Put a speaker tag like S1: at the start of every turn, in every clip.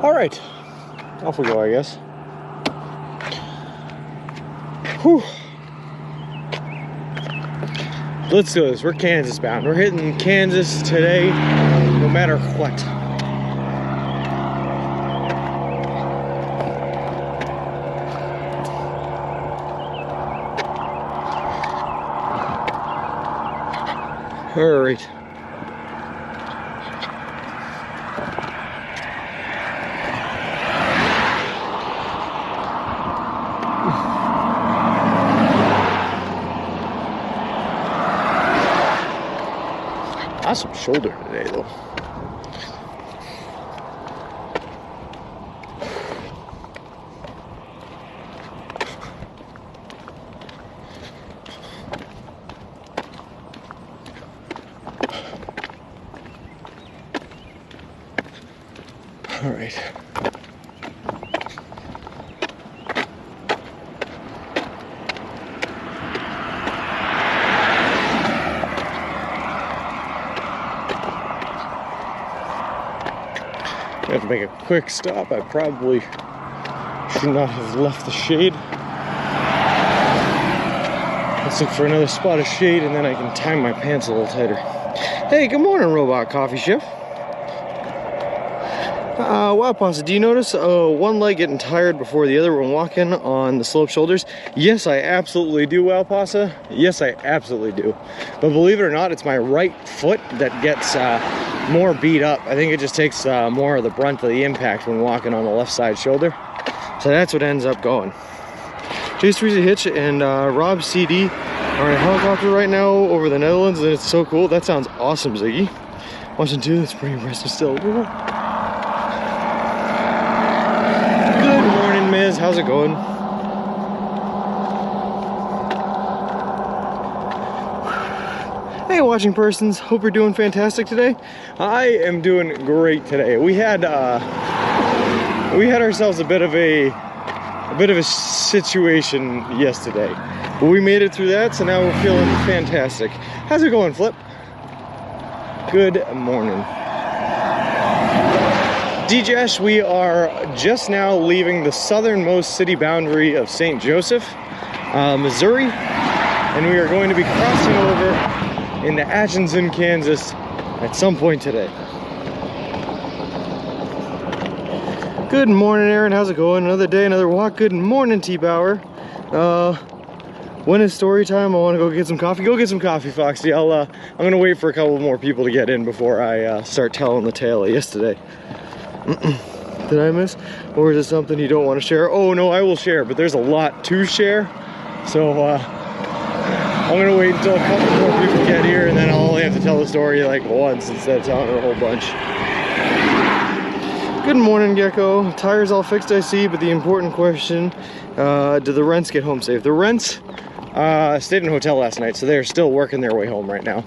S1: All right, off we go, I guess. Whew. Let's do this. We're Kansas bound. We're hitting Kansas today, no matter what. All right. Awesome shoulder today, though. All right. I have to make a quick stop. I probably should not have left the shade. Let's look for another spot of shade and then I can tie my pants a little tighter. Hey, good morning, Robot Coffee Chef. Wow, Pasta, do you notice one leg getting tired before the other when walking on the sloped shoulders? Yes, I absolutely do, Wow, Pasta. Yes, I absolutely do. But believe it or not, it's my right foot that gets more beat up. I think it just takes more of the brunt of the impact when walking on the left side shoulder. So that's what ends up going. Chase Teresa Hitch and Rob CD are in a helicopter right now over the Netherlands, and it's so cool. That sounds awesome, Ziggy. Watching too, that's pretty impressive still. Miz, how's it going? Hey, watching persons, hope you're doing fantastic today. I am doing great today. We had ourselves a bit of a situation yesterday, but we made it through that, so now we're feeling fantastic. How's it going, Flip? Good morning. DJS, we are just now leaving the southernmost city boundary of St. Joseph, Missouri, and we are going to be crossing over into Atchison, Kansas at some point today. Good morning, Aaron. How's it going? Another day, another walk. Good morning, T-Bauer. When is story time? I want to go get some coffee. Go get some coffee, Foxy. I'm gonna wait for a couple more people to get in before I start telling the tale of yesterday. Did I miss? Or is it something you don't want to share? Oh no, I will share, but there's a lot to share. So I'm gonna wait until a couple more people get here, and then I'll only have to tell the story like once instead of telling it a whole bunch. Good morning, Gecko. Tires all fixed, I see, but the important question, do the rents get home safe? The rents stayed in a hotel last night, so they're still working their way home right now.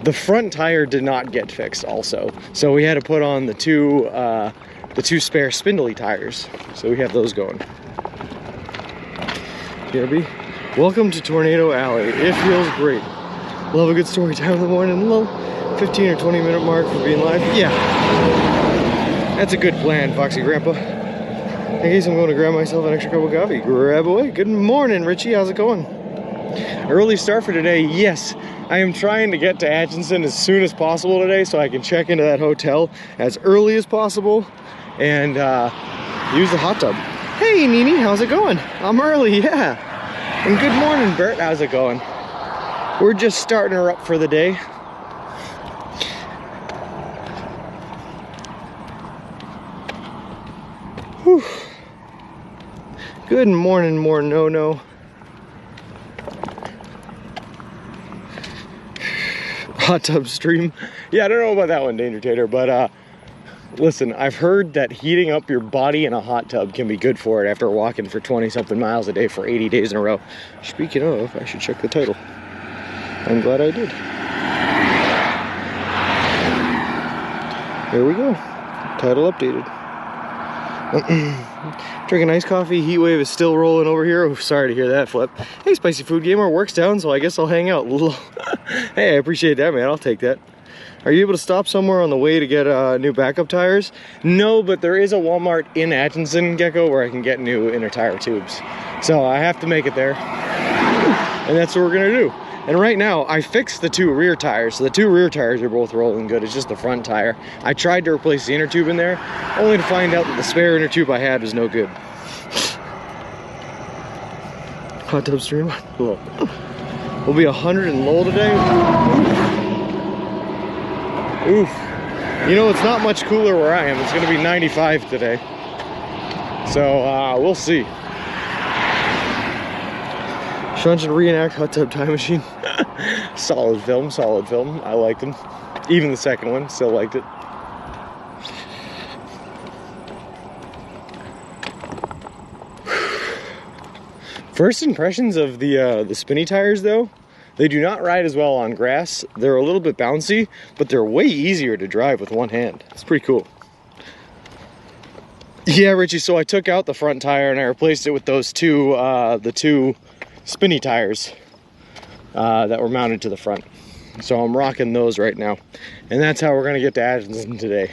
S1: The front tire did not get fixed also, so we had to put on the two spare spindly tires, so we have those going. BRB, welcome to Tornado Alley. It feels great. Love a good story time in the morning. Little 15 or 20 minute mark for being live. Yeah, that's a good plan, Foxy Grandpa. In case I'm going to grab myself an extra cup of coffee, grab away. Good morning, Richie. How's it going? Early start for today. Yes, I am trying to get to Atchison as soon as possible today so I can check into that hotel as early as possible and use the hot tub. Hey, Nini, how's it going? I'm early, yeah. And good morning, Bert. How's it going? We're just starting her up for the day. Whew. Good morning, more no-no. Hot tub stream. Yeah, I don't know about that one, Danger Tater, but listen, I've heard that heating up your body in a hot tub can be good for it after walking for 20-something miles a day for 80 days in a row. Speaking of, I should check the title. I'm glad I did. There we go. Title updated. Drinking iced coffee. Heat wave is still rolling over here. Oh, sorry to hear that, Flip. Hey, Spicy Food Gamer, work's down, so I guess I'll hang out. Hey, I appreciate that, man. I'll take that. Are you able to stop somewhere on the way to get new backup tires? No, but there is a Walmart in Atchison, Gecko, where I can get new inner tire tubes. So I have to make it there. And that's what we're gonna do. And right now, I fixed the 2 rear tires. So the 2 rear tires are both rolling good. It's just the front tire. I tried to replace the inner tube in there, only to find out that the spare inner tube I had was no good. Hot tub stream. Cool. We'll be 100 and low today. Oof. You know, it's not much cooler where I am. It's gonna be 95 today. So we'll see. Sean should reenact Hot Tub Time Machine. Solid film, solid film. I liked them. Even the second one, still liked it. First impressions of the spinny tires, though, they do not ride as well on grass. They're a little bit bouncy, but they're way easier to drive with one hand. It's pretty cool. Yeah, Richie, so I took out the front tire and I replaced it with those the two spinny tires that were mounted to the front. So I'm rocking those right now. And that's how we're gonna get to Atchison today.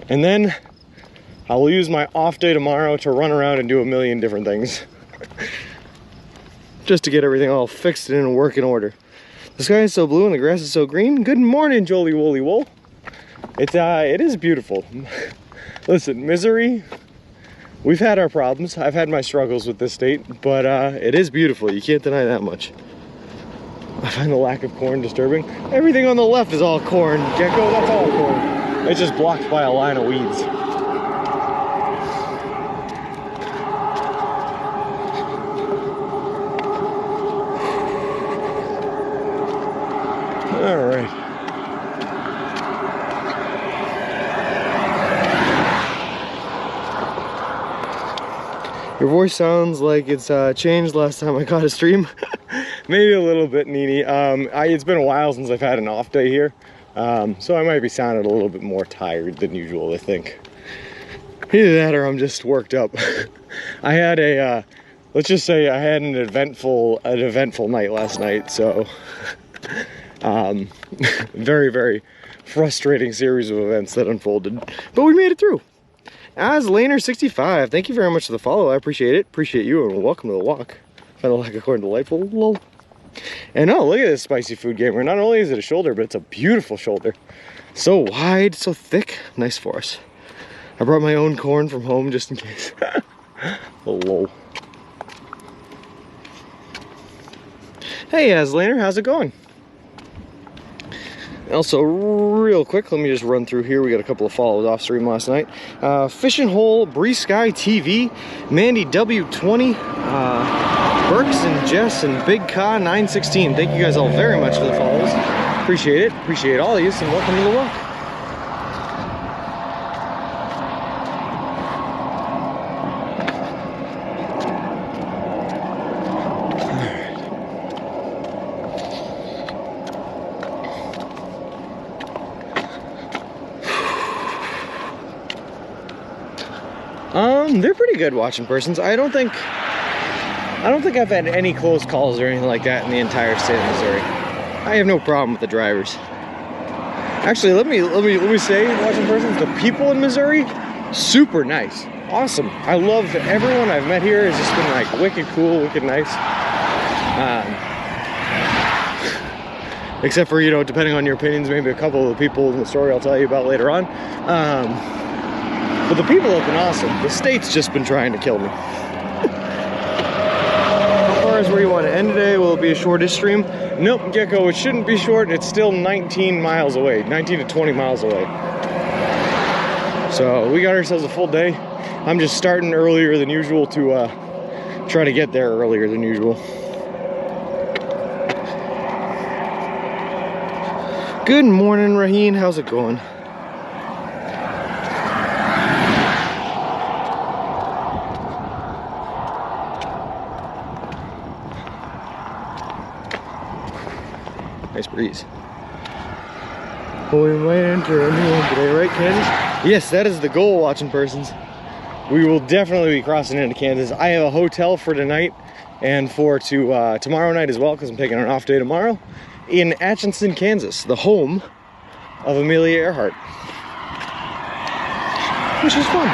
S1: And then I will use my off day tomorrow to run around and do a million different things. Just to get everything all fixed and in working order. The sky is so blue and the grass is so green. Good morning, Jolie Woolly Wool. It is beautiful. Listen, Missouri, we've had our problems. I've had my struggles with this state, but it is beautiful. You can't deny that much. I find the lack of corn disturbing. Everything on the left is all corn. Gecko, that's all corn. It's just blocked by a line of weeds. All right. Your voice sounds like it's changed last time I caught a stream. Maybe a little bit, Nini. It's been a while since I've had an off day here, so I might be sounding a little bit more tired than usual, I think. Either that or I'm just worked up. I had a, let's just say I had an eventful night last night, so very, very frustrating series of events that unfolded, but we made it through. As Laner65, thank you very much for the follow. I appreciate it. Appreciate you, and welcome to the walk. Find the lack of corn delightful. Lol. And oh, look at this Spicy Food Gamer. Not only is it a shoulder, but it's a beautiful shoulder. So wide, so thick. Nice for us. I brought my own corn from home just in case. Lol. Hey, Aslaner, how's it going? Also, real quick, let me just run through here. We got a couple of follows off stream last night. Fishing Hole, Bree Sky TV, Mandy W20, Burks and Jess, and Big Ka 916. Thank you guys all very much for the follows. Appreciate it. Appreciate all of you, and welcome to the walk. They're pretty good watching persons. I don't think I've had any close calls or anything like that in the entire state of Missouri. I have no problem with the drivers. Actually, let me say, watching persons, the people in Missouri, super nice, awesome. I love everyone I've met here. Has just been like wicked cool, wicked nice. Except for, you know, depending on your opinions, maybe a couple of the people in the story I'll tell you about later on. But the people have been awesome. The state's just been trying to kill me. How far is where you want to end today? Will it be a shortish stream? Nope, Gecko, it shouldn't be short. It's still 19 miles away, 19 to 20 miles away. So we got ourselves a full day. I'm just starting earlier than usual to try to get there earlier than usual. Good morning, Raheen. How's it going? Nice breeze. Well, we might enter a new one today, right, Candy? Yes, that is the goal, watching persons. We will definitely be crossing into Kansas. I have a hotel for tonight and for tomorrow night as well, because I'm taking an off day tomorrow, in Atchison, Kansas, the home of Amelia Earhart, which is fun.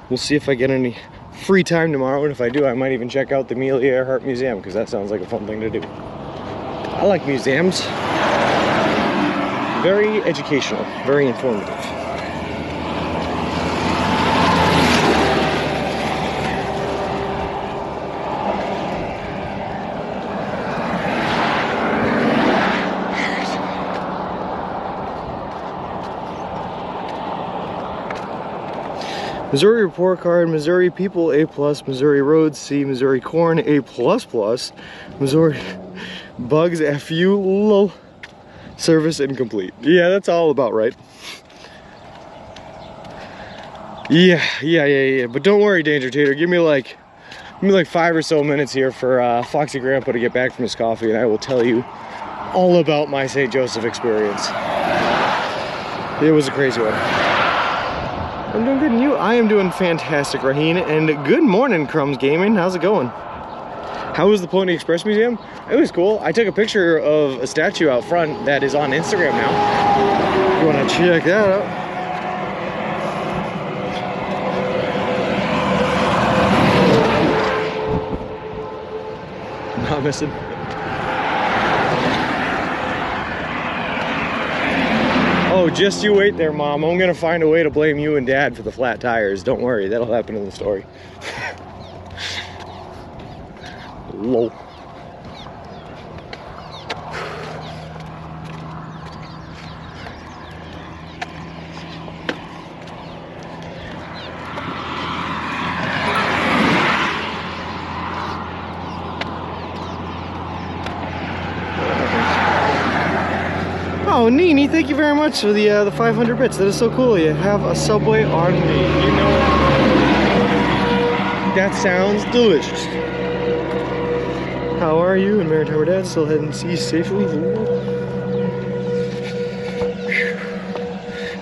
S1: We'll see if I get any free time tomorrow, and if I do, I might even check out the Amelia Earhart Museum, because that sounds like a fun thing to do. I like museums. Very educational, very informative. Missouri report card, Missouri people A+, Missouri roads C, Missouri corn A++, Missouri bugs FU lol, service incomplete. Yeah, that's all about right. Yeah. But don't worry, Danger Tater. Give me like 5 or so minutes here for Foxy Grandpa to get back from his coffee, and I will tell you all about my St. Joseph experience. It was a crazy one. I'm doing good, and you? I am doing fantastic, Raheen, and good morning, Crumbs Gaming. How's it going? How was the Pony Express Museum? It was cool. I took a picture of a statue out front that is on Instagram now. If you want to check that out. Not missing. Oh, just you wait there, Mom. I'm gonna find a way to blame you and Dad for the flat tires. Don't worry, that'll happen in the story. Low. Oh, Nini, thank you very much for the 500 bits. That is so cool. You have a Subway on me. You know that sounds delicious. How are you and Maritimer Dad? Still heading east safely?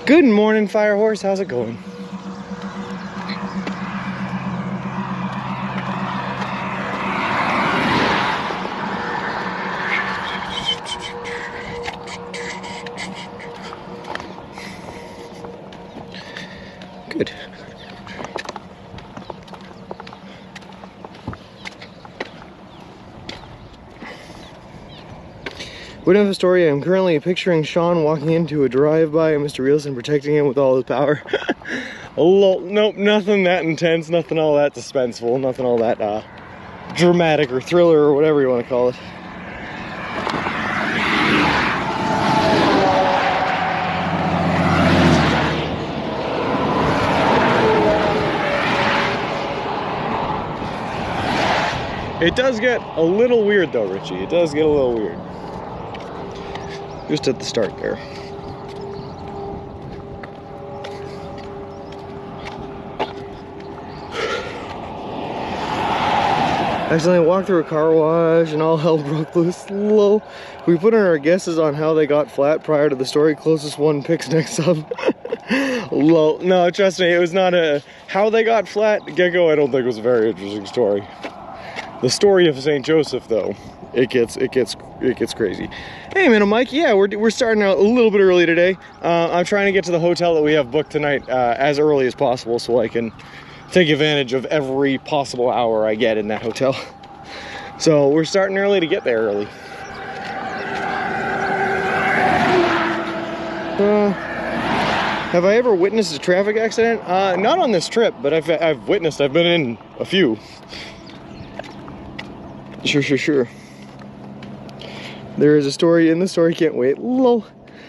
S1: Good morning, Firehorse. How's it going? Good. We don't have a story. I'm currently picturing Sean walking into a drive-by and Mr. Reelson protecting him with all his power. Nope, nothing that intense, nothing all that suspenseful, nothing all that dramatic or thriller or whatever you want to call it. It does get a little weird though, Richie. It does get a little weird. Just at the start there. Accidentally walked through a car wash and all hell broke loose. Lol. We put in our guesses on how they got flat prior to the story. Closest one picks next up. Lol. No, trust me, it was not a how they got flat. Gecko, I don't think was a very interesting story. The story of St. Joseph, though, it gets crazy. Hey, man, Mike. Yeah, we're starting out a little bit early today. I'm trying to get to the hotel that we have booked tonight as early as possible, so I can take advantage of every possible hour I get in that hotel. So we're starting early to get there early. Have I ever witnessed a traffic accident? Not on this trip, but I've been in a few. Sure. There is a story in the story, can't wait. Lol.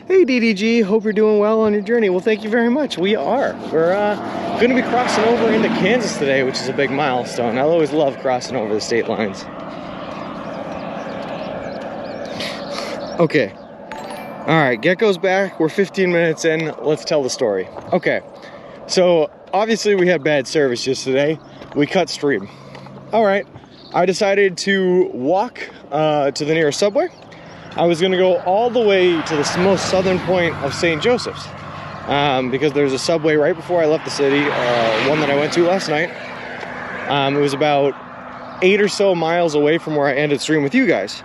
S1: Hey DDG, hope you're doing well on your journey. Well, thank you very much. We are. We're going to be crossing over into Kansas today, which is a big milestone. I always love crossing over the state lines. Okay. All right, Gecko's back. We're 15 minutes in. Let's tell the story. Okay. So, obviously we had bad service yesterday. We cut stream. All right. I decided to walk to the nearest Subway, I was gonna go all the way to the most southern point of St. Joseph's, because there's a subway right before I left the city, one that I went to last night. It was about 8 or so miles away from where I ended stream with you guys.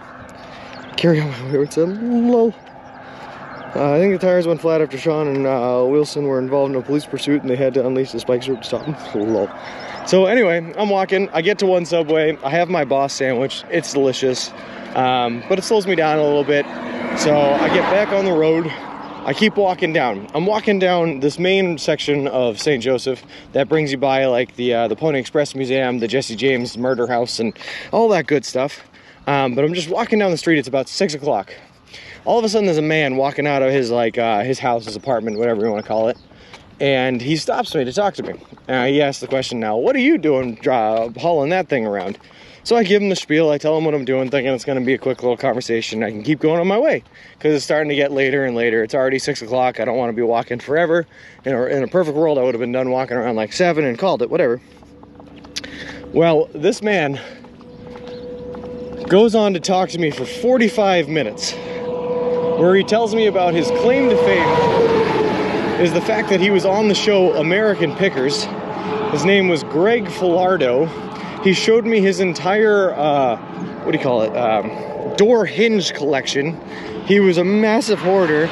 S1: Carry on my way, it's a low. I think the tires went flat after Sean and Wilson were involved in a police pursuit and they had to unleash the spikes to stop them. Low. So anyway, I'm walking, I get to one Subway, I have my Boss sandwich, it's delicious, but it slows me down a little bit. So I get back on the road, I keep walking down. I'm walking down this main section of St. Joseph that brings you by like the Pony Express Museum, the Jesse James murder house, and all that good stuff. But I'm just walking down the street, it's about 6 o'clock. All of a sudden there's a man walking out of his his house, his apartment, whatever you want to call it. And he stops me to talk to me. He asks the question, now, what are you doing hauling that thing around? So I give him the spiel, I tell him what I'm doing, thinking it's going to be a quick little conversation. I can keep going on my way, because it's starting to get later and later. It's already 6 o'clock, I don't want to be walking forever. In a perfect world, I would have been done walking around like 7 and called it, whatever. Well, this man goes on to talk to me for 45 minutes, where he tells me about his claim to fame is the fact that he was on the show American Pickers. His name was Greg Filardo. He showed me his entire, door hinge collection. He was a massive hoarder.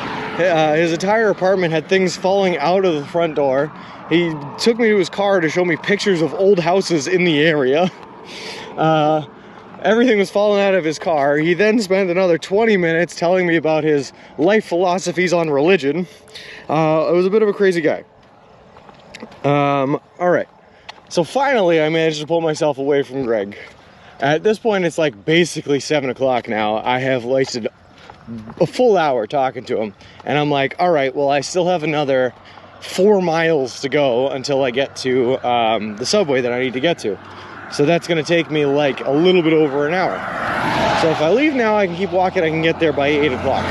S1: His entire apartment had things falling out of the front door. He took me to his car to show me pictures of old houses in the area. Everything was falling out of his car. He then spent another 20 minutes telling me about his life philosophies on religion. It was a bit of a crazy guy. All right. So finally, I managed to pull myself away from Greg. At this point, it's like basically 7 o'clock now. I have wasted a full hour talking to him. And I'm like, all right, well, I still have another 4 miles to go until I get to the subway that I need to get to. So that's going to take me like a little bit over an hour. So if I leave now, I can keep walking. I can get there by 8 o'clock.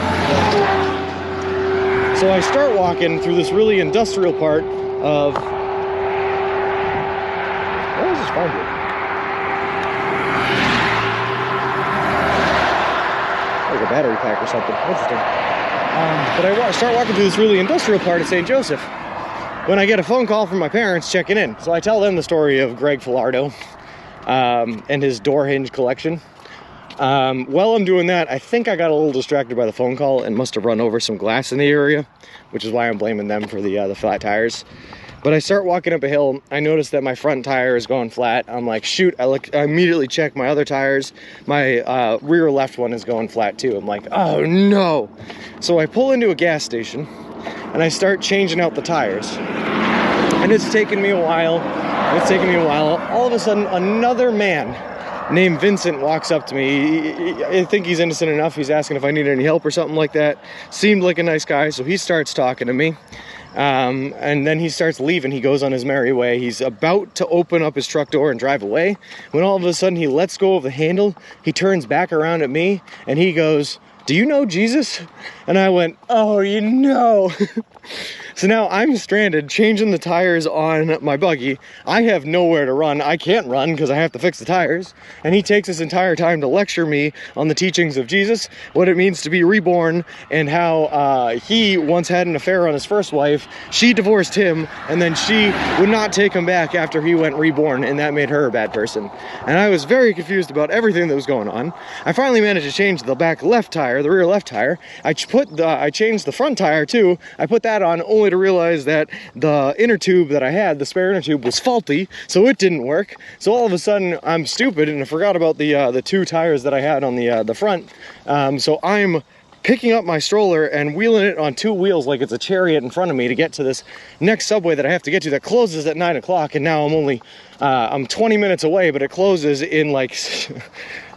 S1: So I start walking through this really industrial part of... What is this phone doing? Like a battery pack or something. Interesting. But I start walking through this really industrial part of St. Joseph when I get a phone call from my parents checking in. So I tell them the story of Greg Filardo and his door hinge collection. While I'm doing that, I think I got a little distracted by the phone call and must have run over some glass in the area, which is why I'm blaming them for the flat tires. But I start walking up a hill. I notice that my front tire is going flat. I'm like, shoot, I immediately check my other tires. My rear left one is going flat too. I'm like, oh no. So I pull into a gas station and I start changing out the tires. And it's taken me a while. All of a sudden, another man named Vincent walks up to me. I think he's innocent enough. He's asking if I need any help or something like that. Seemed like a nice guy, so he starts talking to me. And then he starts leaving. He goes on his merry way. He's about to open up his truck door and drive away, when all of a sudden he lets go of the handle. He turns back around at me and he goes, "Do you know Jesus?" And I went, "Oh, you know." So now I'm stranded, changing the tires on my buggy. I have nowhere to run. I can't run because I have to fix the tires. And he takes this entire time to lecture me on the teachings of Jesus, what it means to be reborn, and how he once had an affair on his first wife. She divorced him, and then she would not take him back after he went reborn, and that made her a bad person. And I was very confused about everything that was going on. I finally managed to change the back left tire, the rear left tire. I changed the front tire too. I put that on only to realize that the inner tube that I had, the spare inner tube, was faulty, so it didn't work. So all of a sudden, I'm stupid and I forgot about the 2 tires that I had on the front. So I'm picking up my stroller and wheeling it on 2 wheels like it's a chariot in front of me to get to this next subway that I have to get to that closes at 9 o'clock. And now I'm 20 minutes away, but it closes in like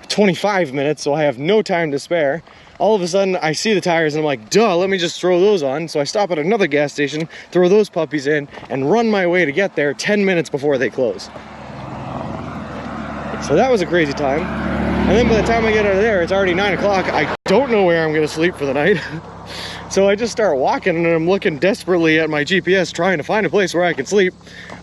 S1: 25 minutes, so I have no time to spare. All of a sudden, I see the tires and I'm like, duh, let me just throw those on. So I stop at another gas station, throw those puppies in, and run my way to get there 10 minutes before they close. So that was a crazy time. And then by the time I get out of there, it's already 9 o'clock. I don't know where I'm gonna sleep for the night. So I just start walking, and I'm looking desperately at my GPS trying to find a place where I can sleep.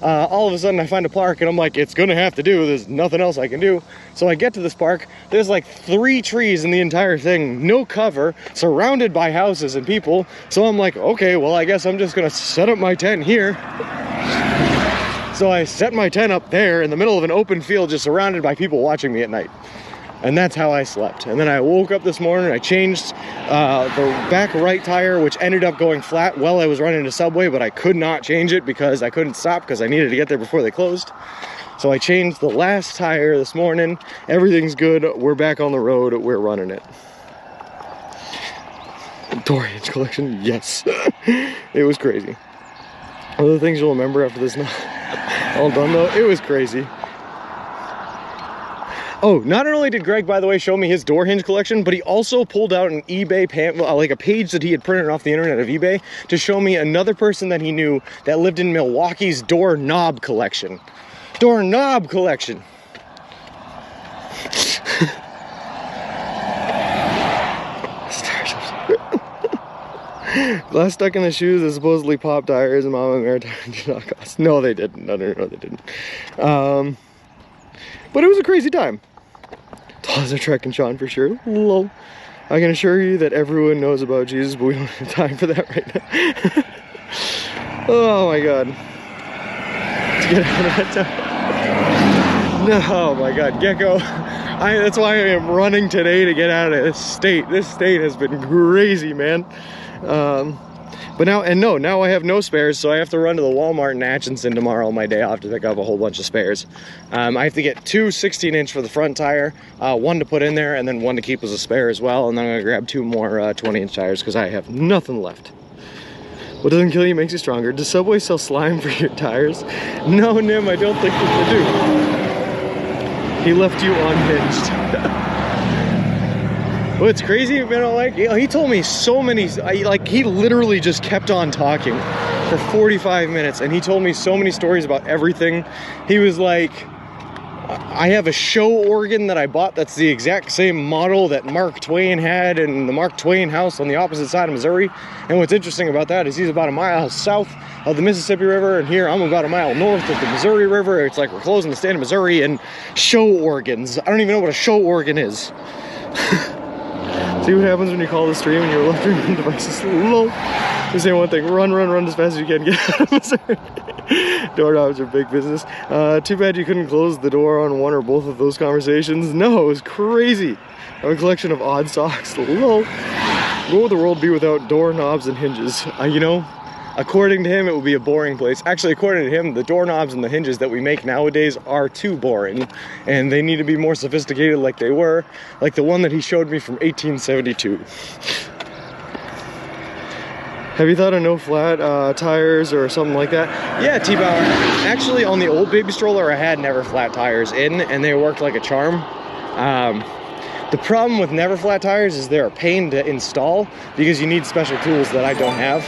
S1: All of a sudden I find a park, and I'm like, it's gonna have to do, there's nothing else I can do. So I get to this park, there's like 3 trees in the entire thing, no cover, surrounded by houses and people. So I'm like, okay, well, I guess I'm just gonna set up my tent here. So I set my tent up there in the middle of an open field, just surrounded by people watching me at night. And that's how I slept. And then I woke up this morning, I changed the back right tire, which ended up going flat while I was running to Subway, but I could not change it because I couldn't stop because I needed to get there before they closed. So I changed the last tire this morning. Everything's good. We're back on the road. We're running it. Door hinge collection, yes. It was crazy. Other things you'll remember after this all done though, it was crazy. Oh, not only did Greg, by the way, show me his door hinge collection, but he also pulled out an eBay, like a page that he had printed off the internet of eBay, to show me another person that he knew that lived in Milwaukee's door knob collection. Door knob collection. Glass stuck in the shoes is supposedly pop tires, and Mama Maritime did not cost. No, they didn't. No, they didn't. But it was a crazy time. Plaza Trek and Sean for sure. Lol. I can assure you that everyone knows about Jesus, but we don't have time for that right now. Oh my god. To get out of that town. No, oh my god, Gecko. That's why I am running today, to get out of this state. This state has been crazy, man. But now I have no spares, so I have to run to the Walmart in Atchison tomorrow on my day off to pick up a whole bunch of spares. I have to get 2 16-inch for the front tire, 1 to put in there, and then 1 to keep as a spare as well, and then I'm going to grab 2 more 20-inch tires because I have nothing left. What doesn't kill you makes you stronger. Does Subway sell slime for your tires? No, Nim, I don't think that they do. He left you unhinged. What's crazy, you know, like, he told me so many, like, he literally just kept on talking for 45 minutes, and he told me so many stories about everything. He was like, I have a show organ that I bought that's the exact same model that Mark Twain had in the Mark Twain house on the opposite side of Missouri. And what's interesting about that is he's about a mile south of the Mississippi River, and here I'm about a mile north of the Missouri River. It's like we're closing the state of Missouri, and show organs. I don't even know what a show organ is. See what happens when you call the stream and your left remote devices. Lol. Just say one thing: run as fast as you can. Get out of Missouri. Doorknobs are big business. Too bad you couldn't close the door on one or both of those conversations. No, it was crazy. I have a collection of odd socks. Lol. What would the world be without doorknobs and hinges? You know, according to him, it would be a boring place. Actually, according to him, the doorknobs and the hinges that we make nowadays are too boring, and they need to be more sophisticated, like they were, like the one that he showed me from 1872. Have you thought of no flat tires or something like that? Yeah, T-Bauer. Actually, on the old baby stroller, I had never flat tires in, and they worked like a charm. The problem with never flat tires is they're a pain to install because you need special tools that I don't have.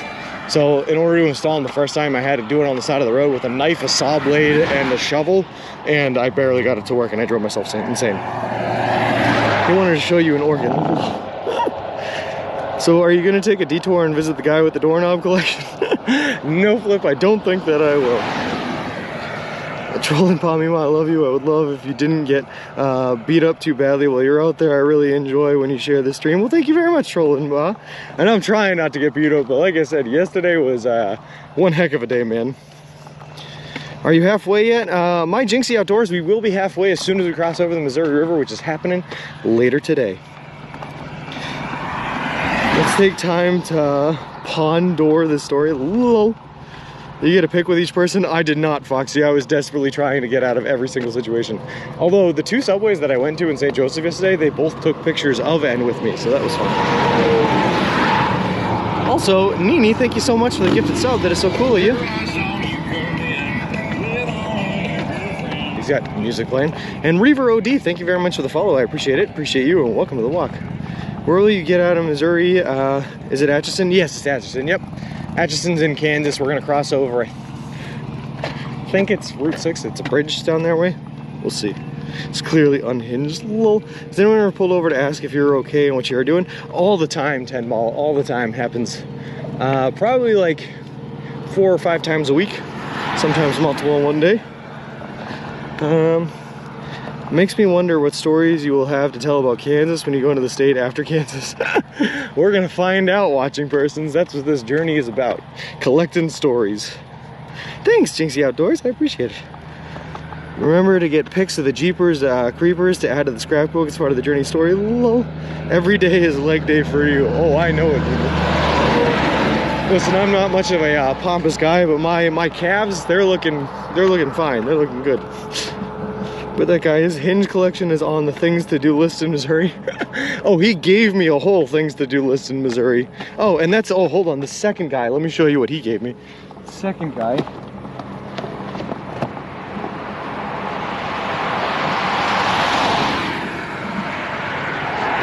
S1: So in order to install them the first time, I had to do it on the side of the road with a knife, a saw blade, and a shovel, and I barely got it to work, and I drove myself insane. He wanted to show you an organ. So are you going to take a detour and visit the guy with the doorknob collection? No, Flip, I don't think that I will. Trolling Pomima, I love you. I would love if you didn't get beat up too badly while you're out there. I really enjoy when you share this stream. Well, thank you very much, Trolling Ma. And I'm trying not to get beat up, but like I said, yesterday was one heck of a day, man. Are you halfway yet? My Jinxie Outdoors, we will be halfway as soon as we cross over the Missouri River, which is happening later today. Let's take time to ponder this story. Lol. You get a pic with each person? I did not, Foxy. I was desperately trying to get out of every single situation. Although the 2 Subways that I went to in St. Joseph yesterday, they both took pictures of and with me, so that was fun. Also, Nini, thank you so much for the gifted sub. That is so cool of you. He's got music playing. And Reaver OD, thank you very much for the follow. I appreciate it. Appreciate you, and welcome to the walk. Where will you get out of Missouri? Is it Atchison? Yes, it's Atchison, yep. Atchison's in Kansas. We're gonna cross over. I think it's Route 6. It's a bridge down that way. We'll see. It's clearly unhinged. Lol. Has anyone ever pulled over to ask if you're okay and what you are doing? All the time, 10 ball. All the time happens. Probably like 4 or 5 times a week. Sometimes multiple in one day. Makes me wonder what stories you will have to tell about Kansas when you go into the state after Kansas. We're gonna find out, watching persons. That's what this journey is about. Collecting stories. Thanks, Jinxie Outdoors. I appreciate it. Remember to get pics of the Jeepers Creepers to add to the scrapbook. It's part of the journey story. Lol. Every day is leg day for you. Oh, I know it, people. Listen, I'm not much of a pompous guy, but my calves, they're looking fine. They're looking good. But that guy, his hinge collection is on the things to do list in Missouri. Oh, he gave me a whole things to do list in Missouri. Oh, and that's, oh, hold on, the second guy. Let me show you what he gave me. Second guy.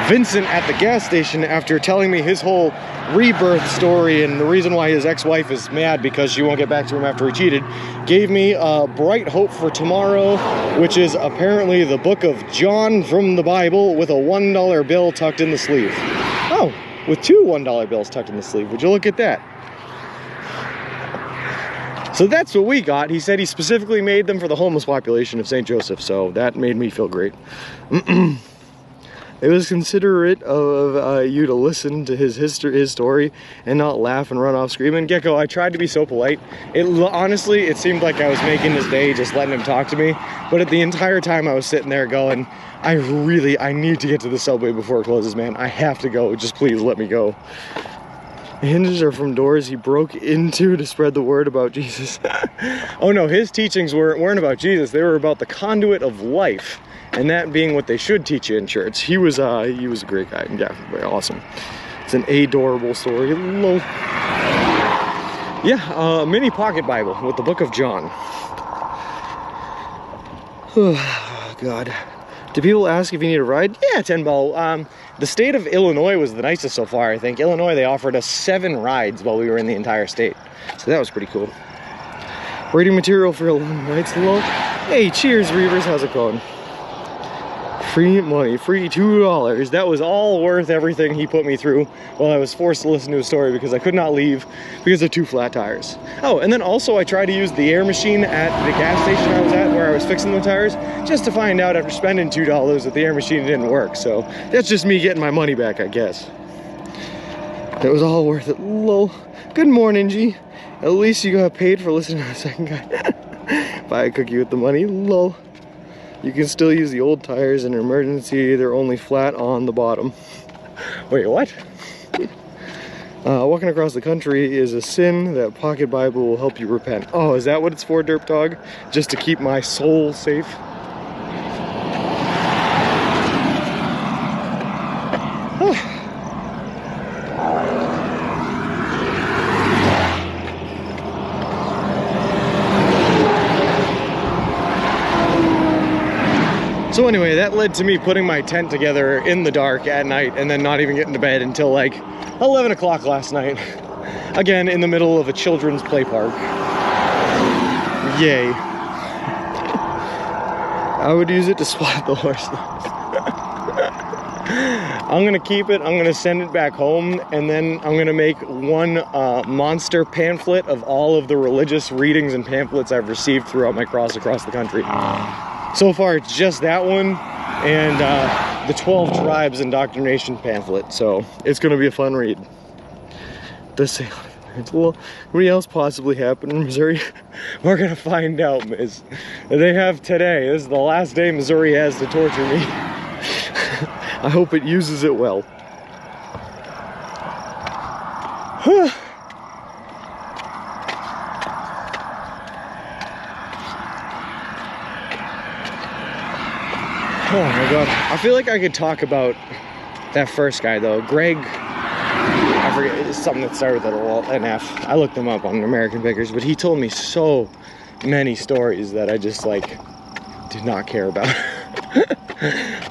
S1: Vincent at the gas station, after telling me his whole rebirth story and the reason why his ex-wife is mad because she won't get back to him after he cheated, gave me a Bright Hope for Tomorrow, which is apparently the book of John from the Bible with a $1 bill tucked in the sleeve. Oh, with 2 $1 bills tucked in the sleeve. Would you look at that? So that's what we got. He said he specifically made them for the homeless population of St. Joseph, so that made me feel great. It was considerate of you to listen to his story and not laugh and run off screaming. Gecko, I tried to be so polite. Honestly, it seemed like I was making his day just letting him talk to me. But at the entire time I was sitting there going, I need to get to the subway before it closes, man. I have to go. Just please let me go. Hinges are from doors he broke into to spread the word about Jesus. Oh no, his teachings weren't about Jesus. They were about the conduit of life. And that being what they should teach you in church. He was a great guy. Yeah, very awesome. It's an adorable story. Lol. Yeah, a mini pocket Bible with the book of John. Oh, God. Do people ask if you need a ride? Yeah, 10 ball. The state of Illinois was the nicest so far, I think. Illinois, they offered us 7 rides while we were in the entire state. So that was pretty cool. Reading material for a long night's lol. Hey, cheers, Reavers. How's it going? Free money, free $2. That was all worth everything he put me through while I was forced to listen to his story because I could not leave because of 2 flat tires. Oh, and then also I tried to use the air machine at the gas station I was at where I was fixing the tires just to find out after spending $2 that the air machine didn't work. So that's just me getting my money back, I guess. It was all worth it. Lol. Good morning, G. At least you got paid for listening to the second guy. Buy a cookie with the money. Lol. You can still use the old tires in an emergency. They're only flat on the bottom. Wait, what? Walking across the country is a sin that Pocket Bible will help you repent. Oh, is that what it's for, Derp Dog? Just to keep my soul safe? So anyway, that led to me putting my tent together in the dark at night and then not even getting to bed until like 11 o'clock last night. Again, in the middle of a children's play park. Yay. I would use it to spot the horse. I'm gonna keep it, I'm gonna send it back home, and then I'm gonna make one monster pamphlet of all of the religious readings and pamphlets I've received throughout my cross across the country. So far, it's just that one and the 12 Tribes Indoctrination pamphlet. So it's going to be a fun read. The sale. Well, what else possibly happened in Missouri? We're going to find out, Miz. They have today. This is the last day Missouri has to torture me. I hope it uses it well. Oh my god. I feel like I could talk about that first guy though. Greg, I forget, it's something that started with an F. I looked him up on American Pickers, but he told me so many stories that I just like did not care about.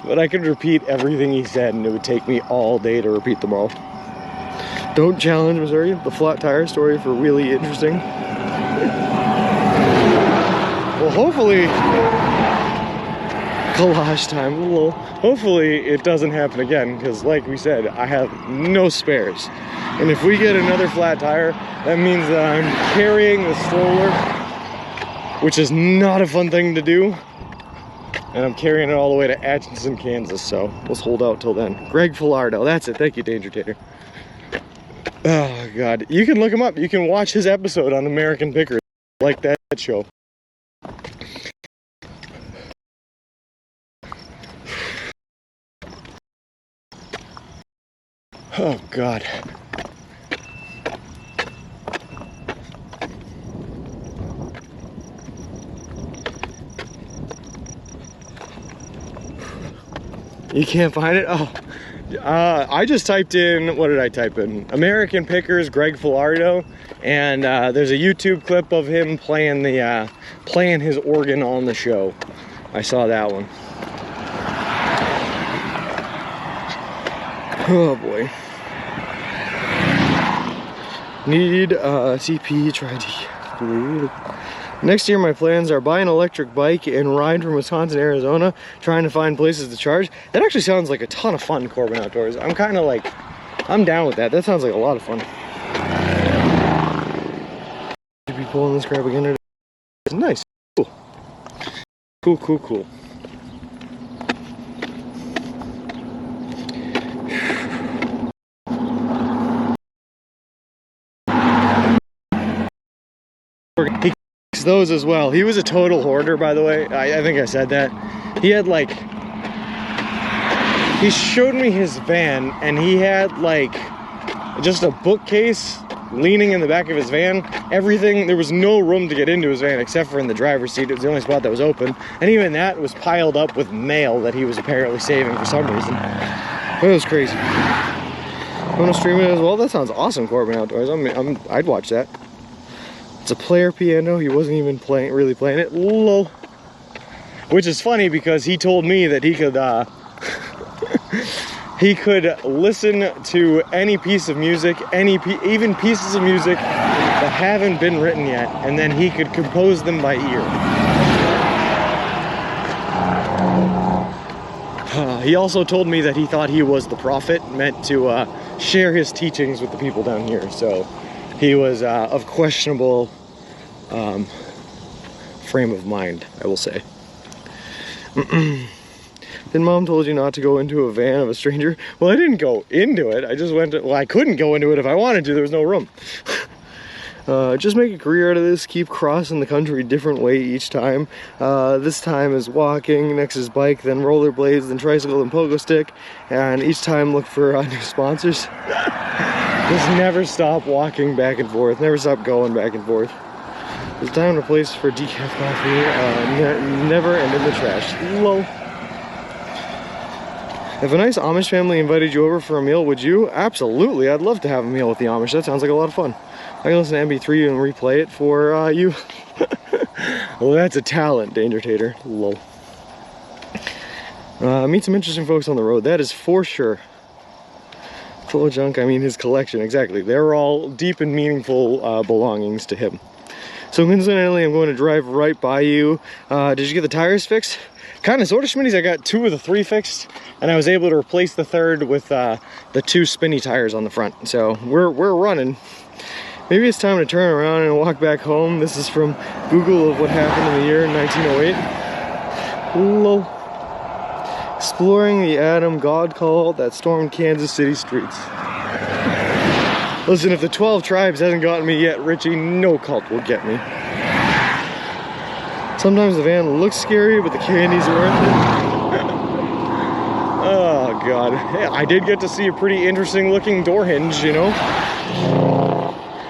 S1: But I could repeat everything he said and it would take me all day to repeat them all. Don't challenge Missouri. The flat tire story for really interesting. Well, hopefully collage time. Well, hopefully it doesn't happen again, because like we said, I have no spares. And if we get another flat tire, that means that I'm carrying the stroller, which is not a fun thing to do. And I'm carrying it all the way to Atchison, Kansas, so let's hold out till then. Greg Filardo, that's it. Thank you, Danger Tater. Oh, God. You can look him up. You can watch his episode on American Pickers. Like that show. Oh, God. You can't find it? Oh. I just typed in, what did I type in? American Pickers, Greg Filardo, and there's a YouTube clip of him playing the playing his organ on the show. I saw that one. Oh boy. Need CP, try to. Next year, my plans are buy an electric bike and ride from Wisconsin, Arizona, trying to find places to charge. That actually sounds like a ton of fun, Corbin Outdoors. I'm kind of like, I'm down with that. That sounds like a lot of fun. Should be pulling this crap again today. It's nice. Cool. Cool, cool, cool. He kicks those as well. He was a total hoarder, by the way. I think I said that. He had like, he showed me his van, and he had like just a bookcase leaning in the back of his van. Everything, there was no room to get into his van except for in the driver's seat. It was the only spot that was open, and even that was piled up with mail that he was apparently saving for some reason. It was crazy. I'm gonna stream it as well. That sounds awesome, Corbin Outdoors. I'd watch that. It's a player piano. He wasn't even really playing it. Lol. Which is funny because he told me that he could he could listen to any piece of music, even pieces of music that haven't been written yet, and then he could compose them by ear. He also told me that he thought he was the prophet, meant to share his teachings with the people down here. So he was of questionable frame of mind, I will say. Then Mom told you not to go into a van of a stranger. Well, I didn't go into it. I just went to, well, I couldn't go into it if I wanted to. There was no room. Just make a career out of this. Keep crossing the country a different way each time. This time is walking, next is bike, then rollerblades, then tricycle, and pogo stick. And each time look for new sponsors. Just never stop walking back and forth. Never stop going back and forth. There's time and a place for decaf coffee. Never end in the trash. Lol. If a nice Amish family invited you over for a meal, would you? Absolutely. I'd love to have a meal with the Amish. That sounds like a lot of fun. I can listen to MP3 and replay it for you. Well, that's a talent, Danger Tater. Lol. Meet some interesting folks on the road. That is for sure. Full of junk, I mean his collection, exactly. They're all deep and meaningful belongings to him. So coincidentally, I'm going to drive right by you. Did you get the tires fixed? Kind of, sort of, Schmitties. I got 2 of the 3 fixed, and I was able to replace the 3rd with the 2 spinny tires on the front. So we're running. Maybe it's time to turn around and walk back home. This is from Google of what happened in the year 1908. Lol. Exploring the atom God called that stormed Kansas City streets. Listen, if the 12 Tribes hasn't gotten me yet, Richie, no cult will get me. Sometimes the van looks scary, but the candy's worth it. Oh, God. Hey, I did get to see a pretty interesting looking door hinge, you know.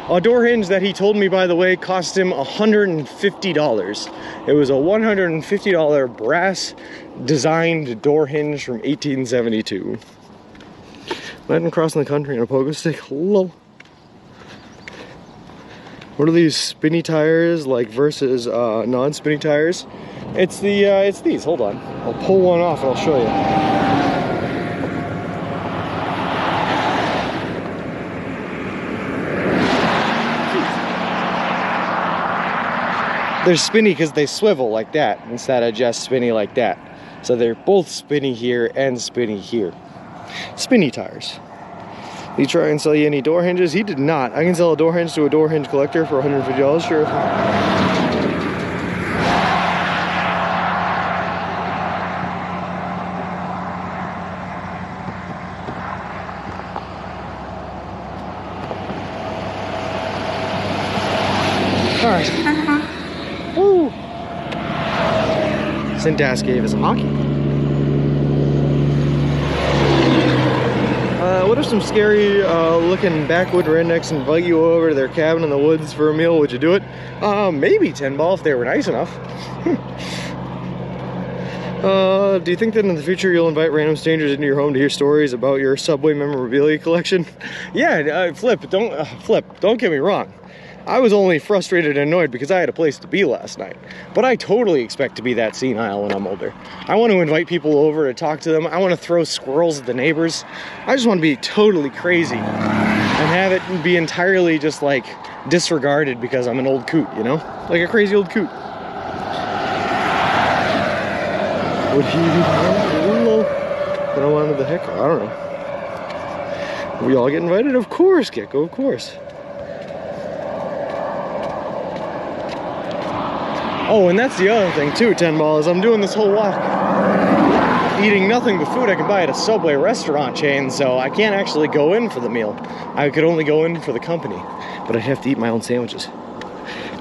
S1: A door hinge that he told me, by the way, cost him $150. It was a $150 brass designed door hinge from 1872. Imagine crossing the country in a pogo stick. Lol. What are these spinny tires like versus non-spinny tires? It's these. Hold on. I'll pull one off and I'll show you. They're spinny because they swivel like that instead of just spinny like that. So they're both spinny here and spinny here. Spinny tires. Did he try and sell you any door hinges? He did not. I can sell a door hinge to a door hinge collector for $150, sure. All right. Woo! Sintas gave us a honky. What if some scary looking backwood rednecks invite you over to their cabin in the woods for a meal? Would you do it? Maybe 10 ball if they were nice enough. Do you think that in the future you'll invite random strangers into your home to hear stories about your Subway memorabilia collection? Yeah, Flip, don't get me wrong. I was only frustrated and annoyed because I had a place to be last night. But I totally expect to be that senile when I'm older. I want to invite people over to talk to them. I want to throw squirrels at the neighbors. I just want to be totally crazy and have it be entirely just like disregarded because I'm an old coot, you know? Like a crazy old coot. Would he I don't want the heck, I don't know. We all get invited? Of course, Gecko, of course. Oh, and that's the other thing too, 10 ball, is I'm doing this whole walk eating nothing but food I can buy at a Subway restaurant chain, so I can't actually go in for the meal. I could only go in for the company, but I'd have to eat my own sandwiches.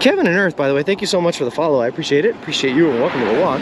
S1: Kevin and Earth, by the way, thank you so much for the follow. I appreciate it. Appreciate you and welcome to the walk.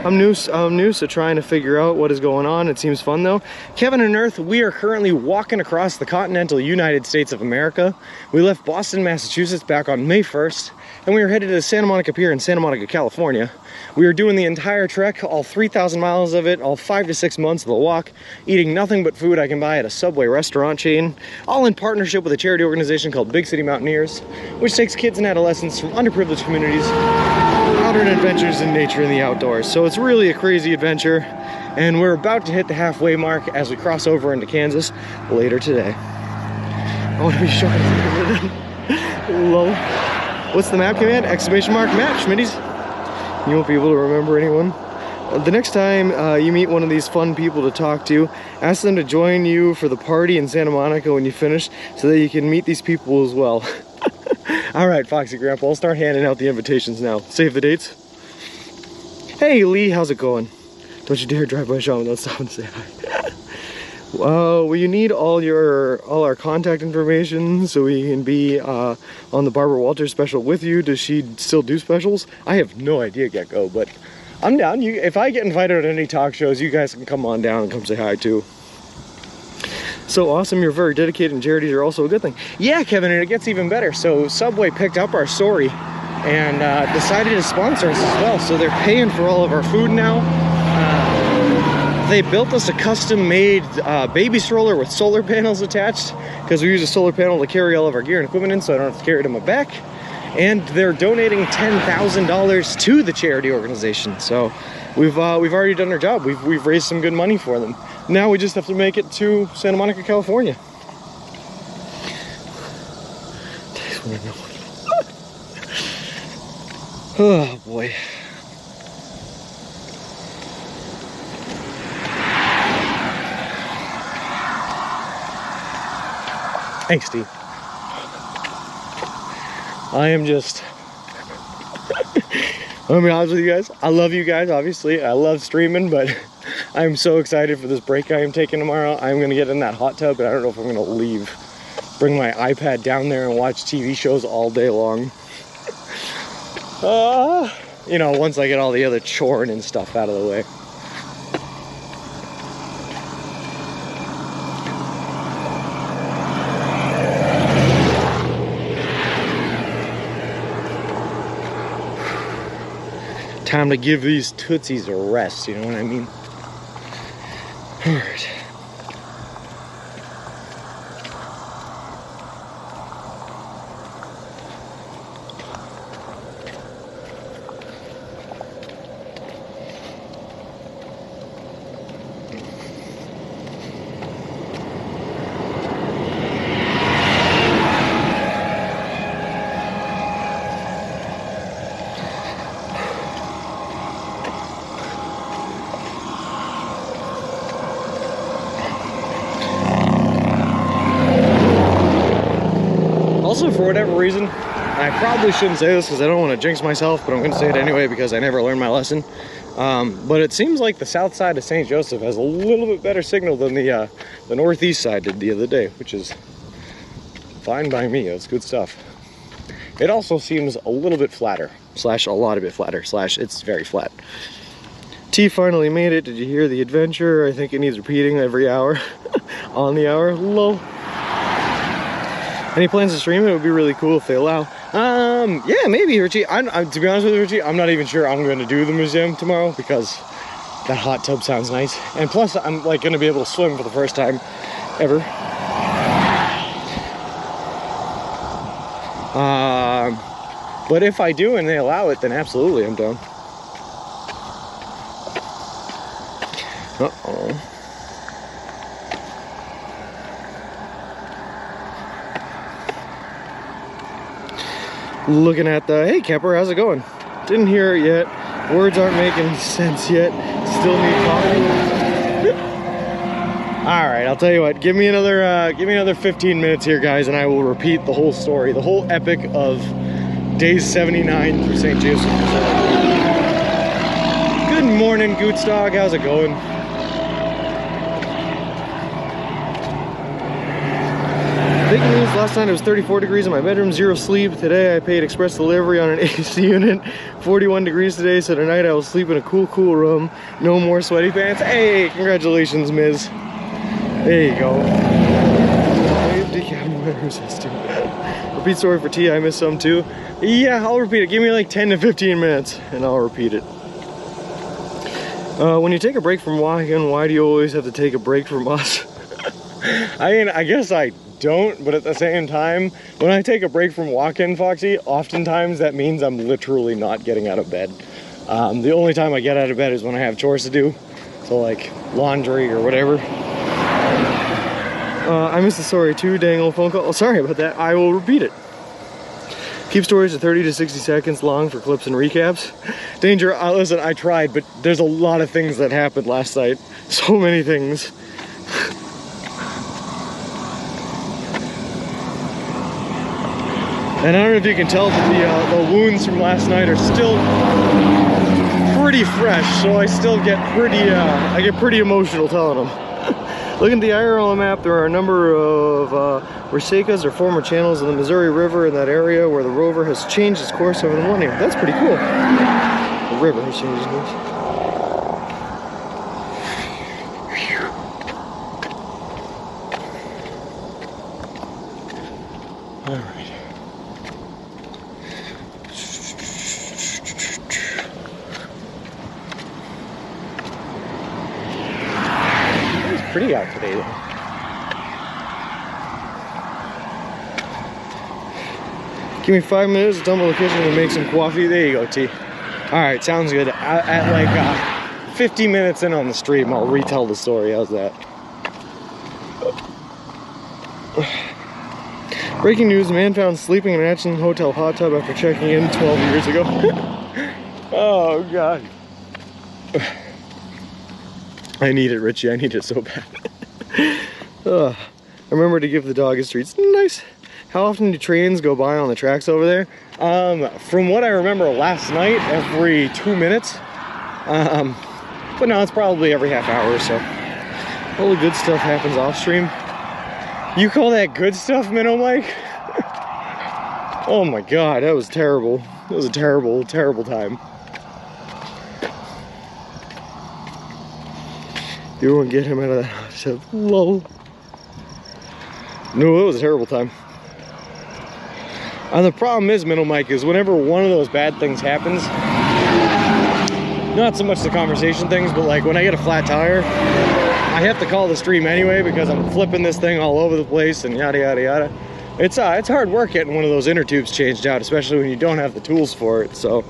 S1: I'm new, so trying to figure out what is going on. It seems fun though. Kevin and Earth, we are currently walking across the continental United States of America. We left Boston, Massachusetts back on May 1st, and we are headed to the Santa Monica Pier in Santa Monica, California. We are doing the entire trek, all 3,000 miles of it, all 5 to 6 months of the walk, eating nothing but food I can buy at a Subway restaurant chain, all in partnership with a charity organization called Big City Mountaineers, which takes kids and adolescents from underprivileged communities out on adventures in nature and the outdoors. So it's really a crazy adventure, and we're about to hit the halfway mark as we cross over into Kansas later today. I want to be short. Lol. What's the map command? Exclamation mark map, Schmitties. You won't be able to remember anyone. The next time you meet one of these fun people to talk to, ask them to join you for the party in Santa Monica when you finish so that you can meet these people as well. All right, Foxy Grandpa, I'll start handing out the invitations now. Save the dates. Hey, Lee, how's it going? Don't you dare drive by Sean without stopping to say hi. Well, you need all our contact information so we can be on the Barbara Walters special with you. Does she still do specials? I have no idea, Gecko, but I'm down. If I get invited to any talk shows, you guys can come on down and come say hi too. So awesome, you're very dedicated, and charities are also a good thing. Yeah, Kevin, and it gets even better. So Subway picked up our story and decided to sponsor us as well. So they're paying for all of our food now. They built us a custom-made baby stroller with solar panels attached because we use a solar panel to carry all of our gear and equipment in, so I don't have to carry it on my back. And they're donating $10,000 to the charity organization. So we've already done our job. We've raised some good money for them. Now we just have to make it to Santa Monica, California. Oh boy. Thanks, Steve. I am just I'll be honest with you guys. I love you guys, obviously. I love streaming, but I'm so excited for this break I am taking tomorrow. I'm gonna get in that hot tub, but I don't know if I'm gonna leave. Bring my iPad down there and watch TV shows all day long. You know, once I get all the other choring and stuff out of the way. Time to give these tootsies a rest, you know what I mean? All right. whatever reason, and I probably shouldn't say this because I don't want to jinx myself, but I'm going to say it anyway because I never learned my lesson. But it seems like the south side of St. Joseph has a little bit better signal than the northeast side did the other day, which is fine by me. It's good stuff. It also seems a little bit flatter, slash a lot of bit flatter, slash it's very flat. T finally made it. Did you hear the adventure? I think it needs repeating every hour. On the hour. Lol. Any plans to stream it? It would be really cool if they allow. Yeah, maybe, Richie. To be honest with you, Richie, I'm not even sure I'm going to do the museum tomorrow because that hot tub sounds nice. And plus, I'm like going to be able to swim for the first time ever. But if I do and they allow it, then absolutely I'm down. Uh-oh. Looking at the, hey Kemper, how's it going? Didn't hear it yet. Words aren't making sense yet. Still need coffee. All right, I'll tell you what. Give me another 15 minutes here, guys, and I will repeat the whole story, the whole epic of days 79 through St. Joseph. Good morning, Goots Dog. How's it going? Big news, last night it was 34 degrees in my bedroom, 0 sleep. Today I paid express delivery on an AC unit, 41 degrees today, so tonight I will sleep in a cool room. No more sweaty pants. Hey, congratulations, Ms. There you go. Repeat story for T, I missed some too. Yeah, I'll repeat it. Give me like 10 to 15 minutes and I'll repeat it. When you take a break from walking, why do you always have to take a break from us? I mean, I guess I don't, but at the same time, when I take a break from walking, Foxy, oftentimes that means I'm literally not getting out of bed. The only time I get out of bed is when I have chores to do, so like laundry or whatever. I missed the story too, dang old phone call. Oh, sorry about that. I will repeat it. Keep stories to 30 to 60 seconds long for clips and recaps. Danger, listen, I tried, but there's a lot of things that happened last night. So many things. And I don't know if you can tell, but the wounds from last night are still pretty fresh, so I still get pretty emotional telling them. Looking at the IRL map, there are a number of resekas or former channels in the Missouri River in that area where the rover has changed its course over the millennium. That's pretty cool. The river has changed its course. All right. Pretty out today though. Give me 5 minutes to tumble the kitchen and make some coffee. There you go, T. Alright, sounds good. At like 50 minutes in on the stream, I'll retell the story. How's that? Breaking news, man found sleeping in an Atchison Hotel hot tub after checking in 12 years ago. Oh god. I need it, Richie. I need it so bad. Remember to give the dog his treats. Nice. How often do trains go by on the tracks over there? From what I remember last night, every 2 minutes. But no, it's probably every half hour or so. All the good stuff happens off stream. You call that good stuff, Minnow Mike? Oh my god, that was terrible. It was a terrible, terrible time. You won't get him out of that hot tub. Lol. No, it was a terrible time. And the problem is, Minnow Mike, is whenever one of those bad things happens, not so much the conversation things, but like when I get a flat tire, I have to call the stream anyway because I'm flipping this thing all over the place and yada yada yada. It's hard work getting one of those inner tubes changed out, especially when you don't have the tools for it. So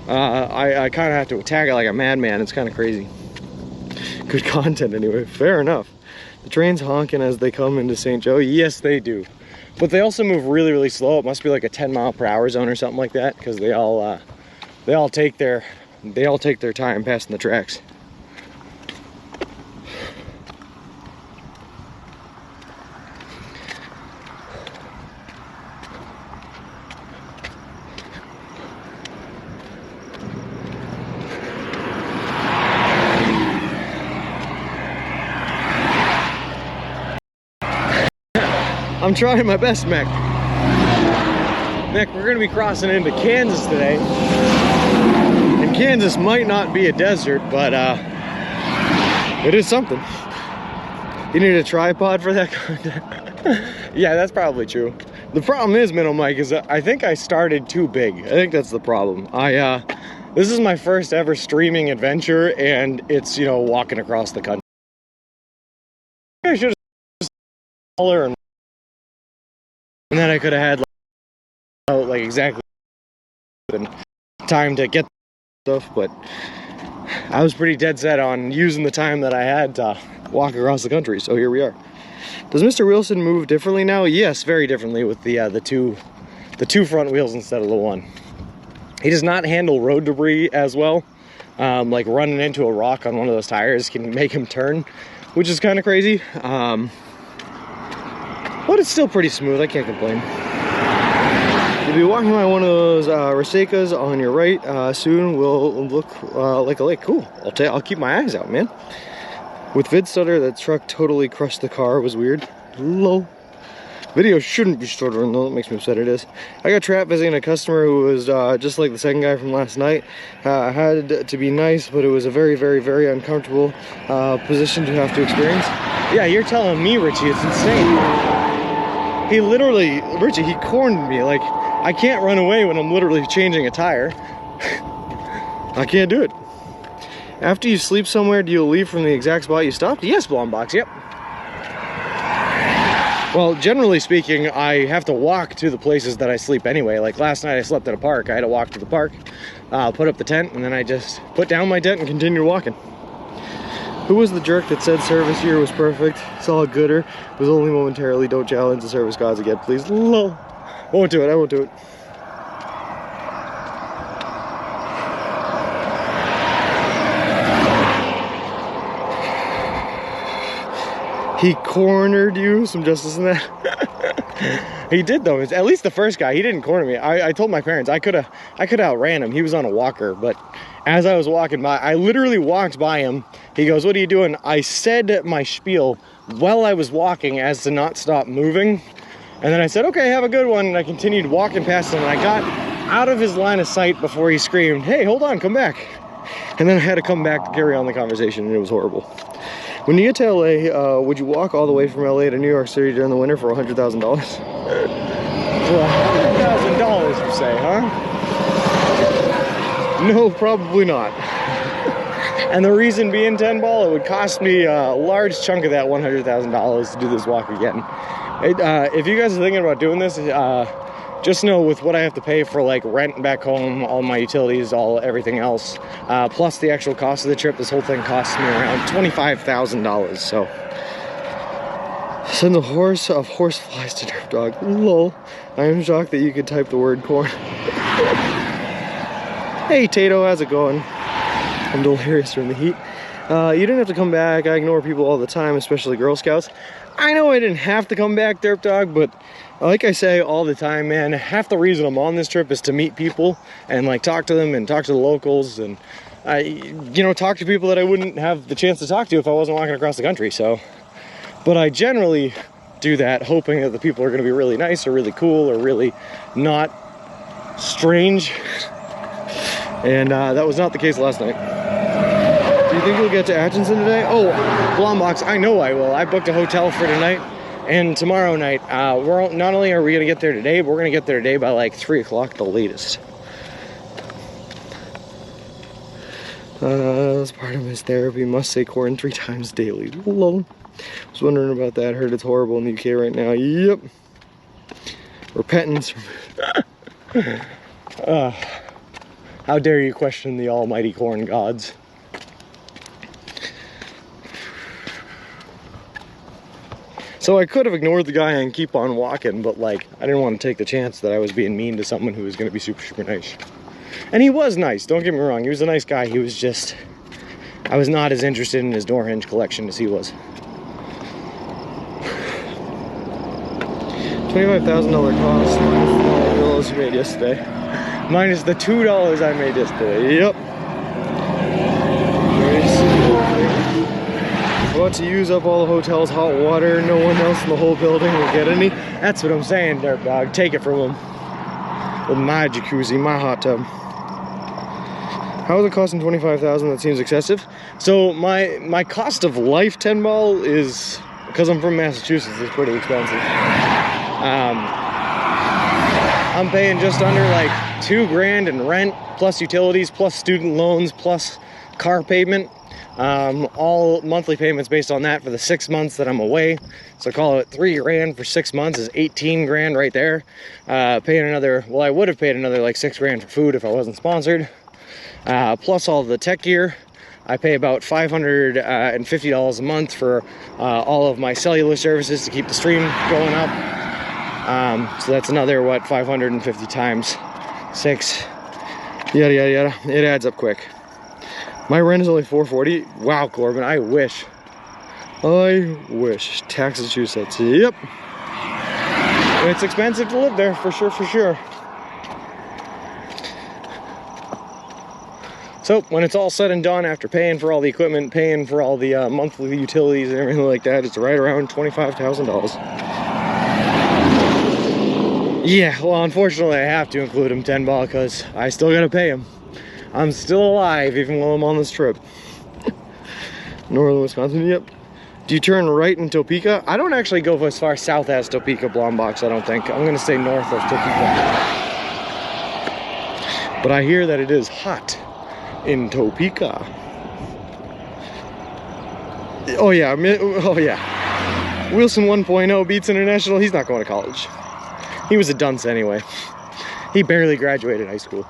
S1: I kind of have to attack it like a madman. It's kind of crazy. Good content anyway. Fair enough. The trains honking as they come into St. Joe. Yes, they do. But they also move really, really slow. It must be like a 10-mile-per-hour zone or something like that, because they all take their time passing the tracks. I'm trying my best, Mick. Mick, we're gonna be crossing into Kansas today. And Kansas might not be a desert, but it is something. You need a tripod for that content? Yeah, that's probably true. The problem is, Minnow Mike, is I think I started too big. I think that's the problem. This is my first ever streaming adventure, and it's, you know, walking across the country. I should have smaller, and then I could have had like exactly time to get stuff, but I was pretty dead set on using the time that I had to walk across the country, so here we are. Does Mr. Wilson move differently now? Yes, very differently with the two front wheels instead of the one. He does not handle road debris as well. Like running into a rock on one of those tires can make him turn, which is kind of crazy. But it's still pretty smooth, I can't complain. You'll be walking by one of those Resecas on your right. Soon will look like a lake. Cool, I'll keep my eyes out, man. With vid stutter, that truck totally crushed the car. It was weird. Lol. Video shouldn't be stuttering though, that makes me upset. It is. I got trapped visiting a customer who was just like the second guy from last night. I had to be nice, but it was a very, very, very uncomfortable position to have to experience. Yeah, you're telling me, Richie, it's insane. He literally, Richie, he cornered me. Like, I can't run away when I'm literally changing a tire. I can't do it. After you sleep somewhere, do you leave from the exact spot you stopped? Yes, Blonde Box, yep. Well, generally speaking, I have to walk to the places that I sleep anyway. Like last night I slept at a park. I had to walk to the park, put up the tent, and then I just put down my tent and continued walking. Who was the jerk that said service here was perfect? Saw a gooder. It was only momentarily. Don't challenge the service gods again, please. Lol. Won't do it, I won't do it. He cornered you, some justice in that. He did though, at least the first guy, he didn't corner me. I told my parents I could have outran him. He was on a walker, but as I was walking by, I literally walked by him. He goes, "What are you doing?" I said my spiel while I was walking as to not stop moving. And then I said, "Okay, have a good one." And I continued walking past him, and I got out of his line of sight before he screamed, "Hey, hold on, come back." And then I had to come back to carry on the conversation, and it was horrible. When you get to LA, would you walk all the way from LA to New York City during the winter for $100,000? For $100,000, you say, huh? No, probably not. And the reason being, 10 ball, it would cost me a large chunk of that $100,000 to do this walk again. If you guys are thinking about doing this, just know with what I have to pay for like rent back home, all my utilities, everything else, plus the actual cost of the trip, this whole thing costs me around $25,000. So send a horse of horse flies to Derp Dog. Lol. I am shocked that you could type the word corn. Hey Tato, how's it going? I'm delirious from the heat. You didn't have to come back. I ignore people all the time, especially Girl Scouts. I know I didn't have to come back, Derp Dog, but like I say all the time, man, half the reason I'm on this trip is to meet people and like talk to them and talk to the locals and you know, talk to people that I wouldn't have the chance to talk to if I wasn't walking across the country. So, but I generally do that hoping that the people are going to be really nice or really cool or really not strange. And that was not the case last night. Do you think you'll get to Atchison today? Oh, Blonde Box, I know I will. I booked a hotel for tonight and tomorrow night. Not only are we going to get there today, but we're going to get there today by like 3 o'clock the latest. As part of his therapy, must say corn 3 times daily. Lol. Was wondering about that. Heard it's horrible in the UK right now. Yep. Repentance. How dare you question the almighty corn gods? So I could have ignored the guy and keep on walking, but like, I didn't want to take the chance that I was being mean to someone who was going to be super, super nice. And he was nice, don't get me wrong. He was a nice guy. He was just, I was not as interested in his door hinge collection as he was. $25,000 cost, minus the $2 you made yesterday. Minus the $2 I made yesterday, yep. How about to use up all the hotel's hot water. No one else in the whole building will get any. That's what I'm saying, Dirt Dog. Take it from him. With my jacuzzi, my hot tub. How is it costing $25,000? That seems excessive. So my cost of life 10 ball is, because I'm from Massachusetts, is pretty expensive. I'm paying just under like $2 grand in rent, plus utilities, plus student loans, plus car payment. All monthly payments based on that for the 6 months that I'm away. So call it $3 grand for 6 months is 18 grand right there. Paying another, well, I would have paid another like 6 grand for food if I wasn't sponsored. Plus all the tech gear. I pay about $550 a month for all of my cellular services to keep the stream going up. So that's another, what, 550 times 6, yada, yada, yada. It adds up quick. My rent is only $440. Wow, Corbin, I wish. Massachusetts, yep. It's expensive to live there, for sure, for sure. So when it's all said and done, after paying for all the equipment, paying for all the monthly utilities and everything like that, it's right around $25,000. Yeah, well, unfortunately, I have to include him 10 ball because I still gotta pay him. I'm still alive even while I'm on this trip. Northern Wisconsin, yep. Do you turn right in Topeka? I don't actually go as far south as Topeka, Blombox, I don't think. I'm gonna stay north of Topeka. But I hear that it is hot in Topeka. Oh yeah, Wilson 1.0 beats international. He's not going to college. He was a dunce anyway. He barely graduated high school.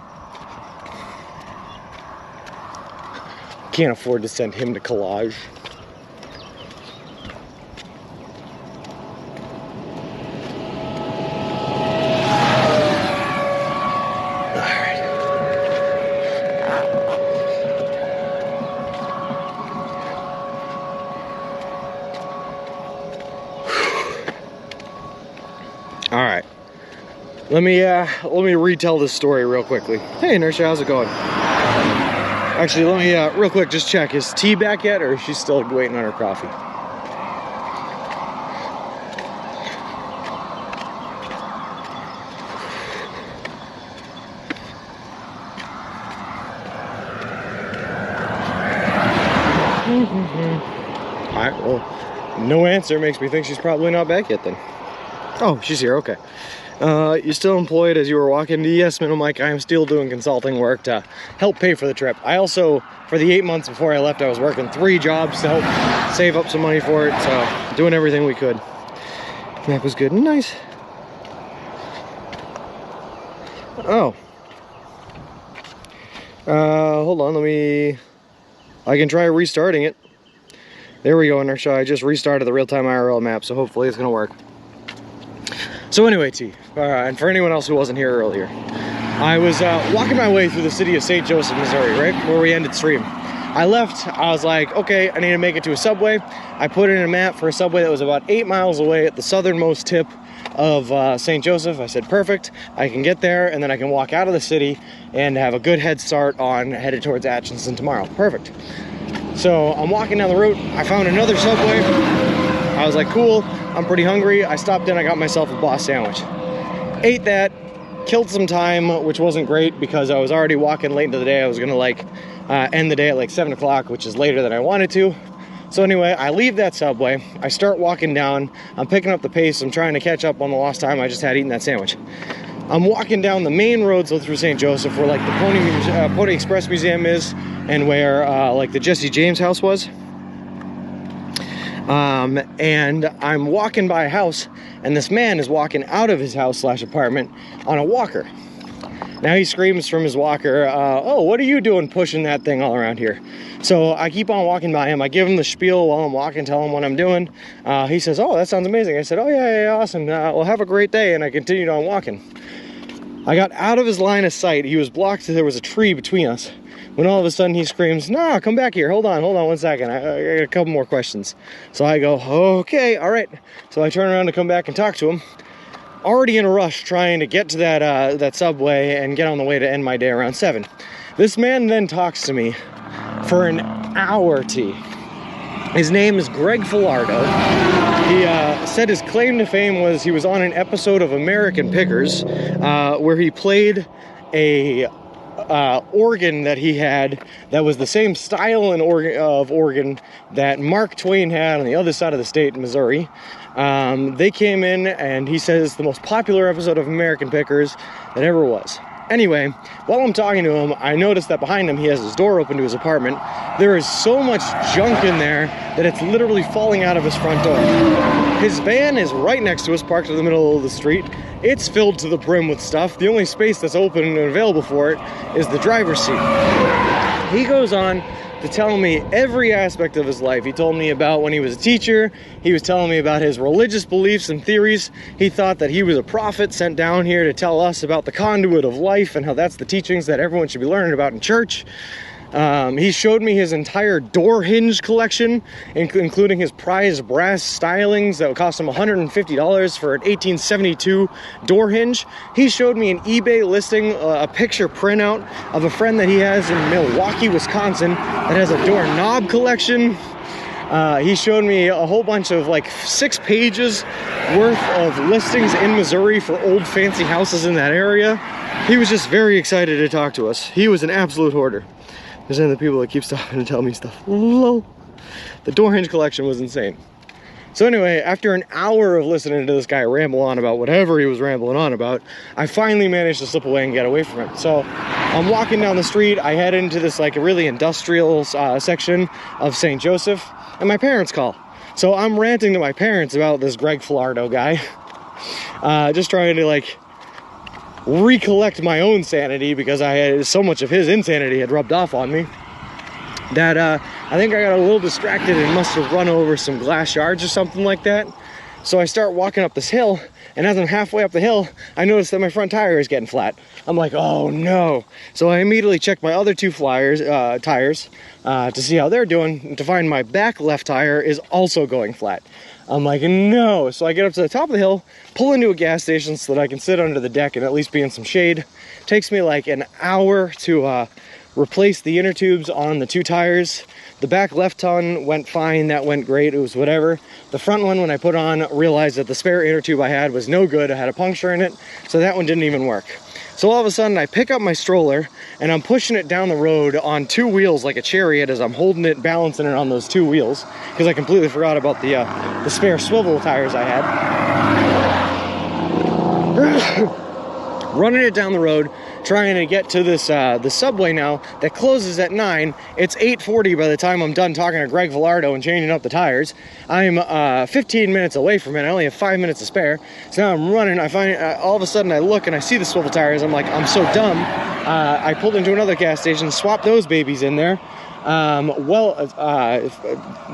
S1: Can't afford to send him to college. All right, let me retell this story real quickly. Hey, Nurse, how's it going? Actually, let me real quick just check. Is T back yet, or is she still waiting on her coffee? All right, well, no answer makes me think she's probably not back yet then. Oh, she's here, okay. You're still employed as you were walking? Yes, Middle Mike, I am still doing consulting work to help pay for the trip. I also, for the 8 months before I left, I was working 3 jobs to help save up some money for it, so doing everything we could. Map was good and nice. Oh. Hold on, I can try restarting it. There we go, Inertia. I just restarted the real-time IRL map, so hopefully it's gonna work. So anyway, T, and for anyone else who wasn't here earlier, I was walking my way through the city of St. Joseph, Missouri, right, where we ended stream. I left, I was like, okay, I need to make it to a subway. I put in a map for a subway that was about 8 miles away at the southernmost tip of St. Joseph. I said, perfect, I can get there, and then I can walk out of the city and have a good head start on headed towards Atchison tomorrow. Perfect. So I'm walking down the route, I found another subway. I was like, cool, I'm pretty hungry. I stopped in, I got myself a Boss sandwich. Ate that, killed some time, which wasn't great because I was already walking late into the day. I was gonna like end the day at like 7 o'clock, which is later than I wanted to. So anyway, I leave that subway, I start walking down, I'm picking up the pace, I'm trying to catch up on the lost time I just had eating that sandwich. I'm walking down the main roads through St. Joseph where like the Pony Express Museum is and where like the Jesse James house was. And I'm walking by a house and this man is walking out of his house / apartment on a walker. Now he screams from his walker, oh, what are you doing pushing that thing all around here? So I keep on walking by him. I give him the spiel while I'm walking, tell him what I'm doing. He says, oh, that sounds amazing. I said, oh, yeah, awesome. Well, have a great day. And I continued on walking. I got out of his line of sight. He was blocked. There was a tree between us. When all of a sudden he screams, nah, come back here. Hold on 1 second. I got a couple more questions. So I go, okay, all right. So I turn around to come back and talk to him. Already in a rush trying to get to that subway and get on the way to end my day around 7. This man then talks to me for an hour, T. His name is Greg Filardo. He said his claim to fame was he was on an episode of American Pickers where he played a organ that he had that was the same style and of organ that Mark Twain had on the other side of the state in Missouri. They came in, and he says it's the most popular episode of American Pickers that ever was. Anyway, while I'm talking to him, I noticed that behind him he has his door open to his apartment. There is so much junk in there that it's literally falling out of his front door. His van is right next to us, parked in the middle of the street. It's filled to the brim with stuff. The only space that's open and available for it is the driver's seat. He goes on to tell me every aspect of his life. He told me about when he was a teacher. He was telling me about his religious beliefs and theories. He thought that he was a prophet sent down here to tell us about the conduit of life and how that's the teachings that everyone should be learning about in church. He showed me his entire door hinge collection, including his prized brass stylings that would cost him $150 for an 1872 door hinge. He showed me an eBay listing, a picture printout of a friend that he has in Milwaukee, Wisconsin, that has a doorknob collection. He showed me a whole bunch of like 6 pages worth of listings in Missouri for old fancy houses in that area. He was just very excited to talk to us. He was an absolute hoarder. There's any of the people that keep stopping and tell me stuff. Lol. The door hinge collection was insane. So anyway, after an hour of listening to this guy ramble on about whatever he was rambling on about, I finally managed to slip away and get away from it. So I'm walking down the street. I head into this like a really industrial section of St. Joseph, and my parents call. So I'm ranting to my parents about this Greg Filardo guy. Just trying to like recollect my own sanity, because I had so much of his insanity had rubbed off on me that I think I got a little distracted and must have run over some glass shards or something like that. So I start walking up this hill, and as I'm halfway up the hill, I notice that my front tire is getting flat. I'm like, oh no. So I immediately check my other 2 tires to see how they're doing, and to find my back left tire is also going flat. I'm like, no. So I get up to the top of the hill, pull into a gas station so that I can sit under the deck and at least be in some shade. Takes me like an hour to replace the inner tubes on the 2 tires. The back left ton went fine. That went great. It was whatever. The front one, when I put on, realized that the spare inner tube I had was no good. I had a puncture in it, so that one didn't even work. So all of a sudden, I pick up my stroller, and I'm pushing it down the road on 2 wheels like a chariot as I'm holding it, balancing it on those 2 wheels, because I completely forgot about the spare swivel tires I had. Running it down the road, trying to get to this the subway now that closes at 9. It's 8:40 by the time I'm done talking to Greg Filardo and changing up the tires. I'm 15 minutes away from it. I only have 5 minutes to spare. So now I'm running. I find all of a sudden I look and I see the swivel tires. I'm like, I'm so dumb. I pulled into another gas station, swapped those babies in there.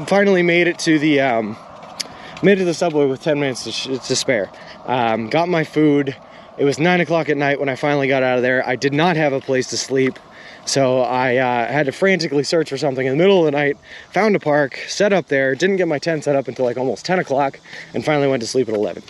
S1: Finally made it to the subway with 10 minutes to spare. Got my food. It was 9 o'clock at night when I finally got out of there. I did not have a place to sleep, so I had to frantically search for something in the middle of the night, found a park, set up there, didn't get my tent set up until like almost 10 o'clock, and finally went to sleep at 11.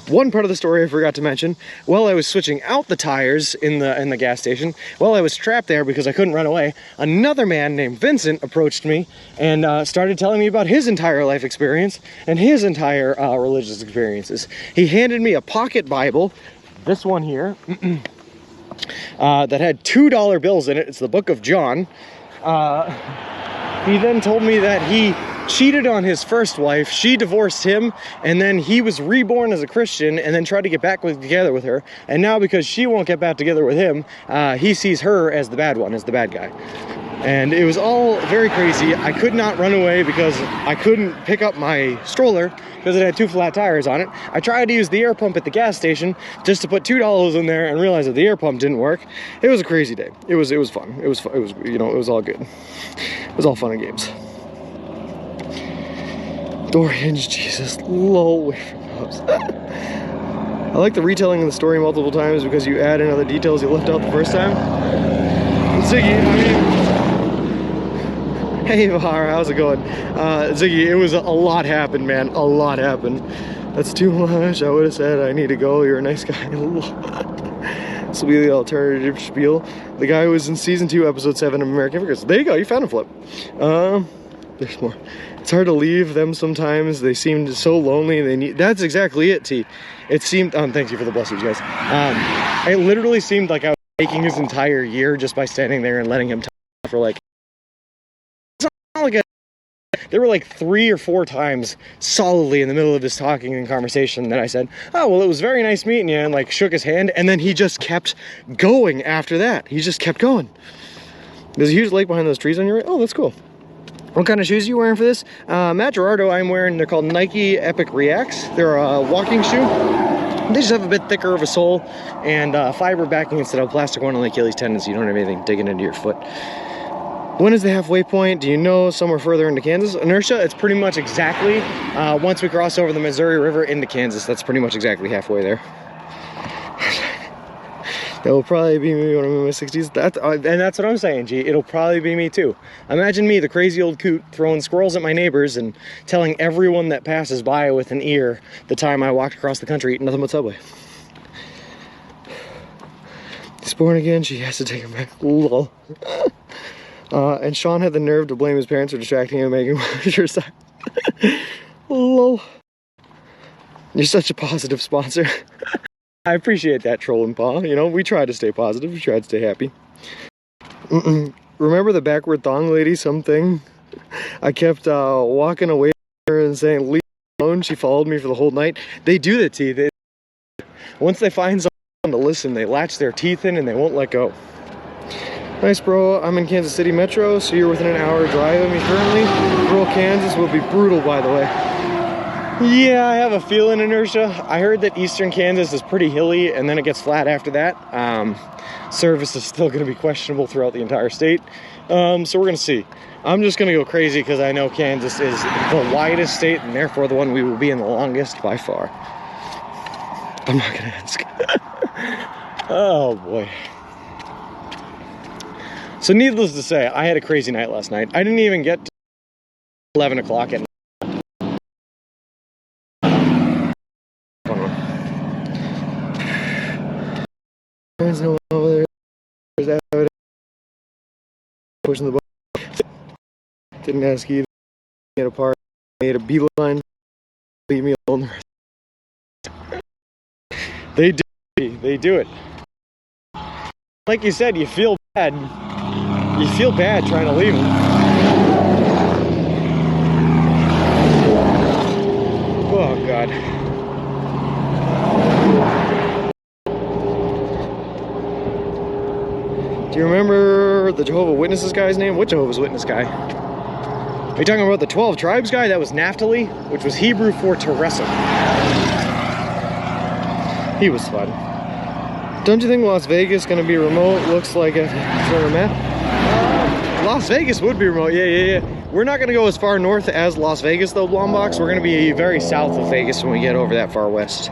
S1: One part of the story I forgot to mention, while I was switching out the tires in the gas station, while I was trapped there because I couldn't run away, another man named Vincent approached me and started telling me about his entire life experience and his entire religious experiences. He handed me a pocket Bible, this one here, that had $2 bills in it. It's the Book of John. He then told me that he cheated on his first wife, she divorced him, and then he was reborn as a Christian and then tried to get back together with her. And now because she won't get back together with him, he sees her as the bad one, as the bad guy. And it was all very crazy. I could not run away because I couldn't pick up my stroller because it had 2 flat tires on it. I tried to use the air pump at the gas station just to put $2 in there and realized that the air pump didn't work. It was a crazy day. It was fun. It was you know, it was all good. It was all fun and games. Door hinge, Jesus, lol, away from those. I like the retelling of the story multiple times because you add in other details you left out the first time. Ziggy, hey Vahara, how's it going? Ziggy, it was a lot happened, man, a lot happened. That's too much. I would have said I need to go, you're a nice guy. This will be the alternative spiel. The guy who was in season 2, episode 7 of American Pickers. There you go, you found a flip. There's more. It's hard to leave them sometimes. They seemed so lonely. They need. That's exactly it, T. It seemed. Thank you for the blessings, guys. It literally seemed like I was making his entire year just by standing there and letting him talk for like. It's not like a. There were like 3 or 4 times solidly in the middle of this talking and conversation that I said, "Oh, well, it was very nice meeting you," and like shook his hand, and then he just kept going after that. He just kept going. There's a huge lake behind those trees on your right. Oh, that's cool. What kind of shoes are you wearing for this? Matt Gerardo, I'm wearing, they're called Nike Epic Reacts. They're a walking shoe. They just have a bit thicker of a sole and fiber backing instead of plastic one on the Achilles tendon, so you don't have anything digging into your foot. When is the halfway point? Do you know, somewhere further into Kansas? Inertia, it's pretty much exactly, once we cross over the Missouri River into Kansas, that's pretty much exactly halfway there. That will probably be me when I'm in my 60s. And that's what I'm saying, G. It'll probably be me too. Imagine me, the crazy old coot, throwing squirrels at my neighbors and telling everyone that passes by with an ear the time I walked across the country eating nothing but Subway. He's born again, she has to take him back. Lol. And Sean had the nerve to blame his parents for distracting him and making him sure side. Lol. You're such a positive sponsor. I appreciate that, Troll and Paw. You know, we try to stay positive. We try to stay happy. Remember the backward thong lady something? I kept walking away from her and saying, "Leave me alone." She followed me for the whole night. They do that to you. Once they find someone to listen, they latch their teeth in and they won't let go. Nice, bro. I'm in Kansas City Metro, so you're within an hour drive of me currently. Rural Kansas will be brutal, by the way. Yeah, I have a feeling, Inertia. I heard that eastern Kansas is pretty hilly and then it gets flat after that. Service is still going to be questionable throughout the entire state. So we're going to see. I'm just going to go crazy because I know Kansas is the widest state and therefore the one we will be in the longest by far. I'm not going to ask. Oh boy. So needless to say, I had a crazy night last night. I didn't even get to 11 o'clock at night. There's no one over there. There's evidence. Pushing the button. Didn't ask either. At a park. Made a beeline. Leave me alone. They do. They do it. Like you said, you feel bad. You feel bad trying to leave them. Oh God. Do you remember the Jehovah's Witnesses guy's name? What Jehovah's Witness guy? Are you talking about the 12 tribes guy? That was Naphtali, which was Hebrew for to wrestle. He was fun. Don't you think Las Vegas is going to be remote? Looks like it's on the map. Las Vegas would be remote. Yeah. We're not going to go as far north as Las Vegas, though, Blombox. We're going to be very south of Vegas when we get over that far west.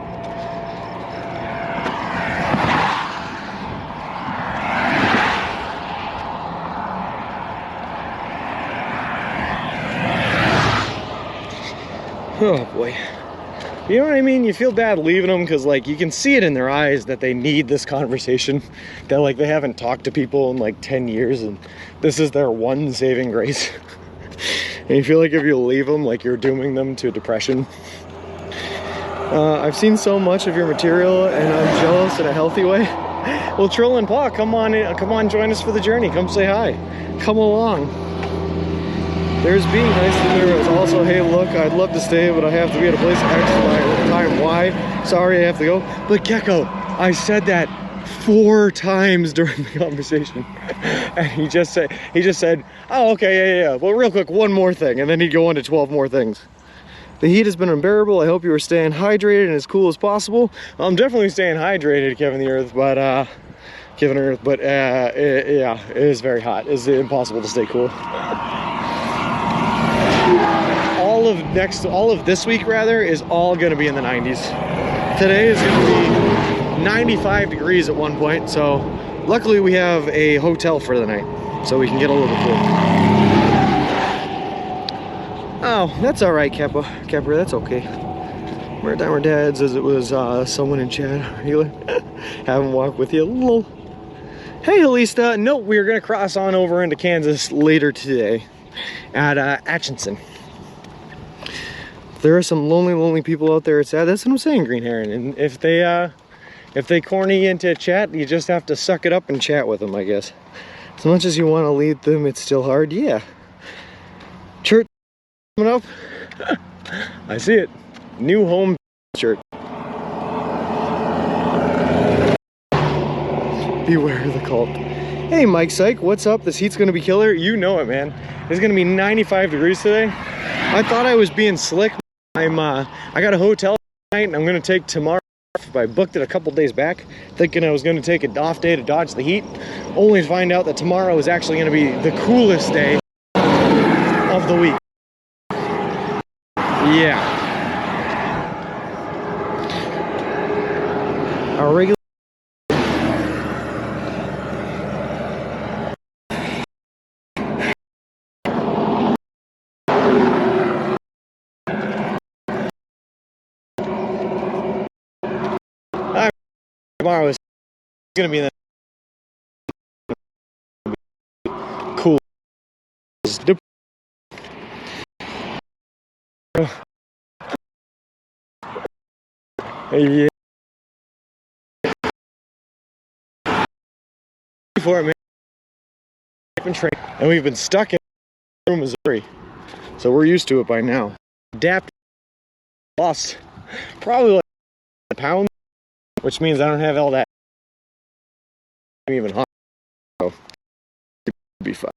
S1: Oh boy. You know what I mean? You feel bad leaving them because, like, you can see it in their eyes that they need this conversation. That, like, they haven't talked to people in, like, 10 years and this is their one saving grace. And you feel like if you leave them, like, you're dooming them to depression. I've seen so much of your material and I'm jealous in a healthy way. Well, Trill and Paw, come on, join us for the journey. Come say hi. Come along. There's being nice and there is also, hey, look, I'd love to stay, but I have to be at a place X by time Y. Sorry, I have to go. But Gecko, I said that 4 times during the conversation. And he just said, oh, okay, yeah. Well, real quick, one more thing. And then he'd go on to 12 more things. The heat has been unbearable. I hope you are staying hydrated and as cool as possible. I'm definitely staying hydrated, Kevin Earth, but yeah, it is very hot. It's impossible to stay cool. All of this week rather is all going to be in the 90s. Today is going to be 95 degrees at one point, so luckily we have a hotel for the night, so we can get a little bit cool. Oh, that's all right, Kepper, that's okay. Maritimer Dad says it was someone in chat. Have him walk with you. Lol. Hey, Halista. No, we're going to cross on over into Kansas later today. at Atchison. There are some lonely people out there. It's sad. That's what I'm saying, Green Heron. And if they corny into a chat, you just have to suck it up and chat with them, I guess. As much as you want to lead them, it's still hard. Yeah. Church coming up. I see it. New home shirt. Beware the cult. Hey, Mike Syke, what's up? This heat's gonna be killer. You know it, man. It's gonna be 95 degrees today. I thought I was being slick. I got a hotel tonight, and I'm gonna take tomorrow off. I booked it a couple days back, thinking I was gonna take an off day to dodge the heat, only to find out that tomorrow is actually gonna be the coolest day of the week. Yeah. Our regular. Tomorrow is gonna be the cool. Yeah. For it, man. And we've been stuck in Missouri, so we're used to it by now. Adapt. Lost probably like a pound, which means I don't have all that even hot. So it'd be fun.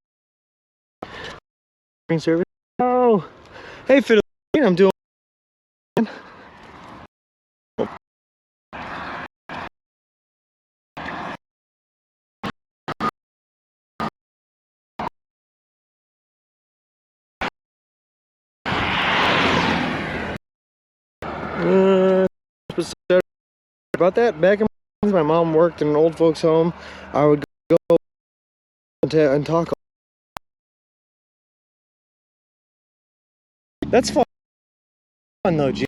S1: Service. Oh, hey, Fiddle. I'm doing. About that, back in my mom worked in an old folks home. I would go and talk. That's fun though, G.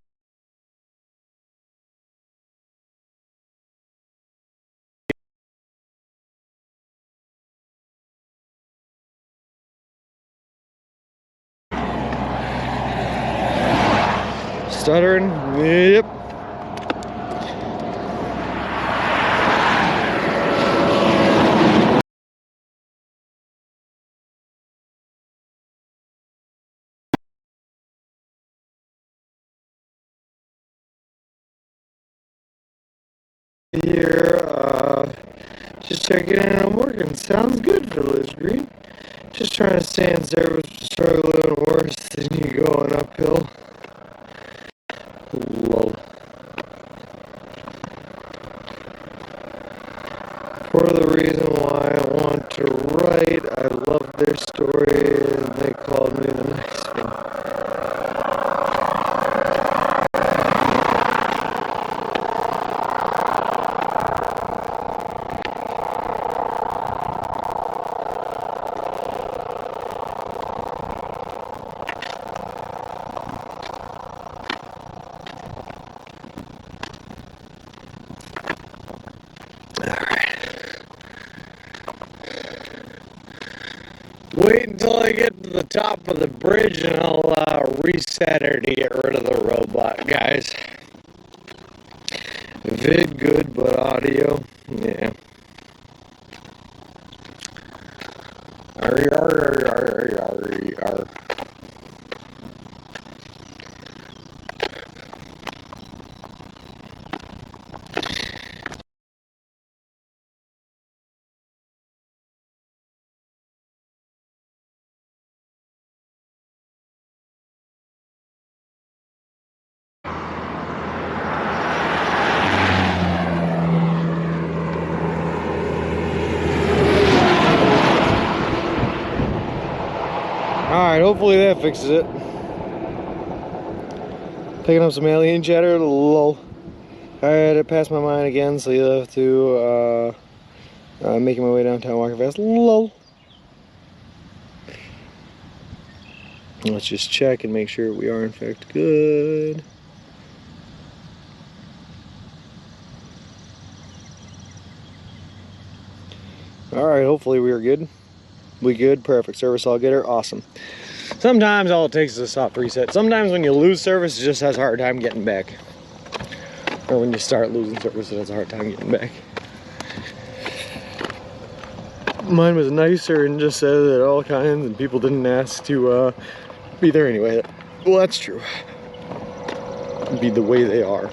S1: Stuttering, yep. Here, just checking in. I'm working. Sounds good, Village Green. Just trying to stay in service, struggling worse than you going uphill. Lol. For the reason why I want to write, I love their story, and they called me the nice one. Wait until I get to the top of the bridge and I'll reset her to get rid of the robot, guys. Vid good, but audio, yeah. Alright, hopefully that fixes it. Picking up some alien chatter, lol. Alright, it passed my mind again, so you'll have to, making my way downtown walking fast, lol. Let's just check and make sure we are in fact good. Alright, hopefully we are good. We good? Perfect. Service all getter? Awesome. Sometimes all it takes is a soft reset. Sometimes when you lose service, it just has a hard time getting back. Or when you start losing service, it has a hard time getting back. Mine was nicer and just said it at all kinds, and people didn't ask to be there anyway. Well, that's true. Be the way they are.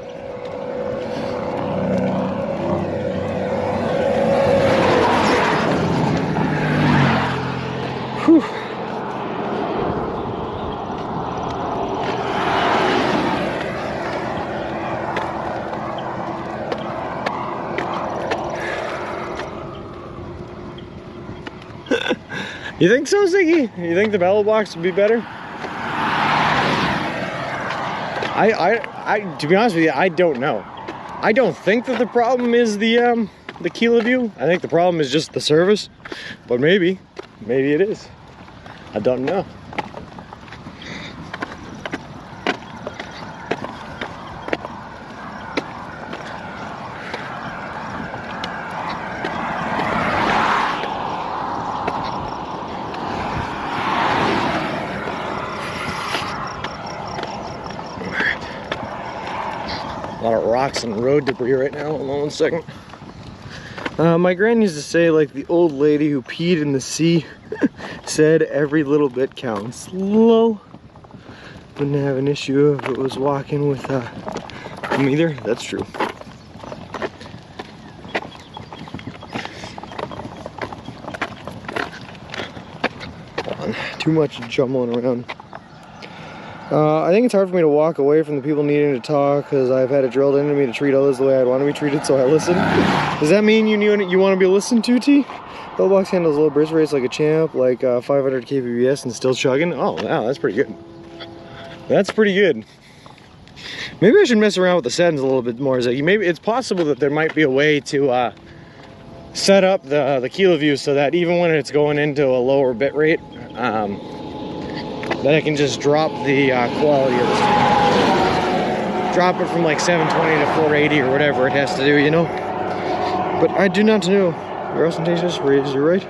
S1: Whew. You think so, Ziggy? You think the bellow box would be better? To be honest with you, I don't know. I don't think that the problem is the Kilo View. I think the problem is just the service. But maybe it is. I don't know. A lot of rocks and road debris right now. Hold on one second. My gran used to say, like the old lady who peed in the sea said, every little bit counts. Lol. Wouldn't have an issue if it was walking with them either. That's true. Hold on. Too much jumbling around. I think it's hard for me to walk away from the people needing to talk because I've had it drilled into me to treat others the way I'd want to be treated, so I listen. Does that mean you want to be listened to, T? Bellbox handles low burst rates like a champ, like 500 kbps and still chugging. Oh, wow, that's pretty good. That's pretty good. Maybe I should mess around with the settings a little bit more. Maybe it's possible that there might be a way to set up the Kilo View so that even when it's going into a lower bit rate, that I can just drop the quality of the stream. Drop it from like 720 to 480 or whatever it has to do, you know? But I do not know. You're ostentatious, you're right.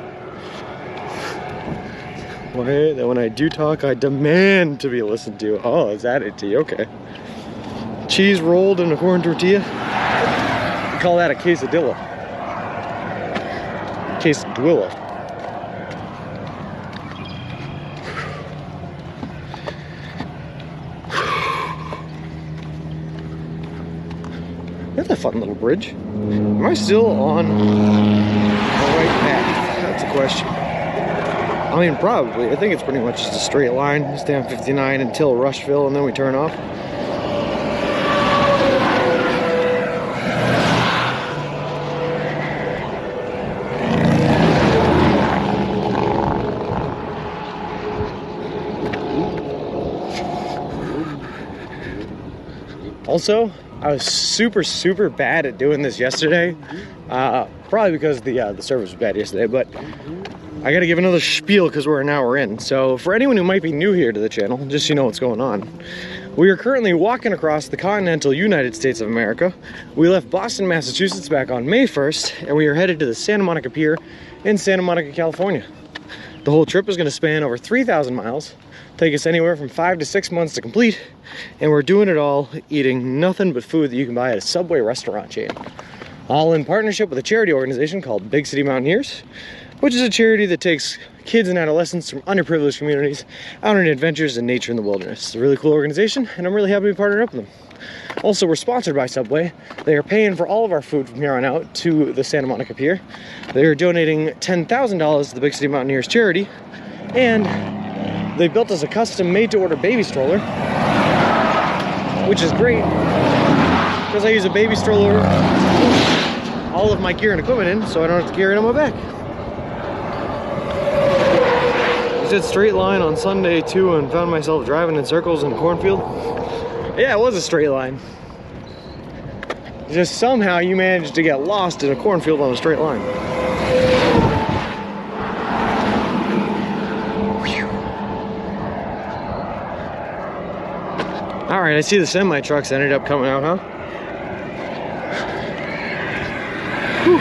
S1: Why, that when I do talk, I demand to be listened to. Oh, is that it, T? Okay. Cheese rolled in a corn tortilla. We call that a quesadilla. Quesadilla. That's a fun little bridge. Am I still on the right path? That's the question. I mean, probably. I think it's pretty much just a straight line. Stay on 59 until Rushville, and then we turn off. Also, I was super bad at doing this yesterday. Probably because the service was bad yesterday, but I gotta give another spiel because we're an hour in. So for anyone who might be new here to the channel, just so you know what's going on. We are currently walking across the continental United States of America. We left Boston, Massachusetts back on May 1st, and we are headed to the Santa Monica Pier in Santa Monica, California. The whole trip is gonna span over 3,000 miles, take us anywhere from 5 to 6 months to complete, and we're doing it all eating nothing but food that you can buy at a Subway restaurant chain. All in partnership with a charity organization called Big City Mountaineers, which is a charity that takes kids and adolescents from underprivileged communities out on adventures in nature and the wilderness. It's a really cool organization, and I'm really happy to be partnered up with them. Also, we're sponsored by Subway. They are paying for all of our food from here on out to the Santa Monica Pier. They are donating $10,000 to the Big City Mountaineers charity, and they built us a custom made-to-order baby stroller, which is great because I use a baby stroller all of my gear and equipment in, so I don't have to carry it on my back. I did straight line on Sunday too and found myself driving in circles in a cornfield. Yeah, it was a straight line. Just somehow you managed to get lost in a cornfield on a straight line. All right, I see the semi trucks ended up coming out, huh? Whew.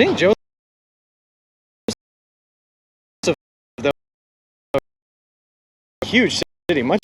S1: St. Joseph, though, a huge city, much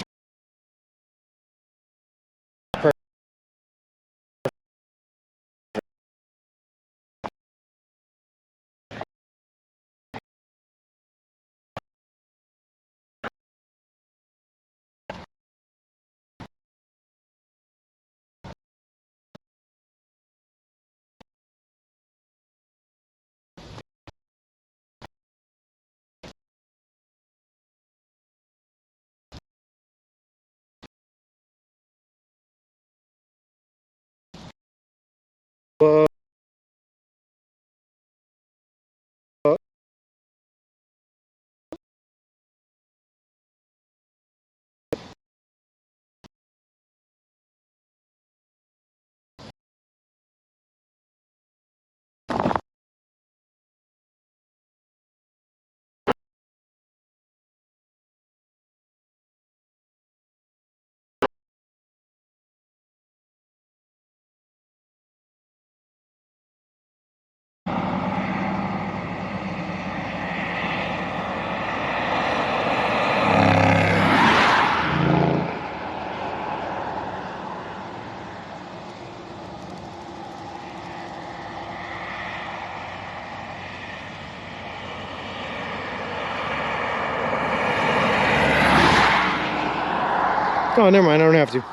S1: oh, never mind, I don't have to.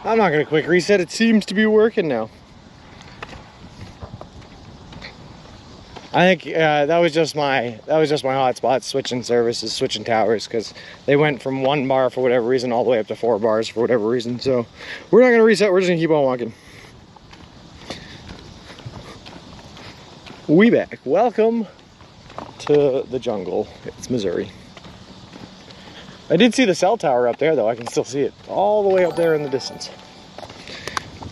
S1: I'm not gonna quick reset, it seems to be working now. I think that was just my hotspot, switching services, switching towers, because they went from 1 bar for whatever reason all the way up to 4 bars for whatever reason. So we're not gonna reset, we're just gonna keep on walking. We back. Welcome to the jungle. It's Missouri. I did see the cell tower up there though. I can still see it all the way up there in the distance,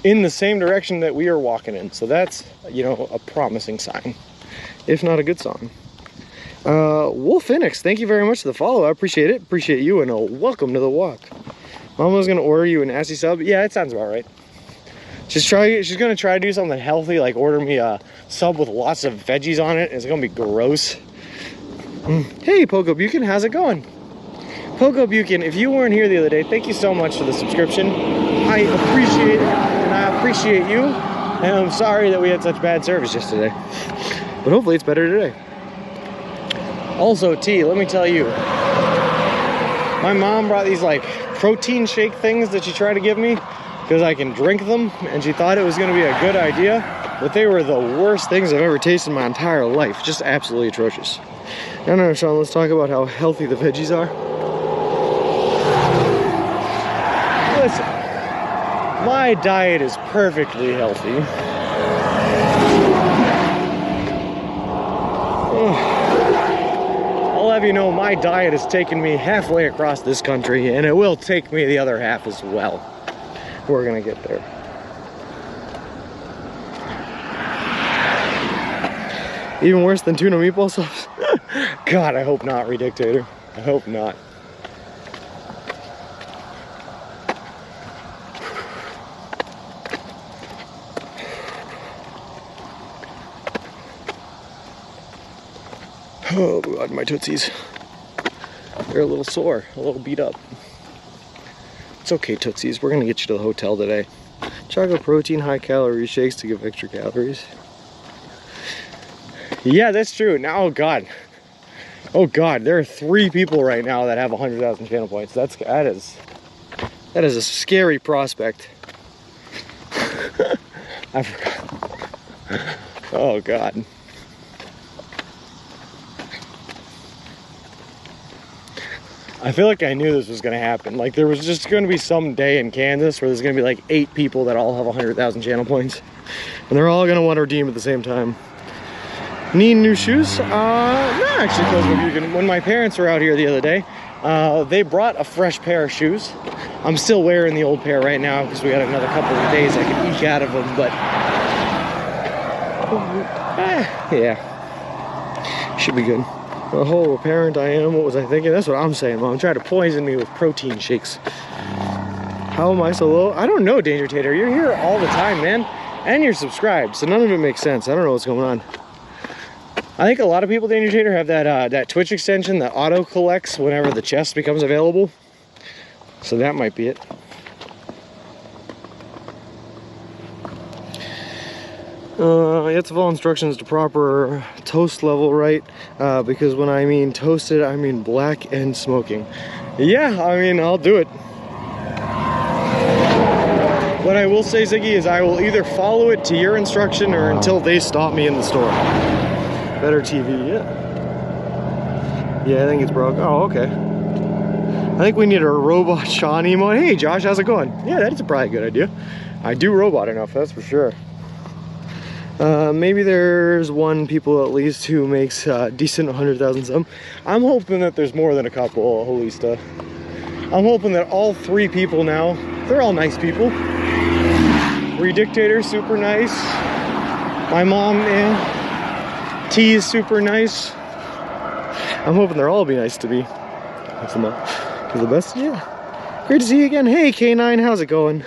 S1: in the same direction that we are walking in. So that's, you know, a promising sign, if not a good song. Wolf Phoenix, thank you very much for the follow. I appreciate it. Appreciate you, and welcome to the walk. Mama was gonna order you an assy sub. Yeah, it sounds about right. She's gonna try to do something healthy, like order me a sub with lots of veggies on it. It's gonna be gross. Hey, Poco Buchan, how's it going? Poco Buchan, if you weren't here the other day, thank you so much for the subscription. I appreciate it, and I appreciate you. And I'm sorry that we had such bad service yesterday, but hopefully it's better today. Also, T, let me tell you, my mom brought these like protein shake things that she tried to give me because I can drink them, and she thought it was going to be a good idea, but they were the worst things I've ever tasted in my entire life. Just absolutely atrocious. No, Sean, let's talk about how healthy the veggies are. Listen, my diet is perfectly healthy. I'll have you know, my diet has taken me halfway across this country, and it will take me the other half as well. We're gonna get there. Even worse than tuna meatball sauce? God, I hope not, Redictator. I hope not. Oh God, my tootsies. They're a little sore, a little beat up. It's okay, tootsies. We're gonna get you to the hotel today. Chocolate protein, high calorie shakes to give extra calories. Yeah, that's true. Now, oh God, there are 3 people right now that have 100,000 channel points. That is a scary prospect. I forgot. Oh God. I feel like I knew this was gonna happen. Like there was just gonna be some day in Kansas where there's gonna be like 8 people that all have 100,000 channel points, and they're all gonna want to redeem at the same time. Need new shoes? No, actually, when my parents were out here the other day, they brought a fresh pair of shoes. I'm still wearing the old pair right now because we got another couple of days I can eke out of them, but yeah, should be good. Oh, a parent I am. What was I thinking? That's what I'm saying, Mom. Try to poison me with protein shakes. How am I so low? I don't know, Danger Tater. You're here all the time, man. And you're subscribed, so none of it makes sense. I don't know what's going on. I think a lot of people at Danger Tater have that Twitch extension that auto collects whenever the chest becomes available. So that might be it. You have to follow instructions to proper toast level, right? Because when I mean toasted, I mean black and smoking. Yeah, I mean, I'll do it. What I will say, Ziggy, is I will either follow it to your instruction or until they stop me in the store. Better TV, yeah. Yeah, I think it's broke. Oh, okay. I think we need a robot Sean emote. Hey, Josh, how's it going? Yeah, that's probably a good idea. I do robot enough, that's for sure. Maybe there's one people at least who makes decent 100,000 sub. I'm hoping that there's more than a couple, holy stuff. I'm hoping that all 3 people now, they're all nice people. Redictator, super nice. My mom, yeah. T is super nice. I'm hoping they'll all be nice to me. That's the best, yeah. Great to see you again. Hey, K9, how's it going?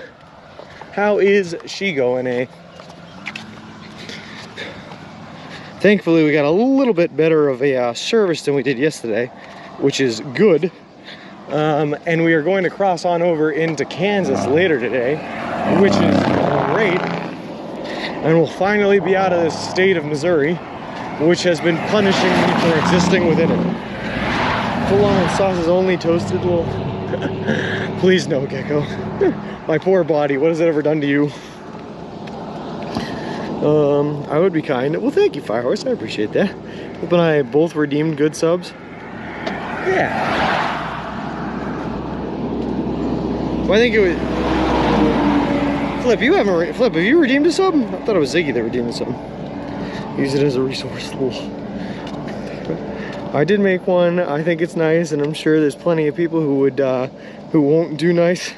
S1: How is she going, eh? Thankfully, we got a little bit better of a service than we did yesterday, which is good. And we are going to cross on over into Kansas later today, which is great. And we'll finally be out of this state of Missouri, which has been punishing me for existing within it. Full-on sauce is only toasted. Well, please no, Gecko. My poor body, what has it ever done to you? I would be kind. Well, thank you, Firehorse. I appreciate that. Hope and I both redeemed good subs. Yeah. Well, I think it was Flip. You haven't Flip. Have you redeemed a sub? I thought it was Ziggy that redeemed a sub. Use it as a resource. I did make one. I think it's nice, and I'm sure there's plenty of people who would who won't do nice.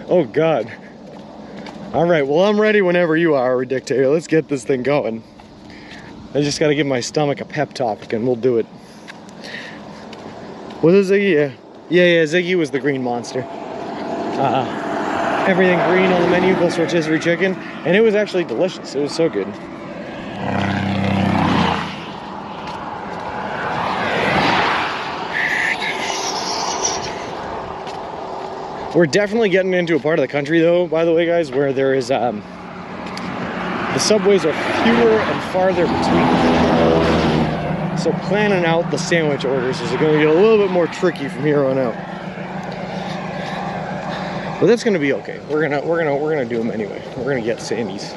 S1: Oh God. All right, well, I'm ready whenever you are, Dictator. Let's get this thing going. I just got to give my stomach a pep talk, and we'll do it. Was it Ziggy? Yeah, Ziggy was the green monster. Everything green on the menu plus rotisserie chicken, and it was actually delicious. It was so good. We're definitely getting into a part of the country, though, by the way, guys, where there is, the subways are fewer and farther between. So planning out the sandwich orders is going to get a little bit more tricky from here on out. But that's going to be okay. We're gonna do them anyway. We're gonna get Sammy's.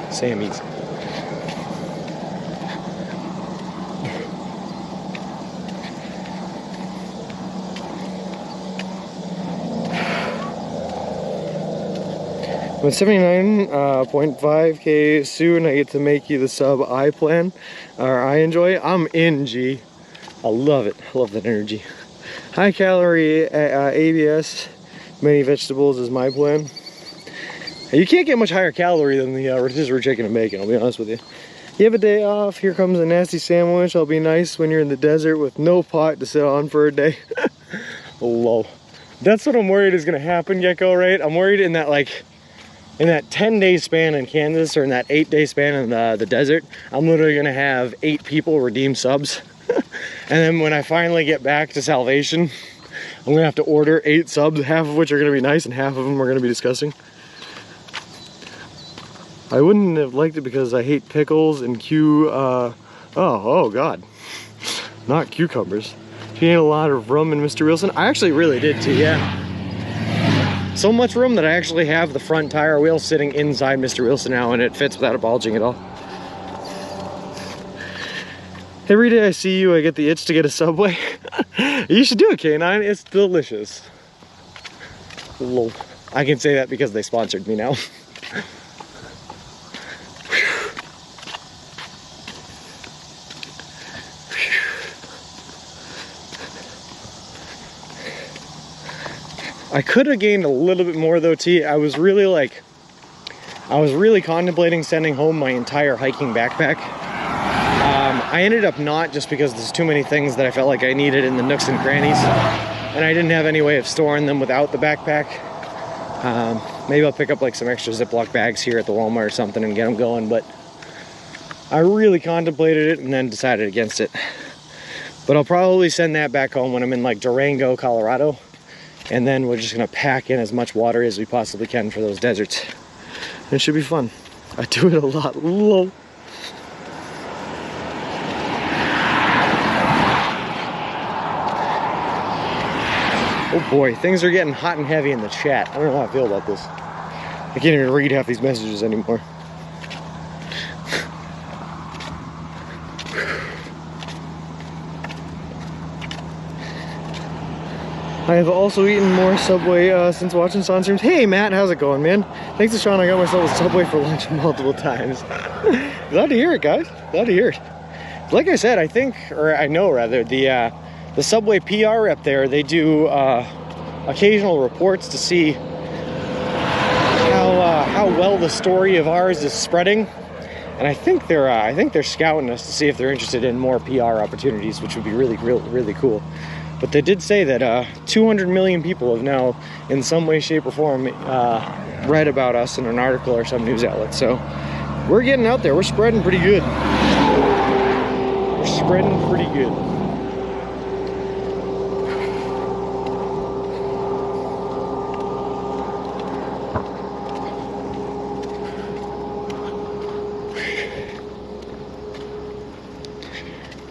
S1: I'm at 79.5k soon. I get to make you the sub I plan, or I enjoy. I'm in, G. I love it. I love that energy. High calorie ABS, many vegetables is my plan. You can't get much higher calorie than the rotisserie chicken and bacon, I'll be honest with you. You have a day off, here comes a nasty sandwich. I'll be nice when you're in the desert with no pot to sit on for a day. Lol. That's what I'm worried is gonna happen, Gecko, right? I'm worried in that, like, in that 10-day span in Kansas, or in that 8-day span in the desert, I'm literally gonna have 8 people redeem subs. And then when I finally get back to Salvation, I'm gonna have to order 8 subs, half of which are gonna be nice and half of them are gonna be disgusting. I wouldn't have liked it because I hate pickles and oh God, not cucumbers. She ate a lot of rum in Mr. Wilson. I actually really did too, yeah. So much room that I actually have the front tire wheel sitting inside Mr. Wilson now, and it fits without it bulging at all. Every day I see you, I get the itch to get a Subway. You should do it, K9. It's delicious. Lol. I can say that because they sponsored me now. I could have gained a little bit more though, T. I was really contemplating sending home my entire hiking backpack. I ended up not, just because there's too many things that I felt like I needed in the nooks and crannies, and I didn't have any way of storing them without the backpack. Maybe I'll pick up like some extra Ziploc bags here at the Walmart or something and get them going, but I really contemplated it and then decided against it. But I'll probably send that back home when I'm in like Durango, Colorado. And then we're just gonna pack in as much water as we possibly can for those deserts. And it should be fun. I do it a lot. Whoa. Oh boy, things are getting hot and heavy in the chat. I don't know how I feel about this. I can't even read half these messages anymore. I have also eaten more Subway since watching Sean streams. Hey Matt, how's it going, man? Thanks to Sean, I got myself a Subway for lunch multiple times. Glad to hear it, guys. Glad to hear it. Like I said, I think, or I know rather, the Subway PR rep there, they do occasional reports to see how well the story of ours is spreading. And I think they're scouting us to see if they're interested in more PR opportunities, which would be really cool. But they did say that 200 million people have now, in some way, shape, or form, read about us in an article or some news outlet. So we're getting out there. We're spreading pretty good. We're spreading pretty good.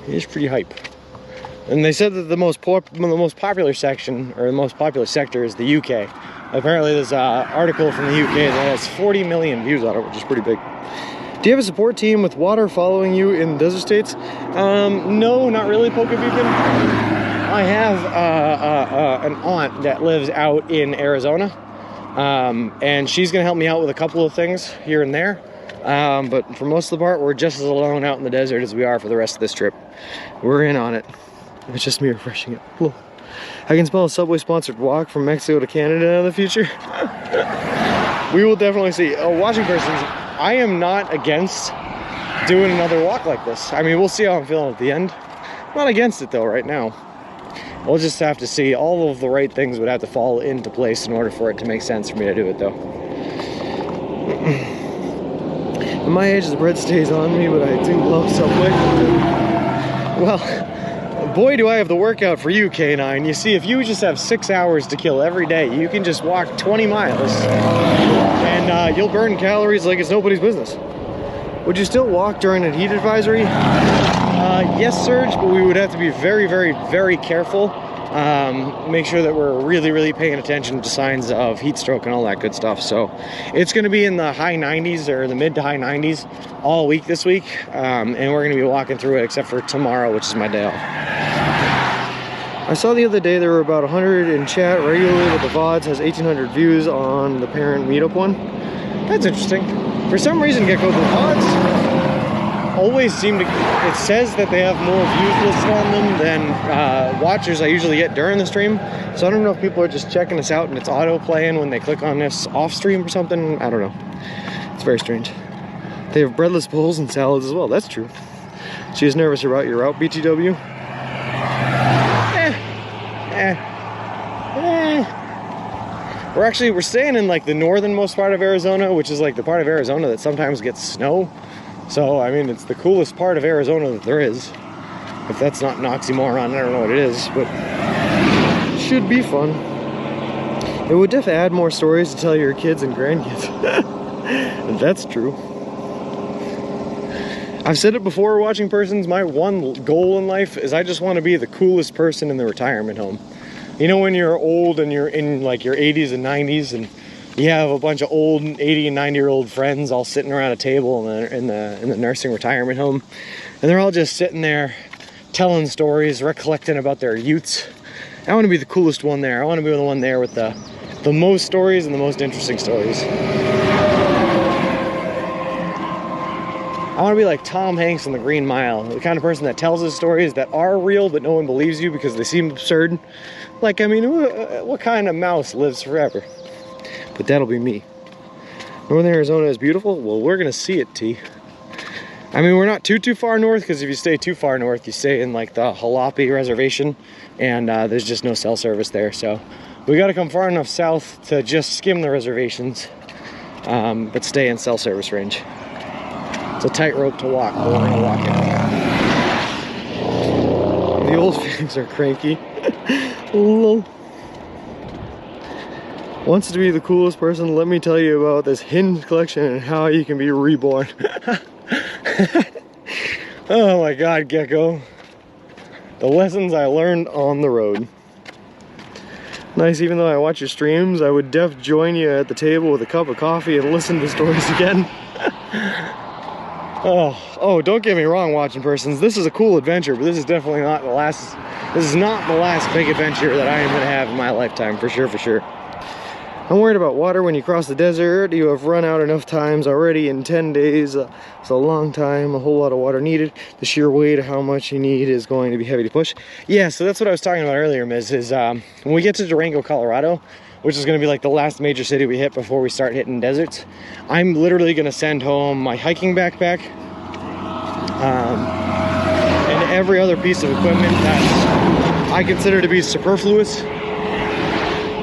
S1: It's pretty hype. And they said that the most popular section, or the most popular sector, is the UK. Apparently there's an article from the UK that has 40 million views on it, which is pretty big. Do you have a support team with water following you in desert states? No, not really, Pokebeacon. I have an aunt that lives out in Arizona, and she's going to help me out with a couple of things here and there. But for most of the part, we're just as alone out in the desert as we are for the rest of this trip. We're in on it. It's just me refreshing it. Cool. I can smell a Subway sponsored walk from Mexico to Canada in the future. We will definitely see. Watching persons, I am not against doing another walk like this. I mean, we'll see how I'm feeling at the end. I'm not against it though right now. We'll just have to see. All of the right things would have to fall into place in order for it to make sense for me to do it though. At my age, the bread stays on me, but I do love Subway. Well, boy, do I have the workout for you, K9. You see, if you just have 6 hours to kill every day, you can just walk 20 miles and you'll burn calories like it's nobody's business. Would you still walk during a heat advisory? Yes, Serge, but we would have to be very careful. Make sure that we're really paying attention to signs of heat stroke and all that good stuff. So it's going to be in the high 90s or the mid to high 90s all week this week, and we're going to be walking through it except for tomorrow, which is my day off. I saw the other day there were about 100 in chat regularly, but the VODs has 1,800 views on the parent meetup one. That's interesting. For some reason, Gecko, the VODs always seem to, it says that they have more views listed on them than watchers I usually get during the stream. So I don't know if people are just checking us out and it's auto playing when they click on this off stream or something. I don't know. It's very strange. They have breadless bowls and salads as well. That's true. She is nervous about your route, BTW. We're staying in like the northernmost part of Arizona, which is like the part of Arizona that sometimes gets snow. So, I mean, it's the coolest part of Arizona that there is. If that's not an oxymoron, I don't know what it is, but it should be fun. It would definitely add more stories to tell your kids and grandkids. That's true. I've said it before, watching persons, my one goal in life is I just want to be the coolest person in the retirement home. You know, when you're old and you're in like your 80s and 90s and you have a bunch of old 80 and 90-year-old friends all sitting around a table in the nursing retirement home, and they're all just sitting there telling stories, recollecting about their youths. I want to be the coolest one there. I want to be the one there with the most stories and the most interesting stories. I want to be like Tom Hanks in The Green Mile, the kind of person that tells us stories that are real but no one believes you because they seem absurd. Like, I mean, what kind of mouse lives forever? But that'll be me. Northern Arizona is beautiful. Well, we're gonna see it, T. I mean, we're not too far north, because if you stay too far north, you stay in like the Jalapa reservation, and there's just no cell service there. So we got to come far enough south to just skim the reservations, but stay in cell service range. It's a tightrope to walk, but we're gonna walk it. The old fans are cranky. Lol. Wants to be the coolest person, let me tell you about this hinge collection and how you can be reborn. Oh my god, Gecko. The lessons I learned on the road. Nice, even though I watch your streams, I would join you at the table with a cup of coffee and listen to stories again. Oh, don't get me wrong, watching persons. This is a cool adventure, but this is definitely not the last. This is not the last big adventure that I am gonna have in my lifetime, for sure, for sure. I'm worried about water when you cross the desert. You have run out enough times already in 10 days. It's a long time, a whole lot of water needed. The sheer weight of how much you need is going to be heavy to push. Yeah, so that's what I was talking about earlier, Miz, is when we get to Durango, Colorado, which is gonna be like the last major city we hit before we start hitting deserts, I'm literally gonna send home my hiking backpack and every other piece of equipment that I consider to be superfluous.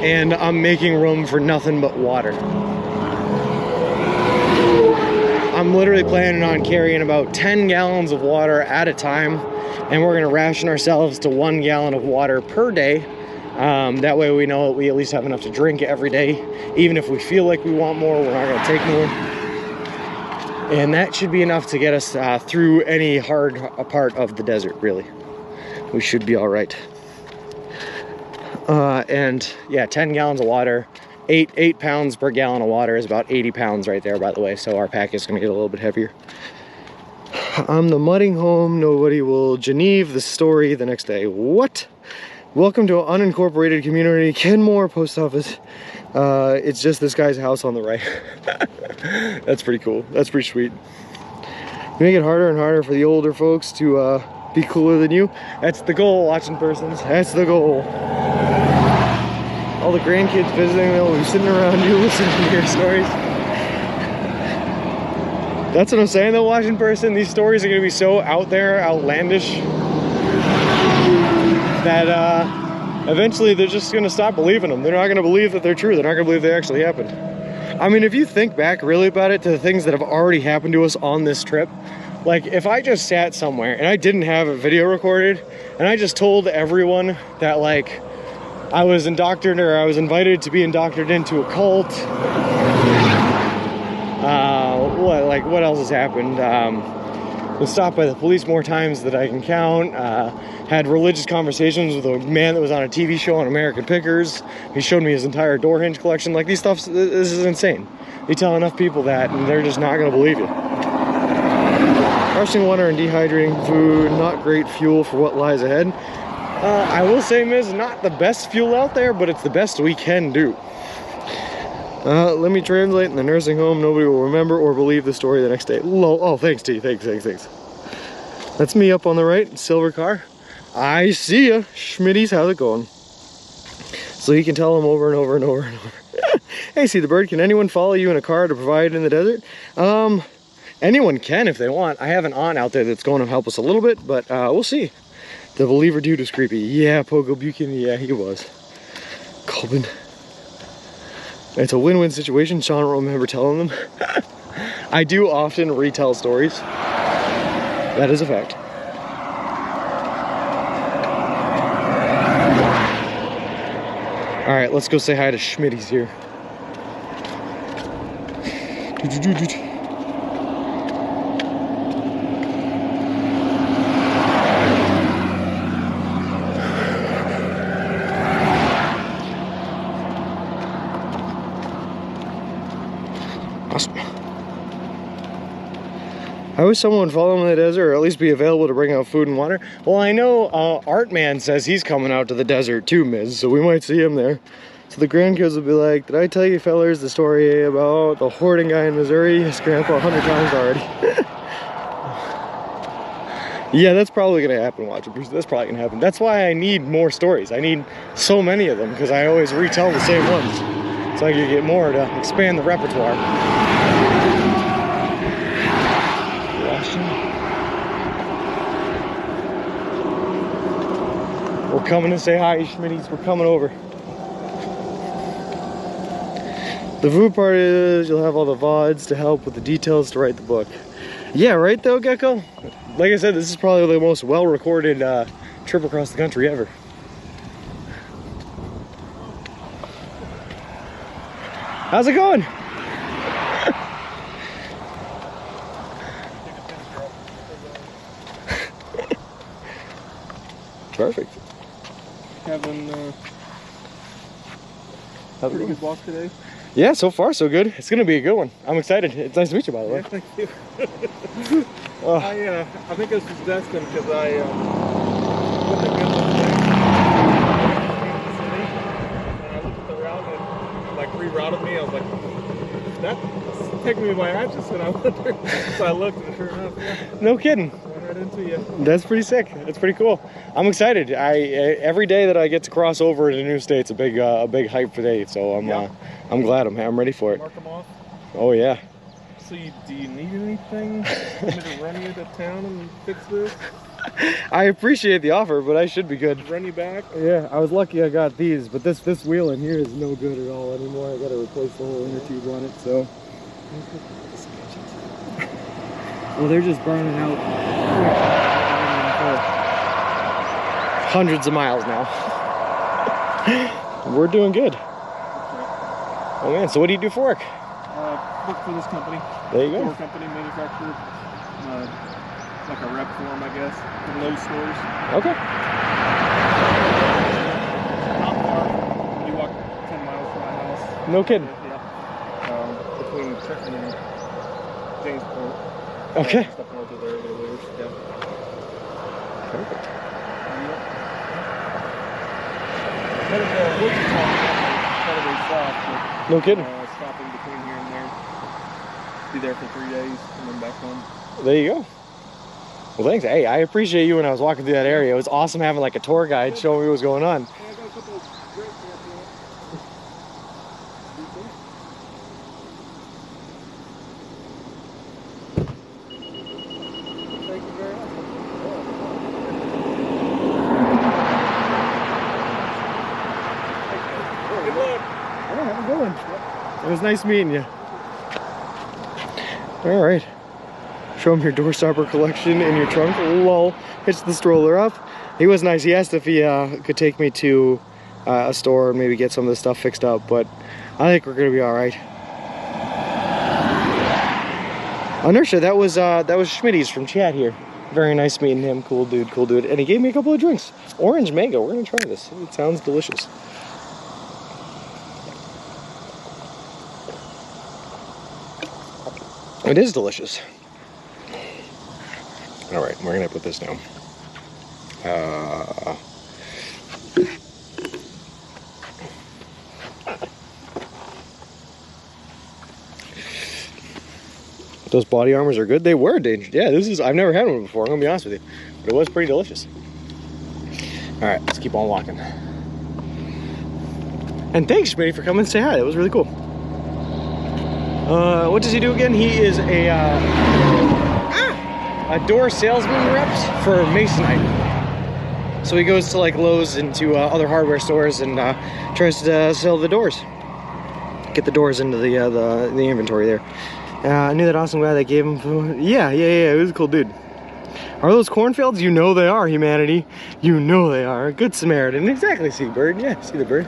S1: And I'm making room for nothing but water. I'm literally planning on carrying about 10 gallons of water at a time, and we're gonna ration ourselves to 1 gallon of water per day. That way we know that we at least have enough to drink every day. Even if we feel like we want more, we're not gonna take more. And that should be enough to get us through any hard part of the desert, really. We should be all right. And yeah, 10 gallons of water, 8 pounds per gallon of water is about 80 pounds right there, by the way. So our pack is gonna get a little bit heavier. I'm the mudding home. Nobody will Geneve the story the next day. What? Welcome to an unincorporated community, Kenmore Post Office. It's just this guy's house on the right. That's pretty cool. That's pretty sweet. You make it harder and harder for the older folks to be cooler than you. That's the goal, watching persons. That's the goal. All the grandkids visiting, they'll be sitting around you listening to your stories. That's what I'm saying though, watching person. These stories are gonna be so out there, outlandish, that eventually they're just gonna stop believing them. They're not gonna believe that they're true. They're not gonna believe they actually happened. I mean, if you think back really about it to the things that have already happened to us on this trip, like if I just sat somewhere and I didn't have a video recorded and I just told everyone that like I was indoctrinated, or I was invited to be indoctrinated into a cult. What else has happened? Was stopped by the police more times than I can count. Had religious conversations with a man that was on a TV show on American Pickers. He showed me his entire door hinge collection. Like, these stuff, this is insane. You tell enough people that and they're just not gonna believe you. Rushing water and dehydrating food, not great fuel for what lies ahead. I will say, Miz, not the best fuel out there, but it's the best we can do. Let me translate. In the nursing home, nobody will remember or believe the story the next day. Lol. Oh, thanks, T. Thanks. That's me up on the right, silver car. I see ya. Schmitty's, how's it going? So he can tell him over and over and over and over. Hey, see the bird, can anyone follow you in a car to provide in the desert? Anyone can if they want. I have an aunt out there that's going to help us a little bit, but we'll see. The believer dude was creepy. Yeah, Pogo Buchan, yeah, he was. Colbin. It's a win-win situation. Sean will remember telling them. I do often retell stories. That is a fact. All right, let's go say hi to Schmitty's here. Awesome. I wish someone would follow him in the desert, or at least be available to bring out food and water. Well, I know Artman says he's coming out to the desert too, Miz, so we might see him there. So the grandkids will be like, did I tell you fellers the story about the hoarding guy in Missouri? His grandpa 100 times already. Yeah, that's probably gonna happen, watching. That's probably gonna happen. That's why I need more stories. I need so many of them, because I always retell the same ones. So I can get more to expand the repertoire. We're coming to say hi, Schmitty's. We're coming over. The food part is you'll have all the VODs to help with the details to write the book. Yeah, right though, Gecko? Like I said, this is probably the most well-recorded trip across the country ever. How's it going? Perfect.
S2: Having pretty good walk today.
S1: Yeah, so far so good. It's gonna be a good one. I'm excited. It's nice to meet you, by the way.
S2: Yeah, thank you. I think this was destined because I looked at the route and like rerouted me. I was like, that's taking me by Atchison. I wonder. So I looked and sure enough, yeah.
S1: No kidding.
S2: Went right into you.
S1: That's pretty sick. That's pretty cool. I'm excited. Every day that I get to cross over to new state's a big hype for day. So I'm glad. I'm ready for it.
S2: Mark them off.
S1: Oh yeah.
S2: So do you need anything? Want me to run you to town and fix this?
S1: I appreciate the offer, but I should be good.
S2: Run you back?
S1: Yeah, I was lucky I got these, but this wheel in here is no good at all anymore. I got to replace the whole inner tube on it. So. Well, they're just burning out hundreds of miles now. We're doing good. Oh man, so what do you do for work?
S2: Work for this company.
S1: There you go.
S2: Store company, manufacturer. Like a rep for them, I guess. For Lowe's stores.
S1: Okay.
S2: Not far. You walk 10 miles from my house.
S1: No kidding.
S2: Yeah. Between Trenton and Jamesport.
S1: Okay.
S2: Stuff north of there, a little ways. Yeah.
S1: Perfect.
S2: Headed to Wichita, Saturday south, but
S1: No kidding.
S2: stopping between here and there. Be there for 3 days and then back home.
S1: There you go. Well, thanks. Hey, I appreciate you when I was walking through that area. It was awesome having like a tour guide showing me what was going on.
S2: Yeah, I got a couple of drinks here if you want. Thank you very much. Good luck.
S1: Yeah, have a good one. It was nice meeting you. All right. Show him your door stopper collection in your trunk. Lol. Hitch the stroller up. He was nice. He asked if he could take me to a store and maybe get some of this stuff fixed up, but I think we're gonna be all right. Inertia, that was Schmitty's from chat here. Very nice meeting him. Cool dude, cool dude. And he gave me a couple of drinks. Orange mango. We're gonna try this. It sounds delicious. It is delicious. All right, we're gonna put this down. Those body armors are good. They were dangerous. Yeah, I've never had one before, I'm gonna be honest with you. But it was pretty delicious. All right, let's keep on walking. And thanks, Schmitty, for coming to say hi. That was really cool. What does he do again? He is a door salesman reps for Masonite. So he goes to like Lowe's and to other hardware stores and tries to sell the doors. Get the doors into the inventory there. I knew that awesome guy that gave him food. Yeah, he was a cool dude. Are those cornfields? You know they are, humanity. You know they are. Good Samaritan. Exactly, seabird. Yeah, see the bird.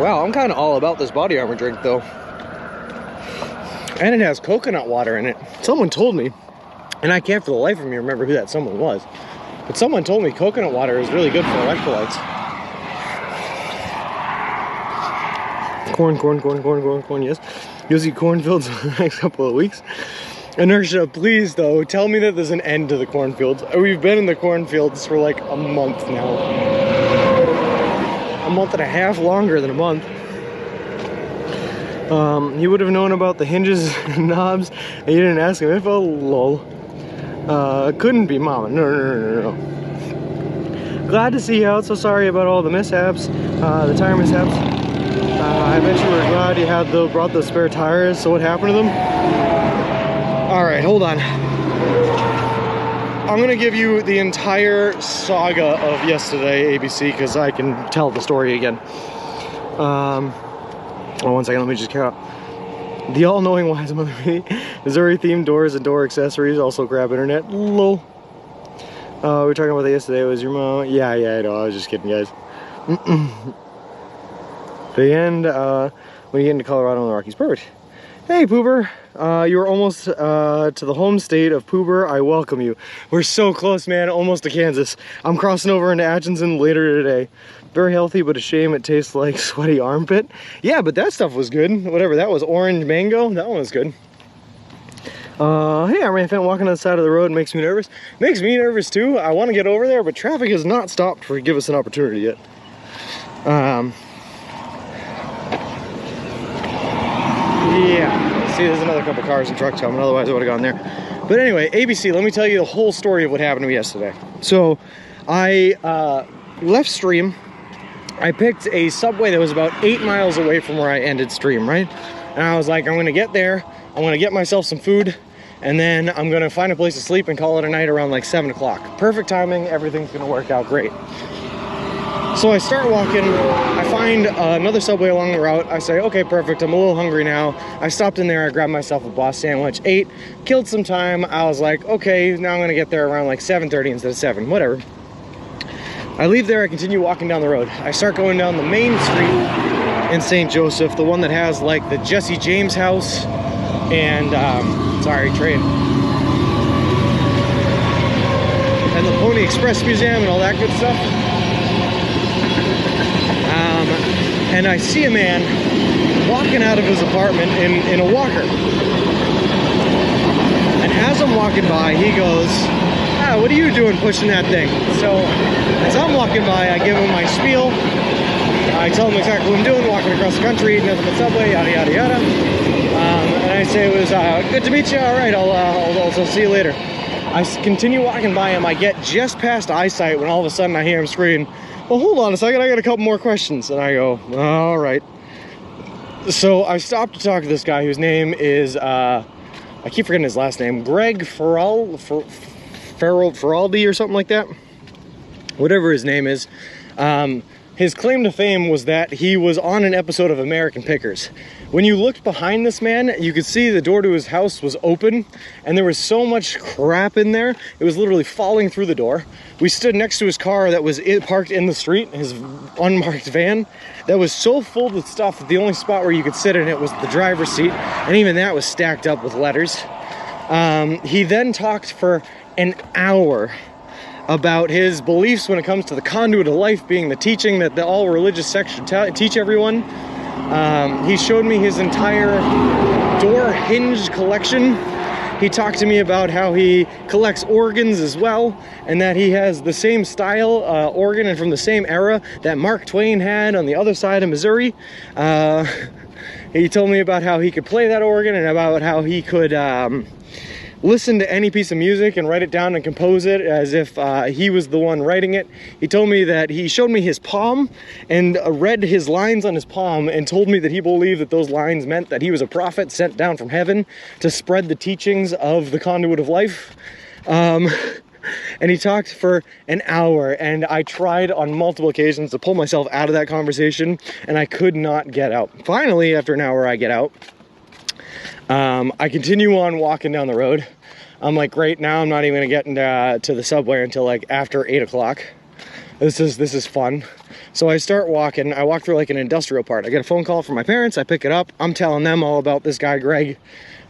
S1: Wow, I'm kind of all about this body armor drink though. And it has coconut water in it. Someone told me, and I can't for the life of me remember who that someone was, but someone told me coconut water is really good for electrolytes. Corn, yes. You'll see cornfields in the next couple of weeks. Inertia, please though, tell me that there's an end to the cornfields. We've been in the cornfields for like a month now. A month and a half, longer than a month. He would have known about the hinges and knobs, and you didn't ask him if, oh lol. Couldn't be mama, no. Glad to see you out, so sorry about all the mishaps, the tire mishaps. I bet you were glad you had brought the spare tires, so what happened to them? Alright, hold on. I'm gonna give you the entire saga of yesterday, ABC, because I can tell the story again. Oh, one second, let me just count up. The all-knowing wise mother Missouri themed doors and door accessories, also grab internet. Lol. We were talking about that yesterday. Was your mom? Yeah, I know. I was just kidding, guys. The end, when you get into Colorado and the Rockies. Perfect. Hey, Poober. You're almost to the home state of Poober. I welcome you. We're so close, man. Almost to Kansas. I'm crossing over into Atchison later today. Very healthy, but a shame it tastes like sweaty armpit. Yeah, but that stuff was good. Whatever that was, orange mango. That one was good. Hey, I ran a fan walking on the side of the road. Makes me nervous. Makes me nervous too. I want to get over there, but traffic has not stopped to give us an opportunity yet. Yeah. See, there's another couple cars and trucks coming. Otherwise, I would have gone there. But anyway, ABC. Let me tell you the whole story of what happened to me yesterday. So, I left stream. I picked a subway that was about 8 miles away from where I ended stream, right? And I was like, I'm gonna get there, I'm gonna get myself some food, and then I'm gonna find a place to sleep and call it a night around like 7 o'clock. Perfect timing, everything's gonna work out great. So I start walking, I find another subway along the route. I say, okay, perfect, I'm a little hungry now. I stopped in there, I grabbed myself a boss sandwich, ate, killed some time. I was like, okay, now I'm gonna get there around like 7:30 instead of 7, whatever. I leave there, I continue walking down the road. I start going down the main street in St. Joseph, the one that has like the Jesse James house and, sorry, train. And the Pony Express Museum and all that good stuff. And I see a man walking out of his apartment in a walker. And as I'm walking by, he goes, ah, what are you doing pushing that thing? So as I'm walking by, I give him my spiel. I tell him exactly what I'm doing, walking across the country, eating nothing but Subway, yada, yada, yada. And I say it was good to meet you. All right, I'll see you later. I continue walking by him. I get just past eyesight when all of a sudden I hear him scream, well, hold on a second, I got a couple more questions. And I go, all right. So I stopped to talk to this guy whose name is, I keep forgetting his last name, Greg Ferraldi or something like that. Whatever his name is. His claim to fame was that he was on an episode of American Pickers. When you looked behind this man, you could see the door to his house was open, and there was so much crap in there, it was literally falling through the door. We stood next to his car that was parked in the street, his unmarked van, that was so full with stuff that the only spot where you could sit in it was the driver's seat, and even that was stacked up with letters. He then talked for an hour about his beliefs when it comes to the conduit of life being the teaching that all religious sects should teach everyone. He showed me his entire door hinge collection. He talked to me about how he collects organs as well, and that he has the same style organ and from the same era that Mark Twain had on the other side of Missouri. He told me about how he could play that organ and about how he could listen to any piece of music and write it down and compose it as if he was the one writing it. He told me that he showed me his palm and read his lines on his palm and told me that he believed that those lines meant that he was a prophet sent down from heaven to spread the teachings of the conduit of life. And he talked for an hour, and I tried on multiple occasions to pull myself out of that conversation, and I could not get out. Finally, after an hour, I get out. I continue on walking down the road. I'm like, great, now I'm not even gonna get to the subway until like after 8 o'clock. This is fun. So I start walking. I walk through like an industrial part. I get a phone call from my parents. I pick it up. I'm telling them all about this guy, Greg.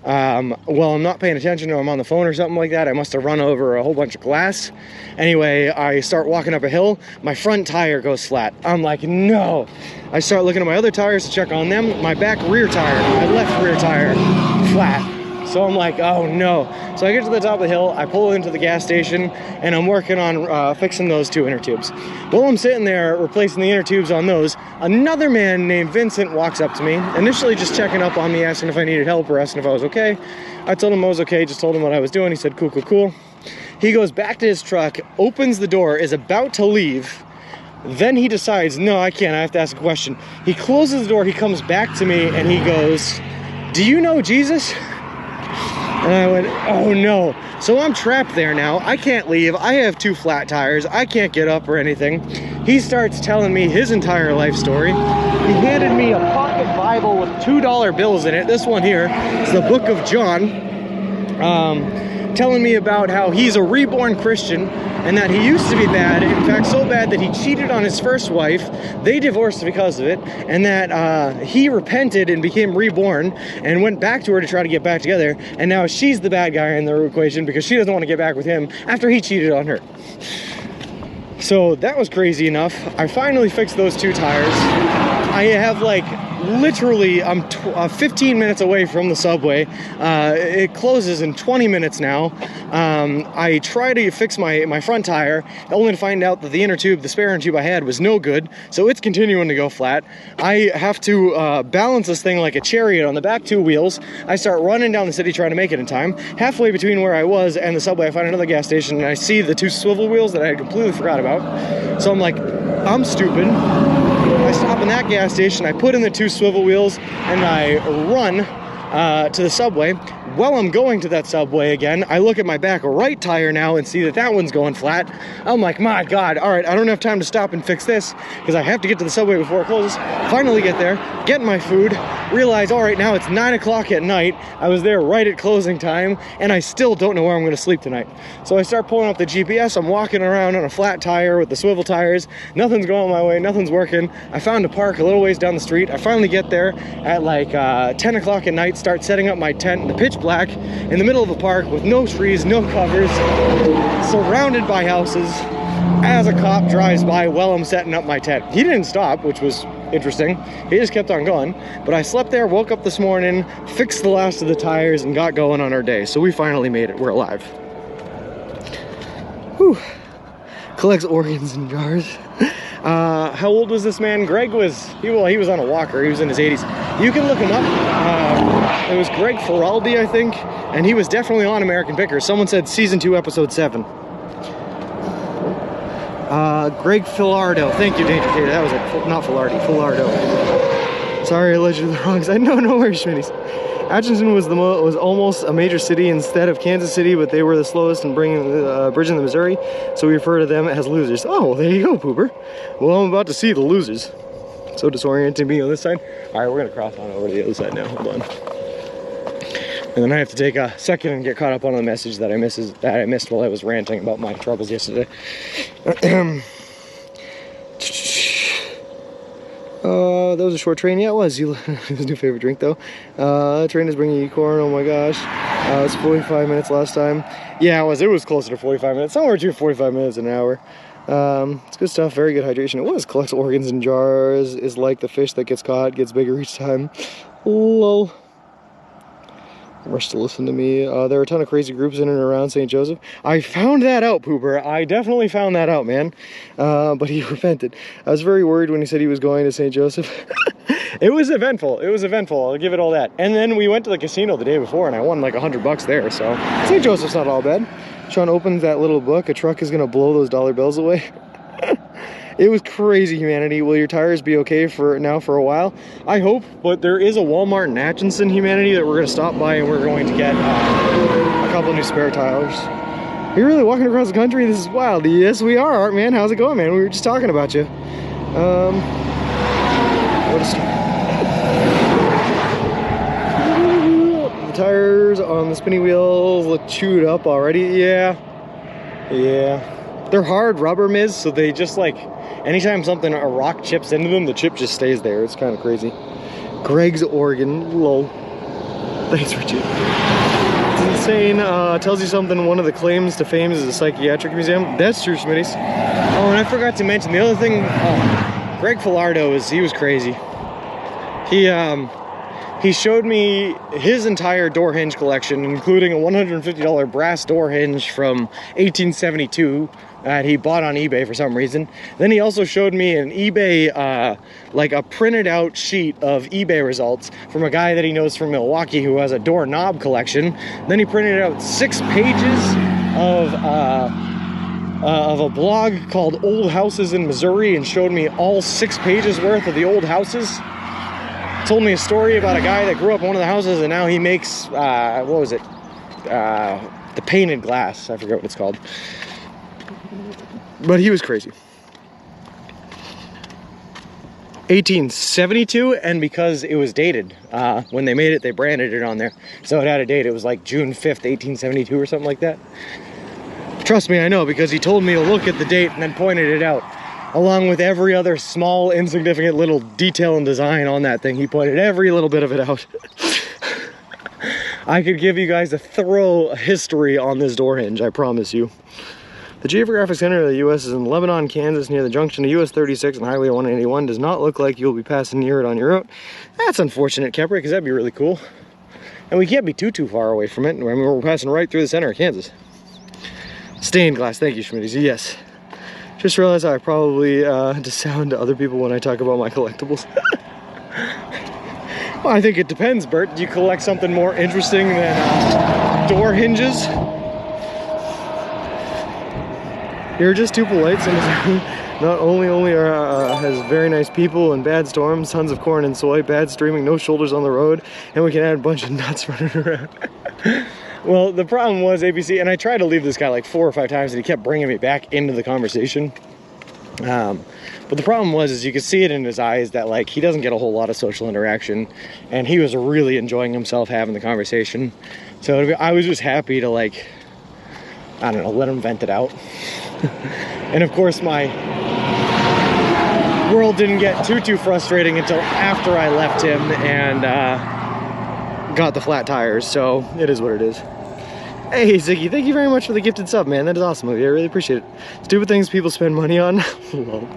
S1: Well, I'm not paying attention, or I'm on the phone or something like that. I must have run over a whole bunch of glass. Anyway, I start walking up a hill. My front tire goes flat. I'm like, no. I start looking at my other tires to check on them. My back rear tire, my left rear tire, flat. So I'm like, oh no. So I get to the top of the hill, I pull into the gas station, and I'm working on fixing those two inner tubes. While I'm sitting there replacing the inner tubes on those, another man named Vincent walks up to me, initially just checking up on me, asking if I needed help or asking if I was okay. I told him I was okay, just told him what I was doing. He said, cool, cool, cool. He goes back to his truck, opens the door, is about to leave. Then he decides, no, I can't, I have to ask a question. He closes the door, he comes back to me, and he goes, do you know Jesus? And I went, oh no. So I'm trapped there now. I can't leave. I have two flat tires. I can't get up or anything. He starts telling me his entire life story. He handed me a pocket Bible with $2 bills in it. This one here is the Book of John, telling me about how he's a reborn Christian and that he used to be bad, in fact so bad that he cheated on his first wife, they divorced because of it, and that he repented and became reborn and went back to her to try to get back together, and now she's the bad guy in the equation because she doesn't want to get back with him after he cheated on her. So that was crazy enough. I finally fixed those 2 tires. I have like literally, I'm 15 minutes away from the Subway. It closes in 20 minutes now. I try to fix my front tire, only to find out that the inner tube, the spare inner tube I had, was no good, so it's continuing to go flat. I have to balance this thing like a chariot on the back 2 wheels. I start running down the city trying to make it in time. Halfway between where I was and the Subway, I find another gas station, and I see the 2 swivel wheels that I had completely forgot about. So I'm like, I'm stupid. I stop in that gas station, I put in the 2 swivel wheels, and I run to the Subway. While I'm going to that Subway again, I look at my back right tire now and see that that one's going flat. I'm like, my God, all right, I don't have time to stop and fix this because I have to get to the Subway before it closes. Finally get there, get my food, realize, all right, now it's 9 o'clock at night. I was there right at closing time, and I still don't know where I'm going to sleep tonight. So I start pulling up the GPS. I'm walking around on a flat tire with the swivel tires. Nothing's going my way, nothing's working. I found a park a little ways down the street. I finally get there at like 10 o'clock at night, start setting up my tent in the pitch black in the middle of a park with no trees, no covers, surrounded by houses, as a cop drives by while I'm setting up my tent. He didn't stop, which was interesting. He just kept on going. But I slept there, woke up this morning, fixed the last of the tires, and got going on our day. So we finally made it. We're alive. Whew. Collects organs in jars. How old was this man? Greg was, he was on a walker. He was in his 80s. You can look him up. It was Greg Feraldi, I think, and he was definitely on American Pickers. Someone said season 2, episode 7. Greg Filardo. Thank you, Danger Tater. That was like, not Filardi, Filardo. Sorry, I led you to the wrong side. No worries, Schmitties. Atchison was almost a major city instead of Kansas City, but they were the slowest in bridging the Missouri, so we refer to them as losers. Oh, well, there you go, Pooper. Well, I'm about to see the losers. So disorienting me on this side. All right, we're gonna cross on over to the other side now. Hold on. And then I have to take a second and get caught up on the message that I missed while I was ranting about my troubles yesterday. That was a short train. Yeah, it was. His new favorite drink, though. Train is bringing you corn. Oh my gosh. It was 45 minutes last time. Yeah, it was. It was closer to 45 minutes. Somewhere between 45 minutes and an hour. It's good stuff. Very good hydration. It was. Collects organs in jars. Is like the fish that gets caught. Gets bigger each time. Lol. Rush to listen to me. There are a ton of crazy groups in and around St. Joseph. I found that out, Pooper. I definitely found that out, man. But he repented. I was very worried when he said he was going to St. Joseph. It was eventful. It was eventful. I'll give it all that. And then we went to the casino the day before, and I won like $100 there. So St. Joseph's not all bad. Sean opens that little book. A truck is gonna blow those dollar bills away. It was crazy, humanity. Will your tires be okay for a while? I hope, but there is a Walmart in Atchison, humanity, that we're going to stop by, and we're going to get a couple new spare tires. Are you really walking across the country? This is wild. Yes, we are, Art, man. How's it going, man? We were just talking about you. The tires on the spinny wheels look chewed up already. Yeah. They're hard rubber, Miz, so they just like, anytime a rock chips into them, the chip just stays there. It's kind of crazy. Greg's organ, lol. Thanks, Richard. It's insane. Tells you something. One of the claims to fame is a psychiatric museum. That's true, Smitties. Oh, and I forgot to mention the other thing. Greg Filardo he was crazy. He showed me his entire door hinge collection, including a $150 brass door hinge from 1872 that he bought on eBay for some reason. Then he also showed me an eBay, like a printed out sheet of eBay results from a guy that he knows from Milwaukee who has a doorknob collection. Then he printed out 6 pages of a blog called Old Houses in Missouri and showed me all 6 pages worth of the old houses. Told me a story about a guy that grew up in one of the houses and now he makes, what was it? The painted glass. I forget what it's called. But he was crazy. 1872, and because it was dated, when they made it, they branded it on there. So it had a date. It was like June 5th, 1872 or something like that. Trust me, I know, because he told me to look at the date and then pointed it out. Along with every other small, insignificant little detail and design on that thing. He pointed every little bit of it out. I could give you guys a thorough history on this door hinge, I promise you. The geographic center of the U.S. is in Lebanon, Kansas, near the junction of US 36 and Highway 181. Does not look like you'll be passing near it on your route. That's unfortunate, Kepler, because that'd be really cool. And we can't be too far away from it. I mean, we're passing right through the center of Kansas. Stained glass, thank you, Schmitty. Yes. Just realized I probably sound to other people when I talk about my collectibles. Well, I think it depends, Bert. Do you collect something more interesting than door hinges? You're just too polite. Not only has very nice people and bad storms, tons of corn and soy, bad streaming, no shoulders on the road, and we can add a bunch of nuts running around. Well, the problem was ABC, and I tried to leave this guy like 4 or 5 times, and he kept bringing me back into the conversation. But the problem was, is you could see it in his eyes that like he doesn't get a whole lot of social interaction, and he was really enjoying himself having the conversation. So I was just happy to like, I don't know, let him vent it out. And of course, my world didn't get too frustrating until after I left him and got the flat tires, so it is what it is. Hey Ziggy, thank you very much for the gifted sub, man. That is awesome of you. I really appreciate it. Stupid things people spend money on. Lol.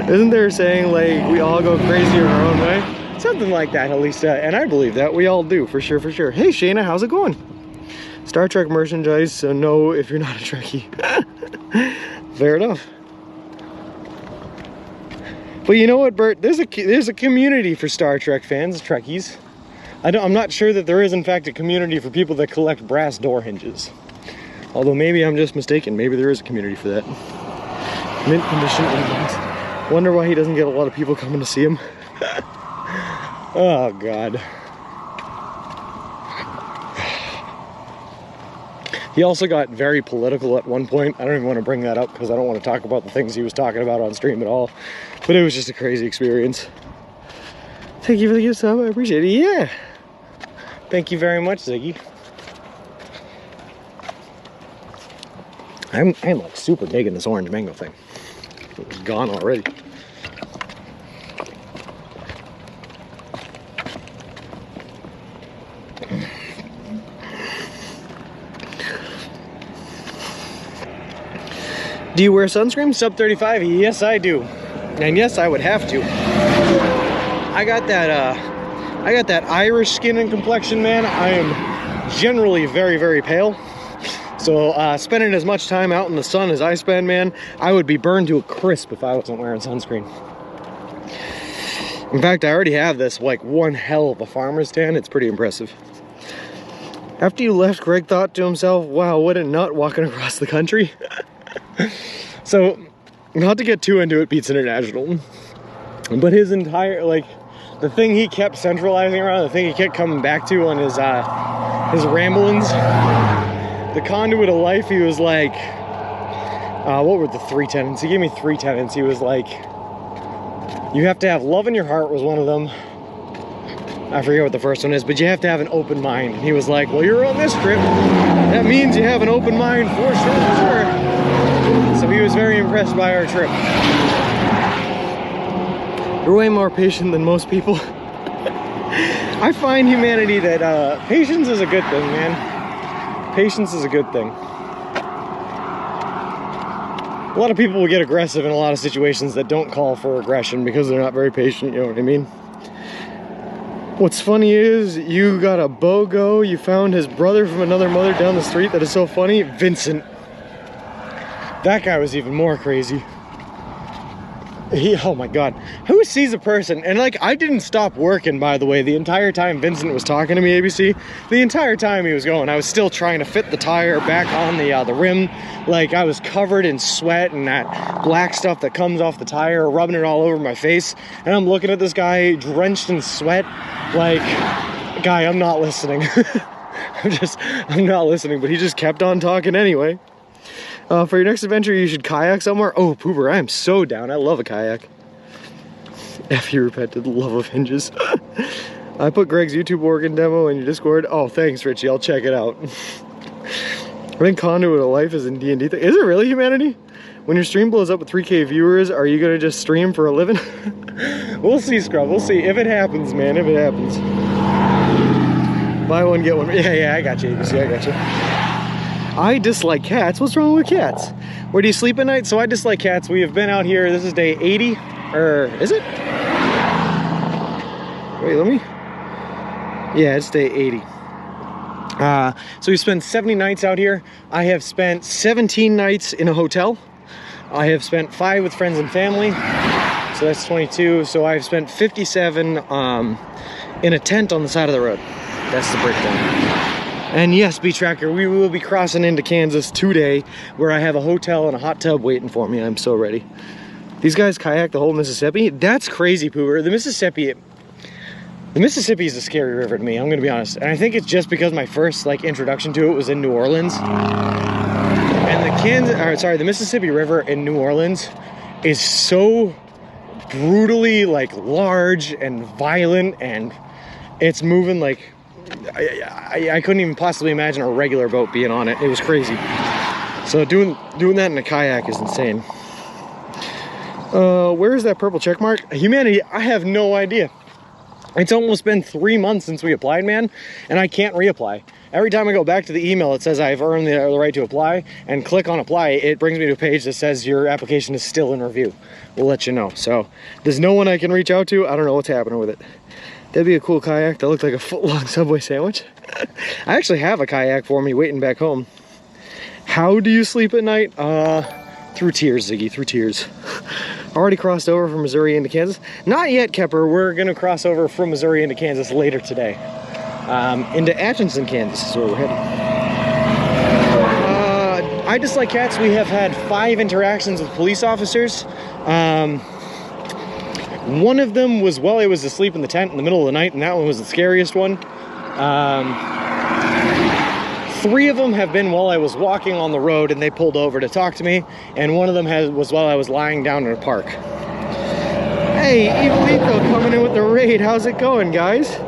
S1: Isn't there a saying like we all go crazy in our own way? Something like that, at least. And I believe that. We all do, for sure, for sure. Hey Shayna, how's it going? Star Trek merchandise, so no if you're not a Trekkie. Fair enough. But you know what, Bert? There's a community for Star Trek fans, Trekkies. I'm not sure that there is, in fact, a community for people that collect brass door hinges. Although maybe I'm just mistaken. Maybe there is a community for that. Mint condition inbox. Wonder why he doesn't get a lot of people coming to see him. Oh, God. He also got very political at one point. I don't even want to bring that up because I don't want to talk about the things he was talking about on stream at all. But it was just a crazy experience. Thank you for the gift sub. I appreciate it. Yeah. Thank you very much, Ziggy. I'm like super digging this orange mango thing. It was gone already. Do you wear sunscreen? Sub 35? Yes, I do. And yes, I would have to. I got that Irish skin and complexion, man. I am generally very pale. So spending as much time out in the sun as I spend, man, I would be burned to a crisp if I wasn't wearing sunscreen. In fact, I already have this like one hell of a farmer's tan. It's pretty impressive. After you left, Greg thought to himself, wow, what a nut walking across the country. So, not to get too into it, Pete's International, but his entire, like, the thing he kept centralizing around, the thing he kept coming back to on his ramblings, the conduit of life, he was like, what were the 3 tenets? He gave me 3 tenets. He was like, you have to have love in your heart was one of them. I forget what the first one is, but you have to have an open mind. And he was like, well, you're on this trip. That means you have an open mind for sure. So he was very impressed by our trip. You're way more patient than most people. I find humanity that patience is a good thing, man. Patience is a good thing. A lot of people will get aggressive in a lot of situations that don't call for aggression because they're not very patient, you know what I mean? What's funny is you got a BOGO, you found his brother from another mother down the street. That is so funny. Vincent. That guy was even more crazy. Oh my God. Who sees a person? And like, I didn't stop working, by the way, the entire time Vincent was talking to me, ABC. The entire time he was going, I was still trying to fit the tire back on the rim. Like, I was covered in sweat and that black stuff that comes off the tire, rubbing it all over my face. And I'm looking at this guy drenched in sweat. Like, guy, I'm not listening. I'm not listening, but he just kept on talking anyway. For your next adventure, you should kayak somewhere. Oh, Pooper, I am so down. I love a kayak. F you repented, love of hinges. I put Greg's YouTube organ demo in your Discord. Oh, thanks, Richie. I'll check it out. I think conduit of life is in D&D. Is it really, humanity? When your stream blows up with 3K viewers, are you gonna just stream for a living? We'll see, Scrub. We'll see. If it happens, man. If it happens. Buy one, get one. Yeah, I got you, ABC. I got you. I dislike cats. What's wrong with cats? Where do you sleep at night? So I dislike cats. We have been out here. This is day 80. Or is it? Wait, let me. Yeah, it's day 80. So we spent 70 nights out here. I have spent 17 nights in a hotel. I have spent 5 with friends and family. So that's 22. So I've spent 57 in a tent on the side of the road. That's the breakdown. And yes, Beach Tracker, we will be crossing into Kansas today, where I have a hotel and a hot tub waiting for me. I'm so ready. These guys kayak the whole Mississippi. That's crazy, Pooper. The Mississippi is a scary river to me, I'm gonna be honest. And I think it's just because my first introduction to it was in New Orleans. And the Mississippi River in New Orleans is so brutally large and violent, and it's moving I couldn't even possibly imagine a regular boat being on it. It was crazy. So doing that in a kayak is insane. Where is that purple check mark? Humanity, I have no idea. It's almost been 3 months since we applied, man, and I can't reapply. Every time I go back to the email, it says I've earned the right to apply, and click on apply, it brings me to a page that says your application is still in review. We'll let you know. So there's no one I can reach out to. I don't know what's happening with it. That'd be a cool kayak that looked like a foot-long Subway sandwich. I actually have a kayak for me waiting back home. How do you sleep at night? Through tears, Ziggy, through tears. Already crossed over from Missouri into Kansas. Not yet, Kepper. We're gonna cross over from Missouri into Kansas later today. Into Atchison, Kansas is where we're headed. I dislike cats. We have had 5 interactions with police officers. One of them was while I was asleep in the tent in the middle of the night, and that one was the scariest one. 3 of them have been while I was walking on the road and they pulled over to talk to me, and one of them was while I was lying down in a park. Hey, Evilito coming in with the raid. How's it going, guys?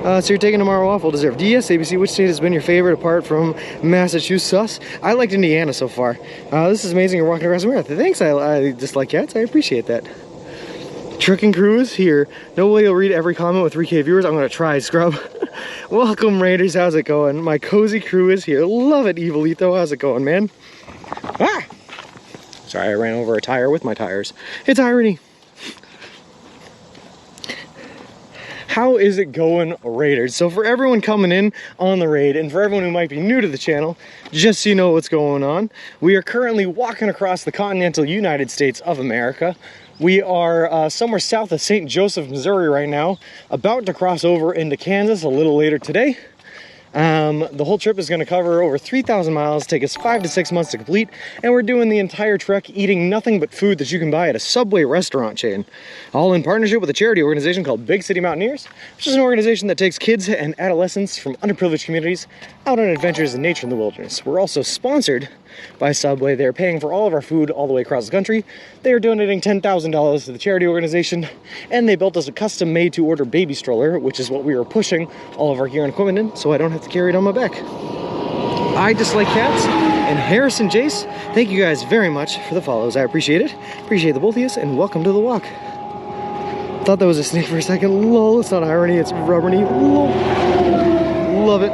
S1: So you're taking tomorrow off, well deserved. Yes, ABC, which state has been your favorite apart from Massachusetts? I liked Indiana so far. This is amazing, you're walking across America. Thanks, I dislike cats, I appreciate that. Trucking crew is here. No way you'll read every comment with 3K viewers. I'm gonna try, Scrub. Welcome, Raiders. How's it going? My cozy crew is here. Love it, Evilito. How's it going, man? Ah! Sorry, I ran over a tire with my tires. It's irony. How is it going, Raiders? So for everyone coming in on the raid, and for everyone who might be new to the channel, just so you know what's going on, we are currently walking across the continental United States of America. We are somewhere south of St. Joseph, Missouri right now, about to cross over into Kansas a little later today. The whole trip is going to cover over 3,000 miles, take us 5 to 6 months to complete, and we're doing the entire trek eating nothing but food that you can buy at a Subway restaurant chain, all in partnership with a charity organization called Big City Mountaineers, which is an organization that takes kids and adolescents from underprivileged communities out on adventures in nature in the wilderness. We're also sponsored by Subway. They're paying for all of our food all the way across the country. They are donating $10,000 to the charity organization, and they built us a custom made to order baby stroller, which is what we are pushing all of our gear and equipment in, so I don't have to carry it on my back. I dislike cats, and Harrison Jace, thank you guys very much for the follows. I appreciate it. Appreciate the both of you, and welcome to the walk. Thought that was a snake for a second. Lol, it's not irony, it's rubbery. Lol. Love it.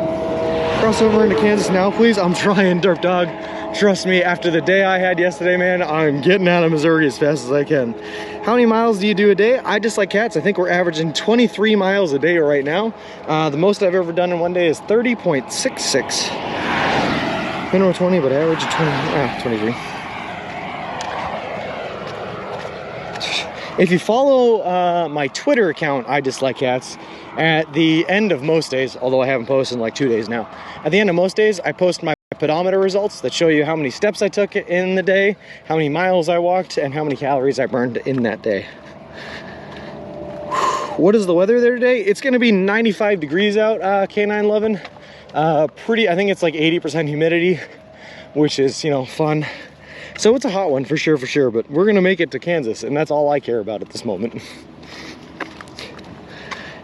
S1: Cross over into Kansas now, please. I'm trying, Derp Dog. Trust me, after the day I had yesterday, man, I'm getting out of Missouri as fast as I can. How many miles do you do a day? I dislike cats. I think we're averaging 23 miles a day right now. The most I've ever done in one day is 30.66. Minimum 20, but average of 23. If you follow my Twitter account, I dislike cats, at the end of most days, although I haven't posted in like 2 days now, at the end of most days, I post my pedometer results that show you how many steps I took in the day, how many miles I walked, and how many calories I burned in that day. What is the weather there today? It's going to be 95 degrees out, K911. I think it's like 80% humidity, which is, you know, fun. So it's a hot one for sure, but we're gonna make it to Kansas, and that's all I care about at this moment.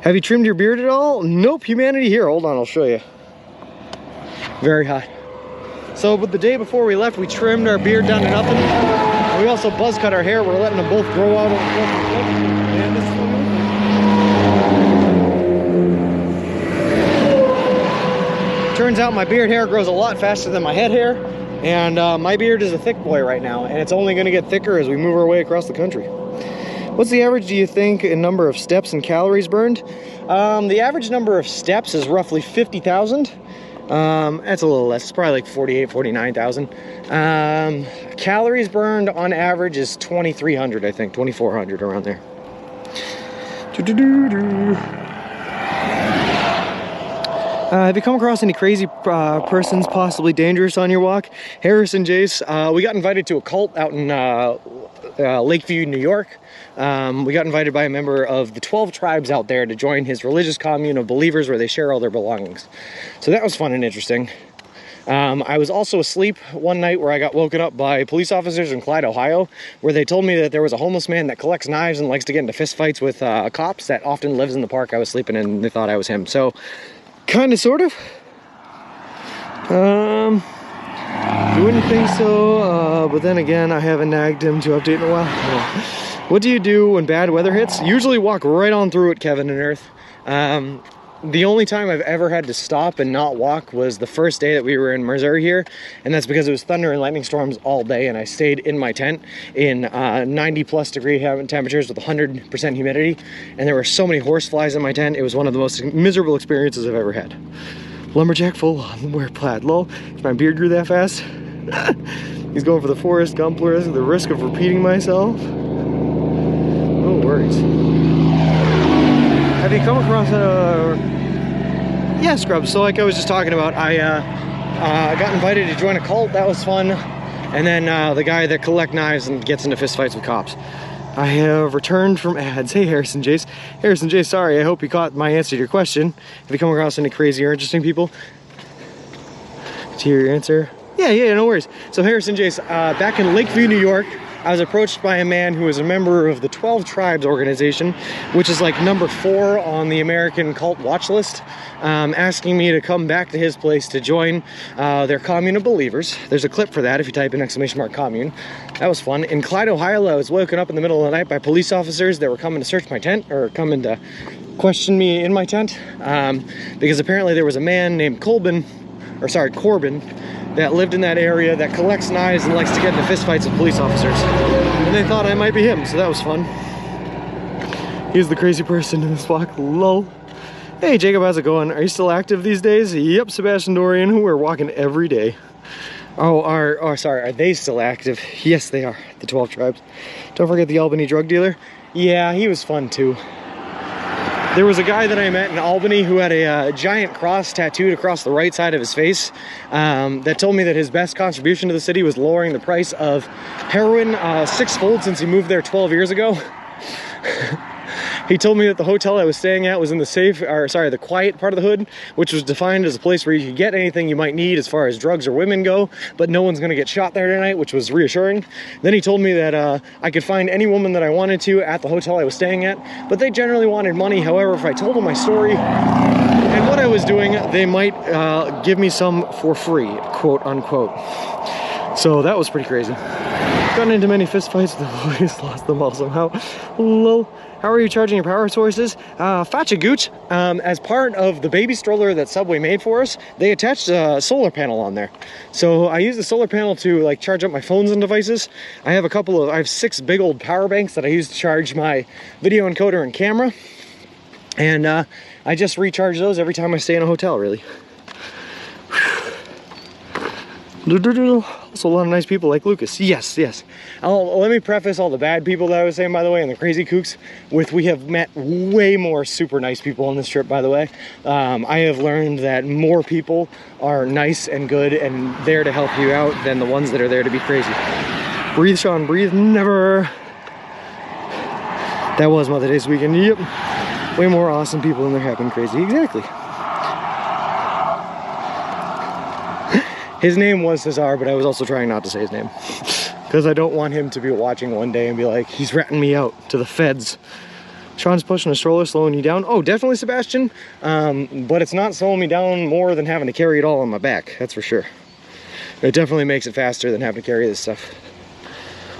S1: Have you trimmed your beard at all? Nope, humanity. Here, hold on, I'll show you. Very hot. So, but the day before we left, we trimmed our beard down to nothing. We also buzz cut our hair. We're letting them both grow out. And this is turns out my beard hair grows a lot faster than my head hair. And my beard is a thick boy right now, and it's only gonna get thicker as we move our way across the country. What's the average, do you think, in number of steps and calories burned? The average number of steps is roughly 50,000. That's a little less, it's probably like 48, 49,000. Calories burned on average is 2,300, I think, 2,400, around there. Have you come across any crazy persons possibly dangerous on your walk? Harrison Jace, we got invited to a cult out in Lakeview, New York. We got invited by a member of the 12 tribes out there to join his religious commune of believers where they share all their belongings. So that was fun and interesting. I was also asleep one night where I got woken up by police officers in Clyde, Ohio, where they told me that there was a homeless man that collects knives and likes to get into fist fights with cops that often lives in the park I was sleeping in, and they thought I was him. So, kind of, sort of. Wouldn't think so, but then again, I haven't nagged him to update in a while. What do you do when bad weather hits? Usually walk right on through it, Kevin and Earth. The only time I've ever had to stop and not walk was the first day that we were in Missouri here, and that's because it was thunder and lightning storms all day, and I stayed in my tent in 90+ degree temperatures with 100% humidity, and there were so many horse flies in my tent. It was one of the most miserable experiences I've ever had. Lumberjack full on, wear plaid. Lol, if my beard grew that fast. He's going for the Forrest Gump risk, the risk of repeating myself. No worries. Have you come across yeah, Scrubs. So like I was just talking about, I got invited to join a cult. That was fun. And then the guy that collect knives and gets into fist fights with cops. I have returned from ads. Hey, Harrison Jace. Harrison Jace, sorry, I hope you caught my answer to your question. Have you come across any crazy or interesting people? To hear your answer? Yeah, no worries. So Harrison Jace, back in Lakeview, New York, I was approached by a man who is a member of the 12 Tribes organization, which is like number 4 on the American cult watch list, asking me to come back to his place to join their commune of believers. There's a clip for that if you type in !commune. That was fun. In Clyde, Ohio, I was woken up in the middle of the night by police officers that were coming to search my tent, or coming to question me in my tent, because apparently there was a man named Corbin, that lived in that area that collects knives and likes to get into fist fights with police officers. And they thought I might be him, so that was fun. He's the crazy person in this walk, lol. Hey Jacob, how's it going? Are you still active these days? Yep, Sebastian Dorian, who we're walking every day. Sorry, are they still active? Yes, they are, the 12 Tribes. Don't forget the Albany drug dealer. Yeah, he was fun too. There was a guy that I met in Albany who had a giant cross tattooed across the right side of his face that told me that his best contribution to the city was lowering the price of heroin 6-fold since he moved there 12 years ago. He told me that the hotel I was staying at was in the quiet part of the hood, which was defined as a place where you could get anything you might need as far as drugs or women go, but no one's gonna get shot there tonight, which was reassuring. Then he told me that I could find any woman that I wanted to at the hotel I was staying at, but they generally wanted money. However, if I told them my story and what I was doing, they might give me some for free, quote unquote. So that was pretty crazy. Gotten into many fist fights, but I've always lost them all somehow. Lol. How are you charging your power sources? Fatcha Gooch, as part of the baby stroller that Subway made for us, they attached a solar panel on there. So I use the solar panel to like charge up my phones and devices. I have 6 big old power banks that I use to charge my video encoder and camera. And I just recharge those every time I stay in a hotel, really. Also a lot of nice people like Lucas. Yes. Let me preface all the bad people that I was saying, by the way, and the crazy kooks with we have met way more super nice people on this trip, by the way. I have learned that more people are nice and good and there to help you out than the ones that are there to be crazy. Breathe, Sean, breathe, never. That was Mother Day's weekend. Yep. Way more awesome people than there have been crazy. Exactly. His name was Cesar, but I was also trying not to say his name. because I don't want him to be watching one day and be like, he's ratting me out to the feds. Sean's pushing a stroller, slowing you down. Oh, definitely, Sebastian. But it's not slowing me down more than having to carry it all on my back. That's for sure. It definitely makes it faster than having to carry this stuff.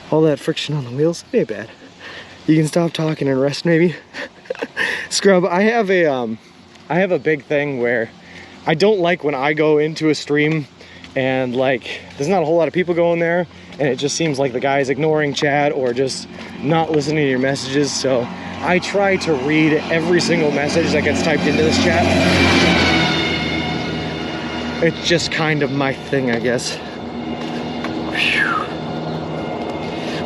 S1: All that friction on the wheels, ain't bad. You can stop talking and rest, maybe. Scrub, I have a big thing where I don't like when I go into a stream and like there's not a whole lot of people going there, and it just seems like the guy's ignoring chat or just not listening to your messages. So I try to read every single message that gets typed into this chat. It's just kind of my thing, I guess. Whew.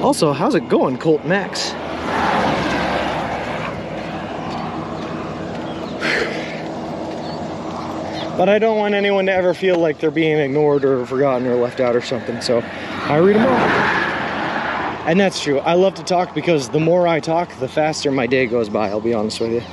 S1: Also, how's it going, Colt Max? But I don't want anyone to ever feel like they're being ignored or forgotten or left out or something, so I read them all. And that's true. I love to talk because the more I talk, the faster my day goes by, I'll be honest with you.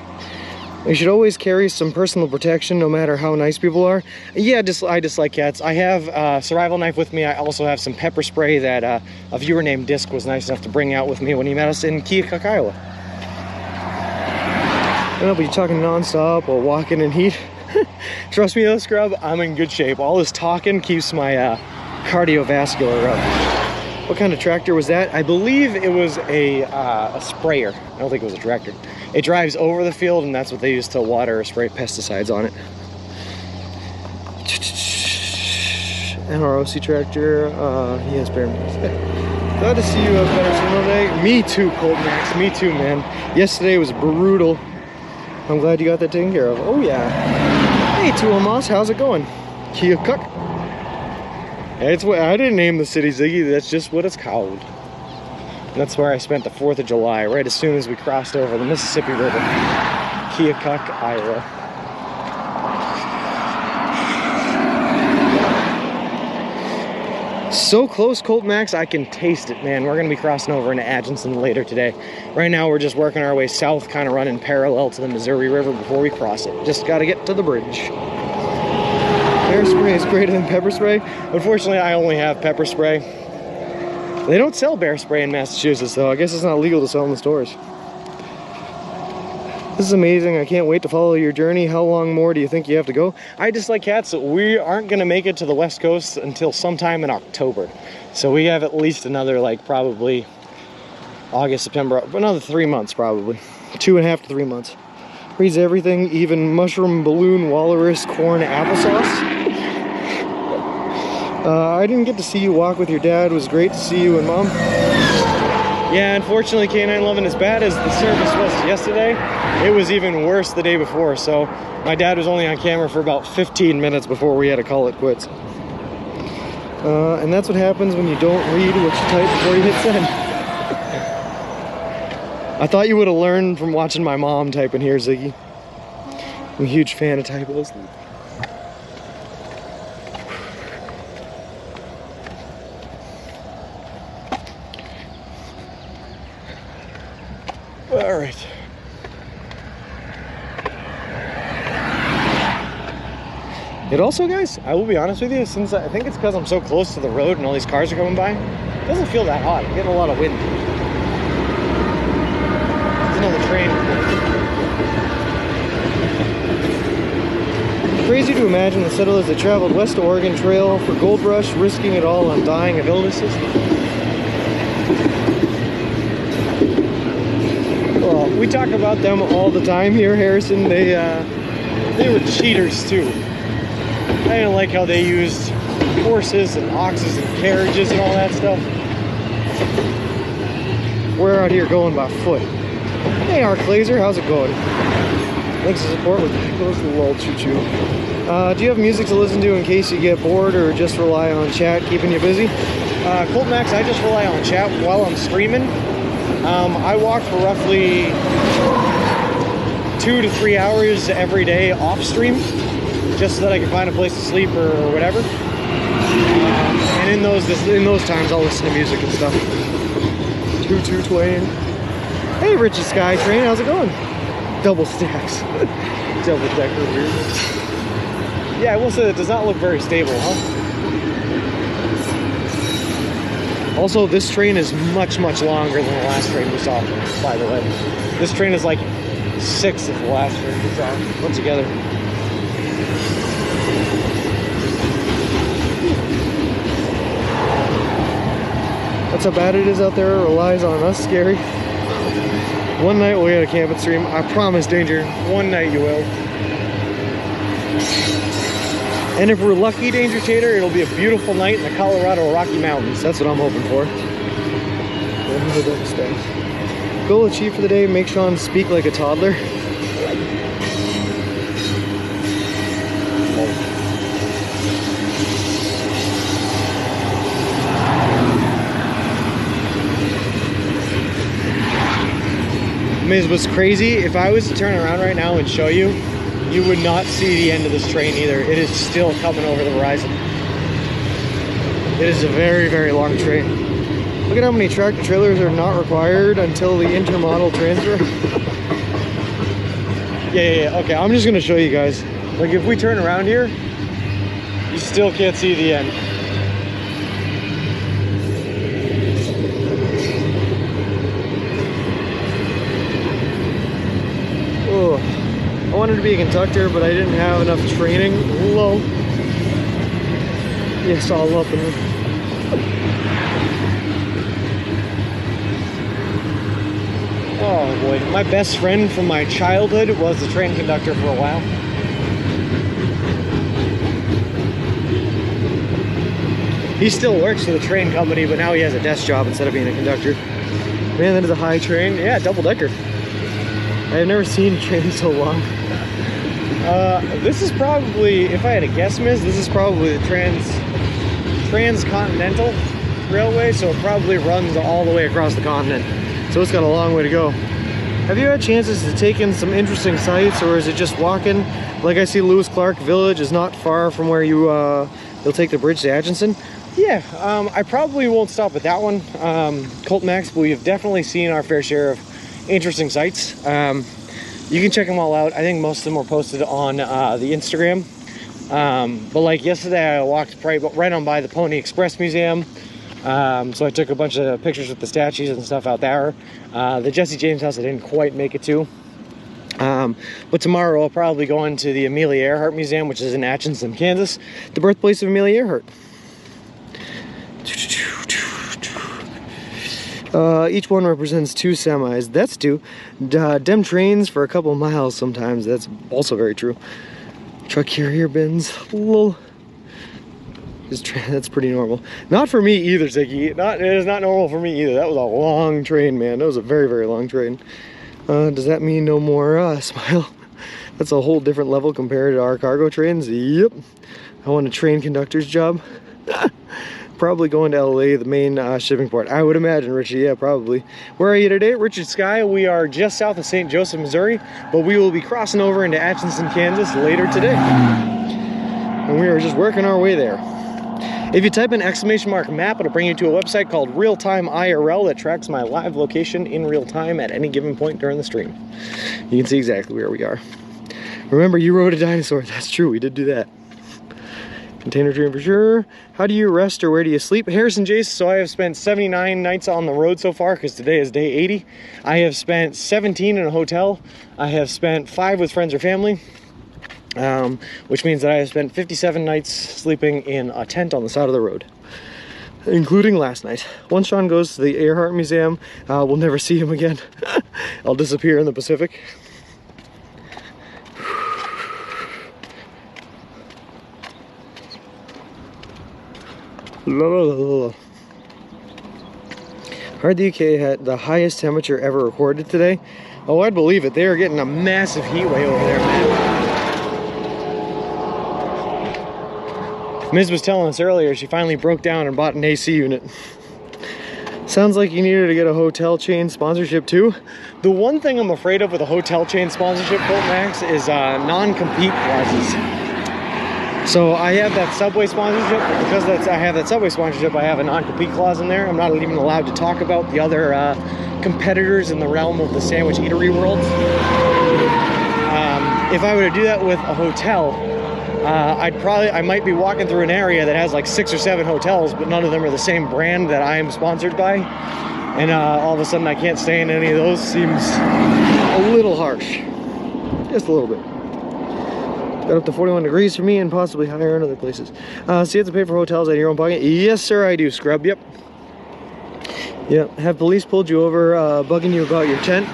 S1: You should always carry some personal protection no matter how nice people are. Yeah, I dislike cats. I have a survival knife with me. I also have some pepper spray that a viewer named Disc was nice enough to bring out with me when he met us in Keokuk, Iowa. And I'll be talking nonstop while walking in heat. Trust me though, Scrub, I'm in good shape. All this talking keeps my cardiovascular up. What kind of tractor was that? I believe it was a sprayer. I don't think it was a tractor. It drives over the field, and that's what they use to water or spray pesticides on it. NROC tractor, yes, bear meals. Glad to see you have better signal today. Me too, Colt Max, me too, man. Yesterday was brutal. I'm glad you got that taken care of. Oh yeah. Hey, Tuomas, how's it going? Keokuk. It's what I didn't name the city, Ziggy. That's just what it's called. And that's where I spent the 4th of July, right as soon as we crossed over the Mississippi River. Keokuk, Iowa. So close, Colt Max, I can taste it, man. We're gonna be crossing over into Atchison later today. Right now, we're just working our way south, kind of running parallel to the Missouri River before we cross it. Just gotta get to the bridge. Bear spray is greater than pepper spray. Unfortunately, I only have pepper spray. They don't sell bear spray in Massachusetts, though. I guess it's not legal to sell in the stores. This is amazing. I can't wait to follow your journey. How long more do you think you have to go? I dislike cats. We aren't going to make it to the West Coast until sometime in October. So we have at least another, like, probably August, September, another 3 months, probably. 2.5 to 3 months. Reads everything, even mushroom, balloon, walrus, corn, applesauce. I didn't get to see you walk with your dad. It was great to see you and Mom. Yeah, unfortunately, K9 Lovin', as bad as the service was yesterday, it was even worse the day before. So my dad was only on camera for about 15 minutes before we had to call it quits. And that's what happens when you don't read what you type before you hit send. I thought you would have learned from watching my mom type in here, Ziggy. I'm a huge fan of typos. All right. It also, guys, I will be honest with you, since I think it's because I'm so close to the road and all these cars are coming by, it doesn't feel that hot. I'm getting a lot of wind. There's another train. Crazy to imagine the settlers that traveled west to Oregon Trail for gold rush, risking it all on dying of illnesses. Well, we talk about them all the time here, Harrison. They were cheaters too. I didn't like how they used horses and oxes and carriages and all that stuff. We're out here going by foot. Hey, Arc Laser, how's it going? Thanks for support with close to the lol choo-choo. Do you have music to listen to in case you get bored or just rely on chat keeping you busy? Colt Max, I just rely on chat while I'm streaming. I walk for roughly 2 to 3 hours every day off stream, just so that I can find a place to sleep or whatever. And in those times, I'll listen to music and stuff. 2-2-20. Hey, Richie Skytrain, how's it going? Double stacks. Double decker here. Yeah, I will say it does not look very stable, huh? Also, this train is much, much longer than the last train we saw, by the way. This train is like 6 of the last train we saw put together. That's how bad it is out there. It relies on us, Scary. One night we'll get a camping stream. I promise, Danger. One night you will. And if we're lucky, Danger Tater, it'll be a beautiful night in the Colorado Rocky Mountains. That's what I'm hoping for. Goal achieved for the day, make Sean speak like a toddler. Miz, what's crazy, if I was to turn around right now and show you, you would not see the end of this train either. It is still coming over the horizon. It is a very, very long train. Look at how many tractor trailers are not required until the intermodal transfer. Yeah, okay, I'm just gonna show you guys. Like, if we turn around here, you still can't see the end. Oh, I wanted to be a conductor, but I didn't have enough training. Low. Yes, all up in it. Oh boy, my best friend from my childhood was the train conductor for a while. He still works for the train company, but now he has a desk job instead of being a conductor. Man, that is a high train. Yeah, double-decker. I've never seen a train so long. This is probably, if I had a guess, Miz, this is probably the transcontinental railway, so it probably runs all the way across the continent. So it's got a long way to go. Have you had chances to take in some interesting sights, or is it just walking? Like, I see Lewis Clark Village is not far from where you'll take the bridge to Atchison. Yeah, I probably won't stop at that one. Colt Max, but we've definitely seen our fair share of interesting sights. You can check them all out. I think most of them were posted on the Instagram. But like yesterday, I walked right on by the Pony Express Museum. So I took a bunch of pictures with the statues and stuff out there. The Jesse James house I didn't quite make it to. But tomorrow I'll probably go into the Amelia Earhart Museum, which is in Atchison, Kansas, the birthplace of Amelia Earhart. Each one represents 2 semis. That's 2. Dem trains for a couple miles sometimes. That's also very true. Truck carrier bins. Lol. That's pretty normal. Not for me either, Ziggy. It is not normal for me either. That was a long train, man. That was a very, very long train. Does that mean no more Smile? That's a whole different level compared to our cargo trains. Yep. I want a train conductor's job. Probably going to LA, the main shipping port. I would imagine, Richie. Yeah, probably. Where are you today? Richard Sky. We are just south of St. Joseph, Missouri, but we will be crossing over into Atchison, Kansas later today. And we are just working our way there. If you type in !map, it'll bring you to a website called Real Time IRL that tracks my live location in real time at any given point during the stream. You can see exactly where we are. Remember, you rode a dinosaur. That's true, we did do that. Container train for sure. How do you rest or where do you sleep? Harrison Jace, so I have spent 79 nights on the road so far because today is day 80. I have spent 17 in a hotel. I have spent 5 with friends or family. Which means that I have spent 57 nights sleeping in a tent on the side of the road, including last night. Once Sean goes to the Earhart Museum, we'll never see him again. I'll disappear in the Pacific. Heard the UK had the highest temperature ever recorded today. Oh, I'd believe it. They are getting a massive heat wave over there, man. Miz was telling us earlier she finally broke down and bought an AC unit. Sounds like you needed to get a hotel chain sponsorship too. The one thing I'm afraid of with a hotel chain sponsorship, Colt Max, is non-compete clauses. So I have that Subway sponsorship. Because I have that Subway sponsorship, I have a non-compete clause in there. I'm not even allowed to talk about the other competitors in the realm of the sandwich eatery world. If I were to do that with a hotel, I might be walking through an area that has like 6 or 7 hotels, but none of them are the same brand that I am sponsored by. And all of a sudden I can't stay in any of those. Seems a little harsh. Just a little bit. Got up to 41 degrees for me and possibly higher in other places. So you have to pay for hotels out of your own pocket? Yes, sir, I do, scrub. Yep. Yep. Have police pulled you over bugging you about your tent?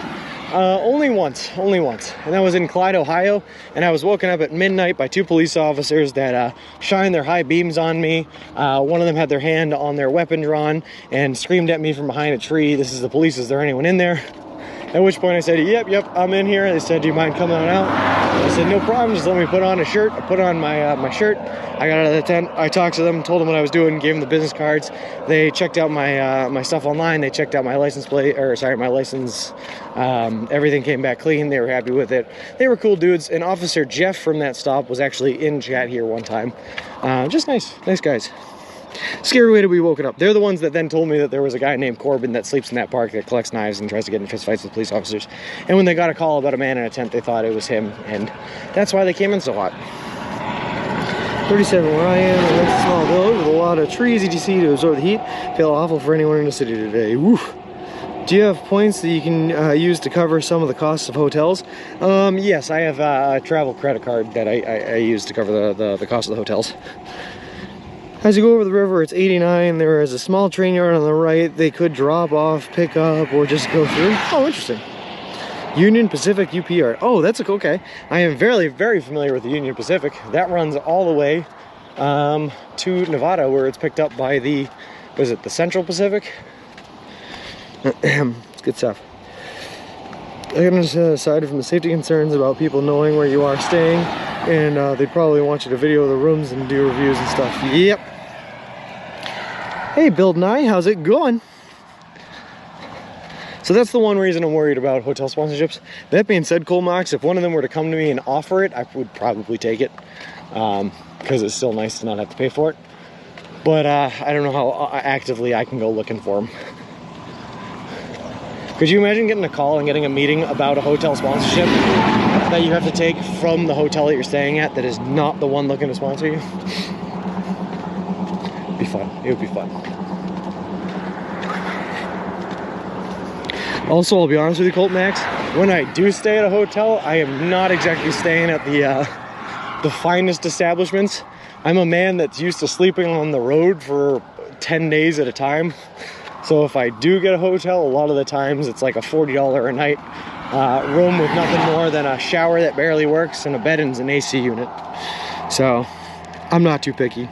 S1: Only once, and that was in Clyde, Ohio, and I was woken up at midnight by 2 police officers that shined their high beams on me. One of them had their hand on their weapon drawn and screamed at me from behind a tree, "This is the police, is there anyone in there?" At which point I said, yep, I'm in here. They said, "Do you mind coming on out?" I said, "No problem, just let me put on a shirt." I put on my shirt. I got out of the tent. I talked to them, told them what I was doing, gave them the business cards. They checked out my stuff online. They checked out my license plate, or sorry, my license. Everything came back clean. They were happy with it. They were cool dudes. And Officer Jeff from that stop was actually in chat here one time. Just nice guys. Scared away to be woken up. They're the ones that then told me that there was a guy named Corbin that sleeps in that park that collects knives and tries to get in fist fights with police officers. And when they got a call about a man in a tent, they thought it was him, and that's why they came in so hot. 37 where I am, a nice small village with a lot of trees, etc. to absorb the heat. Feel awful for anyone in the city today. Woo. Do you have points that you can use to cover some of the costs of hotels? Yes, I have a travel credit card that I use to cover the cost of the hotels. As you go over the river, it's 89. There is a small train yard on the right. They could drop off, pick up, or just go through. Oh, interesting. Union Pacific UPR. Oh, that's okay. I am very, very familiar with the Union Pacific. That runs all the way to Nevada, where it's picked up by the, was it the Central Pacific? It's good stuff. I understand aside from the safety concerns about people knowing where you are staying, and they probably want you to video the rooms and do reviews and stuff. Yep. Hey, Bill Nye, how's it going? So that's the one reason I'm worried about hotel sponsorships. That being said, Colmax, if one of them were to come to me and offer it, I would probably take it, because it's still nice to not have to pay for it. But I don't know how actively I can go looking for them. Could you imagine getting a call and getting a meeting about a hotel sponsorship that you have to take from the hotel that you're staying at that is not the one looking to sponsor you? It'd be fun. It would be fun. Also, I'll be honest with you, Colt Max, when I do stay at a hotel, I am not exactly staying at the finest establishments. I'm a man that's used to sleeping on the road for 10 days at a time. So if I do get a hotel, a lot of the times it's like a $40 a night room with nothing more than a shower that barely works and a bed and an AC unit. So I'm not too picky.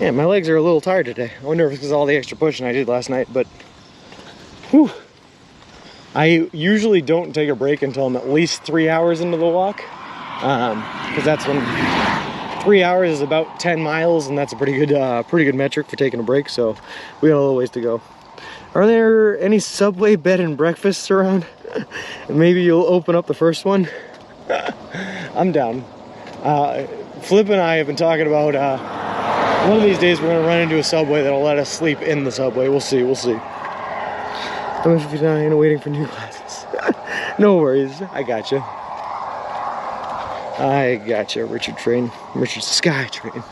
S1: Yeah, my legs are a little tired today. I wonder if it's because of all the extra pushing I did last night, but whew. I usually don't take a break until I'm at least 3 hours into the walk, because that's when 3 hours is about 10 miles, and that's a pretty good metric for taking a break. So we got a little ways to go. Are there any Subway bed and breakfasts around? Maybe you'll open up the first one. I'm down. Flip and I have been talking about one of these days we're gonna run into a Subway that'll let us sleep in the Subway. We'll see. I'm 59 and waiting for new glasses. No worries, I gotcha. Richard Train. Richard Sky Train.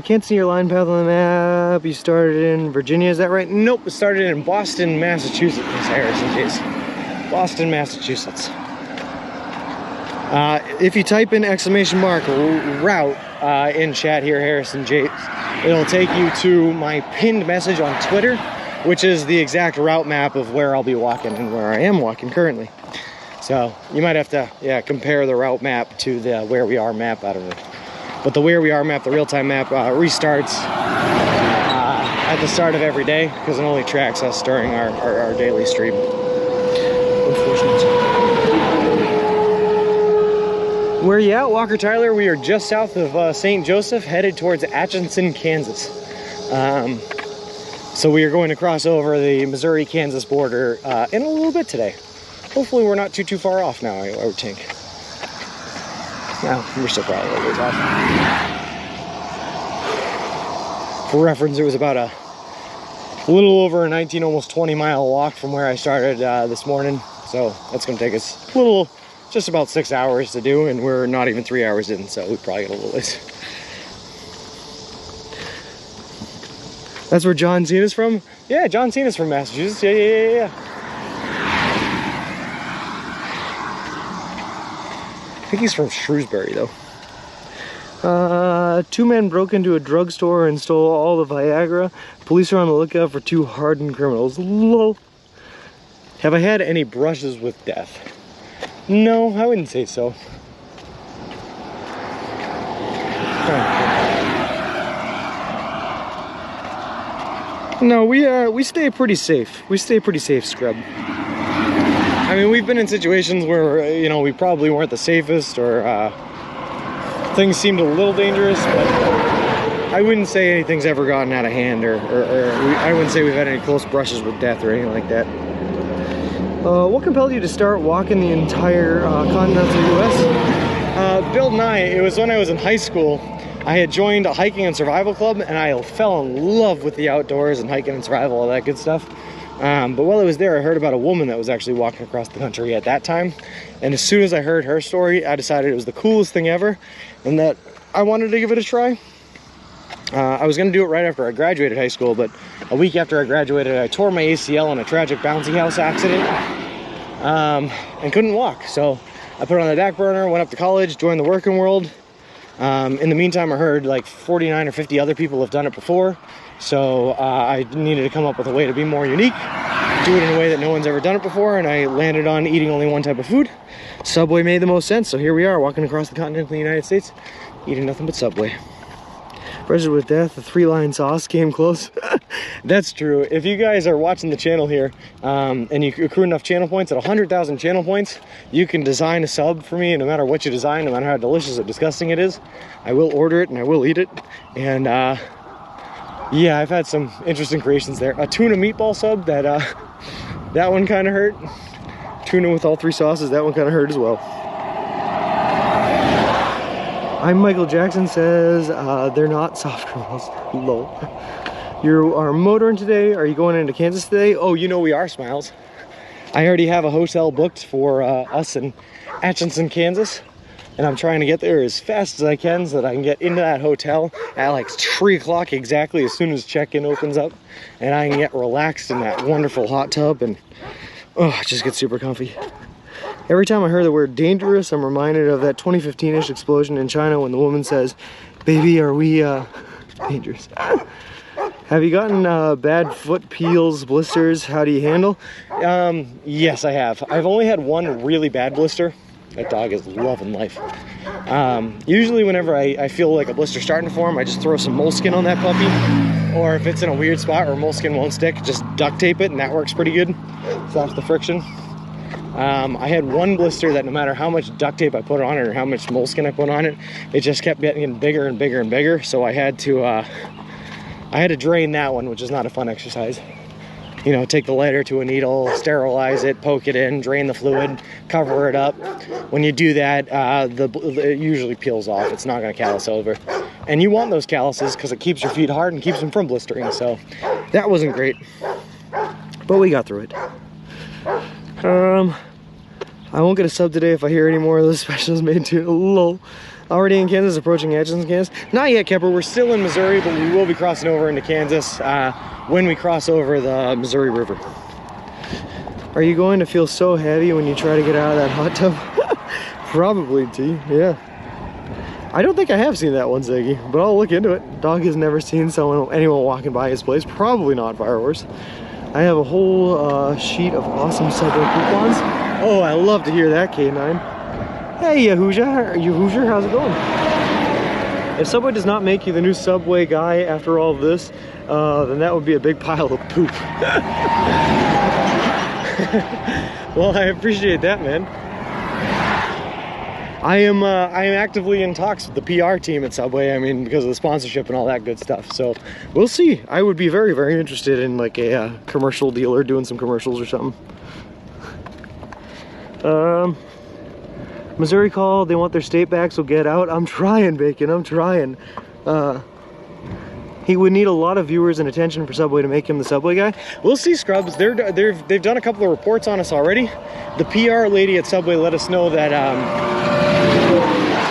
S1: Can't see your line path on the map. You started in Virginia, is that right? Nope, it started in Boston, Massachusetts. Harrison Chase. Boston, Massachusetts. If you type in !route in chat here, Harrison Chase, it'll take you to my pinned message on Twitter, which is the exact route map of where I'll be walking and where I am walking currently. So you might have to, compare the route map to the where we are map. I don't know. But the where we are map, the real-time map, restarts at the start of every day because it only tracks us during our daily stream. Unfortunate. Where are you at, Walker Tyler? We are just south of St. Joseph, headed towards Atchison, Kansas. So we are going to cross over the Missouri-Kansas border in a little bit today. Hopefully we're not too far off now, I would think. Well, we're still probably a little ways off. For reference, it was about a little over a 19, almost 20-mile walk from where I started this morning. So that's going to take us just about 6 hours to do, and we're not even 3 hours in, so we probably got a little ways. That's where John Cena's from? Yeah, John Cena's from Massachusetts. Yeah. I think he's from Shrewsbury, though. 2 men broke into a drugstore and stole all the Viagra. Police are on the lookout for 2 hardened criminals. Lol. Have I had any brushes with death? No, I wouldn't say so. No, we stay pretty safe. We stay pretty safe, scrub. I mean, we've been in situations where, you know, we probably weren't the safest, or things seemed a little dangerous, but I wouldn't say anything's ever gotten out of hand, or I wouldn't say we've had any close brushes with death or anything like that. What compelled you to start walking the entire continental U.S.? Bill Nye, it was when I was in high school. I had joined a hiking and survival club, and I fell in love with the outdoors and hiking and survival, all that good stuff. But while I was there, I heard about a woman that was actually walking across the country at that time. And as soon as I heard her story, I decided it was the coolest thing ever, and that I wanted to give it a try. I was going to do it right after I graduated high school, but a week after I graduated, I tore my ACL in a tragic bouncy house accident, and couldn't walk. So I put it on the back burner, went up to college, joined the working world. In the meantime, I heard like 49 or 50 other people have done it before. So I needed to come up with a way to be more unique, do it in a way that no one's ever done it before, and I landed on eating only one type of food. Subway made the most sense, so here we are, walking across the continental United States, eating nothing but Subway. Brushes with death, the 3-line sauce came close. That's true. If you guys are watching the channel here, and you accrue enough channel points, at 100,000 channel points, you can design a sub for me, and no matter what you design, no matter how delicious or disgusting it is, I will order it and I will eat it. And yeah, I've had some interesting creations there. A tuna meatball sub, that one kind of hurt. Tuna with all 3 sauces, that one kind of hurt as well. I'm Michael Jackson says, they're not soft criminals. Lol. You are motoring today? Are you going into Kansas today? Oh, you know we are, Smiles. I already have a hotel booked for us in Atchison, Kansas. And I'm trying to get there as fast as I can so that I can get into that hotel at like 3 o'clock exactly, as soon as check-in opens up. And I can get relaxed in that wonderful hot tub and just get super comfy. Every time I hear the word dangerous, I'm reminded of that 2015-ish explosion in China when the woman says, "Baby, are we dangerous?" Have you gotten bad foot peels, blisters? How do you handle? Yes, I have. I've only had one really bad blister. That dog is loving life. Usually whenever I feel like a blister starting to form, I just throw some moleskin on that puppy. Or if it's in a weird spot where moleskin won't stick, just duct tape it, and that works pretty good. Stops the friction. I had one blister that no matter how much duct tape I put on it or how much moleskin I put on it, it just kept getting bigger and bigger and bigger. So I had to drain that one, which is not a fun exercise. You know, take the lighter to a needle, sterilize it, poke it in, drain the fluid, cover it up. When you do that, it usually peels off. It's not going to callus over. And you want those calluses because it keeps your feet hard and keeps them from blistering. So that wasn't great, but we got through it. I won't get a sub today if I hear any more of those specials made too. Lol. Already in Kansas, approaching Atchison, Kansas. Not yet, Kepper. We're still in Missouri, but we will be crossing over into Kansas when we cross over the Missouri River. Are you going to feel so heavy when you try to get out of that hot tub? Probably, T. Yeah. I don't think I have seen that one, Ziggy, but I'll look into it. Dog has never seen anyone walking by his place. Probably not Firehorse. I have a whole sheet of awesome Subway coupons. Oh, I love to hear that, K9. Hey, Yahuja, how's it going? If Subway does not make you the new Subway guy after all of this, then that would be a big pile of poop. Well, I appreciate that, man. I am actively in talks with the PR team at Subway. I mean, because of the sponsorship and all that good stuff. So we'll see. I would be very, very interested in like a commercial deal or doing some commercials or something. Missouri called. They want their state back, so get out. I'm trying, Bacon. I'm trying. He would need a lot of viewers and attention for Subway to make him the Subway guy. We'll see, Scrubs. They've done a couple of reports on us already. The PR lady at Subway let us know that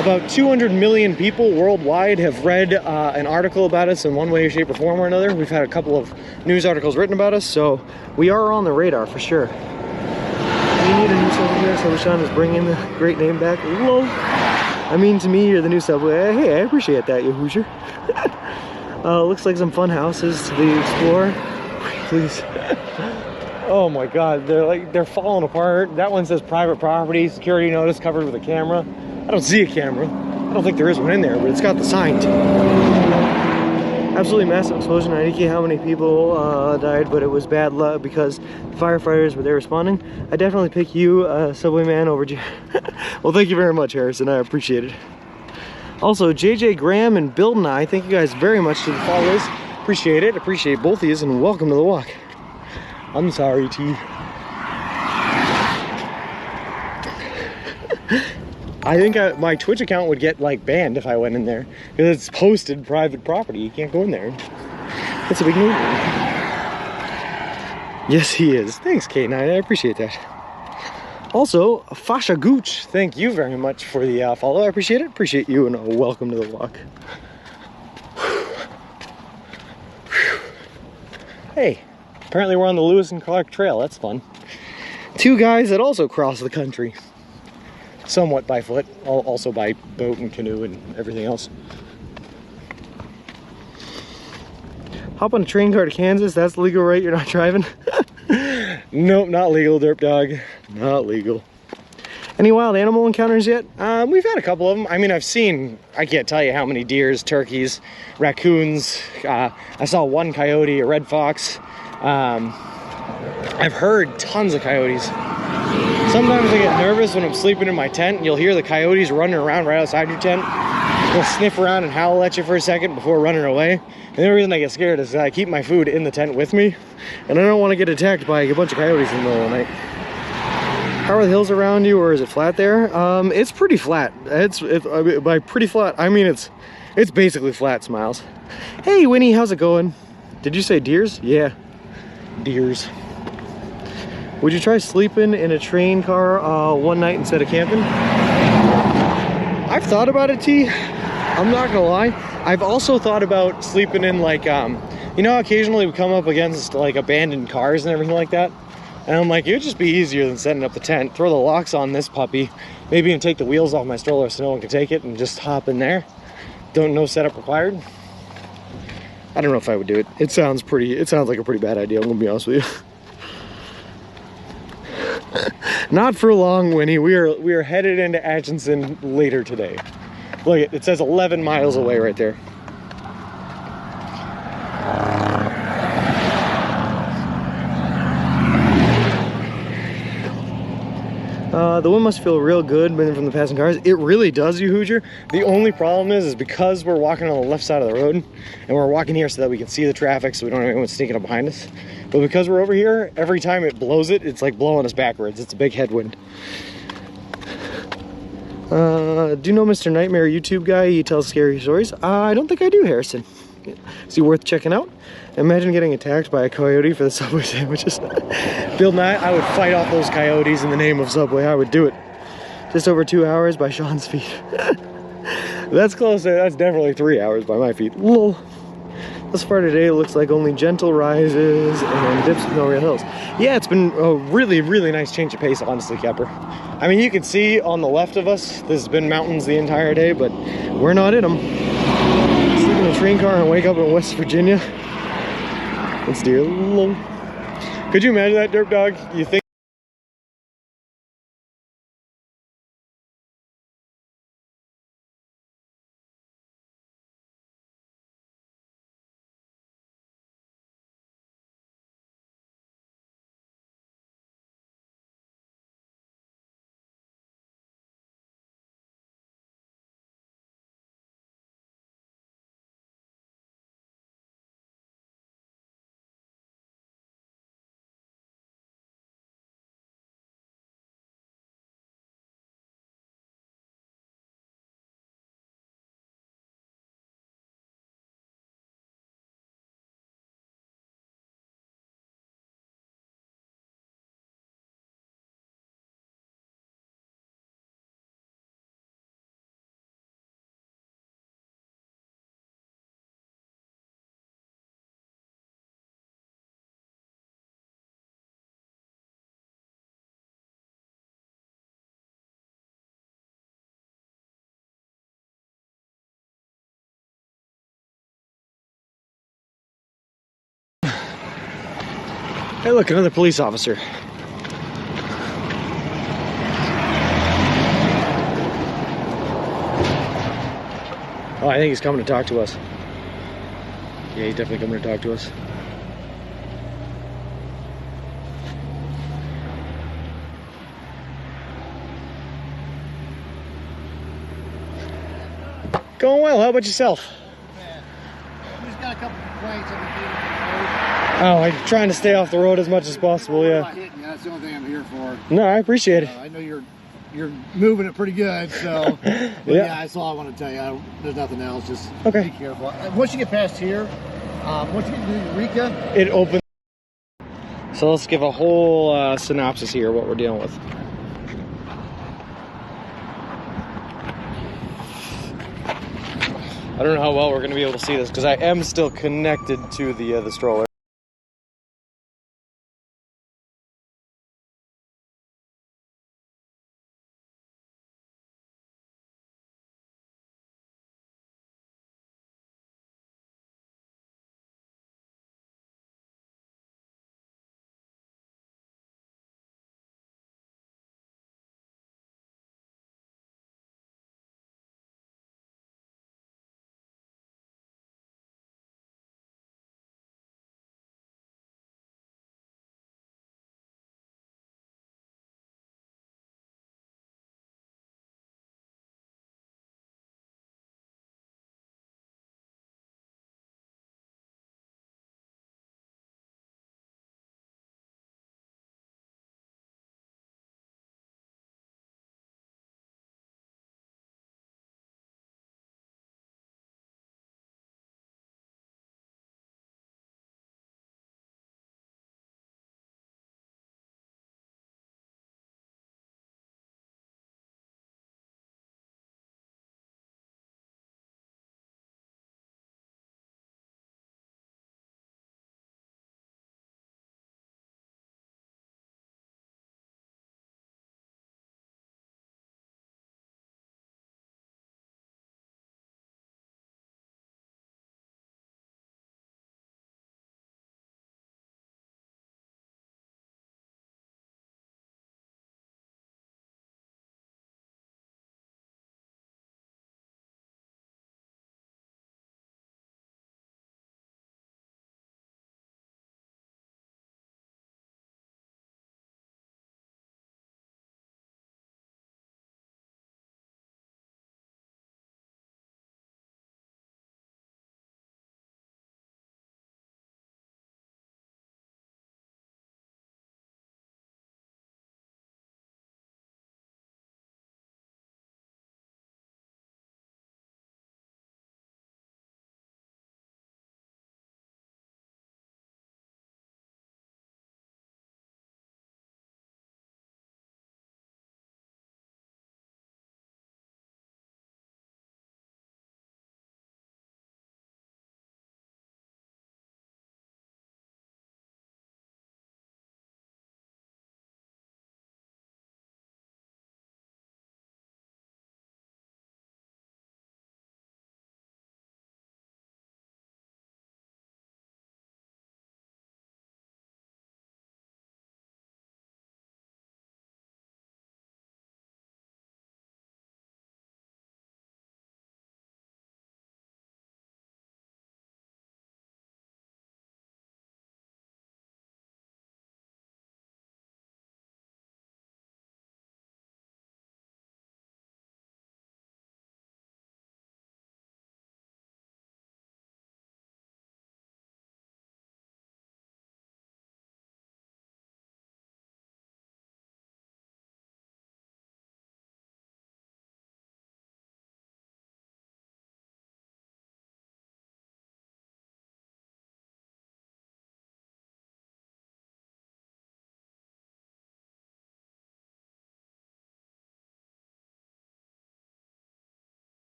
S1: about 200 million people worldwide have read an article about us in one way, shape, or form or another. We've had a couple of news articles written about us, so we are on the radar for sure. We need a new Subway here, so Sean is bringing the great name back. Whoa. I mean, to me, you're the new Subway. Hey, I appreciate that, you Hoosier. Looks like some fun houses to explore. Please. Oh my God, they're falling apart. That one says private property, security notice covered with a camera. I don't see a camera. I don't think there is one in there, but it's got the sign too. Absolutely massive explosion. I didn't care how many people died, but it was bad luck because the firefighters were there responding. I definitely pick you, Subway man, over you. Well, thank you very much, Harrison. I appreciate it. Also, JJ Graham and Bill and I, thank you guys very much to the followers. Appreciate it. Appreciate both of you, and welcome to the walk. I'm sorry, T. I think my Twitch account would get like banned if I went in there because it's posted private property. You can't go in there. It's a big no. Yes, he is. Thanks, K9. I appreciate that. Also, Fasha Gooch, thank you very much for the follow. I appreciate it. Appreciate you, and welcome to the walk. Hey, apparently we're on the Lewis and Clark Trail. That's fun. Two guys that also cross the country. Somewhat by foot, also by boat and canoe and everything else. Hop on a train car to Kansas. That's legal, right? You're not driving? Nope, not legal, derp dog. Not legal. Any wild animal encounters yet? We've had a couple of them. I mean, I can't tell you how many deers, turkeys, raccoons. I saw one coyote, a red fox. I've heard tons of coyotes. Sometimes I get nervous when I'm sleeping in my tent and you'll hear the coyotes running around right outside your tent. They'll sniff around and howl at you for a second before running away. And the reason I get scared is I keep my food in the tent with me, and I don't want to get attacked by a bunch of coyotes in the middle of the night. How are the hills around you, or is it flat there? It's pretty flat. By pretty flat, I mean it's basically flat, Smiles. Hey, Winnie, how's it going? Did you say deers? Yeah, deers. Would you try sleeping in a train car one night instead of camping? I've thought about it, T. I'm not gonna lie. I've also thought about sleeping in like, you know, occasionally we come up against like abandoned cars and everything like that. And I'm like, it would just be easier than setting up the tent. Throw the locks on this puppy, maybe even take the wheels off my stroller so no one can take it and just hop in there. No setup required. I don't know if I would do it. It sounds like a pretty bad idea, I'm gonna be honest with you. Not for long, Winnie. We are headed into Atchison later today. Look, it says 11 miles away right there. The wind must feel real good from the passing cars. It really does, you Hoosier. The only problem is because we're walking on the left side of the road, and we're walking here so that we can see the traffic so we don't have anyone sneaking up behind us. But because we're over here, every time it blows it's like blowing us backwards. It's a big headwind. Do you know Mr. Nightmare YouTube guy? He tells scary stories. I don't think I do, Harrison. Is he worth checking out? Imagine getting attacked by a coyote for the Subway sandwiches. Bill Nye, I would fight off those coyotes in the name of Subway. I would do it. Just over 2 hours by Sean's feet. That's closer. That's definitely 3 hours by my feet. Lol. Thus far today, it looks like only gentle rises and dips with no real hills. Yeah, it's been a really, really nice change of pace, honestly, Kepper. I mean, you can see on the left of us, there's been mountains the entire day, but we're not in them. Sleep in a train car and wake up in West Virginia. It's dear. Could you imagine that, derp dog? You think Hey, look, another police officer. Oh, I think he's coming to talk to us. Yeah, he's definitely coming to talk to us. Going well. How about yourself?
S3: We just got a couple complaints of the
S1: Oh, I'm trying to stay off the road as much as possible, yeah.
S3: That's the only thing I'm here for.
S1: No, I appreciate it.
S3: I know you're moving it pretty good, so but yeah, that's all I want to tell you. There's nothing else. Just
S1: Okay.
S3: be careful. Once you get past here, once you get to Eureka,
S1: It opens. So let's give a whole synopsis here of what we're dealing with. I don't know how well we're going to be able to see this because I am still connected to the stroller.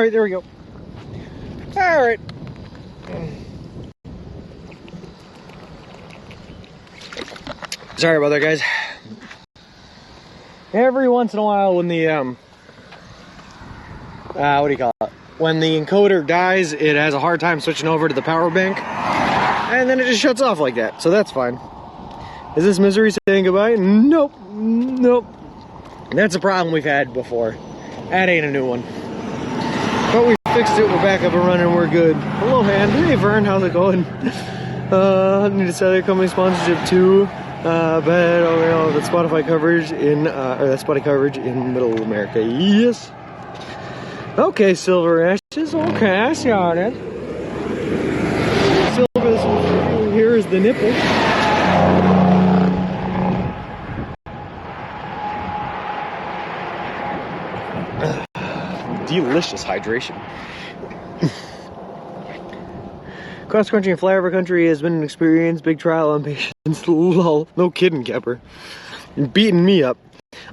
S1: right, there we go. All right. Sorry about that, guys. Every once in a while when the, what do you call it? When the encoder dies, it has a hard time switching over to the power bank. And then it just shuts off like that, so that's fine. Is this misery saying goodbye? Nope, nope. That's a problem we've had before. That ain't a new one. But we fixed it, we're back up and running, we're good. Hello, Han. Hey, Vern, how's it going? Need to sell your company sponsorship too. But okay, that Spotify coverage in, or that Spotify coverage in Middle America. Yes. Okay, Silver Ashes. Okay, I see how it is. Silver, here is the nipple. Delicious hydration. Cross country and flyover country has been an experience, big trial and patience. Lol. No kidding, Kepper. You're beating me up.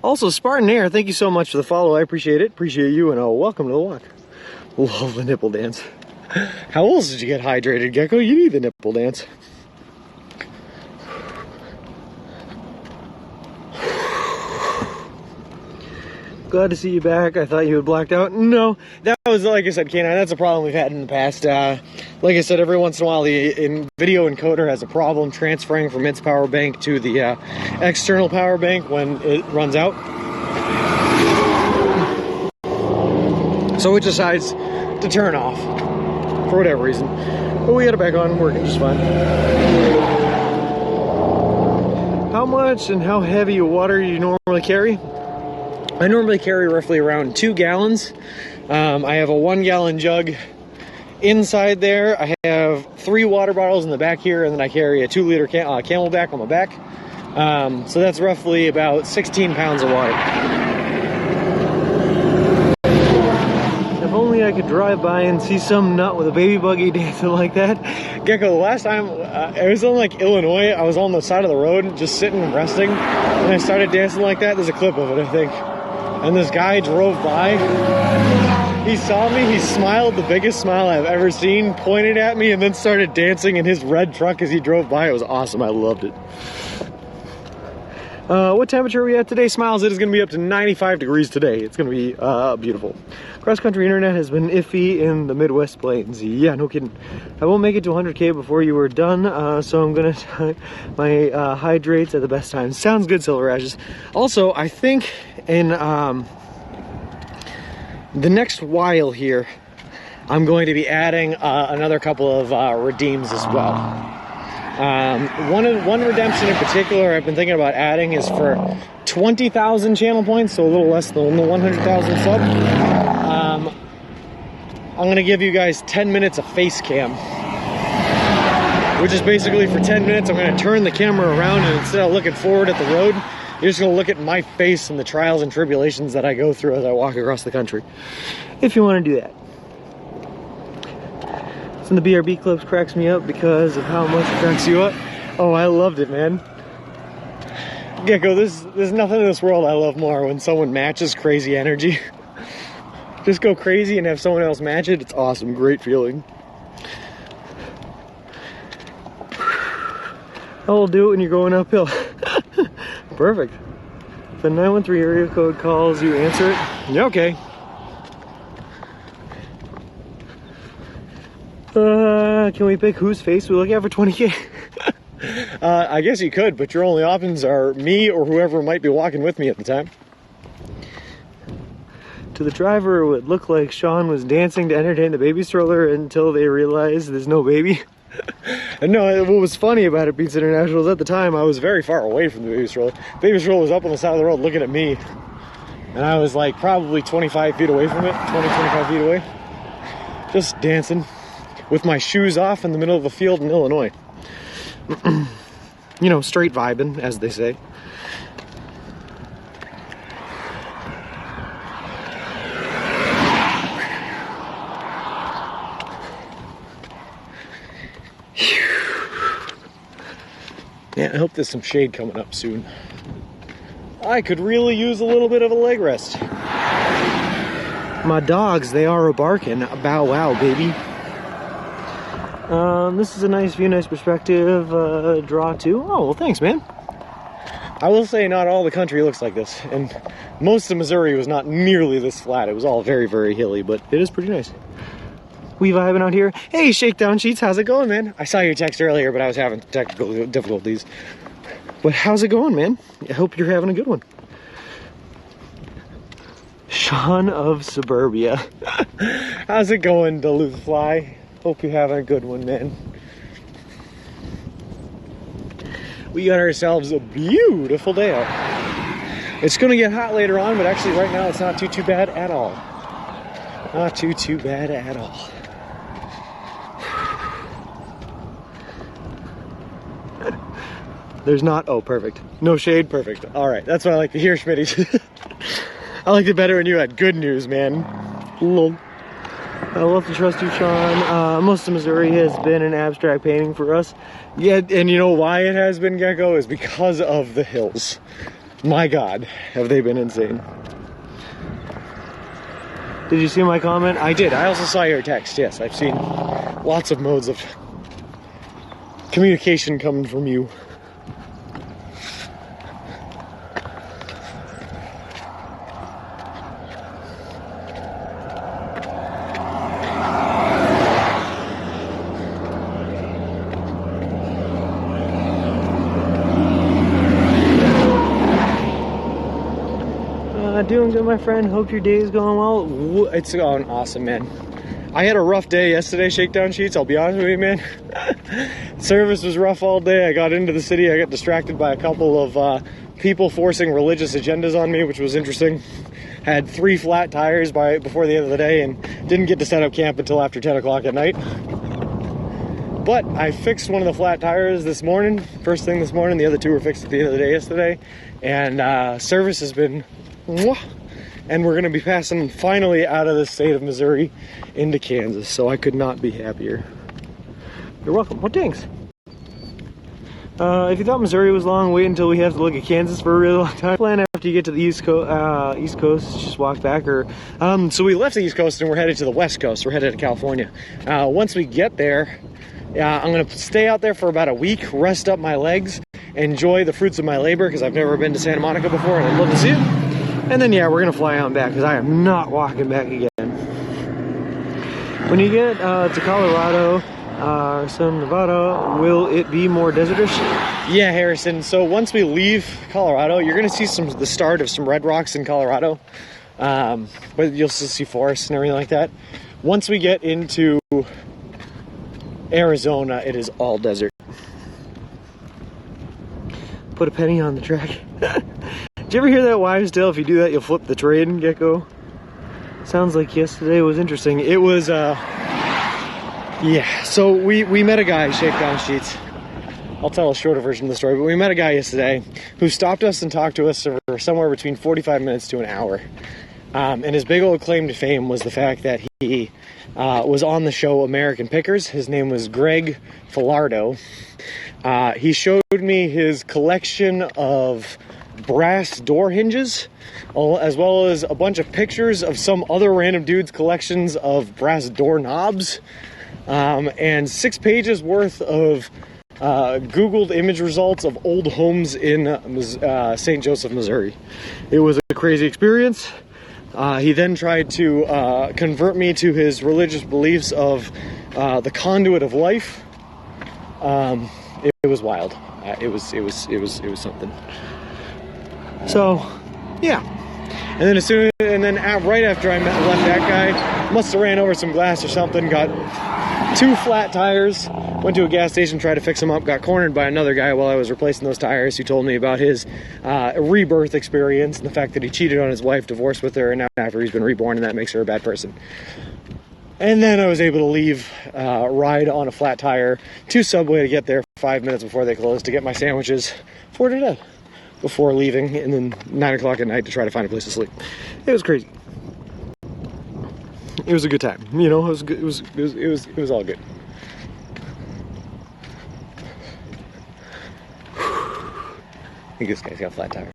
S1: Also, Spartan Air, thank you so much for the follow. I appreciate it. Appreciate you, and welcome to the walk. Love the nipple dance. How else did you get hydrated, Gecko? You need the nipple dance. Glad to see you back. I thought you had blacked out. No, that was, like I said, Canine, that's a problem we've had in the past. Like I said, every once in a while the video encoder has a problem transferring from its power bank to the external power bank when it runs out. So it decides to turn off for whatever reason. But we got it back on, working just fine. How much and how heavy water do you normally carry? I normally carry roughly around 2 gallons. I have a 1 gallon jug inside there. I have 3 water bottles in the back here, and then I carry a 2 liter Camelback on my back. So that's roughly about 16 pounds of water. If only I could drive by and see some nut with a baby buggy dancing like that. Gecko, the last time, it was in like Illinois, I was on the side of the road just sitting and resting, and I started dancing like that. There's a clip of it, I think. And this guy drove by, he saw me, he smiled the biggest smile I've ever seen, pointed at me, and then started dancing in his red truck as he drove by. It was awesome, I loved it. What temperature are we at today, Smiles? It is going to be up to 95 degrees today. It's going to be beautiful. Cross-country internet has been iffy in the Midwest plains. Yeah, no kidding. I won't make it to 100K before you are done, so I'm going to time my hydrates at the best time. Sounds good, Silver Ashes. Also, I think in the next while here, I'm going to be adding another couple of redeems as well. One redemption in particular I've been thinking about adding is for 20,000 channel points, so a little less than the 100,000 sub. I'm going to give you guys 10 minutes of face cam, which is basically for 10 minutes I'm going to turn the camera around, and instead of looking forward at the road, you're just going to look at my face and the trials and tribulations that I go through as I walk across the country, if you want to do that. And the BRB Clubs cracks me up because of how much it cracks you up. Oh, I loved it, man. Gecko, there's nothing in this world I love more when someone matches crazy energy. Just go crazy and have someone else match it. It's awesome. Great feeling. I'll do it when you're going uphill. Perfect. If a 913 area code calls, you answer it. Yeah, okay. Can we pick whose face we look at for 20K? I guess you could, but your only options are me or whoever might be walking with me at the time. To the driver, it would look like Sean was dancing to entertain the baby stroller until they realized there's no baby. And no, what was funny about it, Beats International, is at the time I was very far away from the baby stroller. The baby stroller was up on the side of the road looking at me. And I was like probably 25 feet away from it, 25 feet away. Just dancing with my shoes off in the middle of a field in Illinois. You know, straight vibing, as they say. Yeah, I hope there's some shade coming up soon. I could really use a little bit of a leg rest. My dogs, they are a-barking. Bow wow, baby. This is a nice view, nice perspective. Draw two. Oh, well, thanks, man. I will say not all the country looks like this, and most of Missouri was not nearly this flat. It was all very, very hilly, but it is pretty nice. We vibing out here. Hey, Shakedown Sheets, how's it going, man? I saw your text earlier, but I was having technical difficulties. But how's it going, man? I hope you're having a good one. Sean of Suburbia. How's it going, Duluth Fly? Hope you're having a good one, man. We got ourselves a beautiful day out. It's gonna get hot later on, but actually right now it's not too bad at all. Not too bad at all. There's not, oh, perfect. No shade, perfect. All right, that's what I like to hear, Schmitty. I liked it better when you had good news, man. Lol. I love to trust you, Sean. Most of Missouri has been an abstract painting for us. Yeah, and you know why it has been, Gecko? Is because of the hills. My God, have they been insane. Did you see my comment? I did. I also saw your text. Yes, I've seen lots of modes of communication coming from you. Doing good, my friend. Hope your day is going well. It's going awesome, man. I had a rough day yesterday, Shakedown Sheets. I'll be honest with you, man. Service was rough all day. I got into the city. I got distracted by a couple of people forcing religious agendas on me, which was interesting. Had 3 flat tires before the end of the day and didn't get to set up camp until after 10 o'clock at night. But I fixed one of the flat tires this morning, first thing this morning. The other 2 were fixed at the end of the day yesterday. And service has been... And we're going to be passing finally out of the state of Missouri into Kansas, so I could not be happier. You're welcome. Well, thanks. If you thought Missouri was long, wait until we have to look at Kansas for a really long time. Plan after you get to the East Coast, just walk back. So we left the East Coast and we're headed to the West Coast. We're headed to California. Once we get there, I'm going to stay out there for about a week, rest up my legs, enjoy the fruits of my labor, because I've never been to Santa Monica before and I'd love to see it. And then, yeah, we're going to fly on back because I am not walking back again. When you get to Colorado, Sun, Nevada, will it be more desertish? Yeah, Harrison. So once we leave Colorado, you're going to see the start of some red rocks in Colorado. But you'll still see forests and everything like that. Once we get into Arizona, it is all desert. Put a penny on the track. Did you ever hear that wives' tale? If you do that, you'll flip the train, Gecko? Sounds like yesterday was interesting. It was, yeah. So we met a guy, Shakedown Sheets. I'll tell a shorter version of the story, but we met a guy yesterday who stopped us and talked to us for somewhere between 45 minutes to an hour. And his big old claim to fame was the fact that he was on the show American Pickers. His name was Greg Filardo. He showed me his collection of brass door hinges, as well as a bunch of pictures of some other random dude's collections of brass door knobs, and 6 pages worth of Googled image results of old homes in St. Joseph, Missouri. It was a crazy experience. He then tried to convert me to his religious beliefs of the conduit of life. It was wild. It was something. So, yeah. And then right after I left that guy, must have ran over some glass or something, got 2 flat tires, went to a gas station, tried to fix them up, got cornered by another guy while I was replacing those tires, who told me about his rebirth experience and the fact that he cheated on his wife, divorced with her, and now after he's been reborn, and that makes her a bad person. And then I was able to leave, ride on a flat tire to Subway to get there 5 minutes before they closed to get my sandwiches for today, before leaving, and then 9 o'clock at night to try to find a place to sleep. It was crazy. It was a good time, you know. It was good. It was all good. I think this guy's got a flat tire.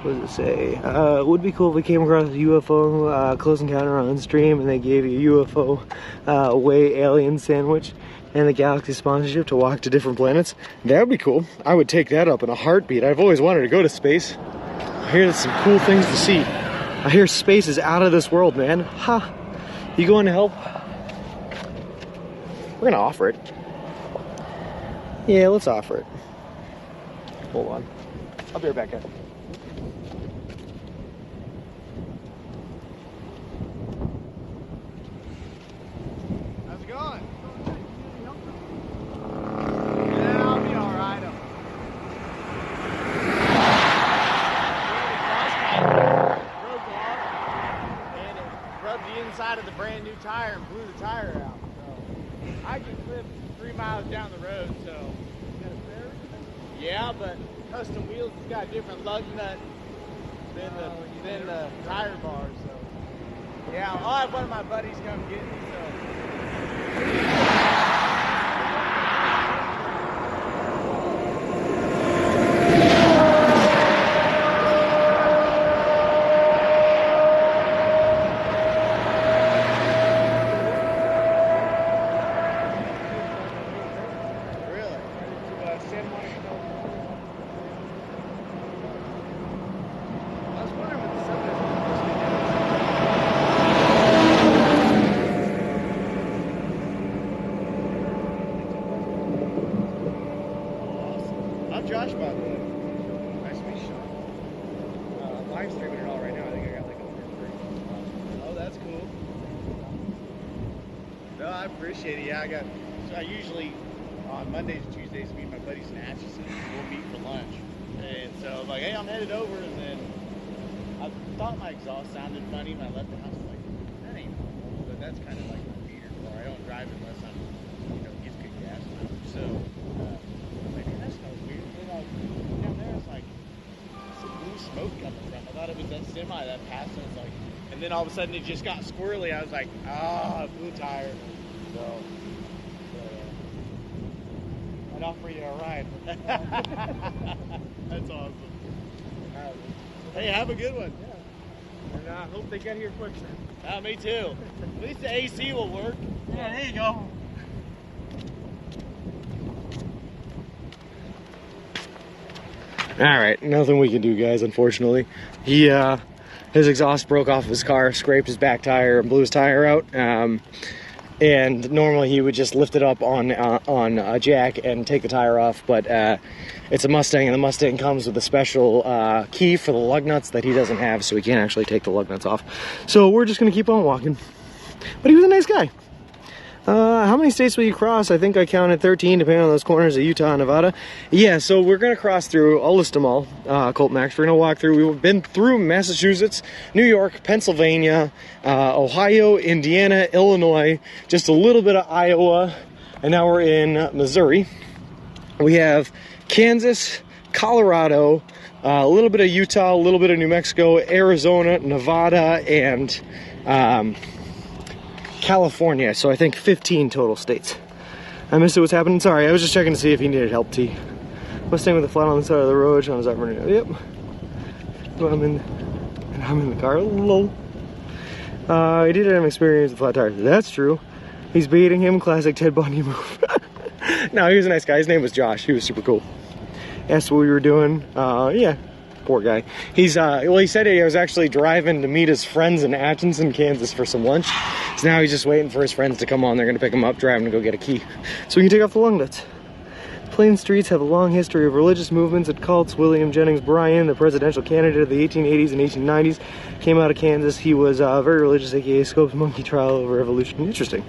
S1: What does it say? It would be cool if we came across a UFO close encounter on stream and they gave you a UFO away alien sandwich and the Galaxy sponsorship to walk to different planets. That would be cool. I would take that up in a heartbeat. I've always wanted to go to space. I hear there's some cool things to see. I hear space is out of this world, man. Ha! You going to help? We're gonna offer it. Yeah, let's offer it. Hold on. I'll be right back, guys.
S3: How's it going? Yeah, I'll be all right. Broke off, and it rubbed the inside of the brand new tire and blew the tire out. So I can live 3 miles down the road. So yeah, but custom wheels has got a different lug nut than the tire bar. So yeah, I'll have one of my buddies come get me. So. I'm Josh, by the way. Nice to meet you. I'm live streaming it all right now. I think I got like a 3. Oh, that's cool. No, I appreciate it. Yeah, I usually on Mondays and Tuesdays meet my buddies in Atchison. We'll meet for lunch. And so I was like, hey, I'm headed over. And then I thought my exhaust sounded funny when I left the house. I was like, that ain't normal. But that's kind of like my feeder car. I don't drive unless I'm, gets good gas mileage. So, that smells weird. And then down there, it's like some blue smoke coming from. I thought it was that semi that passed, and it's like, and then all of a sudden it just got squirrely. I was like, blue tire. So I'd offer you a ride. That's awesome. Hey, have a good one.
S2: Yeah. And I hope they get here quick, man.
S3: Me too. At least the AC will work.
S2: Yeah, there you go.
S1: Alright, nothing we can do, guys, unfortunately. His exhaust broke off of his car, scraped his back tire, and blew his tire out. And normally he would just lift it up on a jack and take the tire off, but it's a Mustang, and the Mustang comes with a special key for the lug nuts that he doesn't have, so he can't actually take the lug nuts off. So we're just going to keep on walking. But he was a nice guy. How many states will you cross? I think I counted 13, depending on those corners of Utah and Nevada. Yeah, so we're going to cross through, I'll list them all, Colt Max. We're going to walk through, we've been through Massachusetts, New York, Pennsylvania, Ohio, Indiana, Illinois, just a little bit of Iowa, and now we're in Missouri. We have Kansas, Colorado, a little bit of Utah, a little bit of New Mexico, Arizona, Nevada, and California, so I think 15 total states. I missed it, what's happening? Sorry, I was just checking to see if he needed help, T. Mustang with a flat on the side of the road, Sean is up running. Yep. I'm in the car. Lol. He did have an experience with flat tires. That's true. He's baiting him, classic Ted Bundy move. No, he was a nice guy. His name was Josh. He was super cool. Asked what we were doing. Yeah. Poor guy. He's well, he said he was actually driving to meet his friends in Atchison, Kansas for some lunch. So now he's just waiting for his friends to come on. They're going to pick him up, drive him to go get a key, so he can take off the lung nuts. Plain streets have a long history of religious movements and cults. William Jennings Bryan, the presidential candidate of the 1880s and 1890s, came out of Kansas. He was very religious, aka Scope's monkey trial over evolution. Interesting.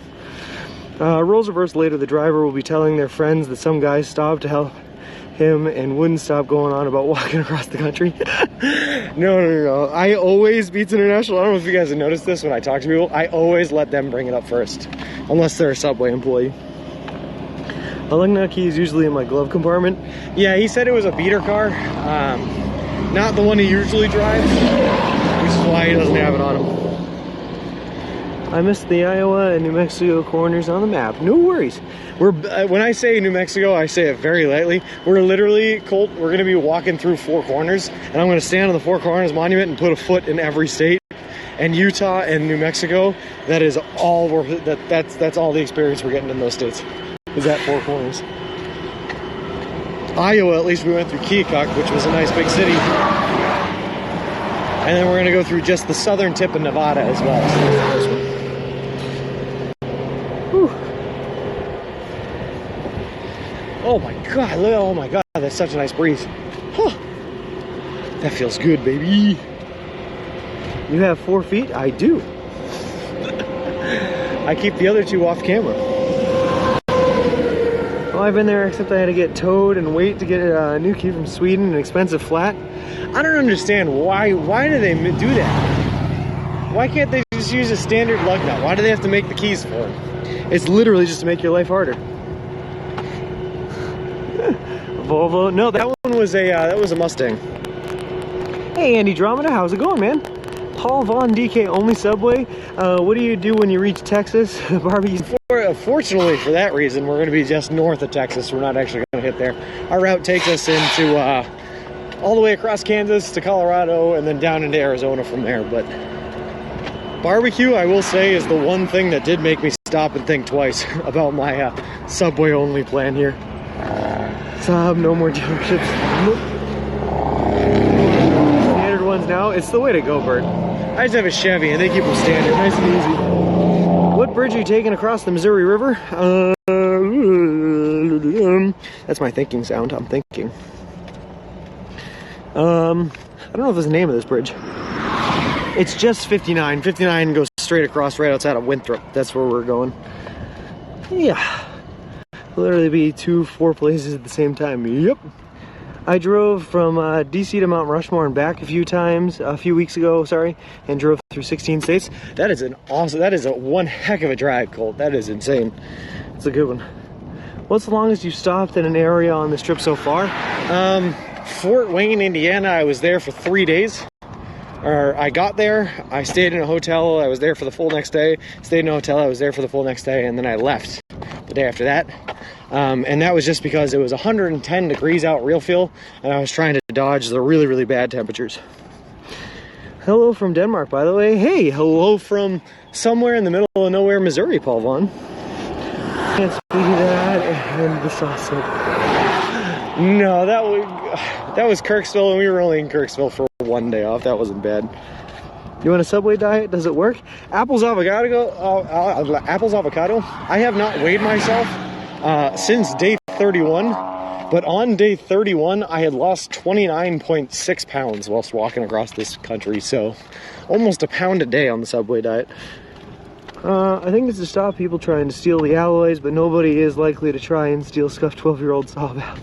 S1: Roles reversed later. The driver will be telling their friends that some guy stopped to help him and wouldn't stop going on about walking across the country. No. I always, Beats International, I don't know if you guys have noticed this when I talk to people, I always let them bring it up first, unless they're a Subway employee. A lug nut key is usually in my glove compartment. Yeah, he said it was a beater car, not the one he usually drives, which is why he doesn't have it on him. I missed the Iowa and New Mexico corners on the map. No worries. We're when I say New Mexico, I say it very lightly. We're literally, Colt, we're going to be walking through 4 corners, and I'm going to stand on the 4 corners monument and put a foot in every state. And Utah and New Mexico, that is all that's all the experience we're getting in those states. Is at 4 corners. Iowa, at least we went through Keokuk, which was a nice big city. And then we're going to go through just the southern tip of Nevada as well. So that's this one. Whew. Oh my God, look, oh my God, that's such a nice breeze. Huh. That feels good, baby. You have 4 feet? I do. I keep the other 2 off camera. Well, I've been there, except I had to get towed and wait to get a new key from Sweden, an expensive flat. I don't understand why do they do that? Why can't they just use a standard lug nut? Why do they have to make the keys for it? It's literally just to make your life harder. Volvo? No, that one was a Mustang. Hey, Andy Dromeda, how's it going, man? Paul Vaughn, DK only Subway. What do you do when you reach Texas? Barbecue. Fortunately, for that reason, we're going to be just north of Texas. We're not actually going to hit there. Our route takes us into all the way across Kansas to Colorado and then down into Arizona from there. But barbecue, I will say, is the one thing that did make me stop and think twice about my Subway only plan here. No more dealerships. Nope. Standard ones now. It's the way to go, Bert. I just have a Chevy and they keep them standard, nice and easy. What bridge are you taking across the Missouri River? That's my thinking sound. I'm thinking. I don't know if there's a name of this bridge. It's just 59. 59 goes straight across right outside of Winthrop. That's where we're going. Yeah. Literally be 4 places at the same time. Yep. I drove from DC to Mount Rushmore and back a few times, a few weeks ago, sorry, and drove through 16 states. That is one heck of a drive, Colt. That is insane. It's a good one. What's the longest you've stopped in an area on this trip so far? Fort Wayne, Indiana. I was there for 3 days. I got there, I stayed in a hotel, I was there for the full next day, stayed in a hotel, I was there for the full next day, and then I left the day after that. And that was just because it was 110 degrees out real feel, and I was trying to dodge the really, really bad temperatures. Hello from Denmark, by the way. Hey, hello from somewhere in the middle of nowhere, Missouri, Paul Vaughn. Can't speak that, and the sausage. No, that was Kirksville, and we were only in Kirksville for 1 day off. That wasn't bad. You want a Subway diet? Does it work? Apples avocado. I have not weighed myself since day 31, but on day 31, I had lost 29.6 pounds whilst walking across this country. So, almost a pound a day on the Subway diet. I think it's to stop people trying to steal the alloys, but nobody is likely to try and steal scuffed 12-year-old Sawbath.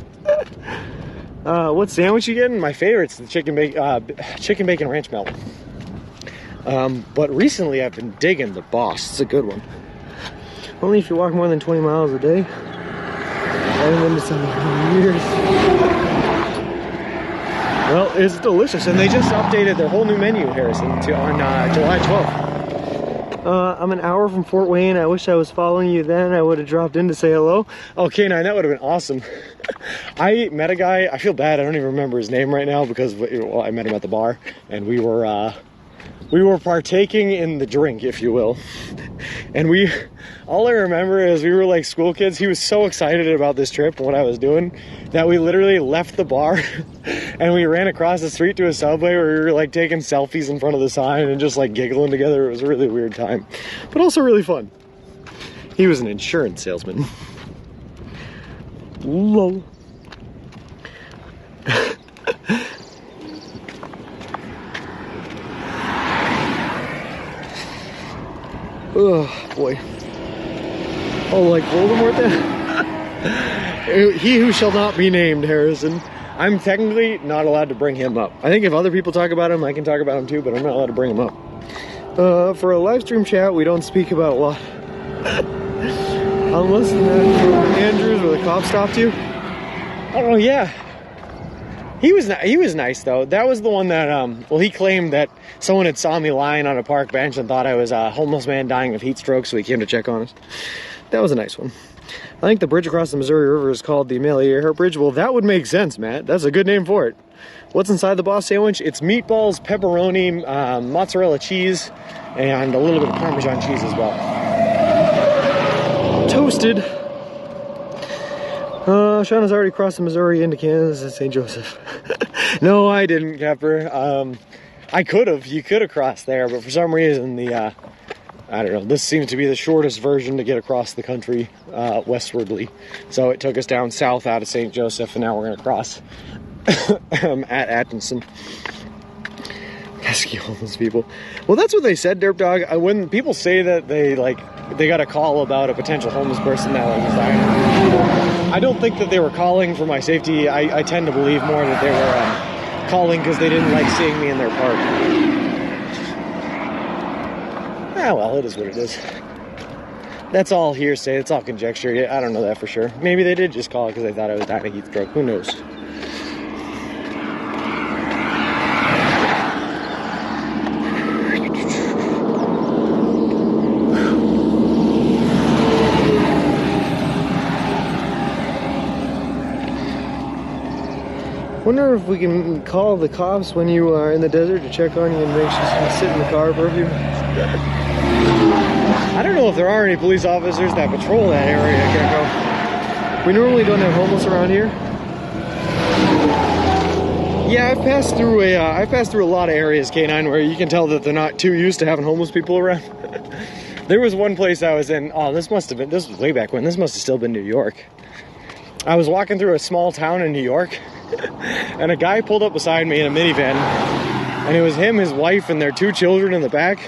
S1: What sandwich you getting? My favorite's the chicken bacon ranch melt. But recently I've been digging the Boss. It's a good one. Only if you walk more than 20 miles a day. I haven't been to some years. Well, it's delicious, and they just updated their whole new menu, Harrison, on July 12th. I'm an hour from Fort Wayne. I wish I was following you then. I would have dropped in to say hello. Oh, K9, that would have been awesome. I met a guy, I feel bad, I don't even remember his name right now because, well, I met him at the bar, and we were partaking in the drink, if you will. And all I remember is we were like school kids. He was so excited about this trip and what I was doing that we literally left the bar and we ran across the street to a Subway where we were like taking selfies in front of the sign and just like giggling together. It was a really weird time, but also really fun. He was an insurance salesman. Lol. Oh boy. Oh, like Voldemort then? He who shall not be named, Harrison. I'm technically not allowed to bring him up. I think if other people talk about him, I can talk about him too, but I'm not allowed to bring him up. For a live stream chat, we don't speak about a lot. Unless Andrews where the cop stopped you. Oh yeah. He was nice though. That was the one that well, he claimed that someone had saw me lying on a park bench and thought I was a homeless man dying of heat stroke, so he came to check on us. That was a nice one. I think the bridge across the Missouri River is called the Amelia Earhart Bridge. Well, that would make sense, Matt. That's a good name for it. What's inside the Boss sandwich? It's meatballs, pepperoni, mozzarella cheese, and a little bit of Parmesan cheese as well. Toasted. Sean has already crossed the Missouri into Kansas at St. Joseph. No, I didn't, Kepper. I could have. You could have crossed there, but for some reason I don't know, this seems to be the shortest version to get across the country westwardly. So it took us down south out of St. Joseph, and now we're going to cross at Atkinson. Pesky homeless people. Well, that's what they said, Derp Dog. When people say that they got a call about a potential homeless person that was dying, I don't think that they were calling for my safety. I tend to believe more that they were calling because they didn't like seeing me in their park. Ah, well, it is what it is. That's all hearsay. It's all conjecture. I don't know that for sure. Maybe they did just call it because they thought I was dying of heat stroke. Who knows? Wonder if we can call the cops when you are in the desert to check on you and make sure you can sit in the car for a few. I don't know if there are any police officers that patrol that area, Gecko. We normally don't have homeless around here. Yeah, I've passed through a lot of areas, K9, where you can tell that they're not too used to having homeless people around. There was one place I was in. Oh, this was way back when. This must have still been New York. I was walking through a small town in New York. And a guy pulled up beside me in a minivan, and it was him, his wife, and their 2 children in the back.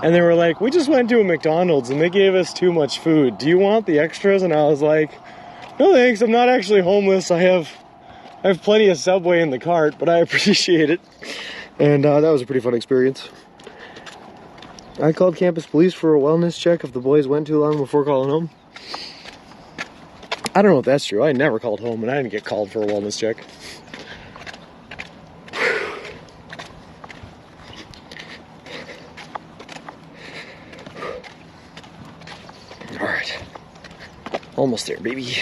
S1: And they were like, "We just went to a McDonald's and they gave us too much food. Do you want the extras?" And I was like, "No thanks, I'm not actually homeless. I have plenty of Subway in the cart, but I appreciate it." And that was a pretty fun experience. I called campus police for a wellness check if the boys went too long before calling home. I don't know if that's true. I never called home and I didn't get called for a wellness check. All right. Almost there, baby.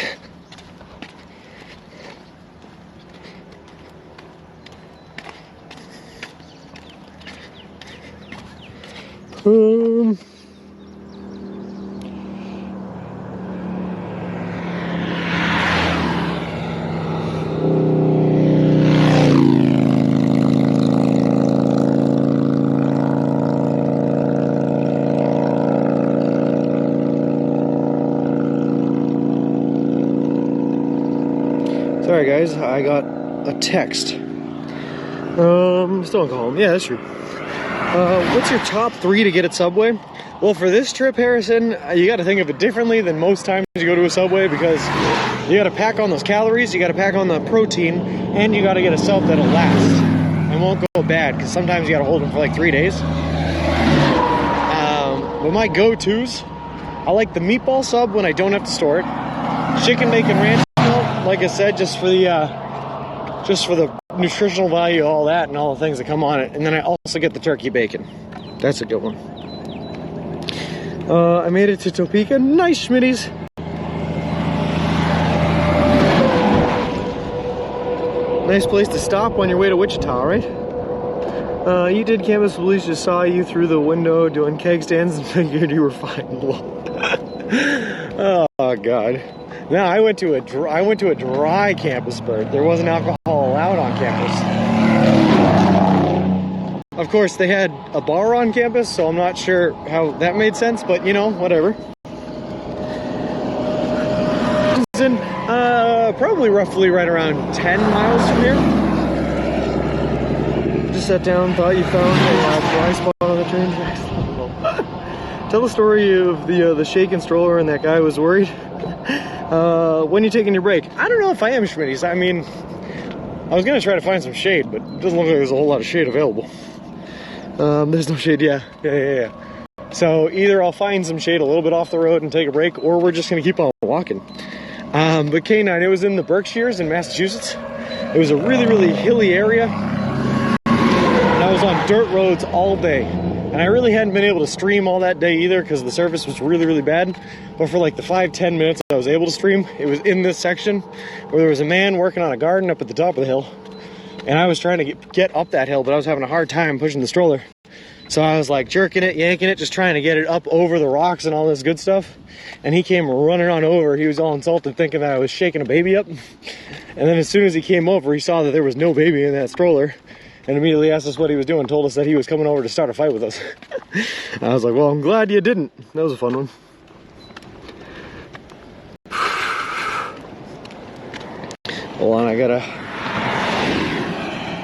S1: Sorry guys, I got a text. Still don't call him. Yeah, that's true. What's your top 3 to get at Subway? Well, for this trip, Harrison, you got to think of it differently than most times you go to a Subway, because you got to pack on those calories, you got to pack on the protein, and you got to get a sub that'll last and won't go bad, because sometimes you got to hold them for like 3 days. But my go-tos, I like the meatball sub when I don't have to store it. Chicken bacon ranch, like I said, just for the nutritional value of all that and all the things that come on it. And then I also get the turkey bacon. That's a good one. I made it to Topeka. Nice, Schmitties. Nice place to stop on your way to Wichita, right? You did. Campus police just saw you through the window doing keg stands and figured you were fine. Oh God. No, I went to a dry campus bird. There wasn't alcohol allowed on campus. Of course, they had a bar on campus, so I'm not sure how that made sense, but you know, whatever. Probably roughly right around 10 miles from here. Just sat down, thought you found a dry spot on the train tracks. Tell the story of the shaken stroller and that guy was worried. When you taking your break? I don't know if I am, Schmitties. I mean, I was gonna try to find some shade, but it doesn't look like there's a whole lot of shade available. There's no shade, yeah. So either I'll find some shade a little bit off the road and take a break, or we're just gonna keep on walking. But K9, it was in the Berkshires in Massachusetts. It was a really, really hilly area. And I was on dirt roads all day. And I really hadn't been able to stream all that day either because the surface was really, really bad. But for like the 5-10 minutes I was able to stream, it was in this section where there was a man working on a garden up at the top of the hill. And I was trying to get up that hill, but I was having a hard time pushing the stroller. So I was like jerking it, yanking it, just trying to get it up over the rocks and all this good stuff. And he came running on over. He was all insulted, thinking that I was shaking a baby up. And then as soon as he came over, he saw that there was no baby in that stroller and immediately asked us what he was doing, told us that he was coming over to start a fight with us. I was like, well, I'm glad you didn't. That was a fun one. Hold on,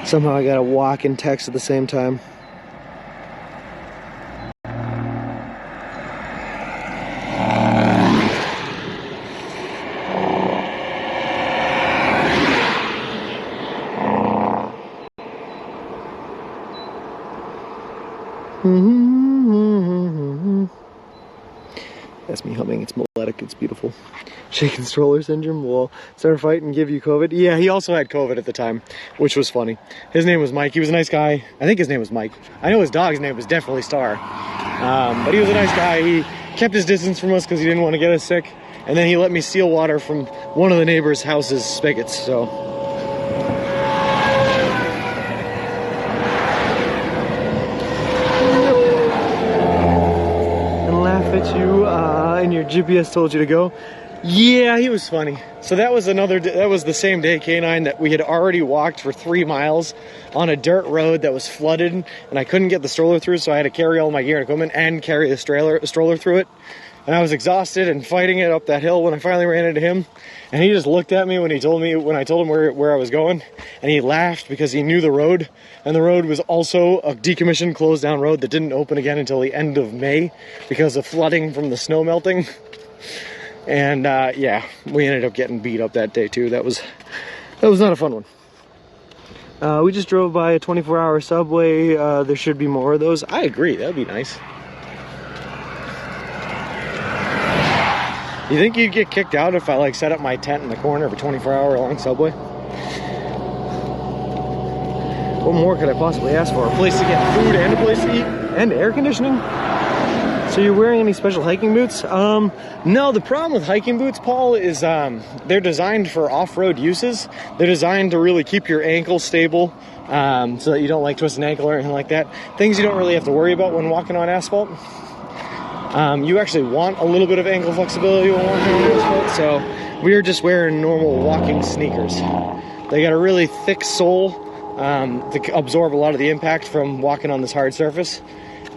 S1: somehow I gotta walk and text at the same time. That's me humming. It's melodic. It's beautiful. Shaking stroller syndrome will start a fight and give you COVID. Yeah, he also had COVID at the time, which was funny. His name was Mike. He was a nice guy. I think his name was Mike. I know his dog's name was definitely Star. But he was a nice guy. He kept his distance from us because he didn't want to get us sick. And then he let me steal water from one of the neighbor's house's spigots. So. At you and your GPS told you to go. Yeah, he was funny. So that was the same day, K9, that we had already walked for 3 miles on a dirt road that was flooded, and I couldn't get the stroller through, so I had to carry all my gear and equipment and carry the stroller through it. And I was exhausted and fighting it up that hill when I finally ran into him. And he just looked at me when I told him where I was going, and he laughed because he knew the road. And the road was also a decommissioned, closed down road that didn't open again until the end of May because of flooding from the snow melting. And yeah, we ended up getting beat up that day too. That was not a fun one. We just drove by a 24-hour subway. There should be more of those. I agree, that'd be nice. You think you'd get kicked out if I like set up my tent in the corner of a 24-hour long subway? What more could I possibly ask for? A place to get food and a place to eat and air conditioning? So you're wearing any special hiking boots? No, the problem with hiking boots, Paul, is they're designed for off-road uses. They're designed to really keep your ankle stable so that you don't like twist an ankle or anything like that. Things you don't really have to worry about when walking on asphalt. You actually want a little bit of ankle flexibility when walking on asphalt, so we're just wearing normal walking sneakers. They got a really thick sole to absorb a lot of the impact from walking on this hard surface,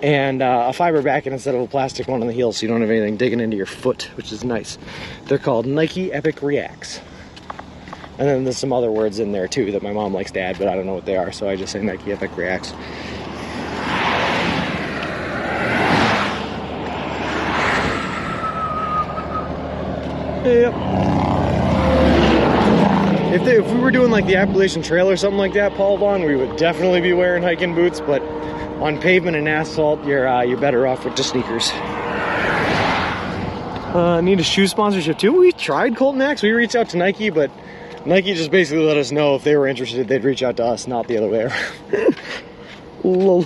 S1: and a fiber backing instead of a plastic one on the heel, so you don't have anything digging into your foot, which is nice. They're called Nike Epic Reacts. And then there's some other words in there too that my mom likes to add, but I don't know what they are, so I just say Nike Epic Reacts. Yep. If we were doing like the Appalachian Trail or something like that, Paul Vaughn, we would definitely be wearing hiking boots, but on pavement and asphalt, you're better off with just sneakers. Need a shoe sponsorship too. We tried Colton X. We reached out to Nike, but Nike just basically let us know if they were interested, they'd reach out to us, not the other way around. Lol.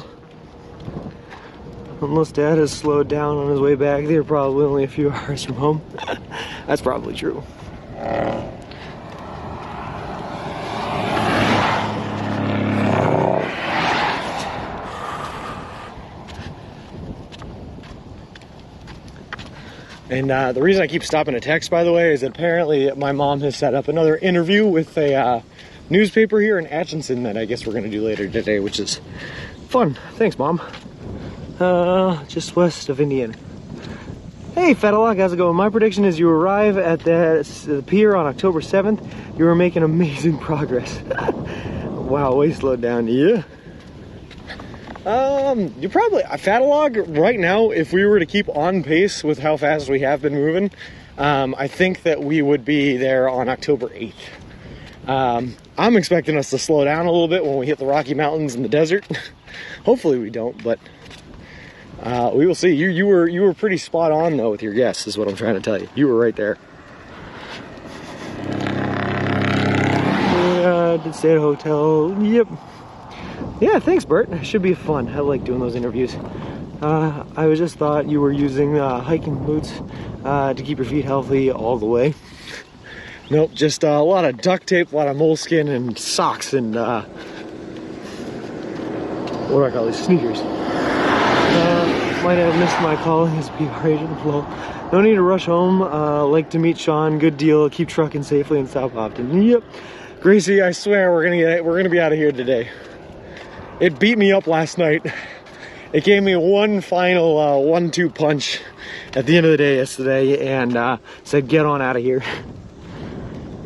S1: Unless Dad has slowed down on his way back, they're probably only a few hours from home. That's probably true. And the reason I keep stopping to text, by the way, is that apparently my mom has set up another interview with a newspaper here in Atchison that I guess we're going to do later today, which is fun. Thanks, Mom. Just west of Indiana. Hey, Fetalock, how's it going? My prediction is you arrive at the pier on October 7th. You are making amazing progress. Wow, way slowed down. Yeah. You probably, Fetalock, right now, if we were to keep on pace with how fast we have been moving, I think that we would be there on October 8th. I'm expecting us to slow down a little bit when we hit the Rocky Mountains and the desert. Hopefully we don't, but we will see. You were pretty spot on though with your guess, is what I'm trying to tell you. You were right there. did stay at a hotel. Yep. Yeah, thanks, Bert. It should be fun. I like doing those interviews. I was just thought you were using hiking boots to keep your feet healthy all the way. Nope, just a lot of duct tape, a lot of moleskin, and socks, and what do I call these? Sneakers. Might have missed my call as PR agent. Well, no need to rush home. Like to meet Sean. Good deal. Keep trucking safely and stop often. Yep. Gracie, I swear we're gonna be out of here today. It beat me up last night. It gave me one final 1-2 punch at the end of the day yesterday and said get on out of here.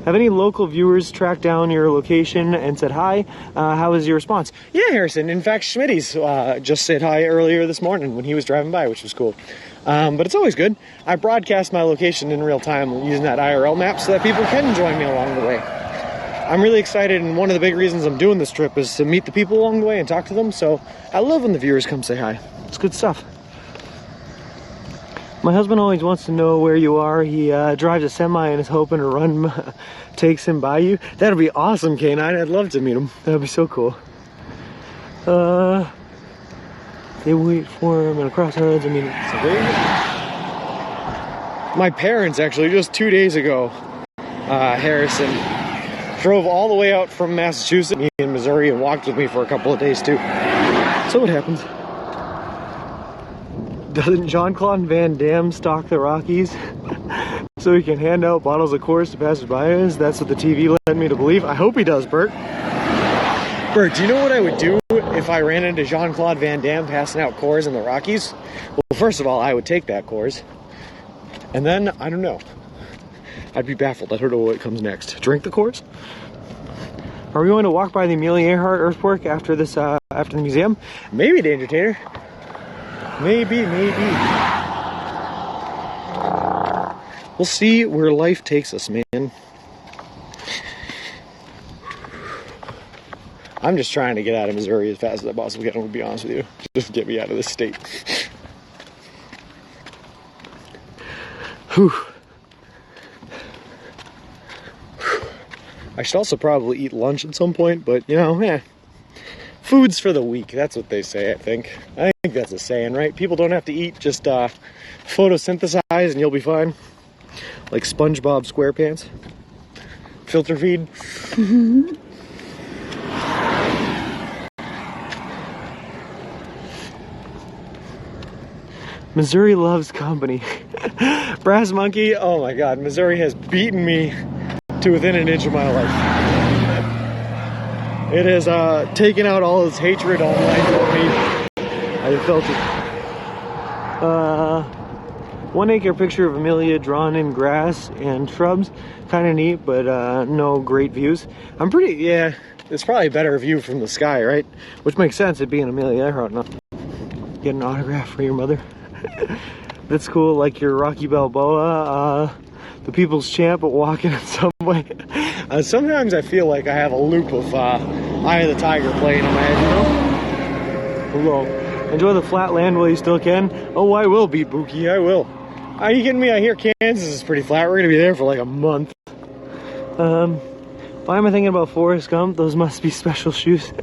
S1: Have any local viewers tracked down your location and said hi? How was your response? Yeah, Harrison. In fact, Schmitty's just said hi earlier this morning when he was driving by, which was cool. But it's always good. I broadcast my location in real time using that IRL map so that people can join me along the way. I'm really excited, and one of the big reasons I'm doing this trip is to meet the people along the way and talk to them, so I love when the viewers come say hi. It's good stuff. My husband always wants to know where you are. He drives a semi and is hoping a run takes him by you. That'd be awesome, K9. I'd love to meet him. That'd be so cool. They wait for him in a crossroads. I mean, it's great. My parents actually, just 2 days ago, Harrison, drove all the way out from Massachusetts, me in Missouri, and walked with me for a couple of days too. So what happens? Doesn't Jean-Claude Van Damme stalk the Rockies so he can hand out bottles of Coors to passersby? That's what the TV led me to believe. I hope he does, Bert. Bert, do you know what I would do if I ran into Jean-Claude Van Damme passing out Coors in the Rockies? Well, first of all, I would take that Coors. And then, I don't know. I'd be baffled. I don't know what comes next. Drink the Coors? Are we going to walk by the Amelia Earhart earthwork after this, after the museum? Maybe, Danger Tater. Maybe. We'll see where life takes us, man. I'm just trying to get out of Missouri as fast as I possibly can, to be honest with you. Just get me out of this state. Whew. I should also probably eat lunch at some point, but you know, food's for the weak. That's what they say, I think. I think that's a saying, right? People don't have to eat, just photosynthesize and you'll be fine. Like SpongeBob SquarePants. Filter feed. Missouri loves company. Brass Monkey, oh my god, Missouri has beaten me to within an inch of my life. It has taken out all its hatred online for me. I felt it. 1 acre picture of Amelia drawn in grass and shrubs. Kind of neat, but no great views. Yeah, it's probably a better view from the sky, right? Which makes sense, it being Amelia Earhart. Get an autograph for your mother. That's cool, like your Rocky Balboa, the people's champ, but walking in some way. Sometimes I feel like I have a loop of Eye of the Tiger playing in my head, you know? Hello. Enjoy the flat land while you still can. Oh, I will be, Buki, I will. Are you kidding me? I hear Kansas is pretty flat. We're gonna be there for like a month. Why am I thinking about Forrest Gump? Those must be special shoes.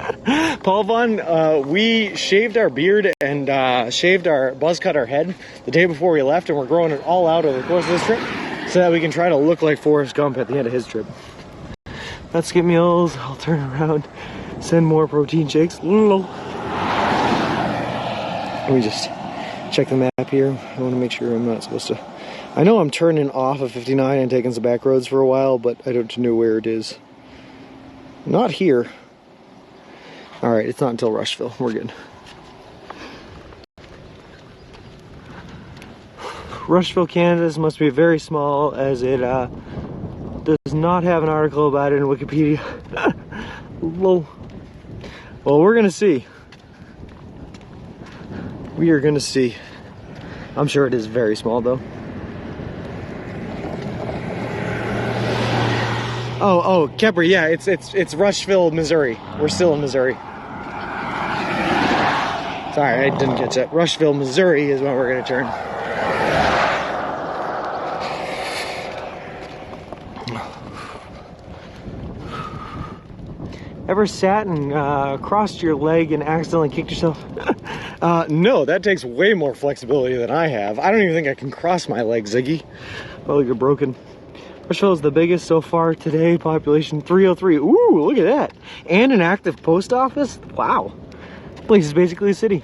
S1: Paul Vaughn, we shaved our beard and buzz cut our head the day before we left, and we're growing it all out over the course of this trip so that we can try to look like Forrest Gump at the end of his trip. Let's skip meals. I'll turn around, send more protein shakes. Let me just check the map here. I want to make sure I'm not supposed to. I know I'm turning off of 59 and taking some back roads for a while, but I don't know where it is. Not here. Alright, it's not until Rushville. We're good. Rushville, Kansas must be very small, as it does not have an article about it in Wikipedia. Lol. Well, we're gonna see. We are gonna see. I'm sure it is very small, though. Oh, Kepper, yeah, it's Rushville, Missouri. We're still in Missouri. Sorry, I didn't catch that. Rushville, Missouri is when we're gonna turn. Ever sat and crossed your leg and accidentally kicked yourself? No, that takes way more flexibility than I have. I don't even think I can cross my leg, Ziggy. Probably get broken. Rushville is the biggest so far today, population 303. Ooh, look at that. And an active post office? Wow. This place is basically a city.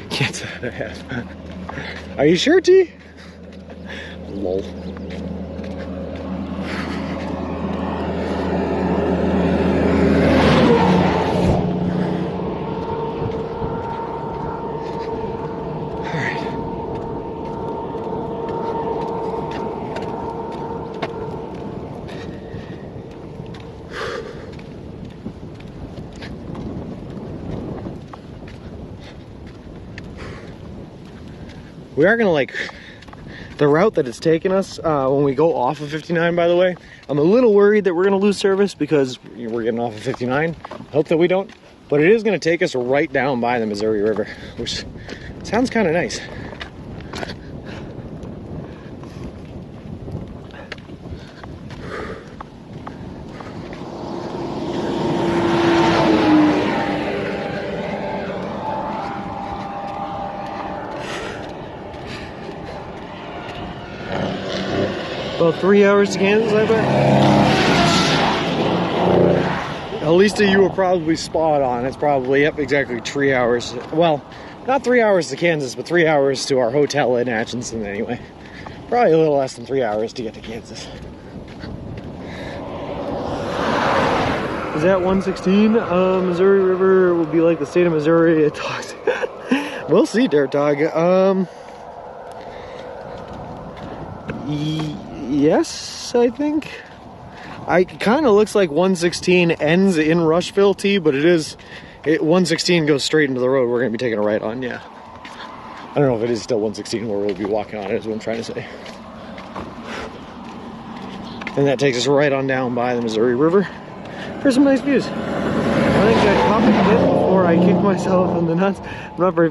S1: Can't say that I have. Are you sure, T? Lol. We are gonna like the route that it's taken us when we go off of 59, by the way. I'm a little worried that we're gonna lose service because we're getting off of 59. Hope that we don't. But it is gonna take us right down by the Missouri River, which sounds kind of nice. About 3 hours to Kansas, I bet. At least you were probably spot on. It's probably, yep, exactly 3 hours. Well, not 3 hours to Kansas, but 3 hours to our hotel in Atchison anyway. Probably a little less than 3 hours to get to Kansas. Is that 116? Missouri River will be like the state of Missouri. It talks. We'll see, Dirt Dog. Yes, I think. It kind of looks like 116 ends in Rushville, T, but 116 goes straight into the road we're going to be taking a right on, yeah. I don't know if it is still 116 where we'll be walking on it, is what I'm trying to say. And that takes us right on down by the Missouri River for some nice views. I think I popped a bit before I kicked myself in the nuts.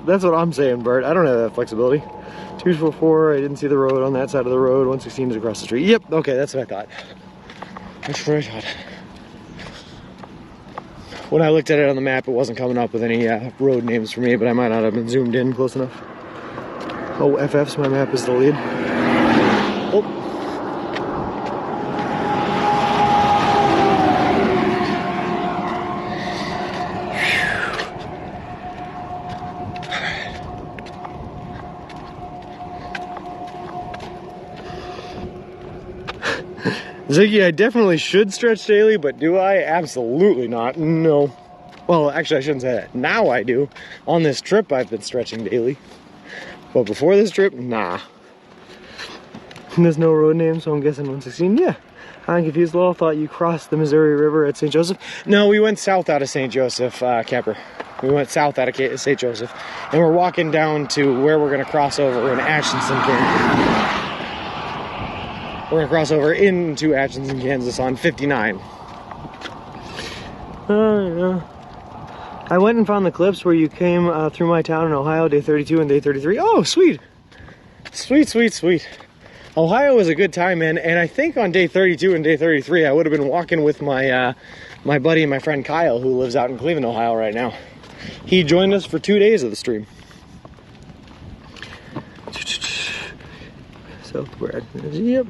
S1: That's what I'm saying, Bert. I don't have that flexibility. 244, I didn't see the road on that side of the road. 116 is across the street. Yep, okay, that's what I thought. That's what I thought. When I looked at it on the map, it wasn't coming up with any road names for me, but I might not have been zoomed in close enough. Oh, FF's my map is the lead. Oh. Ziggy, I definitely should stretch daily, but do I? Absolutely not. No. Well, actually, I shouldn't say that. Now I do. On this trip, I've been stretching daily. But before this trip, nah. And there's no road name, so I'm guessing 116. Yeah. I'm confused. Well, thought you crossed the Missouri River at St. Joseph. No, we went south out of St. Joseph, Kemper. We went south out of St. Joseph. And we're walking down to where we're going to cross over in Atchison, Kansas. We're gonna cross over into Atchison, Kansas on 59. Yeah. I went and found the clips where you came through my town in Ohio, day 32 and day 33. Oh, sweet. Sweet, sweet, sweet. Ohio was a good time, man. And I think on day 32 and day 33, I would have been walking with my my buddy and my friend Kyle, who lives out in Cleveland, Ohio right now. He joined us for 2 days of the stream. Southward. Yep.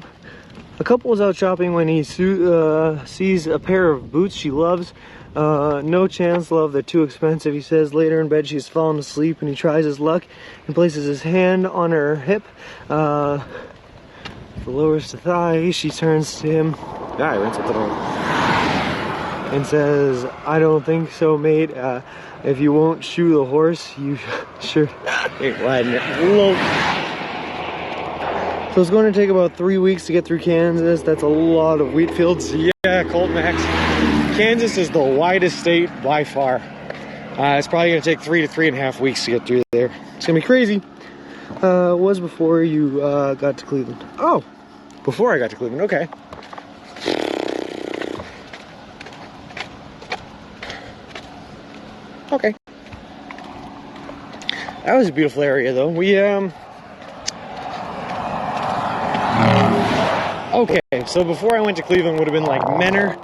S1: A couple was out shopping when he sees a pair of boots she loves. No chance, love, they're too expensive. He says later in bed she's fallen asleep and he tries his luck and places his hand on her hip. The lowers the thigh, she turns to him. Yeah, I ran something wrong. And says, I don't think so, mate. If you won't shoe the horse, you sure ain't riding it. So it's going to take about 3 weeks to get through Kansas. That's a lot of wheat fields. Yeah, Colt Max. Kansas is the widest state by far. It's probably going to take 3 to 3.5 weeks to get through there. It's going to be crazy. It was before you got to Cleveland. Oh, before I got to Cleveland. Okay. Okay. That was a beautiful area, though. Okay, so before I went to Cleveland would have been like Menor.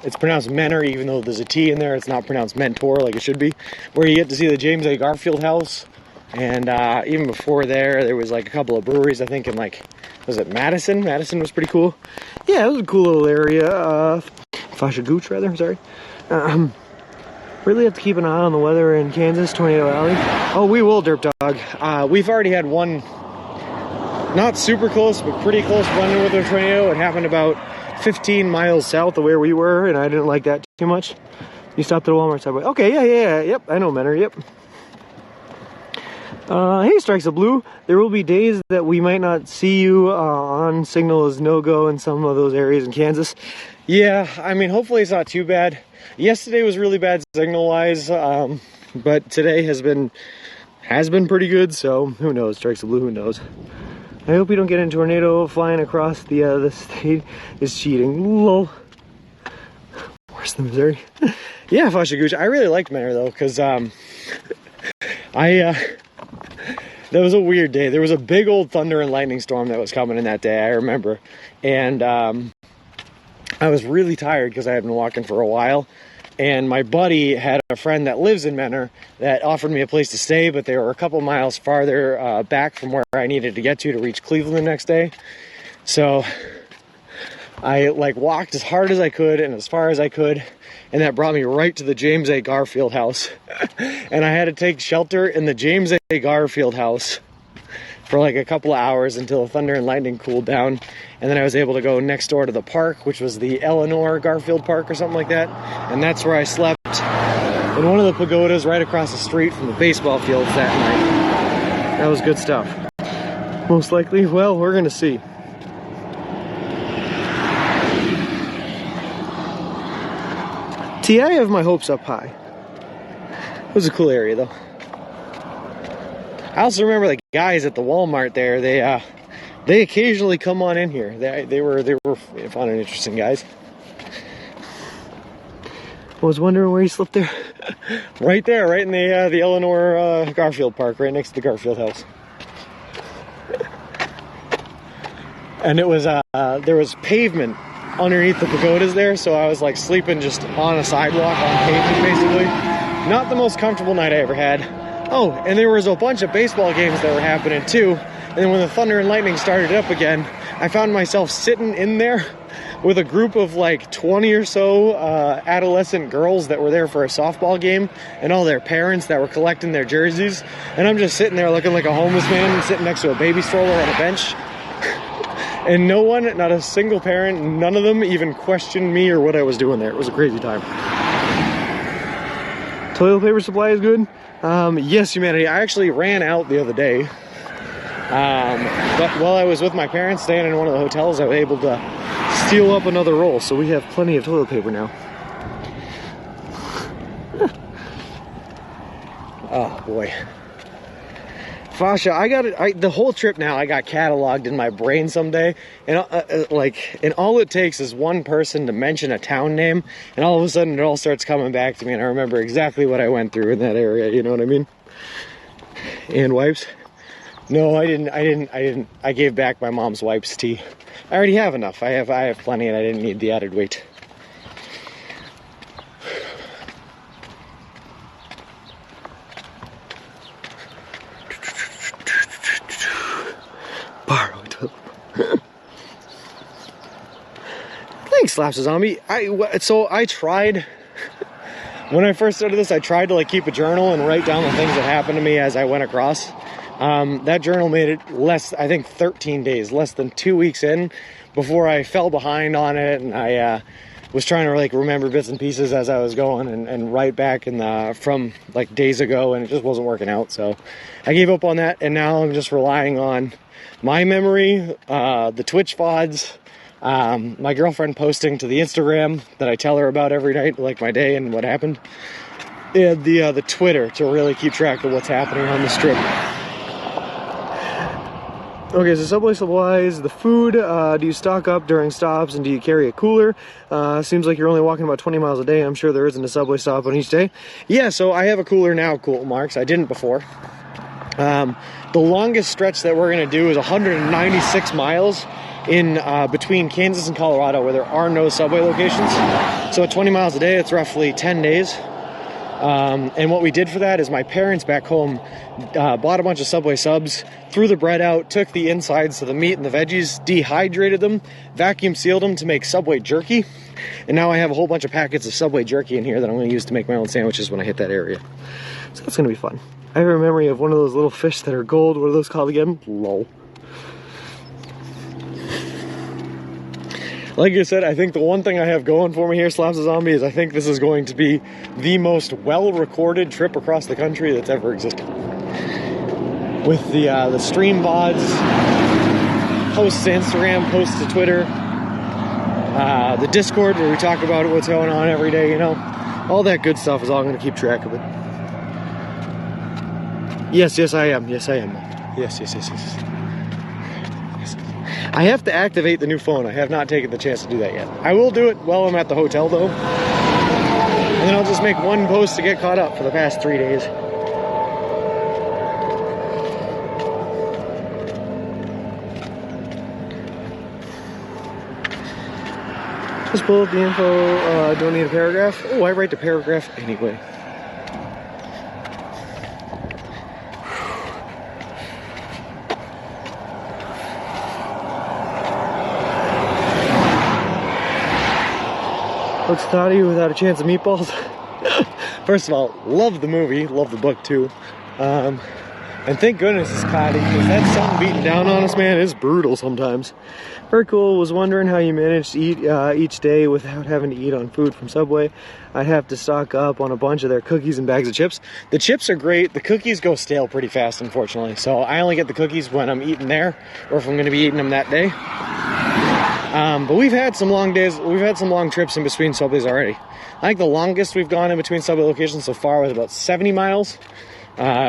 S1: It's pronounced Menor, even though there's a T in there. It's not pronounced Mentor like it should be. Where you get to see the James A. Garfield House. And even before there was like a couple of breweries, I think, in like, was it Madison? Madison was pretty cool. Yeah, it was a cool little area. Fasha Gooch, rather, sorry. Really have to keep an eye on the weather in Kansas, Tornado Alley. Oh, we will, Derp Dog. We've already had one, not super close, but pretty close run with a tornado. It happened about 15 miles south of where we were, and I didn't like that too much. You stopped at a Walmart subway. Okay, yeah, yep, I know Menor, yep. Hey, Strikes of Blue. There will be days that we might not see you on signal as no-go in some of those areas in Kansas. Yeah, I mean, hopefully it's not too bad. Yesterday was really bad signal-wise, but today has been pretty good, so who knows, Strikes of Blue, who knows. I hope you don't get in a tornado flying across the state is cheating. Lol. Worse than Missouri. Yeah, Fasha Gooch. I really liked Menor, though, because that was a weird day. There was a big old thunder and lightning storm that was coming in that day, I remember. And I was really tired because I had been walking for a while. And my buddy had a friend that lives in Menor that offered me a place to stay, but they were a couple miles farther back from where I needed to get to reach Cleveland the next day. So I like walked as hard as I could and as far as I could. And that brought me right to the James A. Garfield house. And I had to take shelter in the James A. Garfield house for like a couple of hours until the thunder and lightning cooled down. And then I was able to go next door to the park, which was the Eleanor Garfield Park or something like that. And that's where I slept in one of the pagodas right across the street from the baseball fields that night. That was good stuff. Most likely, well, we're gonna see. I have my hopes up high. It was a cool area, though. I also remember the guys at the Walmart there. They occasionally come on in here. They were fun and interesting guys. I was wondering where you slept there. Right there, right in the Eleanor Garfield Park, right next to the Garfield house. And it was there was pavement underneath the pagodas there, so I was like sleeping just on a sidewalk on pavement basically. Not the most comfortable night I ever had. Oh, and there was a bunch of baseball games that were happening too, and then when the thunder and lightning started up again, I found myself sitting in there with a group of like 20 or so adolescent girls that were there for a softball game, and all their parents that were collecting their jerseys, and I'm just sitting there looking like a homeless man sitting next to a baby stroller on a bench. And no one, not a single parent, none of them even questioned me or what I was doing there. It was a crazy time. Toilet paper supply is good. Yes, humanity. I actually ran out the other day. But while I was with my parents staying in one of the hotels, I was able to steal up another roll. So we have plenty of toilet paper now. Oh, boy. Fasha, I got it. The whole trip now, I got cataloged in my brain someday, and and all it takes is one person to mention a town name, and all of a sudden it all starts coming back to me, and I remember exactly what I went through in that area. You know what I mean? And wipes? No, I didn't. I gave back my mom's wipes tea. I already have enough. I have plenty, and I didn't need the added weight. Thanks, Slaps a Zombie. So I tried, when I first started this, I tried to like keep a journal and write down the things that happened to me as I went across. That journal made it I think 13 days, less than 2 weeks in, before I fell behind on it, and I was trying to like remember bits and pieces as I was going and write back from like days ago, and it just wasn't working out. So I gave up on that, and now I'm just relying on my memory, the Twitch VODs, my girlfriend posting to the Instagram that I tell her about every night, like my day and what happened, and the Twitter to really keep track of what's happening on this trip. Okay, so Subway supplies, the food, do you stock up during stops, and do you carry a cooler? Seems like you're only walking about 20 miles a day. I'm sure there isn't a Subway stop on each day. Yeah, so I have a cooler now, Cool Marks. I didn't before. The longest stretch that we're going to do is 196 miles in between Kansas and Colorado, where there are no Subway locations. So at 20 miles a day, it's roughly 10 days. And what we did for that is my parents back home bought a bunch of Subway subs, threw the bread out, took the insides, so the meat and the veggies, dehydrated them, vacuum sealed them to make Subway jerky. And now I have a whole bunch of packets of Subway jerky in here that I'm going to use to make my own sandwiches when I hit that area. So that's going to be fun. I have a memory of one of those little fish that are gold. What are those called again? Lol. Like I said, I think the one thing I have going for me here, Slaps a Zombie, is I think this is going to be the most well-recorded trip across the country that's ever existed. With the stream VODs, posts to Instagram, posts to Twitter, the Discord where we talk about what's going on every day, you know. All that good stuff is all going to keep track of it. Yes, I am. Yes, I am. Yes. I have to activate the new phone. I have not taken the chance to do that yet. I will do it while I'm at the hotel, though. And then I'll just make one post to get caught up for the past 3 days. Just pull up the info. Don't need a paragraph. Oh, I write the paragraph anyway. Looks thoughty without a chance of meatballs. First of all, love the movie, love the book too. And thank goodness it's cloudy, because that sun beating down on us, man, is brutal sometimes. Very cool. Was wondering how you managed to eat each day without having to eat on food from Subway. I'd have to stock up on a bunch of their cookies and bags of chips. The chips are great. The cookies go stale pretty fast, unfortunately. So I only get the cookies when I'm eating there, or if I'm going to be eating them that day. But we've had some long days, we've had some long trips in between Subways already. I think the longest we've gone in between Subway locations so far was about 70 miles,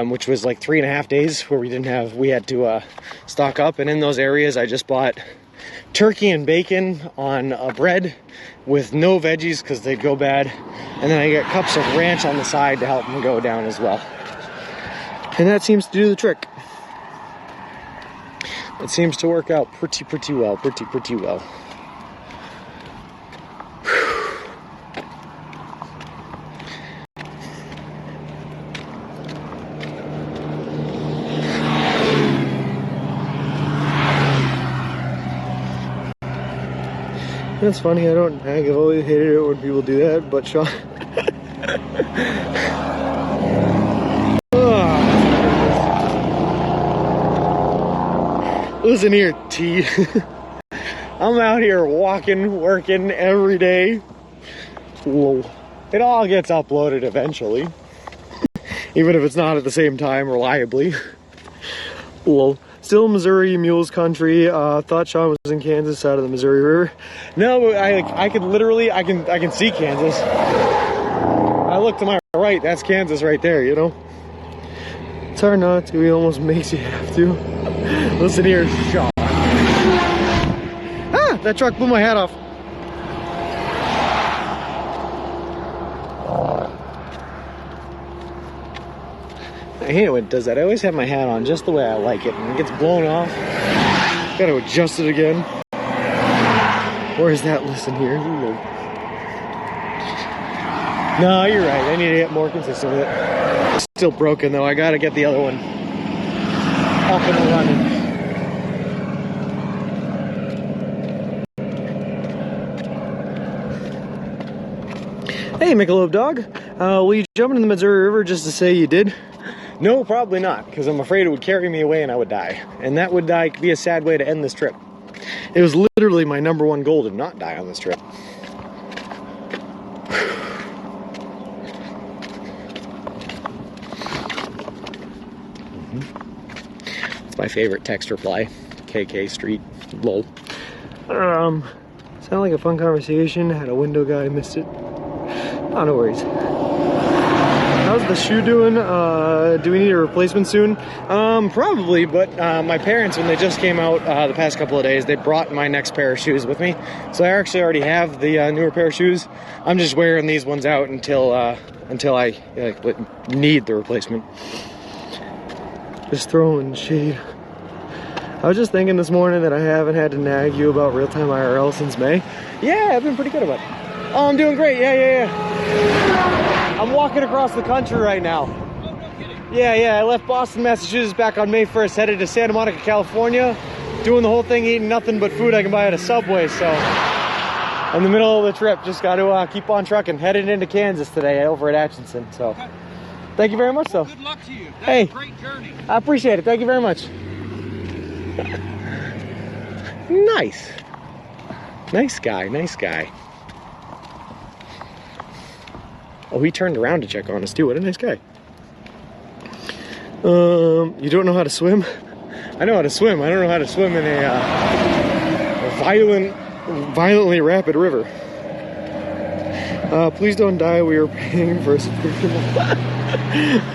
S1: which was like 3.5 days where we had to stock up. And in those areas, I just bought turkey and bacon on a bread with no veggies because they'd go bad. And then I get cups of ranch on the side to help them go down as well. And that seems to do the trick. It seems to work out pretty well, pretty well. That's funny, I've always hated it when people do that, but Sean... Listen here, T. I'm out here walking, working every day. Whoa. It all gets uploaded eventually. Even if it's not at the same time, reliably. Whoa. Still Missouri, Mules country. Thought Sean was in Kansas, out of the Missouri River. No, but I could literally, I can see Kansas. I look to my right, that's Kansas right there, you know? It's hard not to, it almost makes you have to. Listen here, Sean. Ah, that truck blew my hat off. I hate it when it does that. I always have my hat on just the way I like it. And it gets blown off. Gotta adjust it again. Where is that? Listen here. No, you're right. I need to get more consistent with it. It's still broken though. I gotta get the other one up and running. Hey, Michelob Dog. Will you jump into the Missouri River just to say you did? No, probably not, because I'm afraid it would carry me away and I would die. And that would be a sad way to end this trip. It was literally my #1 goal to not die on this trip. It's my favorite text reply. KK Street. Lol. Sounded like a fun conversation. Had a window guy, missed it. Oh, no worries. How's the shoe doing? Do we need a replacement soon? Probably, but my parents, when they just came out the past couple of days, they brought my next pair of shoes with me. So I actually already have the newer pair of shoes. I'm just wearing these ones out until I need the replacement. Just throwing shade. I was just thinking this morning that I haven't had to nag you about real-time IRL since May. Yeah, I've been pretty good about it. Oh, I'm doing great. Yeah. I'm walking across the country right now.
S2: Oh, no kidding.
S1: Yeah. I left Boston, Massachusetts back on May 1st, headed to Santa Monica, California. Doing the whole thing, eating nothing but food I can buy at a Subway, so in the middle of the trip, just got to keep on trucking. Headed into Kansas today over at Atchison, so
S2: Okay.
S1: thank you very much, though.
S2: Good luck to you. That's
S1: Hey.
S2: a great journey.
S1: I appreciate it. Thank you very much. Nice. Nice guy. Oh, he turned around to check on us, too. What a nice guy. You don't know how to swim? I know how to swim. I don't know how to swim in a violently rapid river. Please don't die. We are paying for a subscription.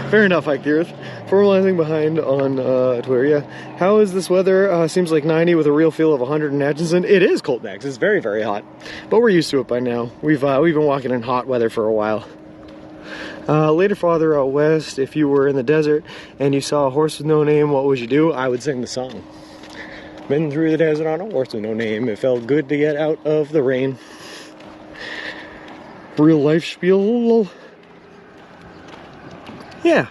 S1: Fair enough, Hike the Earth. Formalizing behind on Twitter. Yeah. How is this weather? Seems like 90 with a real feel of 100 in Atchison. It is cold next. It's very, very hot, but we're used to it by now. We've been walking in hot weather for a while. Later, farther out west, if you were in the desert and you saw a horse with no name, what would you do? I would sing the song. Been through the desert on a horse with no name. It felt good to get out of the rain. Real life spiel. Yeah.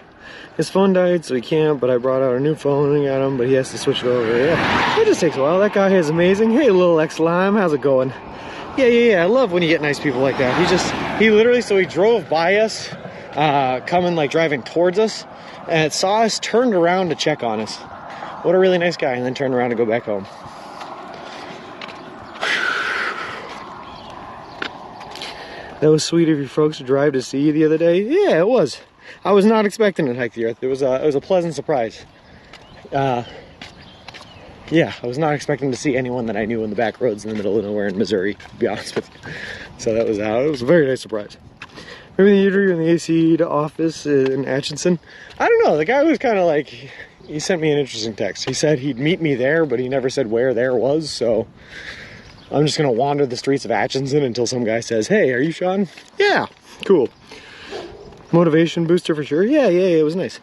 S1: His phone died, so he can't, but I brought out a new phone and got him, but he has to switch it over. Yeah. It just takes a while. That guy is amazing. Hey, little X-Lime, how's it going? Yeah. I love when you get nice people like that. He literally, so he drove by us, coming, like, driving towards us, and saw us, turned around to check on us. What a really nice guy, and then turned around to go back home. That was sweet of you folks to drive to see you the other day. Yeah, it was. I was not expecting to hike the earth. It was a pleasant surprise. Yeah, I was not expecting to see anyone that I knew in the back roads in the middle of nowhere in Missouri, to be honest with you. So that was it was a very nice surprise. Maybe the interview in the AC office in Atchison. I don't know. The guy was kind of like, he sent me an interesting text. He said he'd meet me there, but he never said where there was. So I'm just gonna wander the streets of Atchison until some guy says, "Hey, are you Sean?" Yeah, cool. Motivation booster for sure. Yeah, it was nice.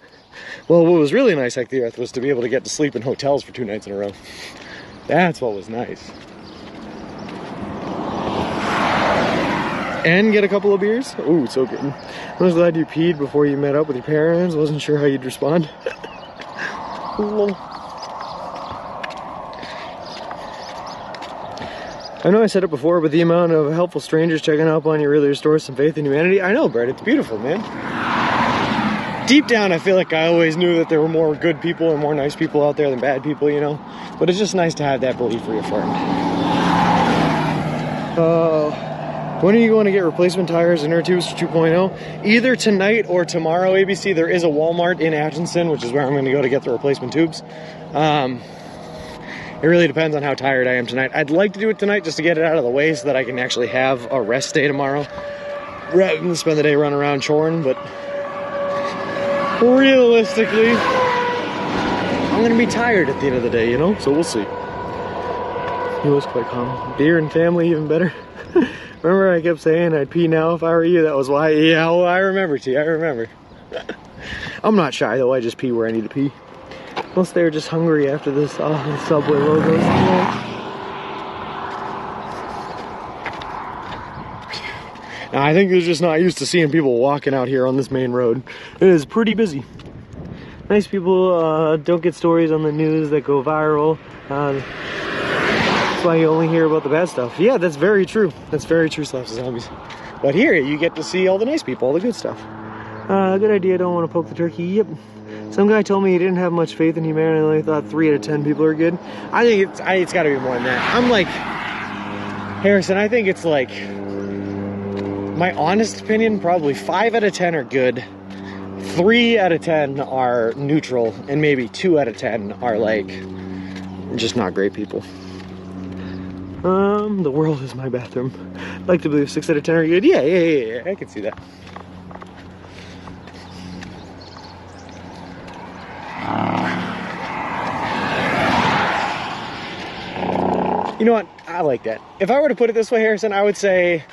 S1: Well, what was really nice, Hike the Earth, was to be able to get to sleep in hotels for 2 nights in a row. That's what was nice. And get a couple of beers. Ooh, so good. I was glad you peed before you met up with your parents. Wasn't sure how you'd respond. Lol. I know I said it before, but the amount of helpful strangers checking up on you really restores some faith in humanity. I know, Brett, it's beautiful, man. Deep down, I feel like I always knew that there were more good people and more nice people out there than bad people, you know? But it's just nice to have that belief reaffirmed. When are you going to get replacement tires and air tubes for 2.0? Either tonight or tomorrow, ABC. There is a Walmart in Atchison, which is where I'm going to go to get the replacement tubes. It really depends on how tired I am tonight. I'd like to do it tonight just to get it out of the way so that I can actually have a rest day tomorrow rather than spend the day running around choring, but realistically, I'm going to be tired at the end of the day, you know? So we'll see. He was quite calm. Beer and family, even better. Remember I kept saying I'd pee now if I were you? That was why. Yeah, well, I remember, T. I remember. I'm not shy, though. I just pee where I need to pee. Unless they're just hungry after this Subway logos. Now, I think they're just not used to seeing people walking out here on this main road. It is pretty busy. Nice people don't get stories on the news that go viral. That's why you only hear about the bad stuff. Yeah, that's very true. That's very true, Slaps of Zombies. But here, you get to see all the nice people, all the good stuff. Good idea, don't want to poke the turkey. Yep. Some guy told me he didn't have much faith in humanity and only thought 3 out of 10 people are good. I think it's got to be more than that. I'm like, Harrison, I think it's like, my honest opinion, probably 5 out of 10 are good, 3 out of 10 are neutral, and maybe 2 out of 10 are like, just not great people. The world is my bathroom. I'd like to believe 6 out of 10 are good. Yeah, I can see that. You know what? I like that. If I were to put it this way, Harrison, I would say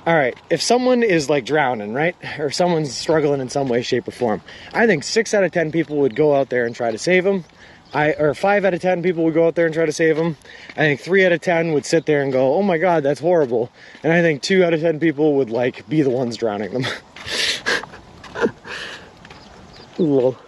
S1: All right, if someone is like drowning, right? Or someone's struggling in some way, shape, or form, I think 6 out of 10 people would go out there and try to save them. Or 5 out of 10 people would go out there and try to save them. I think 3 out of 10 would sit there and go, oh my God, that's horrible. And I think 2 out of 10 people would like be the ones drowning them. Lol.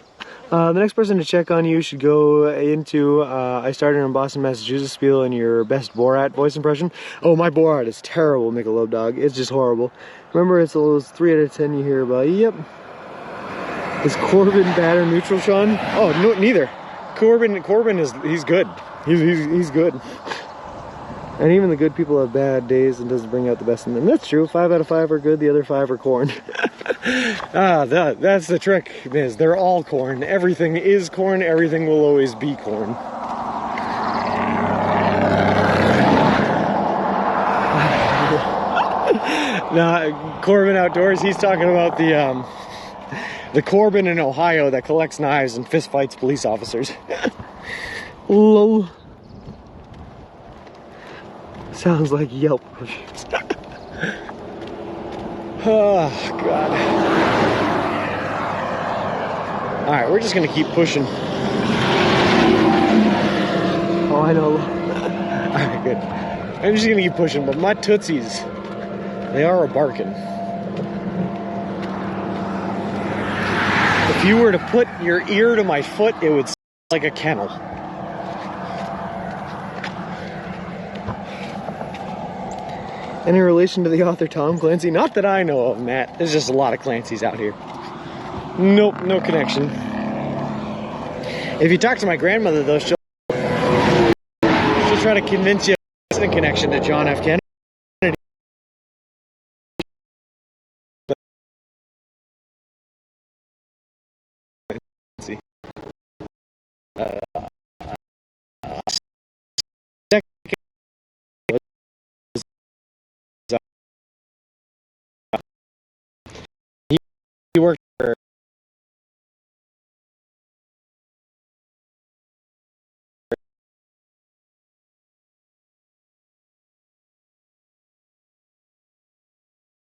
S1: The next person to check on you should go into, I started in Boston, Massachusetts spiel in your best Borat voice impression. Oh, my Borat is terrible, Michelob Dog. It's just horrible. Remember, it's those 3 out of 10 you hear about. Yep. Is Corbin bad or neutral, Sean? Oh, no, neither. Corbin is, he's good. He's good. And even the good people have bad days and doesn't bring out the best in them. That's true. 5 out of 5 are good. The other 5 are corn. That's the trick, is they're all corn. Everything is corn. Everything will always be corn. Now, Corbin Outdoors, he's talking about the Corbin in Ohio that collects knives and fist fights police officers. Lol. Sounds like Yelp reviews. Oh, God. Alright, we're just gonna keep pushing. Oh, I know. Alright, good. I'm just gonna keep pushing, but my tootsies, they are a-barking. If you were to put your ear to my foot, it would sound like a kennel. Any relation to the author Tom Clancy? Not that I know of, Matt. There's just a lot of Clancys out here. Nope, no connection. If you talk to my grandmother, though, she'll try to convince you there's a connection to John F. Kennedy. He worked for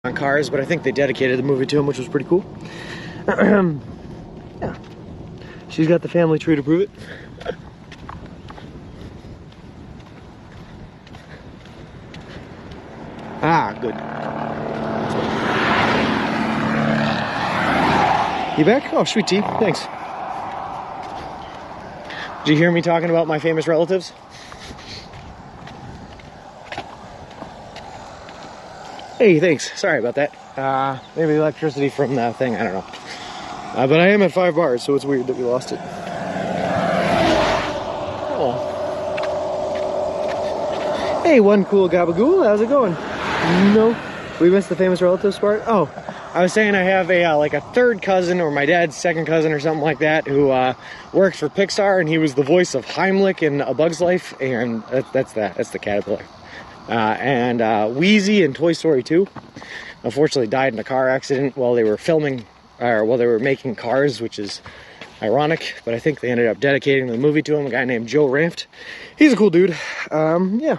S1: on cars, but I think they dedicated the movie to him, which was pretty cool. Yeah. She's got the family tree to prove it. Ah, good. You back? Oh, sweet tea. Thanks. Did you hear me talking about my famous relatives? Hey, thanks. Sorry about that. Maybe electricity from that thing. I don't know. But I am at 5 bars, so it's weird that we lost it. Oh. Hey, one cool gabagool. How's it going? No. We missed the famous relatives part? Oh. I was saying I have a like a third cousin, or my dad's second cousin or something like that, who works for Pixar, and he was the voice of Heimlich in A Bug's Life, and that's the caterpillar. And Wheezy in Toy Story 2. Unfortunately died in a car accident while they were filming, or while they were making Cars, which is ironic, but I think they ended up dedicating the movie to him, a guy named Joe Ranft. He's a cool dude. Yeah.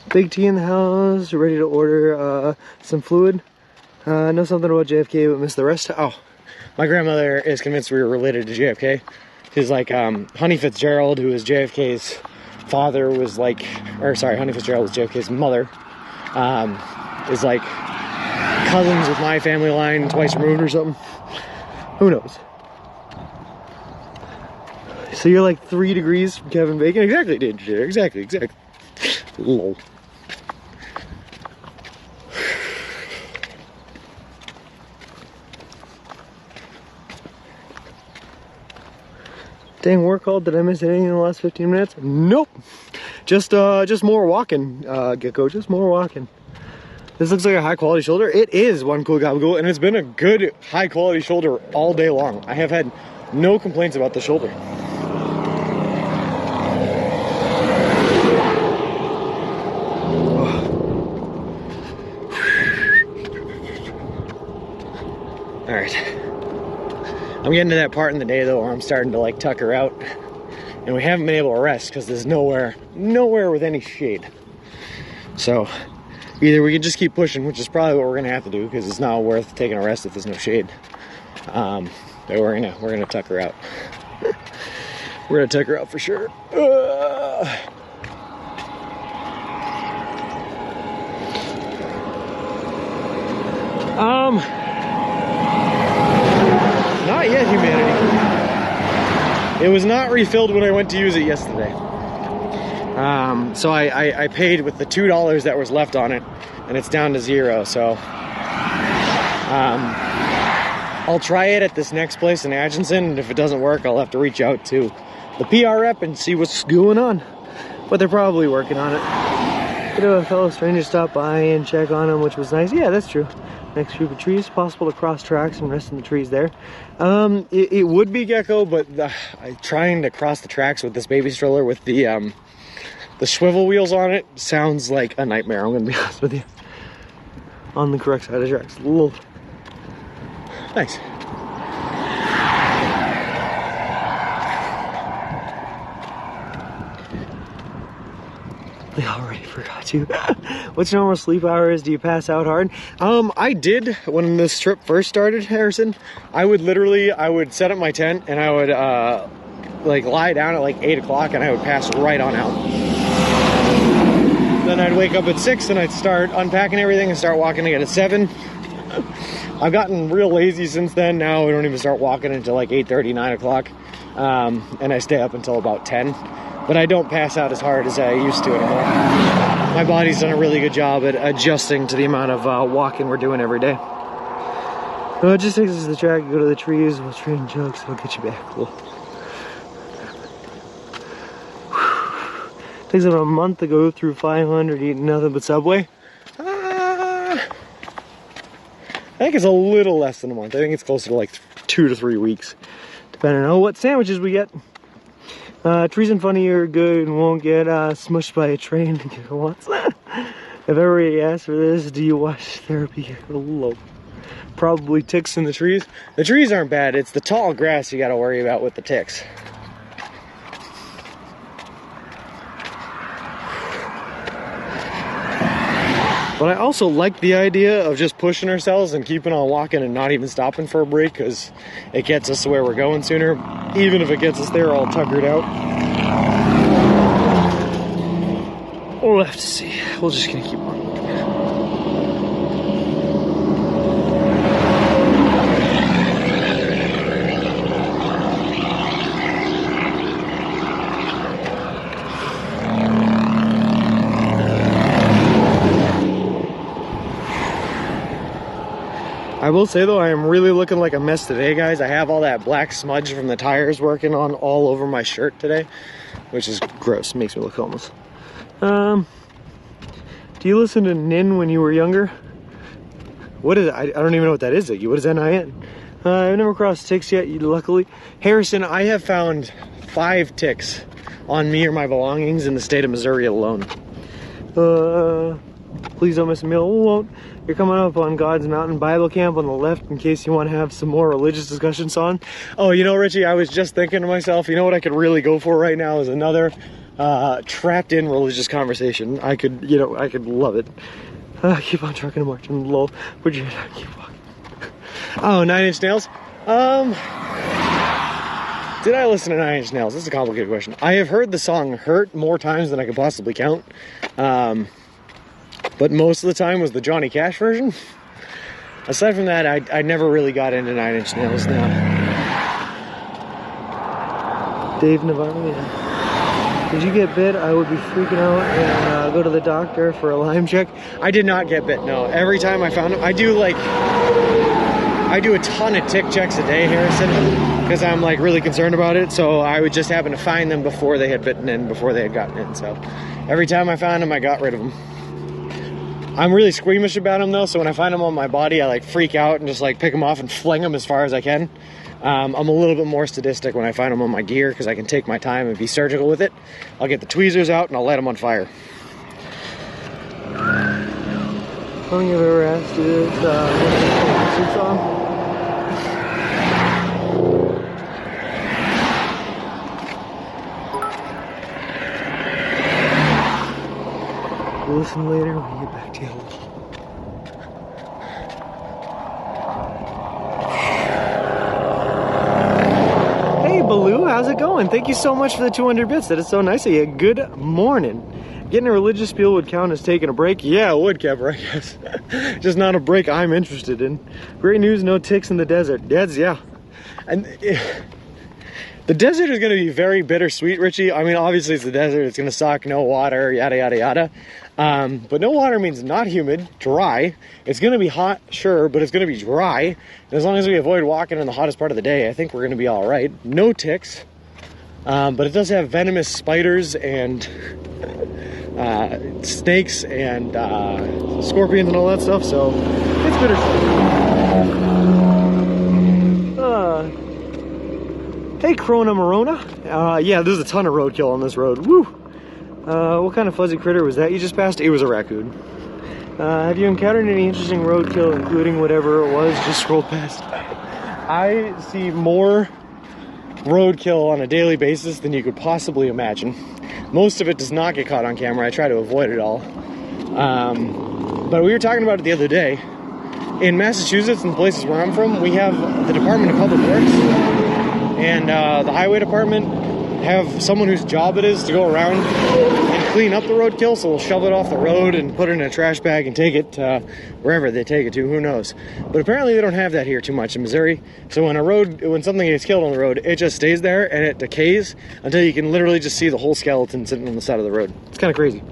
S1: Big T in the house, ready to order some fluid. Know something about JFK, but missed the rest. Oh, my grandmother is convinced we were related to JFK. Because, like, Honey Fitzgerald, who is JFK's father, was like, or sorry, Honey Fitzgerald was JFK's mother, is like cousins with my family line, twice removed or something. Who knows? So you're like 3 degrees from Kevin Bacon? Exactly, dude. Exactly. Lol. Dang, work called. Did I miss anything in the last 15 minutes? Nope. Just more walking, Gecko. Just more walking. This looks like a high quality shoulder. It is one cool gabagool, and it's been a good high quality shoulder all day long. I have had no complaints about the shoulder. All right. I'm getting to that part in the day though where I'm starting to like tuck her out, and we haven't been able to rest because there's nowhere with any shade. So either we can just keep pushing, which is probably what we're gonna have to do because it's not worth taking a rest if there's no shade. But we're gonna tuck her out. We're gonna tuck her out for sure. Not yet, humanity. It was not refilled when I went to use it yesterday. So I paid with the $2 that was left on it, and it's down to 0. So I'll try it at this next place in Atchison, and if it doesn't work, I'll have to reach out to the PR rep and see what's going on. But they're probably working on it. A fellow stranger stopped by and check on him, which was nice. Yeah, that's true. Next group of trees, possible to cross tracks and rest in the trees there. It would be gecko, but trying to cross the tracks with this baby stroller with the swivel wheels on it sounds like a nightmare, I'm gonna be honest with you. On the correct side of the tracks. Little. Nice. I already forgot you. What's your normal sleep hours? Do you pass out hard? I did when this trip first started, Harrison. I would set up my tent and I would like lie down at like 8 o'clock and I would pass right on out. Then I'd wake up at 6 and I'd start unpacking everything and start walking again at 7. I've gotten real lazy since then. Now I don't even start walking until like 8:30, 9 o'clock. And I stay up until about 10. But I don't pass out as hard as I used to anymore. My body's done a really good job at adjusting to the amount of walking we're doing every day. Well, it just takes us to the track, go to the trees, we'll trade jokes, we'll get you back. Cool. Takes about a month to go through 500 eating nothing but Subway. I think it's a little less than a month. I think it's closer to like 2 to 3 weeks, depending on what sandwiches we get. Trees in front of you are good and won't get smushed by a train once. If everybody asks for this, do you watch therapy? Hello. Probably ticks in the trees. The trees aren't bad, it's the tall grass you gotta worry about with the ticks. But I also like the idea of just pushing ourselves and keeping on walking and not even stopping for a break, because it gets us to where we're going sooner. Even if it gets us there all tuckered out. We'll have to see. We're just gonna keep on walking. I will say though, I am really looking like a mess today, guys. I have all that black smudge from the tires working on all over my shirt today, which is gross. Makes me look homeless. Do you listen to Nin when you were younger? What is it? I don't even know what that is. What is NIN? I've never crossed ticks yet, luckily. Harrison, I have found 5 ticks on me or my belongings in the state of Missouri alone. Please don't miss a meal. We won't. You're coming up on God's Mountain Bible Camp on the left in case you want to have some more religious discussions on. Oh, you know, Richie, I was just thinking to myself, you know what I could really go for right now is another trapped in religious conversation. I could love it. Keep on trucking and marching low. Put your head down, keep walking. Oh, 9 Inch Nails? Did I listen to 9 Inch Nails? This is a complicated question. I have heard the song Hurt more times than I could possibly count. But most of the time was the Johnny Cash version. Aside from that, I never really got into 9 Inch Nails now. Dave Navarro, yeah. Did you get bit? I would be freaking out and go to the doctor for a Lyme check. I did not get bit, no. Every time I found him, I do a ton of tick checks a day, Harrison, because I'm like really concerned about it. So I would just happen to find them before they had bitten in, before they had gotten in. So every time I found them, I got rid of them. I'm really squeamish about them though, so when I find them on my body, I like freak out and just like pick them off and fling them as far as I can. I'm a little bit more sadistic when I find them on my gear because I can take my time and be surgical with it. I'll get the tweezers out and I'll light them on fire. I don't think I've ever asked you this. Suit song? to listen later when you get back to you. Hey Baloo, how's it going? Thank you so much for the 200 bits. That is so nice of you. Good morning. Getting a religious feel would count as taking a break? Yeah, it would, Kevin, I guess. Just not a break I'm interested in. Great news, no ticks in the desert. Deads, yeah. And the desert is going to be very bittersweet, Richie. I mean, obviously it's the desert. It's going to suck, no water, yada, yada, yada. But no water means not humid, dry. It's going to be hot, sure, but it's going to be dry. And as long as we avoid walking in the hottest part of the day, I think we're going to be all right. No ticks. But it does have venomous spiders and snakes and scorpions and all that stuff, so it's bittersweet. Hey Corona Morona. Yeah, there's a ton of roadkill on this road. Woo! What kind of fuzzy critter was that you just passed? It was a raccoon. Have you encountered any interesting roadkill, including whatever it was just scrolled past? I see more roadkill on a daily basis than you could possibly imagine. Most of it does not get caught on camera. I try to avoid it all. But we were talking about it the other day. In Massachusetts and places where I'm from, we have the Department of Public Works and the Highway Department have someone whose job it is to go around and clean up the roadkill, so they'll shove it off the road and put it in a trash bag and take it wherever they take it to, who knows. But apparently they don't have that here too much in Missouri. So when something gets killed on the road, it just stays there and it decays until you can literally just see the whole skeleton sitting on the side of the road. It's kind of crazy.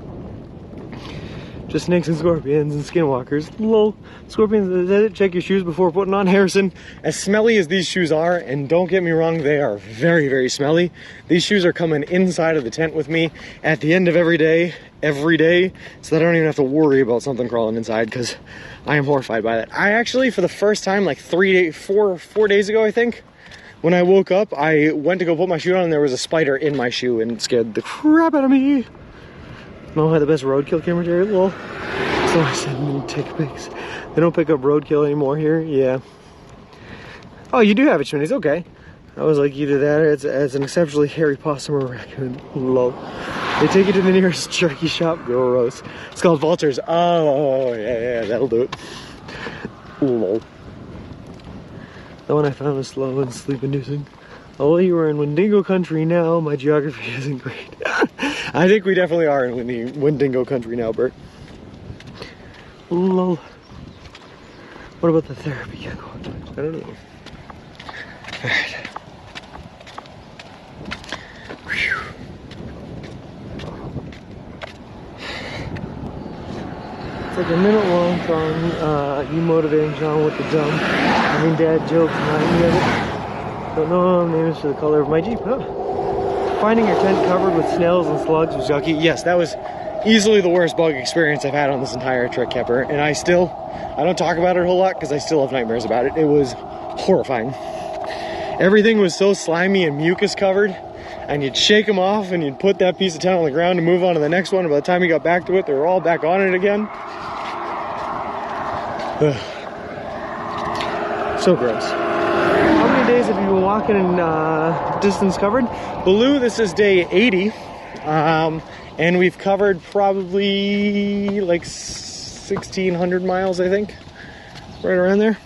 S1: Just snakes and scorpions and skinwalkers. Lol. Scorpions in the desert, check your shoes before putting on. Harrison, as smelly as these shoes are, and don't get me wrong, they are very, very smelly. These shoes are coming inside of the tent with me at the end of every day, so that I don't even have to worry about something crawling inside, because I am horrified by that. I actually, for the first time, like 4 days ago, I think, when I woke up, I went to go put my shoe on and there was a spider in my shoe and it scared the crap out of me. No, I had the best roadkill camera here. Lol. So I said, take pics. They don't pick up roadkill anymore here. Yeah. Oh, you do have it, Schmitty's. Okay. I was like, either that or it's an exceptionally hairy possum or a raccoon. Lol. They take you to the nearest jerky shop. Gross. It's called Vultures. Oh, yeah, that'll do it. Lol. The one I found was slow and sleep-inducing. Oh, you were in Windingo country now. My geography isn't great. I think we definitely are in Windingo country now, Bert. Lol. What about the therapy? I don't know. Alright. It's like a minute-long song. You motivating John with the dumb. I mean, dad jokes remind me of it. Don't know names for the color of my Jeep, huh? Finding your tent covered with snails and slugs was yucky. Yes, that was easily the worst bug experience I've had on this entire trek, Kepper. And I don't talk about it a whole lot because I still have nightmares about it. It was horrifying. Everything was so slimy and mucus covered, and you'd shake them off and you'd put that piece of tent on the ground and move on to the next one. And by the time you got back to it, they were all back on it again. Ugh. So gross. How many days have you been walking in distance covered? Baloo, this is day 80. And we've covered probably like 1,600 miles, I think. Right around there.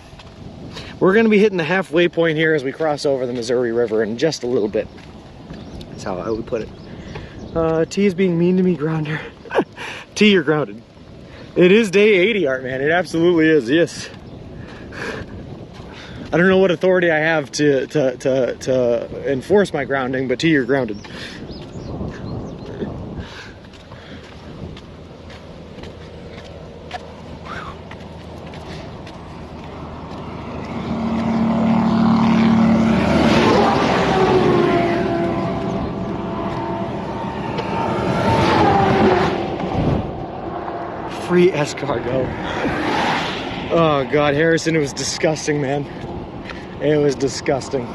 S1: We're going to be hitting the halfway point here as we cross over the Missouri River in just a little bit. That's how I would put it. T is being mean to me, grounder. T, you're grounded. It is day 80, Art Man. It absolutely is, yes. I don't know what authority I have to enforce my grounding, but T, you're grounded. Free escargot. Oh God, Harrison, it was disgusting, man. It was disgusting.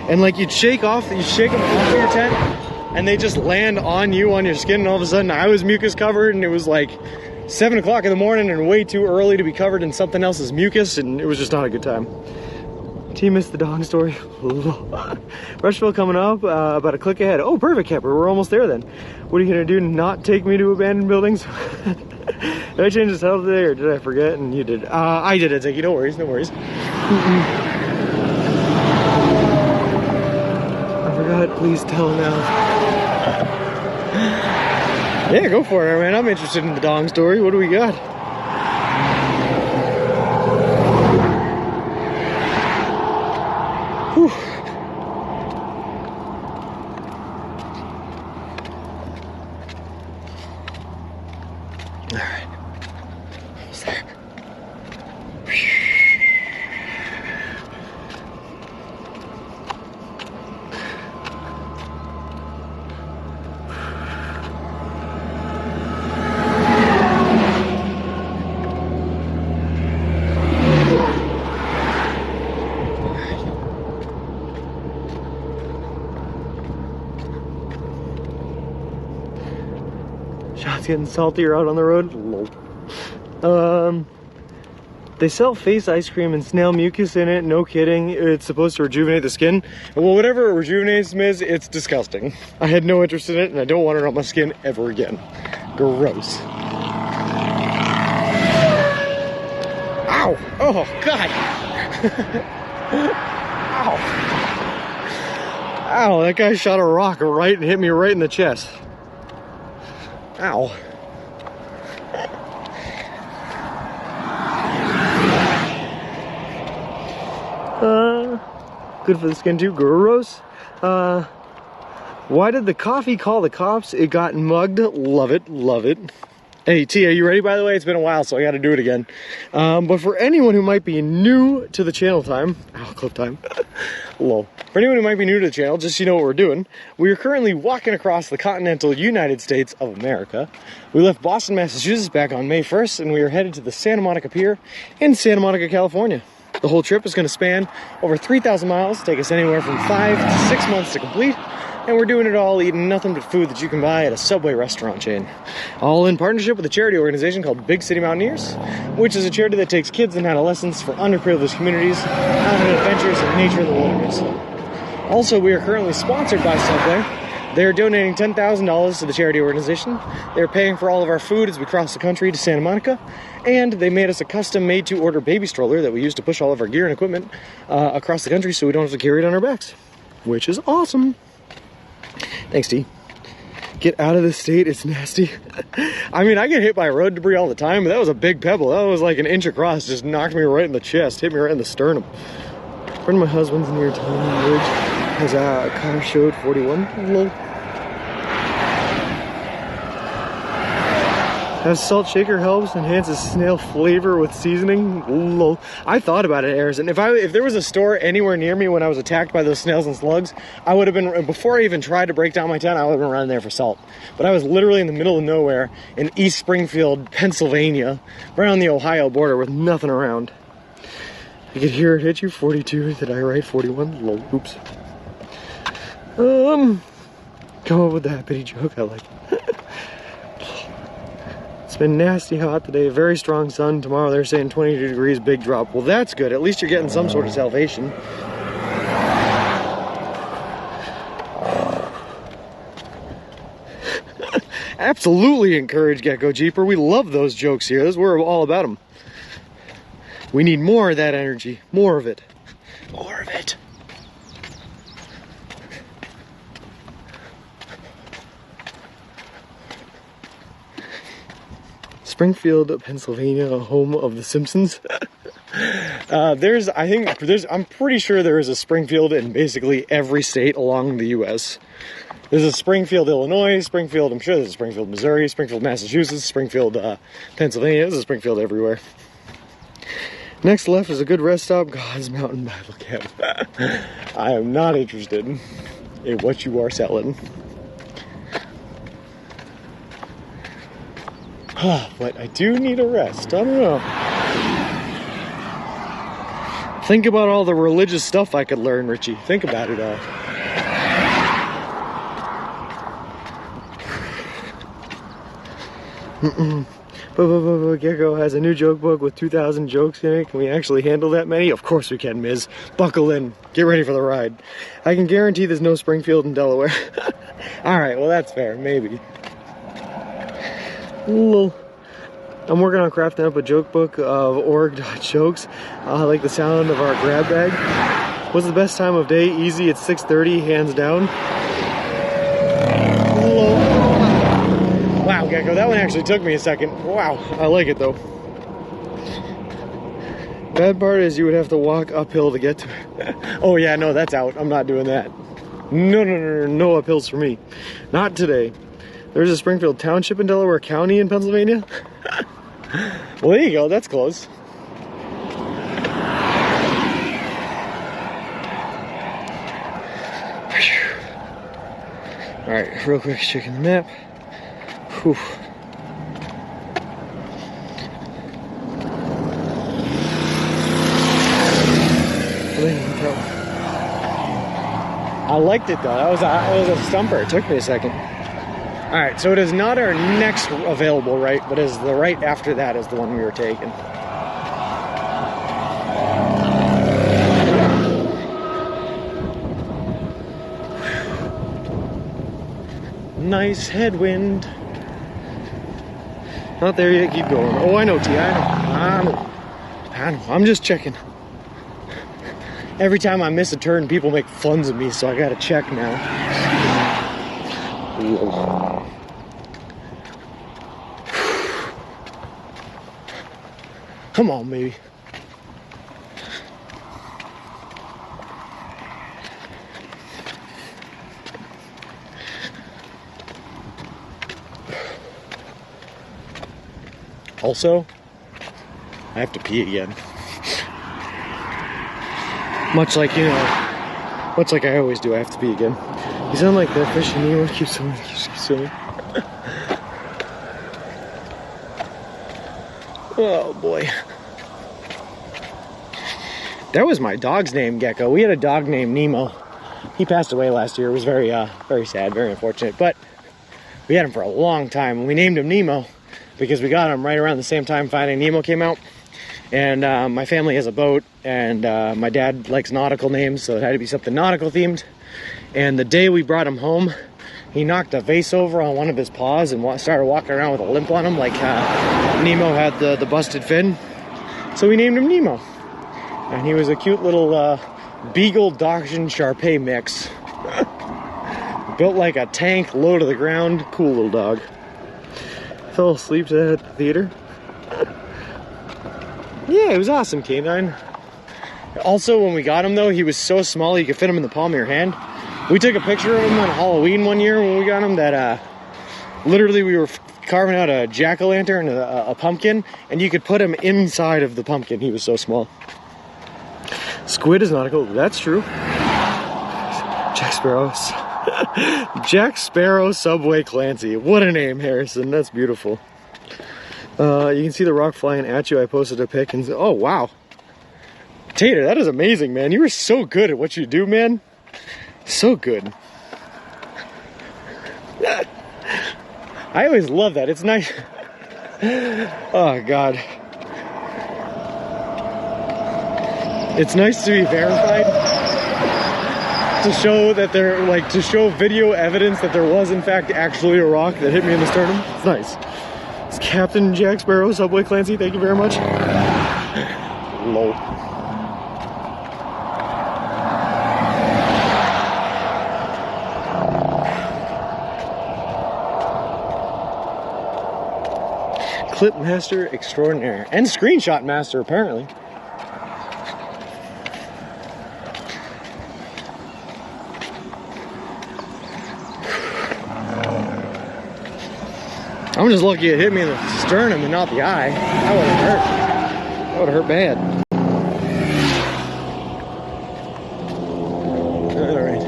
S1: And like you'd shake them off of your tent and they just land on you, on your skin, and all of a sudden I was mucus covered and it was like 7 o'clock in the morning and way too early to be covered in something else's mucus, and it was just not a good time. Team missed the dog story. Rushville coming up, about a click ahead. Oh, perfect, Kepper. We're almost there then. What are you gonna do? Not take me to abandoned buildings? Did I change the title today or did I forget? And you did. I did it, Ziggy. No worries, no worries. I forgot. Please tell now. Yeah, go for it, man. I'm interested in the dong story. What do we got? Whew. All right. Almost there. Shots getting saltier out on the road. They sell face ice cream and snail mucus in it. No kidding. It's supposed to rejuvenate the skin. Well, whatever it rejuvenates, Miz, it's disgusting. I had no interest in it, and I don't want it on my skin ever again. Gross. Ow! Oh God! Ow! Ow! That guy shot a rock right and hit me right in the chest. Ow. Good for the skin too. Gross. Why did the coffee call the cops? It got mugged. Love it. Love it. Hey, T, are you ready, by the way? It's been a while, so I gotta do it again. But for anyone who might be new to the channel time, clip time, lol. For anyone who might be new to the channel, just so you know what we're doing, we are currently walking across the continental United States of America. We left Boston, Massachusetts back on May 1st, and we are headed to the Santa Monica Pier in Santa Monica, California. The whole trip is gonna span over 3,000 miles, take us anywhere from 5 to 6 months to complete. And we're doing it all eating nothing but food that you can buy at a Subway restaurant chain. All in partnership with a charity organization called Big City Mountaineers, which is a charity that takes kids and adolescents from underprivileged communities out on adventures in nature of the wilderness. Also, we are currently sponsored by Subway. They're donating $10,000 to the charity organization. They're paying for all of our food as we cross the country to Santa Monica. And they made us a custom made to order baby stroller that we use to push all of our gear and equipment across the country so we don't have to carry it on our backs, which is awesome. Thanks, T. Get out of the state, it's nasty. I mean, I get hit by road debris all the time, but that was a big pebble. That was like an inch across, just knocked me right in the chest, hit me right in the sternum. A friend of my husband's near Tony Ridge has a car showed 41. Lol. Has salt shaker helps, enhances snail flavor with seasoning. Lol. I thought about it, Harrison. If there was a store anywhere near me when I was attacked by those snails and slugs, I would have been, before I even tried to break down my tent, I would have been running there for salt. But I was literally in the middle of nowhere in East Springfield, Pennsylvania, right on the Ohio border with nothing around. You could hear it hit you. 42. Did I write 41? Lol. Oops. Come up with that pity joke. I like it. It's been nasty hot today, very strong sun. Tomorrow they're saying 22 degrees, big drop. Well, that's good. At least you're getting some sort of salvation. Absolutely encourage Gecko Jeeper. We love those jokes here. We're all about them. We need more of that energy. More of it. More of it. Springfield, Pennsylvania, home of the Simpsons. I'm pretty sure there is a Springfield in basically every state along the U.S. There's a Springfield, Illinois, Springfield, I'm sure there's a Springfield, Missouri, Springfield, Massachusetts, Springfield, Pennsylvania. There's a Springfield everywhere. Next left is a good rest stop, God's Mountain Bible Camp. I am not interested in what you are selling. But I do need a rest. I don't know. Think about all the religious stuff I could learn, Richie. Think about it all. Gecko has a new joke book with 2,000 jokes in it. Can we actually handle that many? Of course we can, Ms. Buckle in. Get ready for the ride. I can guarantee there's no Springfield in Delaware. Alright, well that's fair. Maybe. I'm working on crafting up a joke book of org.jokes. I like the sound of our grab bag. What's the best time of day? Easy, it's 6:30, hands down. Wow, Gecko, that one actually took me a second. Wow, I like it though. Bad part is you would have to walk uphill to get to it. Oh yeah, no, that's out. I'm not doing that. No uphills for me. Not today. There's a Springfield Township in Delaware County in Pennsylvania. Well, there you go, that's close. Alright, real quick, checking the map. Whew. I liked it though, that was a stumper, it took me a second. Alright, so it is not our next available right, but is the right after that is the one we were taking. Nice headwind. Not there yet, keep going. Oh, I know, T, I know. I'm just checking. Every time I miss a turn, people make funs of me, so I gotta check now. Whoa. Come on, baby. Also, I have to pee again. Much like, you know, much like I always do, I have to pee again. You sound like that fish in Nemo. Keep swimming, keep swimming. Oh boy. That was my dog's name, Gecko. We had a dog named Nemo. He passed away last year. It was very sad, very unfortunate. But we had him for a long time, and we named him Nemo because we got him right around the same time Finding Nemo came out. And my family has a boat, and my dad likes nautical names, so it had to be something nautical themed. And the day we brought him home, he knocked a vase over on one of his paws and started walking around with a limp on him, like Nemo had the busted fin. So we named him Nemo. And he was a cute little Beagle Dachshund Shar-Pei mix. Built like a tank, low to the ground. Cool little dog. Fell asleep at the theater. Yeah, it was awesome, Canine. Also, when we got him though, he was so small you could fit him in the palm of your hand. We took a picture of him on Halloween one year when we got him that literally we were carving out a jack-o'-lantern, a pumpkin, and you could put him inside of the pumpkin. He was so small. Squid is nautical. That's true. Jack Sparrow. Jack Sparrow Subway Clancy. What a name, Harrison. That's beautiful. You can see the rock flying at you. I posted a pic and oh wow. Tater, that is amazing, man. You were so good at what you do, man. So good. I always love that. It's nice. Oh God. It's nice to be verified. To show that to show video evidence that there was in fact actually a rock that hit me in the sternum. It's nice. It's Captain Jack Sparrow, Subway Clancy, thank you very much. Lol. Clip master extraordinaire. And screenshot master, apparently. I'm just lucky it hit me in the sternum and not the eye. That would have hurt. That would have hurt bad. Alright.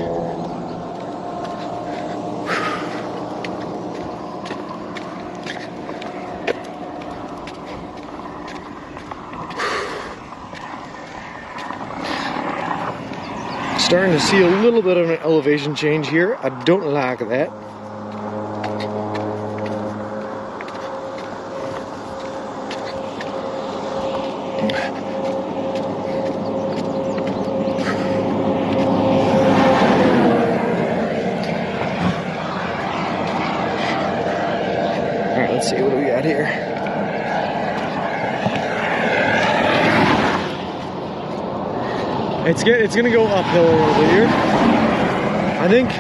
S1: Starting to see a little bit of an elevation change here. I don't like that. right, let's see what do we got here. It's gonna go uphill a little bit here. I think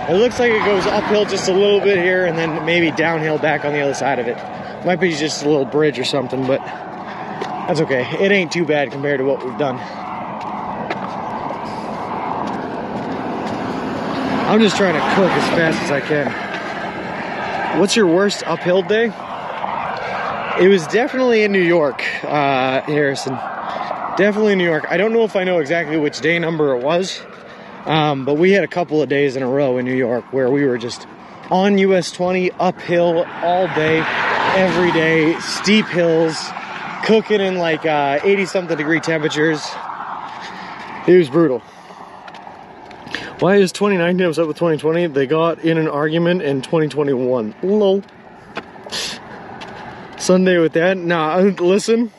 S1: it looks like it goes uphill just a little bit here and then maybe downhill back on the other side of it. Might be just a little bridge or something, but that's okay. It ain't too bad compared to what we've done. I'm just trying to cook as fast as I can. What's your worst uphill day? It was definitely in New York, Harrison. Definitely in New York. I don't know if I know exactly which day number it was, but we had a couple of days in a row in New York where we were just on US 20, uphill all day, every day, steep hills, cooking in like 80-something degree temperatures. It was brutal. Why is 2019 upset with 2020? They got in an argument in 2021. Lol. Sunday with Dad? Nah, listen.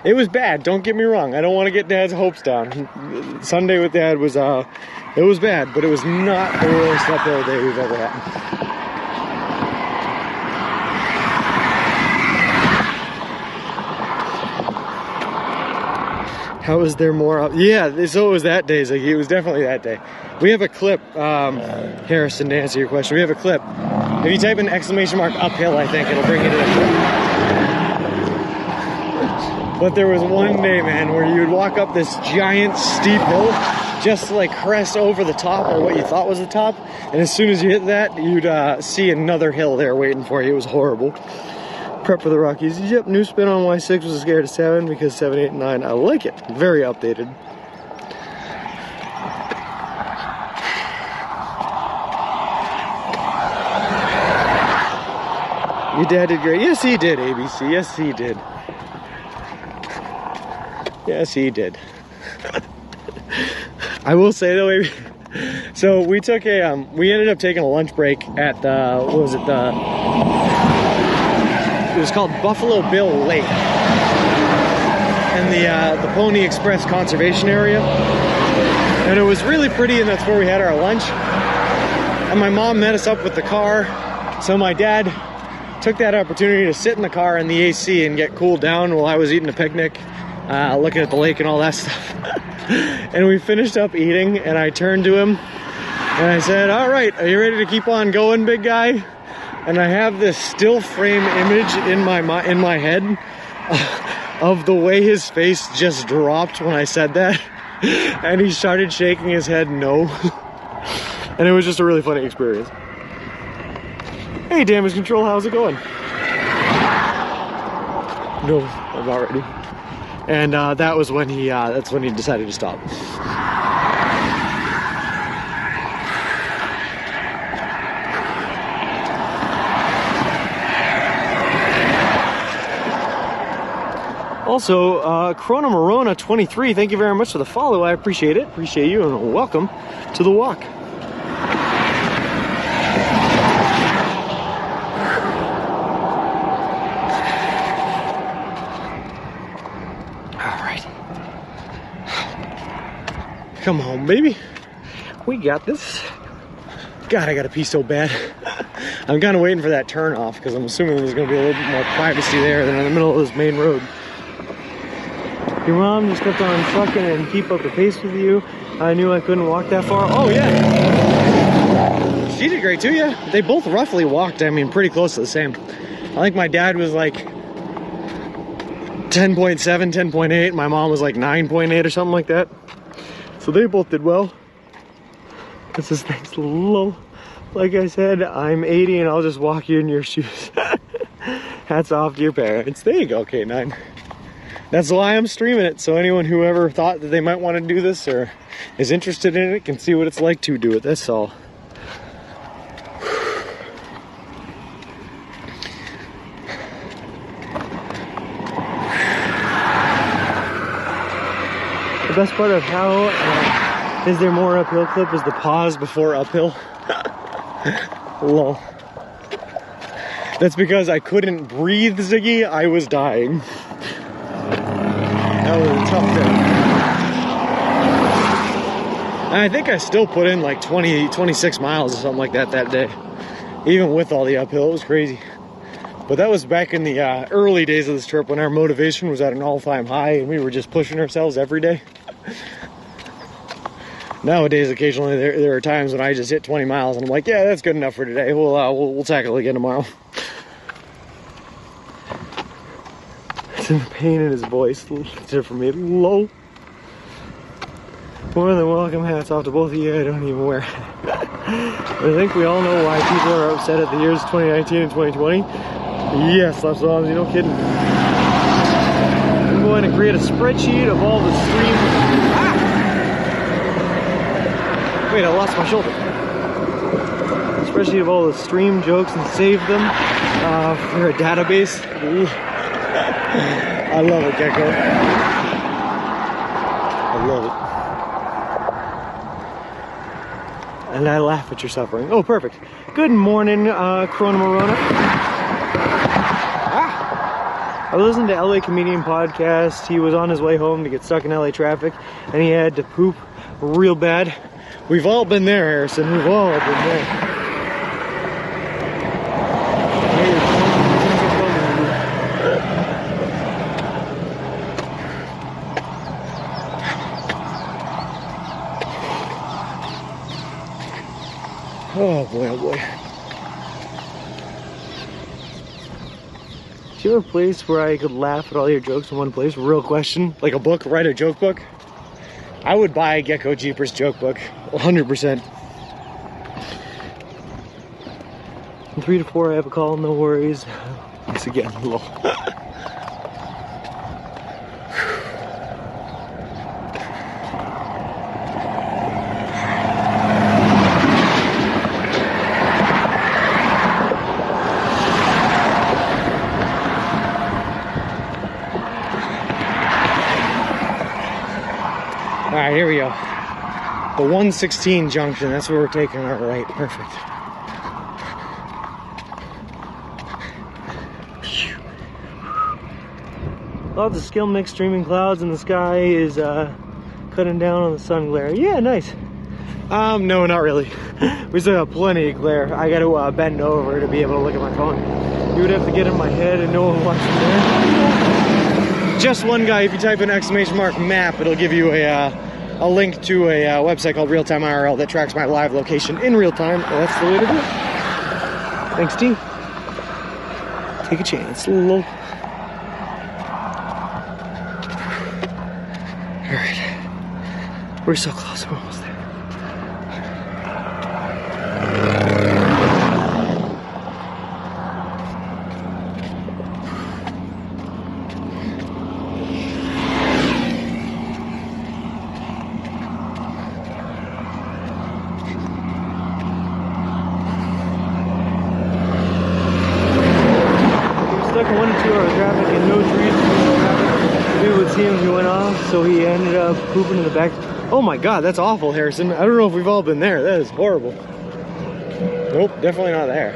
S1: It was bad, don't get me wrong. I don't want to get Dad's hopes down. Sunday with Dad was, it was bad, but it was not the worst uphill day we've ever had. How is there more up? Yeah, so it was that day, Ziggy. It was definitely that day. We have a clip, Harrison, to answer your question. We have a clip. If you type in exclamation mark uphill, I think it'll bring you to the clip. But there was one day, man, where you would walk up this giant steep hill just to like crest over the top, or what you thought was the top. And as soon as you hit that, you'd see another hill there waiting for you. It was horrible. Prep for the Rockies. Yep, new spin on why 6 was scared of 7 because 7, 8, and 9. I like it. Very updated. Your dad did great. Yes, he did, ABC. Yes, he did. Yes, he did. I will say though, so we took a, we ended up taking a lunch break at the, what was it, it was called Buffalo Bill Lake. And the Pony Express Conservation Area. And it was really pretty, and that's where we had our lunch. And my mom met us up with the car. So my dad took that opportunity to sit in the car in the AC and get cooled down while I was eating a picnic. Looking at the lake and all that stuff. And we finished up eating, and I turned to him and I said, all right, are you ready to keep on going, big guy? And I have this still frame image in my head of the way his face just dropped when I said that. And he started shaking his head no. And it was just a really funny experience. Hey, Damage Control, how's it going? No, I'm not ready. And that was when he, that's when he decided to stop. Also, Chrono Morona 23, thank you very much for the follow. I appreciate it. Appreciate you, and welcome to the walk. Come home, baby. We got this. God, I gotta pee so bad. I'm kind of waiting for that turn off because I'm assuming there's gonna be a little bit more privacy there than in the middle of this main road. Your mom just kept on trucking and keep up the pace with you. I knew I couldn't walk that far. Oh yeah. She did great too, yeah. They both roughly walked, I mean, pretty close to the same. I think my dad was like 10.7, 10.8. My mom was like 9.8 or something like that. So they both did well. This is thanks low. Like I said, I'm 80 and I'll just walk you in your shoes. Hats off to your parents. There you go, K9. That's why I'm streaming it, so anyone who ever thought that they might want to do this or is interested in it can see what it's like to do it, that's all. The best part of how is there more uphill clip is the pause before uphill. Lol. That's because I couldn't breathe, Ziggy. I was dying. That was a tough day. And I think I still put in like 26 miles or something like that day. Even with all the uphill, it was crazy. But that was back in the early days of this trip when our motivation was at an all-time high and we were just pushing ourselves every day. Nowadays, occasionally there are times when I just hit 20 miles and I'm like, yeah, that's good enough for today. We'll tackle it again tomorrow. Some pain in his voice for me. Low. More than welcome. Hats off to both of you. I don't even wear. I think we all know why people are upset at the years 2019 and 2020. Yes, that's what I was, no kidding. I'm going to create a spreadsheet of all the stream. Ah! Wait, I lost my shoulder. Spreadsheet of all the stream jokes and save them for a database. I love it, Gecko. I love it. And I laugh at your suffering. Oh, perfect. Good morning, Corona Morona. I listened to LA Comedian Podcast. He was on his way home to get stuck in LA traffic, and he had to poop real bad. We've all been there, Harrison. We've all been there. Oh boy, oh boy. Do you have a place where I could laugh at all your jokes in one place? Real question. Like a book, write a joke book? I would buy Gecko Jeepers joke book. 100%. From 3 to 4 I have a call, no worries. Once again, low. Alright, here we go. The 116 junction, that's where we're taking our right. Perfect. Lots of skill mix, streaming clouds in the sky is cutting down on the sun glare. Yeah, nice. No, not really. We still have plenty of glare. I gotta bend over to be able to look at my phone. You would have to get in my head and no one watching there. Just one guy, if you type in !map, it'll give you a link to a website called Real Time IRL that tracks my live location in real time. That's the way to do it. Thanks, T. Take a chance. Alright. We're so close. We're almost there. Stuck in 1 to 2 hour traffic and no trees. The dude would see him, he went off, so he ended up pooping in the back. Oh my god, that's awful, Harrison. I don't know if we've all been there. That is horrible. Nope, definitely not there.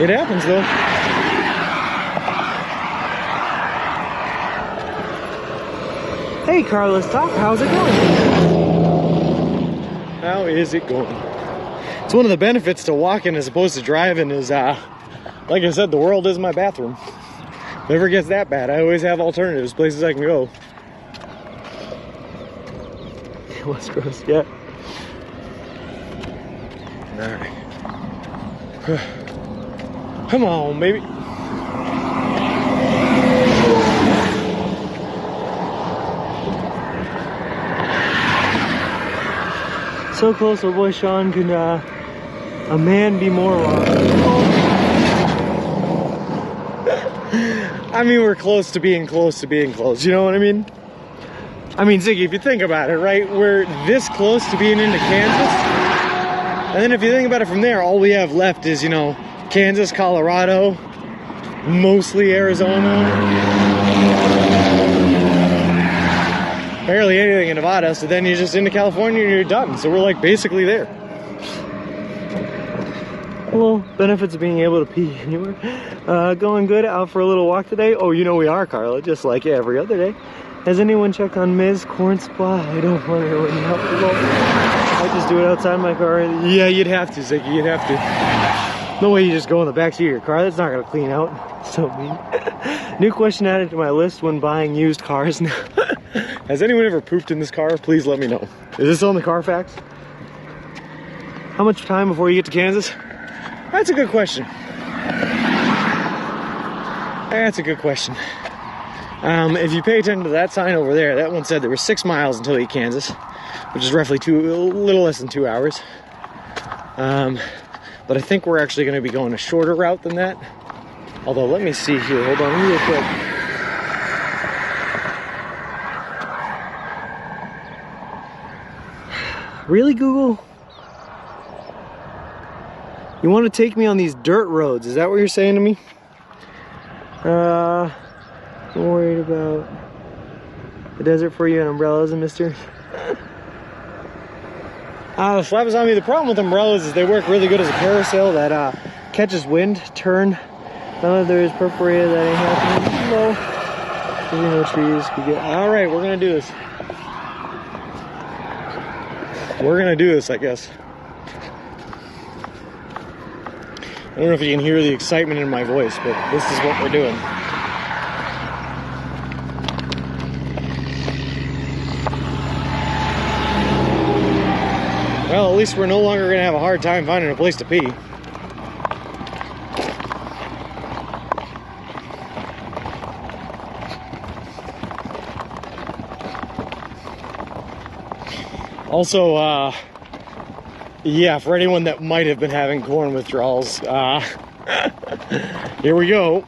S1: It happens though. Hey Carlos Top, how's it going? How is it going? It's one of the benefits to walking as opposed to driving is, like I said, the world is my bathroom. If it ever gets that bad, I always have alternatives, places I can go. It was gross, yeah. Alright. Come on, baby. So close, our boy Sean. Could a man be more wrong? I mean, we're close to being close to being close. You know what I mean? I mean, Ziggy, if you think about it, right? We're this close to being into Kansas. And then if you think about it from there, all we have left is, you know, Kansas, Colorado, mostly Arizona. Barely anything in Nevada, so then you're just into California and you're done. So we're like basically there. Well, benefits of being able to pee anywhere. Going good, out for a little walk today. Oh, you know we are, Carla, just like every other day. Has anyone checked on Ms. Corn Spa? I don't want her when you help alone. I just do it outside my car. Yeah, you'd have to, Ziggy, you'd have to. No way you just go in the backseat of your car. That's not gonna clean out. So mean. New question added to my list when buying used cars. Has anyone ever pooped in this car? Please let me know. Is this on the Carfax? How much time before you get to Kansas? That's a good question. That's a good question. If you pay attention to that sign over there, that one said there were 6 miles until you hit Kansas, which is roughly a little less than 2 hours. But I think we're actually going to be going a shorter route than that. Although, let me see here. Hold on real quick. Really, Google? You want to take me on these dirt roads? Is that what you're saying to me? I'm worried about the desert for you and umbrellas and mister. The slap is on me. The problem with umbrellas is they work really good as a parasail that catches wind, turn. None of there is perforated, that ain't happening. No. There's no trees. Alright, we're gonna do this. We're gonna do this, I guess. I don't know if you can hear the excitement in my voice, but this is what we're doing. Well, at least we're no longer going to have a hard time finding a place to pee. Also, yeah, for anyone that might have been having corn withdrawals, here we go.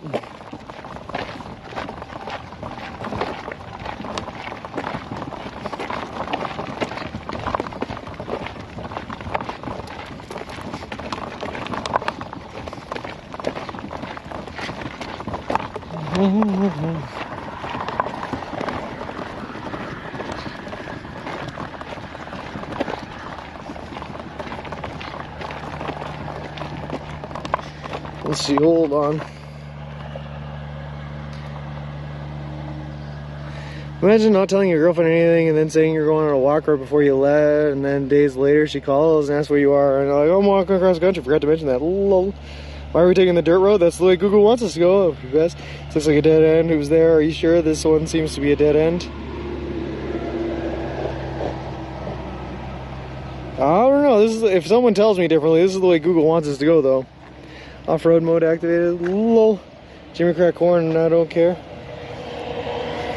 S1: Let's see, hold on. Imagine not telling your girlfriend anything and then saying you're going on a walk right before you left, and then days later she calls and asks where you are, and like, oh, I'm walking across the country, forgot to mention that. Lol. Why are we taking the dirt road? That's the way Google wants us to go. Best. This looks like a dead end. Who's there? Are you sure? This one seems to be a dead end. I don't know. This is, if someone tells me differently, this is the way Google wants us to go, though. Off-road mode activated. Lol. Jimmy crack corn, I don't care.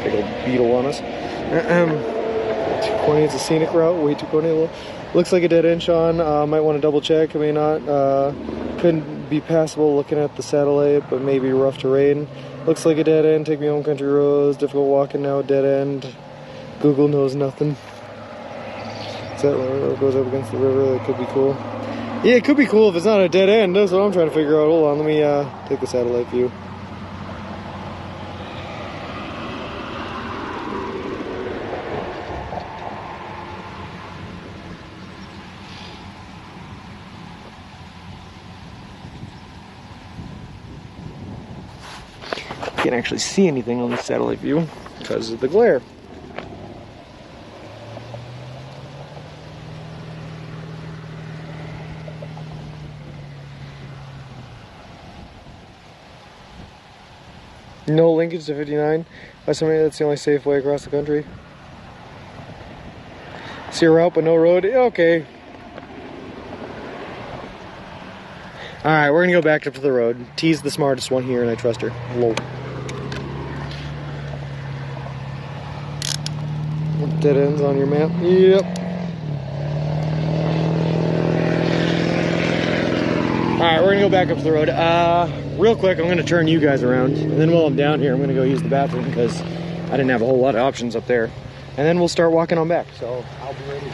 S1: Big old beetle on us. Too corny. It's a scenic route. Way too corny. Looks like a dead end, Sean. Might want to double check. I may not. Couldn't be passable looking at the satellite, but maybe rough terrain. Looks like a dead end. Take me home, country roads. Difficult walking now. Dead end. Google knows nothing. Is that where it goes up against the river? That could be cool. Yeah, it could be cool if it's not a dead end. That's what I'm trying to figure out. Hold on, let me take the satellite view. Can't actually see anything on the satellite view because of the glare. No linkage to 59. By somebody, that's the only safe way across the country. See a route but no road. Okay. Alright, we're gonna go back up to the road. T's the smartest one here and I trust her. Hello. Dead ends on your map. Yep. Alright, we're gonna go back up to the road. Real quick, I'm gonna turn you guys around, and then while I'm down here, I'm gonna go use the bathroom because I didn't have a whole lot of options up there. And then we'll start walking on back, so I'll be ready.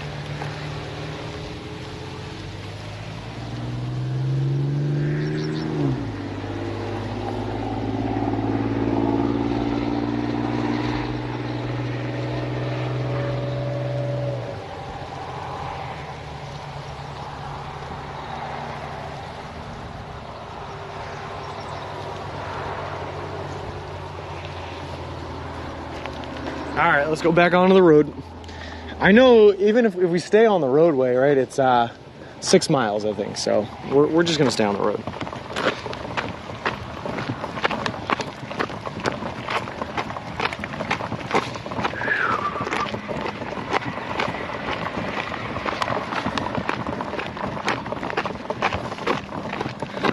S1: right, let's go back onto the road. I know even if we stay on the roadway, right, it's 6 miles, I think. So we're just gonna stay on the road.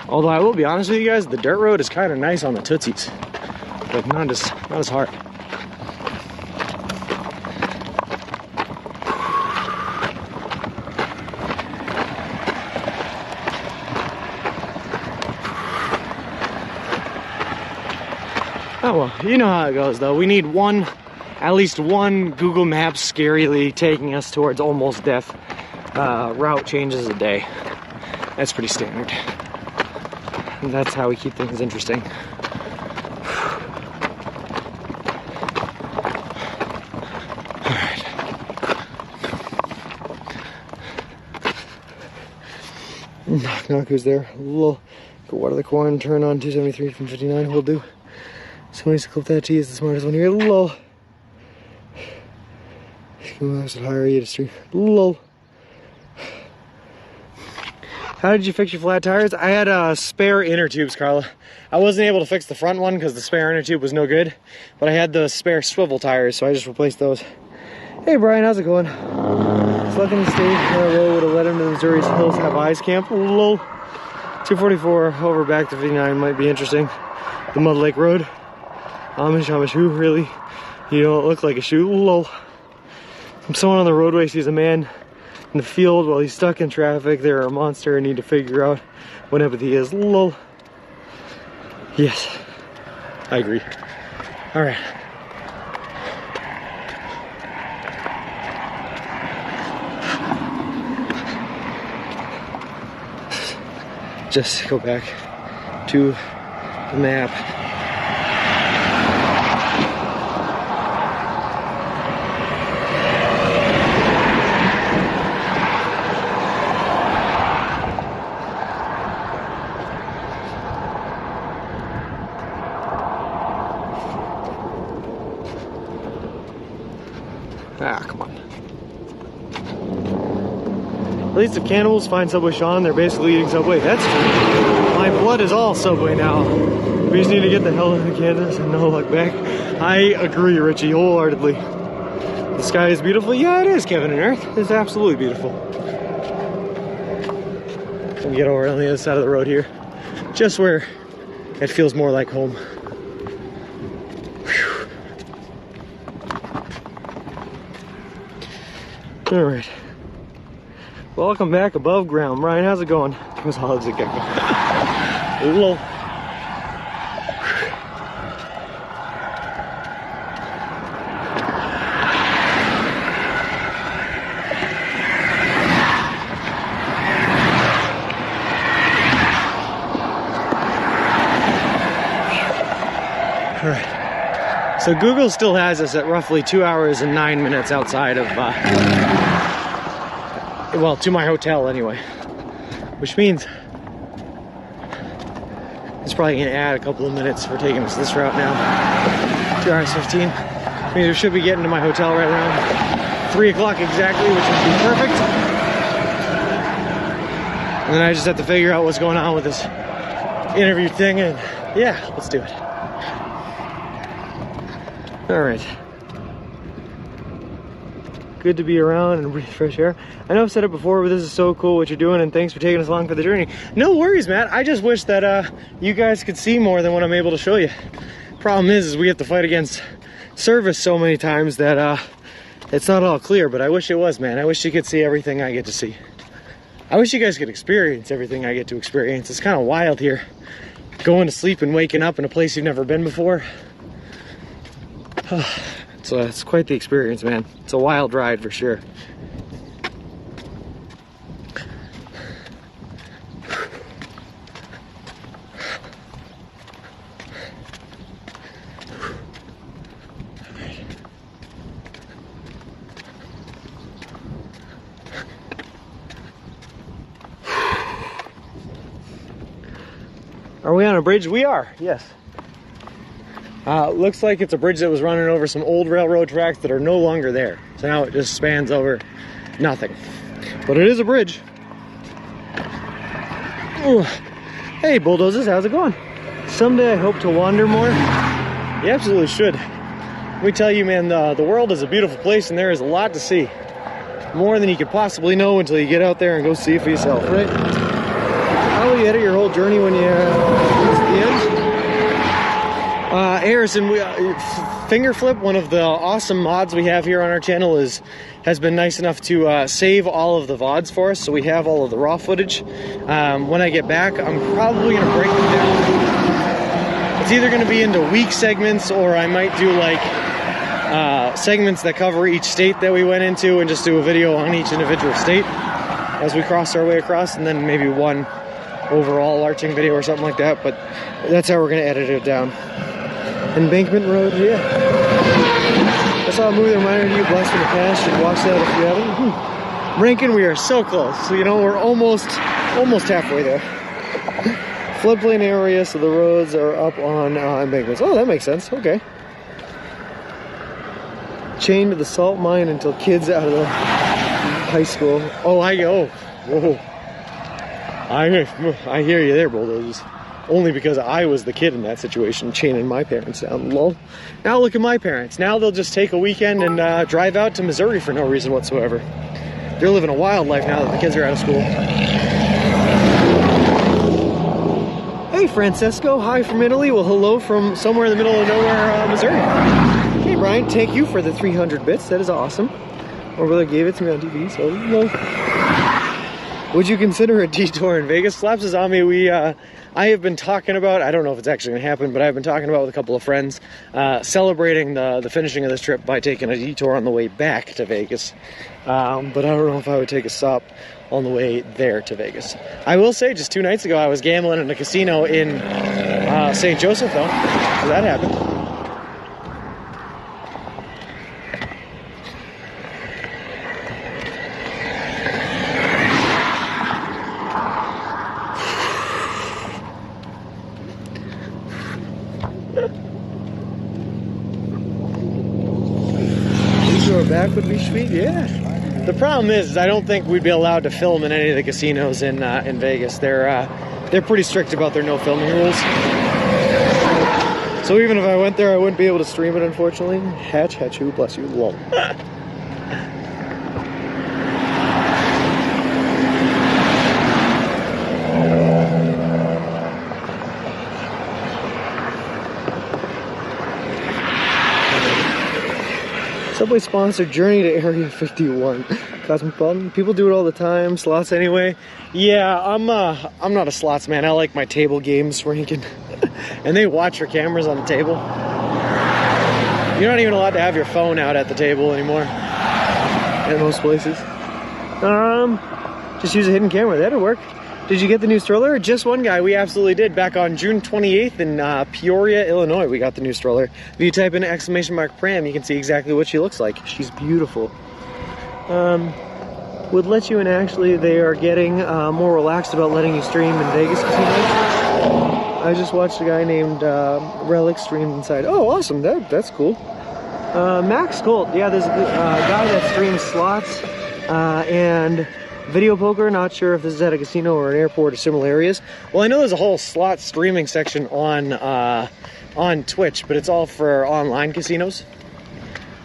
S1: Although I will be honest with you guys, the dirt road is kind of nice on the tootsies, but not as hard. Oh well, you know how it goes though. We need at least one Google Maps scarily taking us towards almost death route changes a day. That's pretty standard. And that's how we keep things interesting. Alright. Knock knock, who's there? Go water the corn, turn on 273 from 59, will do. Somebody's to clip that T is the smartest one here. Lol. Come on, higher you to stream. Lol. How did you fix your flat tires? I had spare inner tubes, Carla. I wasn't able to fix the front one because the spare inner tube was no good, but I had the spare swivel tires, so I just replaced those. Hey Brian, how's it going? Slucking the stage on the road would have led him to Missouri's Hills Have Eyes camp. Lol. 244 over back to 59 might be interesting. The Mud Lake Road. Amish who, really? You don't look like a shoe. Lol. If someone on the roadway sees a man in the field while he's stuck in traffic, they're a monster and need to figure out what empathy is. Lol. Yes, I agree. All right. Just go back to the map. Ah, come on. At least if cannibals find Subway Sean, they're basically eating Subway. That's true. My blood is all Subway now. We just need to get the hell out of Kansas and no luck back. I agree, Richie, wholeheartedly. The sky is beautiful. Yeah, it is, Kevin and Earth. It's absolutely beautiful. Let me get over on the other side of the road here. Just where it feels more like home. All right. Welcome back above ground. Ryan, how's it going? As hard as it can go. Lol. All right. So Google still has us at roughly 2 hours and 9 minutes outside of well, to my hotel anyway, which means it's probably gonna add a couple of minutes for taking us this route now. 2 hours 15. I mean, we should be getting to my hotel right around 3 o'clock exactly, which would be perfect. And then I just have to figure out what's going on with this interview thing, and yeah, let's do it. All right. Good to be around and breathe fresh air. I know I've said it before, but this is so cool what you're doing, and thanks for taking us along for the journey. No worries, Matt. I just wish that you guys could see more than what I'm able to show you. Problem is we have to fight against service so many times that it's not all clear, but I wish it was, man. I wish you could see everything I get to see. I wish you guys could experience everything I get to experience. It's kind of wild here. Going to sleep and waking up in a place you've never been before. So it's quite the experience, man. It's a wild ride for sure. Are we on a bridge? We are, yes. Looks like it's a bridge that was running over some old railroad tracks that are no longer there. So now it just spans over nothing. But it is a bridge. Ooh. Hey, bulldozers, how's it going? Someday I hope to wander more. You absolutely should. Let me tell you, man, the world is a beautiful place and there is a lot to see. More than you could possibly know until you get out there and go see it for yourself, right? How will you edit your whole journey when you get to the end? Harrison, Finger Flip, one of the awesome mods we have here on our channel, has been nice enough to save all of the VODs for us, so we have all of the raw footage. When I get back, I'm probably going to break them down. It's either going to be into week segments, or I might do like segments that cover each state that we went into and just do a video on each individual state as we cross our way across, and then maybe one overall arching video or something like that. But that's how we're going to edit it down. Embankment Road, yeah. I saw a movie that reminded you, Blessed in the Past. You should watch that if you haven't. Rankin, we are so close. So, you know, we're almost halfway there. Floodplain area, so the roads are up on embankments. Oh, that makes sense. Okay. Chained to the salt mine until kids out of the high school. Oh, whoa. I hear you there, bulldozers. Only because I was the kid in that situation, chaining my parents down. Lol. Now look at my parents. Now they'll just take a weekend and drive out to Missouri for no reason whatsoever. They're living a wild life now that the kids are out of school. Hey, Francesco. Hi from Italy. Well, hello from somewhere in the middle of nowhere, Missouri. Hey, Brian. Thank you for the 300 bits. That is awesome. My brother gave it to me on TV, so lol. Would you consider a detour in Vegas? Slaps is on me. I have been talking about, I don't know if it's actually going to happen, but I've been talking about with a couple of friends, celebrating the finishing of this trip by taking a detour on the way back to Vegas. But I don't know if I would take a stop on the way there to Vegas. I will say, just 2 nights ago, I was gambling in a casino in St. Joseph, though, so that happened. Back would be sweet, yeah. The problem is I don't think we'd be allowed to film in any of the casinos in Vegas. They're pretty strict about their no filming rules. So even if I went there, I wouldn't be able to stream it, unfortunately. Hatch, who, bless you, lol. Subway sponsored journey to Area 51. Cosmopolitan. People do it all the time. Slots anyway. Yeah, I'm not a slots man. I like my table games, Rankin. And they watch your cameras on the table. You're not even allowed to have your phone out at the table anymore. At most places. Just use a hidden camera. That'll work. Did you get the new stroller? Just one guy. We absolutely did. Back on June 28th in Peoria, Illinois, we got the new stroller. If you type in !Pram, you can see exactly what she looks like. She's beautiful. Would let you in, actually. They are getting more relaxed about letting you stream in Vegas casinos. I just watched a guy named Relic stream inside. Oh, awesome. That's cool. Max Colt. Yeah, there's a guy that streams slots and video poker. Not sure if this is at a casino or an airport or similar areas. Well, I know there's a whole slot streaming section on Twitch, but it's all for online casinos.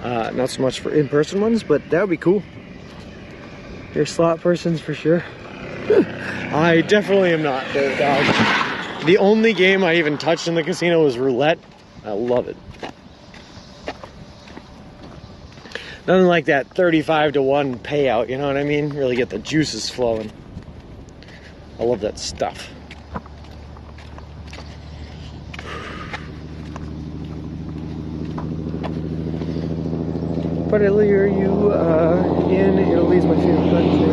S1: Not so much for in-person ones, but that would be cool. You're slot persons for sure. I definitely am not. The only game I even touched in the casino was roulette. I love it. Nothing like that 35-to-1 payout, you know what I mean? Really get the juices flowing. I love that stuff. What Italy are you in? Italy's my favorite country.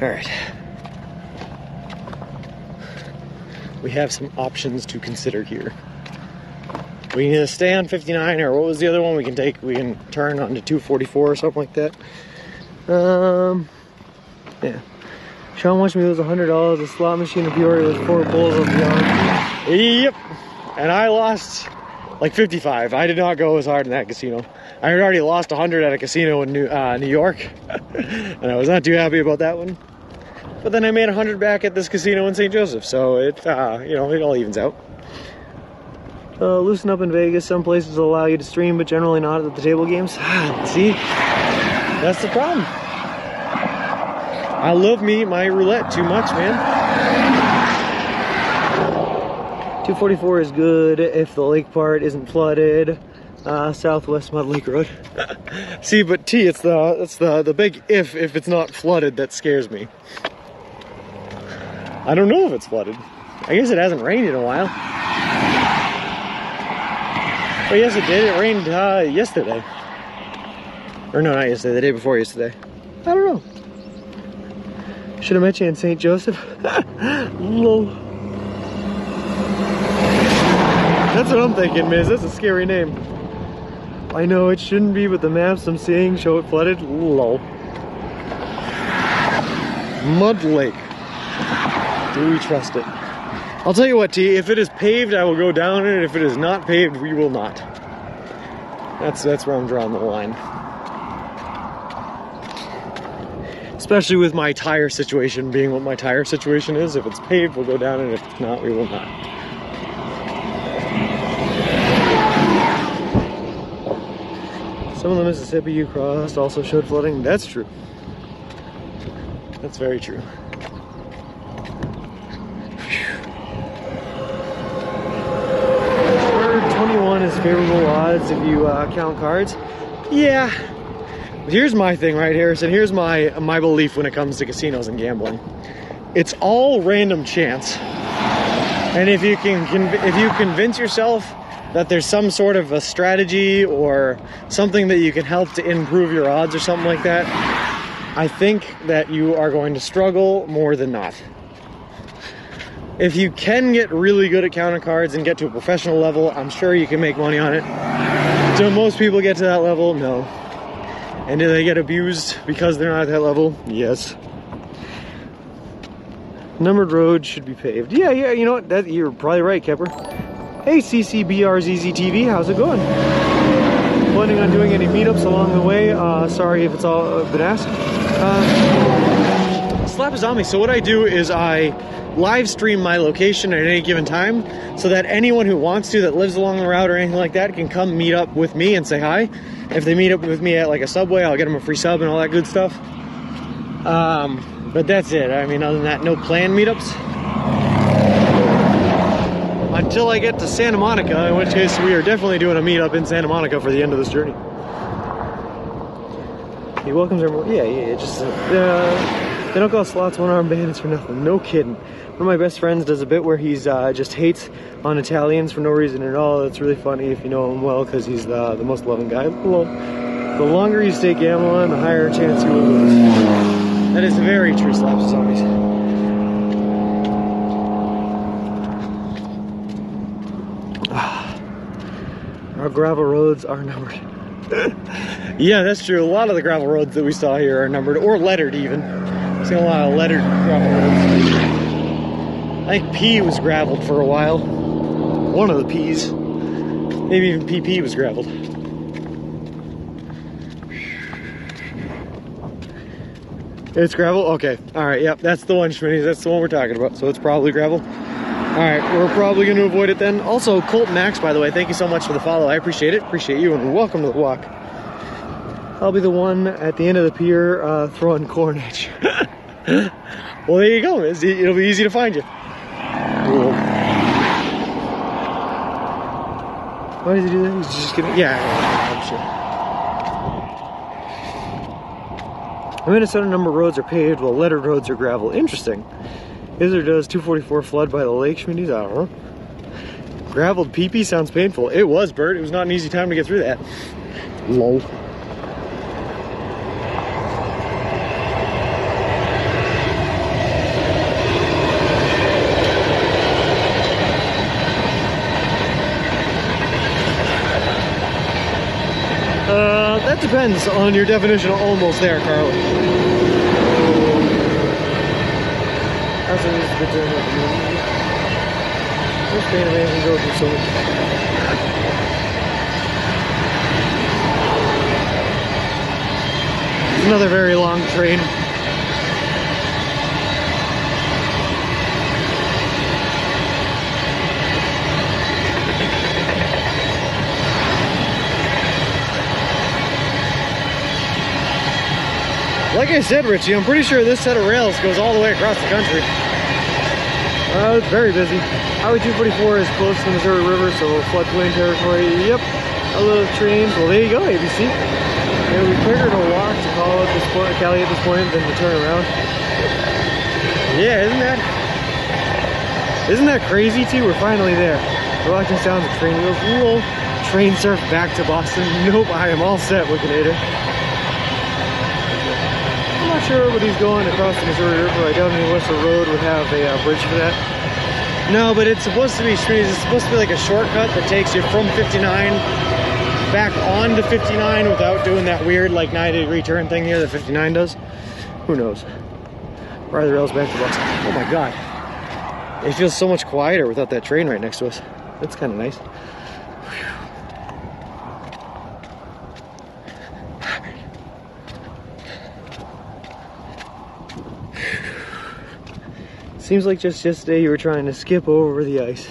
S1: All right. we have some options to consider here. We can either stay on 59, or what was the other one we can take? We can turn onto 244 or something like that. Yeah. Sean wants me to lose $100. A slot machine in Peoria with 4 pulls of beyond. Yep. And I lost like 55. I did not go as hard in that casino. I had already lost 100 at a casino in New York, and I was not too happy about that one. But then I made 100 back at this casino in St. Joseph, so it, you know, it all evens out. Loosen up in Vegas. Some places will allow you to stream, but generally not at the table games. See, that's the problem. I love my roulette too much, man. 244 is good if the lake part isn't flooded. Southwest Mud Lake Road. See, but T, it's the big if it's not flooded that scares me. I don't know if it's flooded. I guess it hasn't rained in a while. Oh yes, it did. It rained yesterday. Or no, not yesterday. The day before yesterday. I don't know. Should have met you in St. Joseph. Lol. That's what I'm thinking, Miz. That's a scary name. I know it shouldn't be, but the maps I'm seeing show it flooded. Lol. Mud Lake. Do we trust it? I'll tell you what, T. If it is paved, I will go down it. If it is not paved, we will not. That's where I'm drawing the line. Especially with my tire situation being what my tire situation is. If it's paved, we'll go down it. If it's not, we will not. Some of the Mississippi you crossed also showed flooding. That's true. That's very true. 21 is favorable odds if you count cards. Yeah. But here's my thing right here. So here's my belief when it comes to casinos and gambling. It's all random chance. And if you convince yourself that there's some sort of a strategy or something that you can help to improve your odds or something like that, I think that you are going to struggle more than not. If you can get really good at counting cards and get to a professional level, I'm sure you can make money on it. Do most people get to that level? No. And do they get abused because they're not at that level? Yes. Numbered roads should be paved. Yeah, you know what? You're probably right, Kepper. Hey, CCBRZZTV, how's it going? Planning on doing any meetups along the way? Sorry if it's all been asked. Slap is on me. So what I do is I live stream my location at any given time so that anyone who wants to that lives along the route or anything like that can come meet up with me and say hi. If they meet up with me at like a Subway, I'll get them a free sub and all that good stuff. But that's it. I mean, other than that, no planned meetups. Until I get to Santa Monica, in which case we are definitely doing a meetup in Santa Monica for the end of this journey. He welcomes everyone. Yeah, just they don't call slots one-armed bandits for nothing. No kidding. One of my best friends does a bit where he's just hates on Italians for no reason at all. It's really funny if you know him well because he's the most loving guy. Well, the longer you stay gambling, the higher chance you will lose. That is very true, Slaps of Zombies. Our gravel roads are numbered. Yeah, that's true. A lot of the gravel roads that we saw here are numbered, or lettered even. I've seen a lot of lettered gravel roads. I think P was graveled for a while. One of the P's. Maybe even PP was graveled. It's gravel? Okay. Alright, yep. That's the one, Schmitty. That's the one we're talking about. So it's probably gravel. Alright, we're probably going to avoid it then. Also, Colt Max, by the way, thank you so much for the follow. I appreciate it. Appreciate you, and welcome to the walk. I'll be the one at the end of the pier throwing corn at you. Well, there you go. It'll be easy to find you. Cool. Why does he do that? He's just gonna... Yeah, I'm sure. Minnesota number roads are paved while lettered roads are gravel. Interesting. Is or does 244 flood by the lake, Schmitties? I don't know. Graveled PP sounds painful. It was, Bert. It was not an easy time to get through that. Lol. That depends on your definition of almost there, Carly. That's what it is, good turn up. This pain of man can go through so much. Another very long train. Like I said, Richie, I'm pretty sure this set of rails goes all the way across the country. It's very busy. Highway 244 is close to the Missouri River, so floodplain territory. Yep, a little trains. Well, there you go, ABC. It would be quicker to walk to call at this point, Cali at this point, than to turn around. Yeah, isn't that crazy too? We're finally there. Relaxing sounds of train wheels. Whoa, train surf back to Boston. Nope, I am all set looking at it. I'm not sure, but he's going across the Missouri River. I doubt any Western Road would have a bridge for that. No, but it's supposed to be streets. It's supposed to be like a shortcut that takes you from 59 back onto 59 without doing that weird like 90-degree turn thing here that 59 does. Who knows? Ride the rails back to Boston. Oh my god. It feels so much quieter without that train right next to us. That's kind of nice. Seems like just yesterday you were trying to skip over the ice.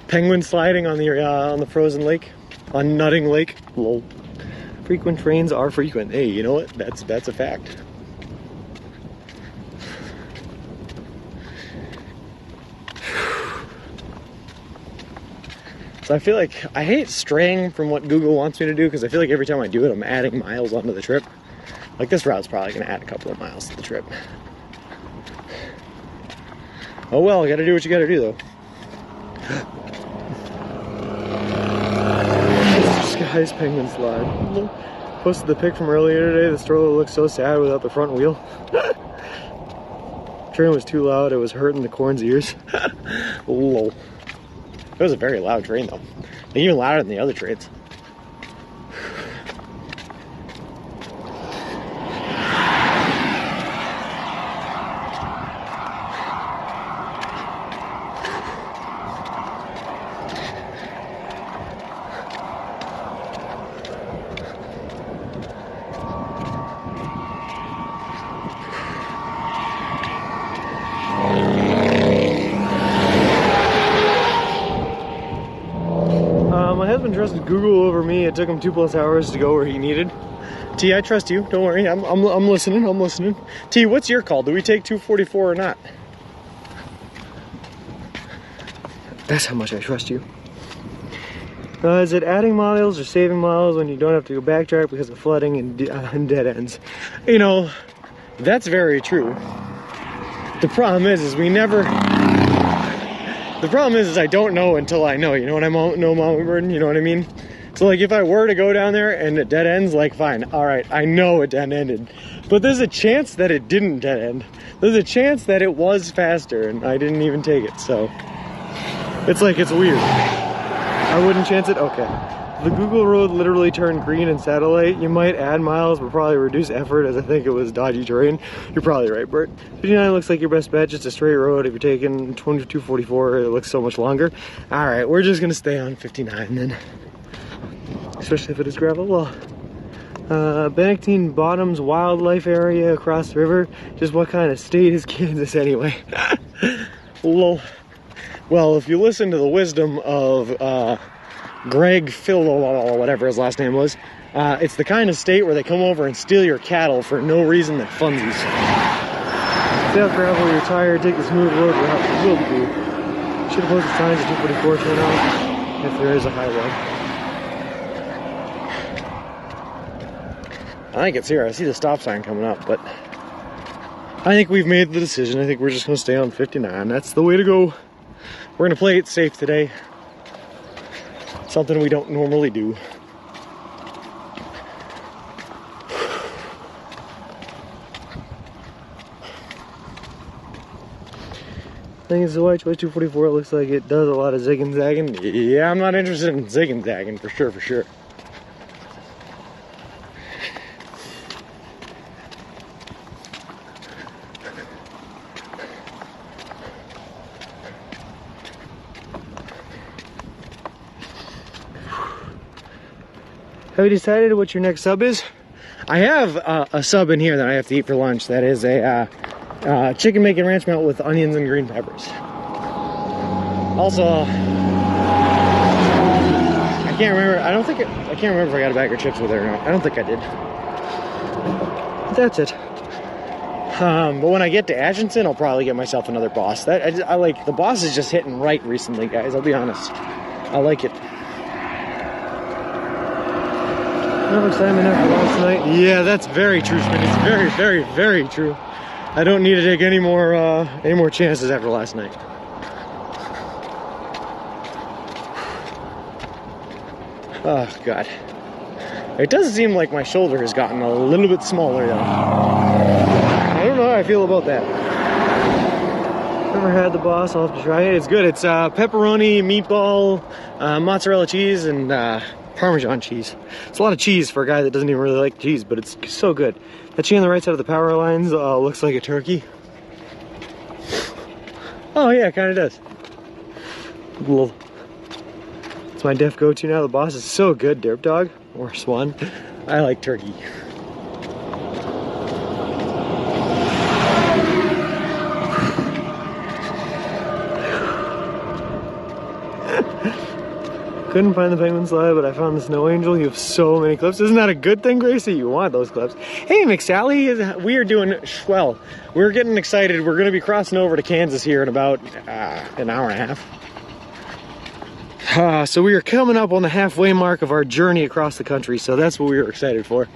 S1: Penguin sliding on the frozen lake, on Nutting Lake. Lol. Frequent trains are frequent. Hey, you know what? That's a fact. So I feel like I hate straying from what Google wants me to do because I feel like every time I do it, I'm adding miles onto the trip. Like this route's probably going to add a couple of miles to the trip. Oh well, you gotta do what you gotta do though. Skies penguin slide. Posted the pic from earlier today. The stroller looks so sad without the front wheel. Train was too loud, it was hurting the corn's ears. Lol. It was a very loud train though. Like, even louder than the other trains. My husband trusted Google over me. It took him 2+ hours to go where he needed. T, I trust you. Don't worry. I'm listening. I'm listening. T, what's your call? Do we take 244 or not? That's how much I trust you. Is it adding miles or saving miles when you don't have to go backtrack because of flooding and dead ends? You know, that's very true. The problem is we never... The problem is I don't know until I know, you know what I know, Mommy Burden, you know what I mean? So like if I were to go down there and it dead ends, like fine, all right, I know it dead ended. But there's a chance that it didn't dead end. There's a chance that it was faster and I didn't even take it, so. It's like, it's weird. I wouldn't chance it, okay. The Google road literally turned green in satellite. You might add miles, but probably reduce effort as I think it was dodgy terrain. You're probably right, Bert. 59 looks like your best bet, just a straight road. If you're taking 2244, it looks so much longer. All right, we're just gonna stay on 59 then. Especially if it is gravel. Well, Benedictine Bottoms Wildlife Area across the river. Just what kind of state is Kansas anyway? Lol. Well, if you listen to the wisdom of, Greg Phil, or whatever his last name was, it's the kind of state where they come over and steal your cattle for no reason than funsies. Stay off gravel, you're tired, take the smooth road route, will do. Should have posted signs at 244 turn out, if there is a high one. I think it's here, I see the stop sign coming up, but I think we've made the decision. I think we're just gonna stay on 59. That's the way to go. We're gonna play it safe today. Something we don't normally do. I think it's the white choice 244. It looks like it does a lot of zigging zagging. Yeah, I'm not interested in zigging zagging for sure, for sure. Have you decided what your next sub is? I have a sub in here that I have to eat for lunch. That is a chicken bacon ranch melt with onions and green peppers. Also, I can't remember. I can't remember if I got a bag of chips with it or not. I don't think I did. But that's it. But when I get to Atchison, I'll probably get myself another Boss. I like the Boss is just hitting right recently, guys. I'll be honest. I like it. Enough excitement after last night. Yeah, that's very true, Schmidt. It's very, very, very true. I don't need to take any more chances after last night. Oh God. It does seem like my shoulder has gotten a little bit smaller though. I don't know how I feel about that. Never had the Boss, I'll have to try it. It's good. It's pepperoni, meatball, mozzarella cheese, and Parmesan cheese. It's a lot of cheese for a guy that doesn't even really like cheese, but it's so good. That tree on the right side of the power lines looks like a turkey. Oh yeah, it kind of does. It's my def go-to now. The Boss is so good, Derp Dog, or Swan. I like turkey. Couldn't find the penguin slide, but I found the snow angel. You have so many clips. Isn't that a good thing, Gracie? You want those clips. Hey, McSally, we are doing swell. We're getting excited. We're going to be crossing over to Kansas here in about an hour and a half. So we are coming up on the halfway mark of our journey across the country, so that's what we were excited for.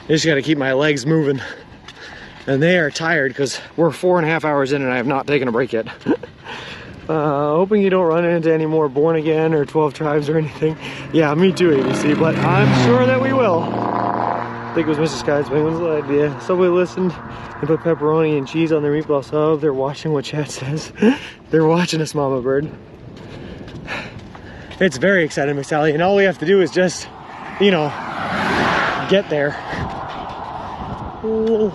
S1: I just got to keep my legs moving. And they are tired because we're 4.5 hours in and I have not taken a break yet. Hoping you don't run into any more Born Again or 12 Tribes or anything. Yeah, me too, ABC, but I'm sure that we will. I think it was Mr. Sky's Penguin's idea. Subway listened and put pepperoni and cheese on their meatball sub. They're watching what chat says. They're watching us, Mama Bird. It's very exciting, Miss Sally, and all we have to do is just, you know, get there. Oh.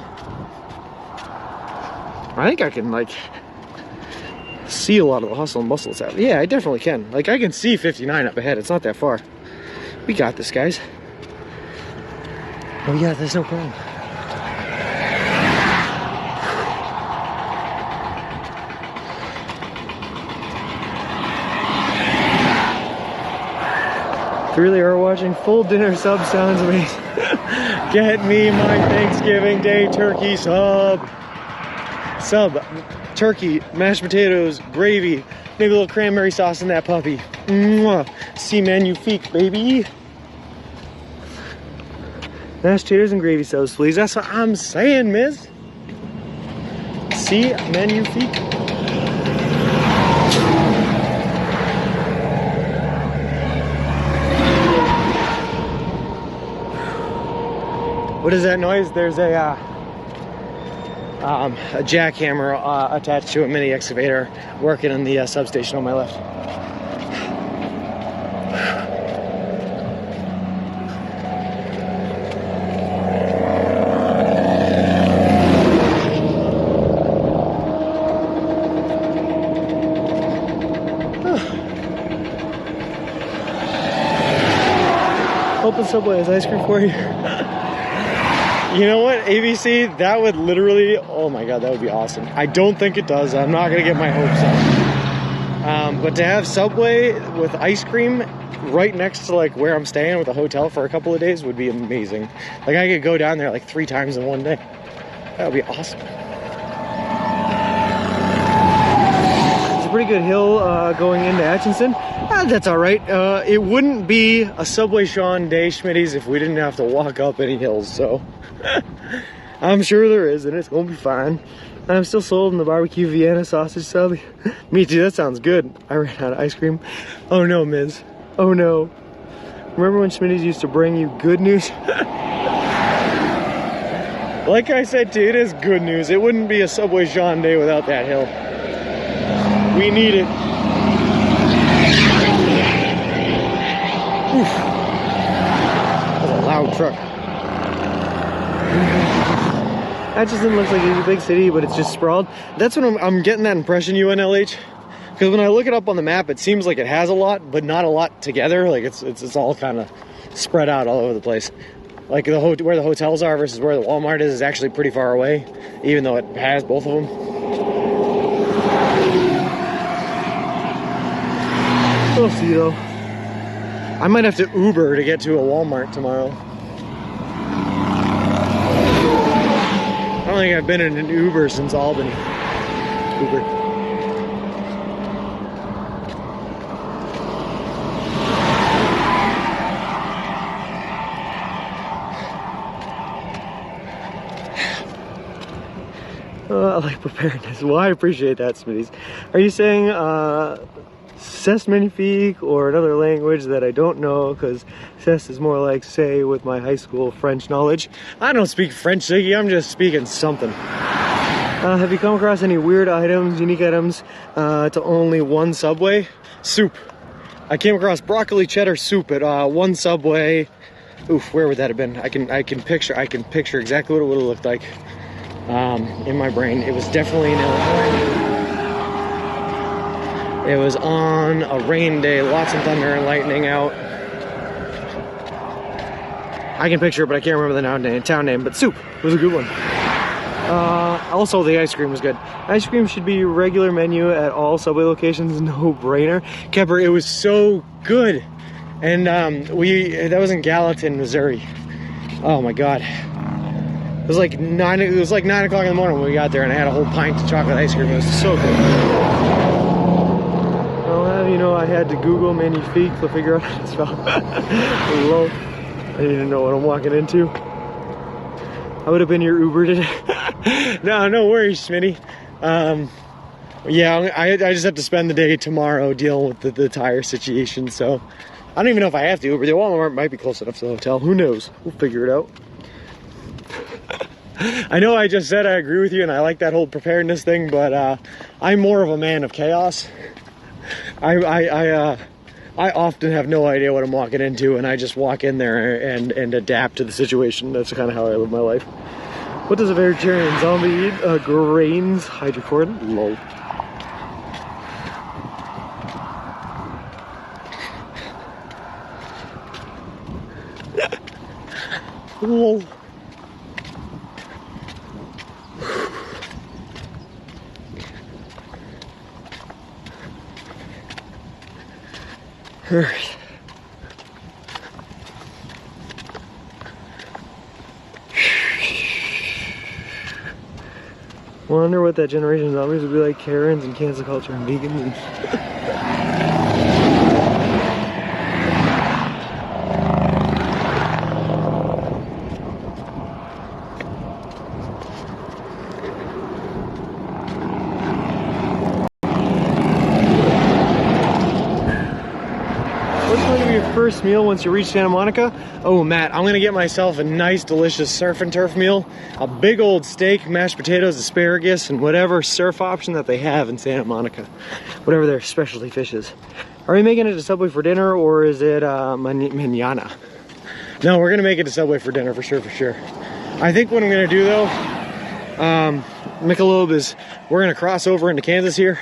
S1: I think I can, like, see a lot of the hustle and bustle that's happening. Yeah, I definitely can. Like, I can see 59 up ahead. It's not that far. We got this, guys. Oh yeah, there's no problem. If you really are watching, full dinner sub sounds amazing. Get me my Thanksgiving Day turkey sub. Turkey, mashed potatoes, gravy, maybe a little cranberry sauce in that puppy. Mwah. See magnifique, baby. Mashed taters and gravy subs, please. That's what I'm saying, miss. See magnifique. What is that noise? There's a jackhammer attached to a mini excavator working in the substation on my left. Open Subway has ice cream for you. You know what, ABC, that would literally, oh my God, that would be awesome. I don't think it does. I'm not gonna get my hopes up. But to have Subway with ice cream right next to like where I'm staying with a hotel for a couple of days would be amazing. Like I could go down there like 3 times in one day. That would be awesome. It's a pretty good hill going into Atchison. That's all right. It wouldn't be a Subway Sean day, Schmitties, if we didn't have to walk up any hills, so I'm sure there is, and it's gonna be fine. I'm still sold on the barbecue Vienna sausage sub. Me too, that sounds good. I ran out of ice cream. Oh no, Miz. Oh no. Remember when Schmitties used to bring you good news? Like I said too, it is good news. It wouldn't be a Subway Sean day without that hill. We need it. Oof. That's a loud truck. Atchison looks like it's a big city, but it's just sprawled. That's what I'm getting that impression, UNLH. Because when I look it up on the map, it seems like it has a lot, but not a lot together. Like it's all kind of spread out all over the place. Like where the hotels are versus where the Walmart is actually pretty far away, even though it has both of them. We'll see though. I might have to Uber to get to a Walmart tomorrow. I don't think I've been in an Uber since Albany. Uber. I like preparedness. Well, I appreciate that, Smitty's. Are you saying C'est magnifique or another language that I don't know? Because C'est is more like say with my high school French knowledge. I don't speak French, Ziggy. I'm just speaking something. Have you come across any weird items, unique items to only one Subway? Soup. I came across broccoli cheddar soup at one Subway. Oof, where would that have been? I can picture exactly what it would have looked like. In my brain. It was definitely in Illinois. It was on a rain day, lots of thunder and lightning out. I can picture it, but I can't remember the town name, but soup was a good one. Also, the ice cream was good. Ice cream should be regular menu at all Subway locations, no brainer. Kepper, it was so good. And that was in Gallatin, Missouri. Oh my God. It was like 9 o'clock in the morning when we got there, and I had a whole pint of chocolate ice cream. It was so good. I'll have you know, I had to Google magnifique to figure out how to spell low. I didn't know what I'm walking into. I would have been your Uber today. No worries, Smitty. Yeah, I just have to spend the day tomorrow dealing with the tire situation, so I don't even know if I have to Uber. The Walmart might be close enough to the hotel. Who knows? We'll figure it out. I know I just said I agree with you and I like that whole preparedness thing, but I'm more of a man of chaos. I often have no idea what I'm walking into, and I just walk in there and adapt to the situation. That's kind of how I live my life. What does a vegetarian zombie eat? Grains, hydrochloric, lol. Lol. All right. Wonder what that generation of zombies would be like. Karens and cancel culture and vegans and first meal once you reach Santa Monica? Oh, Matt, I'm gonna get myself a nice delicious surf and turf meal, a big old steak, mashed potatoes, asparagus, and whatever surf option that they have in Santa Monica, whatever their specialty fish is. Are we making it to Subway for dinner, or is it mañana? No, we're gonna make it to Subway for dinner for sure. I think what I'm gonna do though, Michelob, is we're gonna cross over into Kansas here,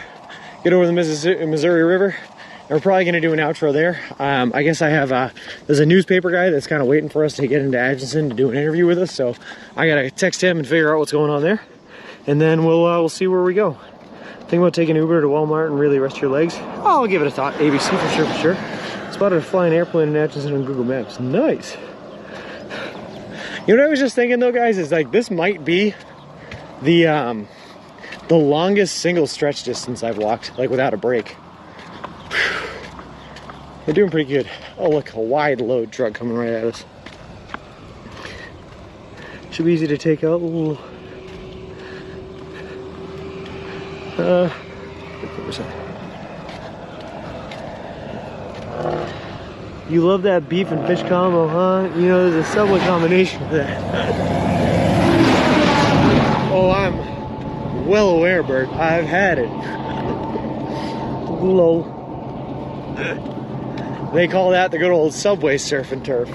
S1: get over the Missouri River. We're probably going to do an outro there. I guess I have, there's a newspaper guy that's kind of waiting for us to get into Atchison to do an interview with us. So I got to text him and figure out what's going on there. And then we'll see where we go. Think about taking Uber to Walmart and really rest your legs? Oh, I'll give it a thought. ABC for sure. Spotted a flying airplane in Atchison on Google Maps. Nice. You know what I was just thinking though, guys, is like this might be the longest single stretch distance I've walked, like without a break. We're doing pretty good. Oh look, a wide load truck coming right at us. Should be easy to take out. Ooh. You love that beef and fish combo, huh? You know, there's a Subway combination of that. Oh, I'm well aware, Bert. I've had it. Lol. They call that the good old Subway surf and turf.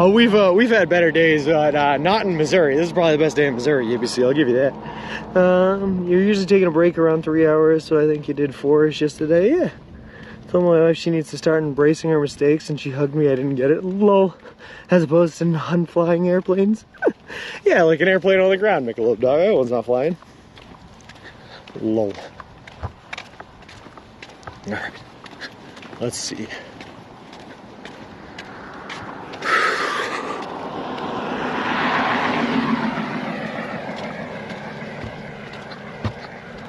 S1: No, we've had better days, but not in Missouri. This is probably the best day in Missouri, ABC. I'll give you that. You're usually taking a break around 3 hours, so I think you did 4-ish yesterday. Yeah. Told my wife she needs to start embracing her mistakes, and she hugged me. I didn't get it. Lol. As opposed to non-flying airplanes. Yeah, like an airplane on the ground, Michelob dog. That one's not flying. Lol. All right. Let's see.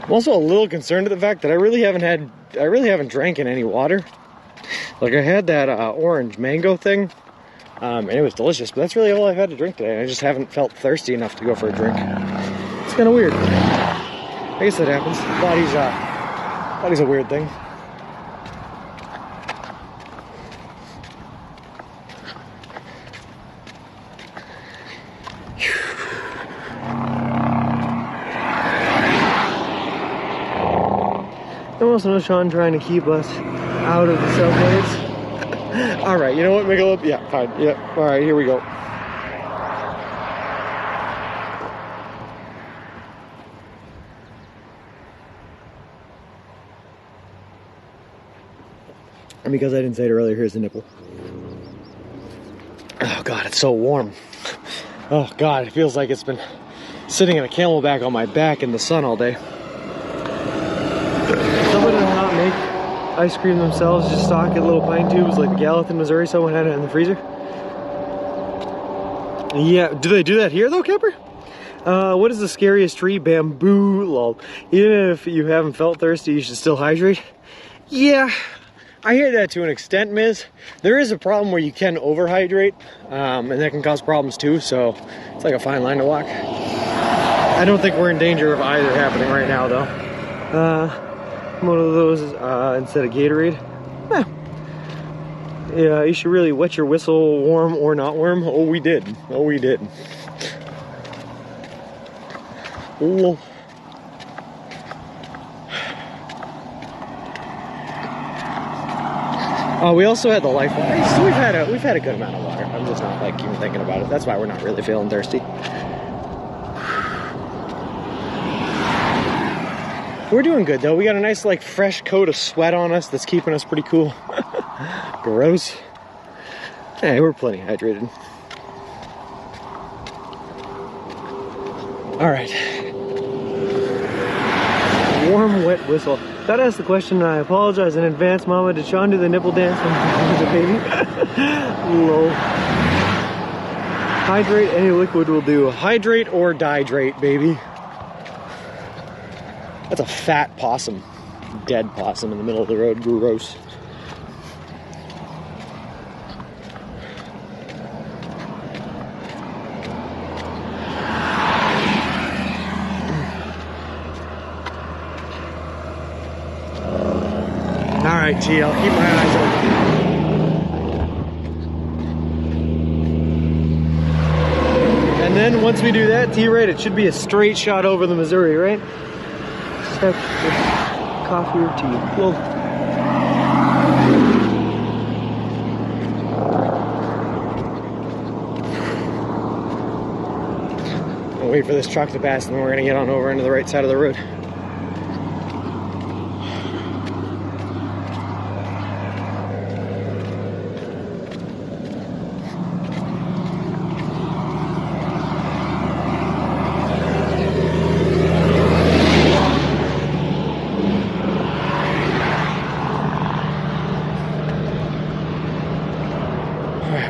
S1: I'm also a little concerned at the fact that I really haven't drank in any water. Like I had that orange mango thing, and it was delicious, but that's really all I've had to drink today. I just haven't felt thirsty enough to go for a drink. It's kind of weird. I guess that happens. Body's a weird thing. I also know Sean trying to keep us out of the subways. All right, you know what, Michelob? Yeah, fine. Yeah, all right, here we go. And because I didn't say it earlier, here's the nipple. Oh God, it's so warm. Oh God, it feels like it's been sitting in a camelback on my back in the sun all day. Somebody will not make ice cream themselves, just stock it little pine tubes like the Gallatin, Missouri. Someone had it in the freezer. Yeah, do they do that here though, Kemper? What is the scariest tree? Bamboo, lol. Even if you haven't felt thirsty, you should still hydrate. Yeah, I hear that to an extent, Miz. There is a problem where you can overhydrate, and that can cause problems too, so it's like a fine line to walk. I don't think we're in danger of either happening right now though. One of those instead of Gatorade. Yeah, you should really wet your whistle, warm or not warm. Oh, we did. Oh, we did. Ooh. We also had the life water. So we've had a good amount of water. I'm just not like even thinking about it. That's why we're not really feeling thirsty. We're doing good though. We got a nice like fresh coat of sweat on us that's keeping us pretty cool. Gross. Hey, we're plenty hydrated. All right. Warm, wet whistle. Gotta ask the question, and I apologize in advance, Mama. Did Sean do the nipple dance when he was a baby? Lol. Hydrate, any liquid will do. Hydrate or dihydrate, baby. That's a fat possum. Dead possum in the middle of the road. Gross. Alright, T, I'll keep my eyes open. And then once we do that, T-right, it should be a straight shot over the Missouri, right? Just have coffee or tea. Well, we'll wait for this truck to pass, and then we're gonna get on over into the right side of the road.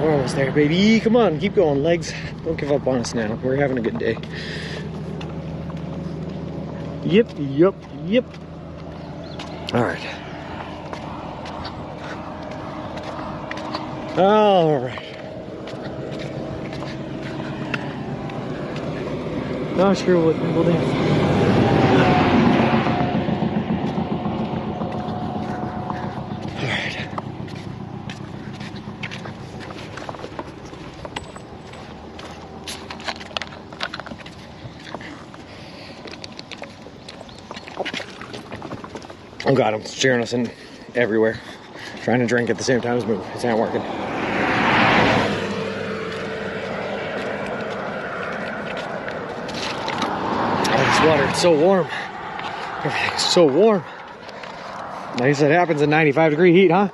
S1: We're almost there, baby. Come on, keep going, legs. Don't give up on us now. We're having a good day. Yep. All right. Not sure what we'll do. Oh God, I'm steering us in everywhere. Trying to drink at the same time as move. It's not working. It's so warm. Everything's so warm. I guess that happens in 95-degree heat, huh?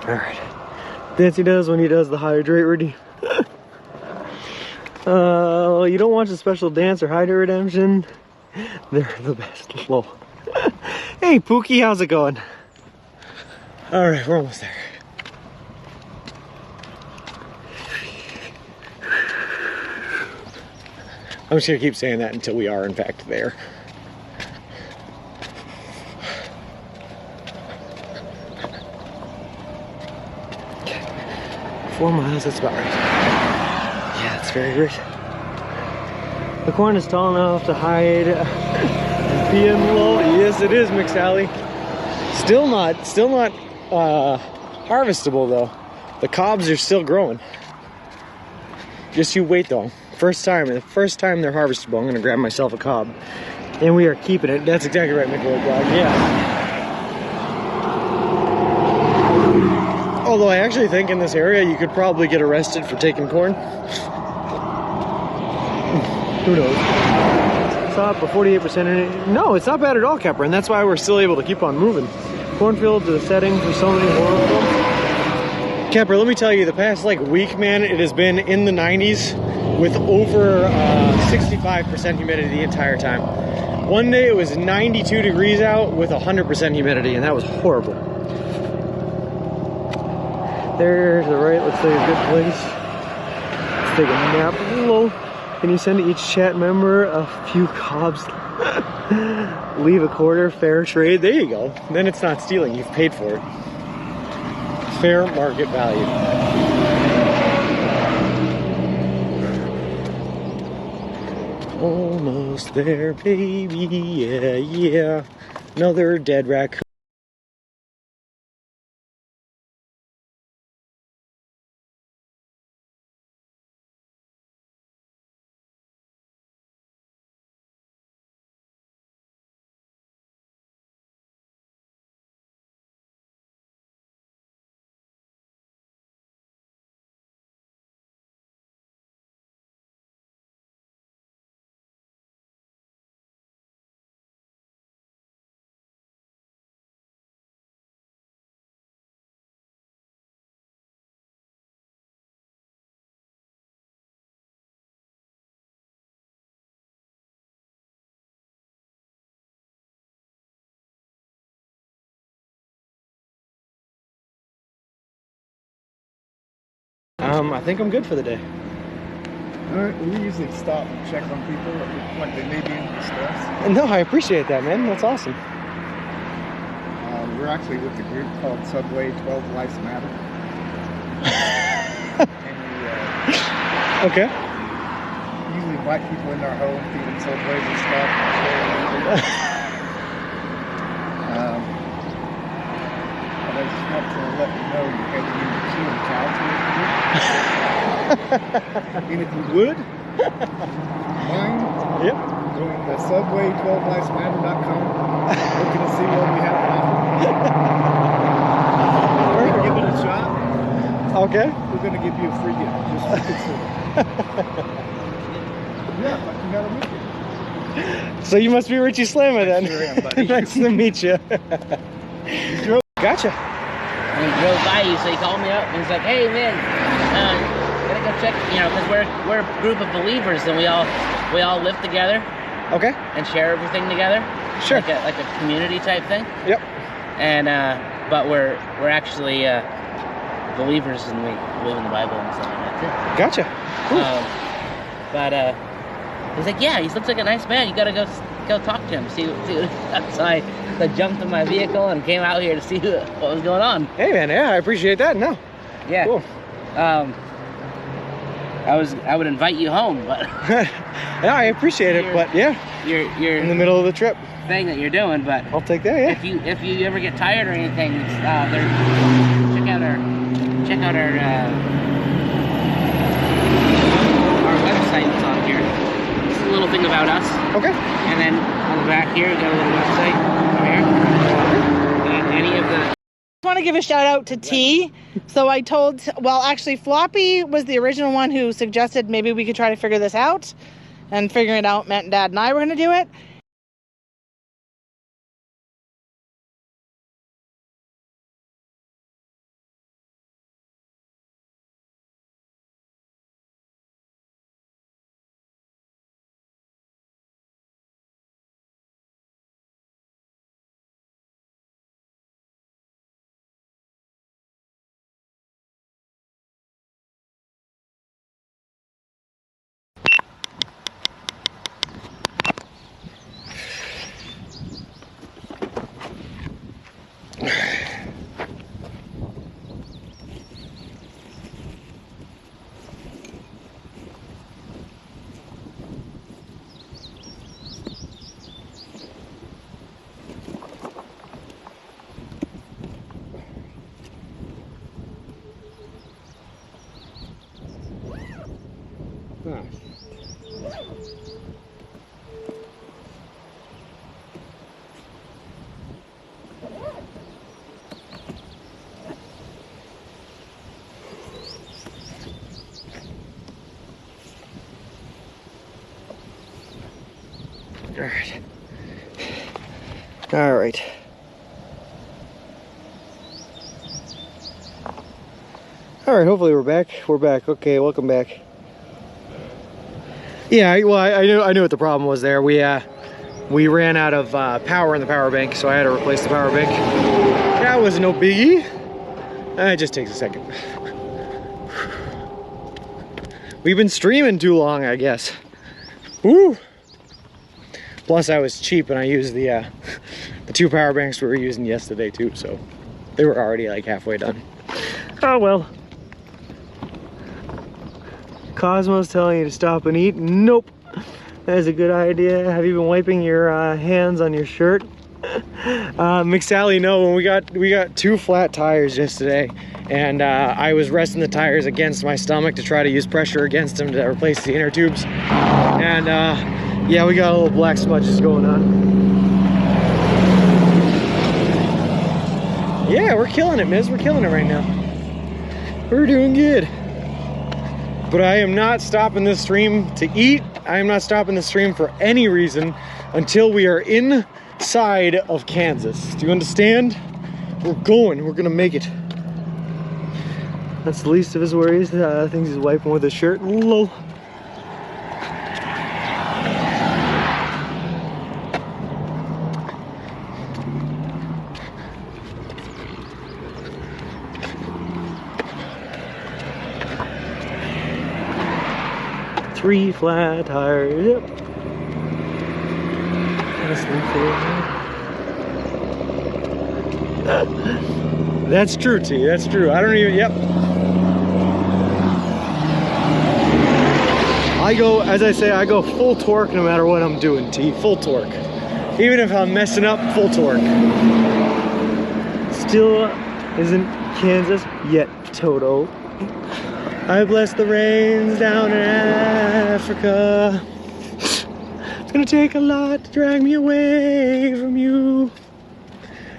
S1: All right. Dancy does when he does the hydrate routine. You don't watch the special dance or hydrate redemption. They're the best. Whoa. Hey, Pookie, how's it going? All right, we're almost there. I'm just gonna keep saying that until we are in fact there. Okay. 4 miles, that's about right. Yeah, that's very great. The corn is tall enough to hide and pee in low. Yes, it is, McSally. Still not harvestable though. The cobs are still growing. Just you wait though. The first time they're harvestable, I'm gonna grab myself a cob. And we are keeping it. That's exactly right, McLeod Dog. Yeah. Although I actually think in this area you could probably get arrested for taking corn. Who knows? Stop, but 48% in it. No, it's not bad at all, Kepper, and that's why we're still able to keep on moving. Cornfield to the setting for so many horrible. Kepper, let me tell you, the past like week, man, it has been in the 90s with over 65% humidity the entire time. One day it was 92 degrees out with 100% humidity, and that was horrible. There to the right looks like a good place. Let's take a nap. Hello. Can you send each chat member a few cobs? Leave a quarter, fair trade. There you go. Then it's not stealing. You've paid for it. Fair market value. Almost there, baby. Yeah, yeah. Another dead raccoon. I think I'm good for the day.
S2: Alright, we usually stop and check on people like they may be in distress.
S1: No, I appreciate that, man. That's awesome.
S2: We're actually with a group called Subway 12 Lives Matter. And we
S1: Okay.
S2: usually invite people in our home, feed them Subways and stuff. I just want to let you know you can use chew and cow to and if you would, mind going to subway12livesmatter.com, looking to see what we have to offer. Give it a shot.
S1: Okay.
S2: We're going to give you a free gift, just for consider. Yeah, like you got a weekend.
S1: So you must be Richie Slammer then.
S2: I sure am, buddy.
S1: Nice to meet you. Gotcha.
S4: And he drove by you, so he called me up and he's like, "Hey man, gotta go check, you know, because we're a group of believers and we all live together
S1: Okay.
S4: and share everything together,
S1: Sure.
S4: like a community type thing.
S1: Yep.
S4: And but we're actually believers and we believe in the Bible and stuff like that too.
S1: Gotcha. Cool.
S4: But he's like, yeah, he looks like a nice man. You gotta go talk to him. See. So I jumped in my vehicle and came out here to see what was going on.
S1: Hey man, yeah, I appreciate that. No.
S4: Yeah.
S1: Cool.
S4: I would invite you home, but
S1: Yeah, I appreciate it, but yeah,
S4: you're
S1: in the middle of the trip.
S4: thing that you're doing. But
S1: I'll take that. Yeah.
S4: if you ever get tired or anything, check out our website that's on here. Just a little thing about us.
S1: Okay.
S4: And then on the back here, we got a little website over here. Any of the...
S5: I want to give a shout out to T. So I told, well, actually Floppy was the original one who suggested maybe we could try to figure this out. and figuring it out meant Dad and I were going to do it.
S1: All right. All right. All right, hopefully we're back. We're back. Okay, welcome back. Yeah, well, I knew what the problem was there. We ran out of power in the power bank, so I had to replace the power bank. That was no biggie. It just takes a second. We've been streaming too long, I guess. Woo! Plus, I was cheap and I used the 2 power banks we were using yesterday too, so they were already like halfway done. Oh well. Cosmo's telling you to stop and eat. Nope. That is a good idea. Have you been wiping your hands on your shirt? McSally, no. When we got 2 flat tires yesterday, and I was resting the tires against my stomach to try to use pressure against them to replace the inner tubes. And yeah, we got a little black smudges going on. Yeah, we're killing it, Miz. We're killing it right now. We're doing good. But I am not stopping this stream to eat. I am not stopping the stream for any reason until we are inside of Kansas. Do you understand? We're going. We're gonna make it. That's the least of his worries. Things he's wiping with his shirt. Lol. Three flat tires, yep. That's true, T, that's true. I don't even, yep. I go, as I say, I go full torque no matter what I'm doing, T, full torque. Even if I'm messing up, full torque. Still isn't Kansas yet, Toto. I bless the rains down in Africa. It's gonna take a lot to drag me away from you.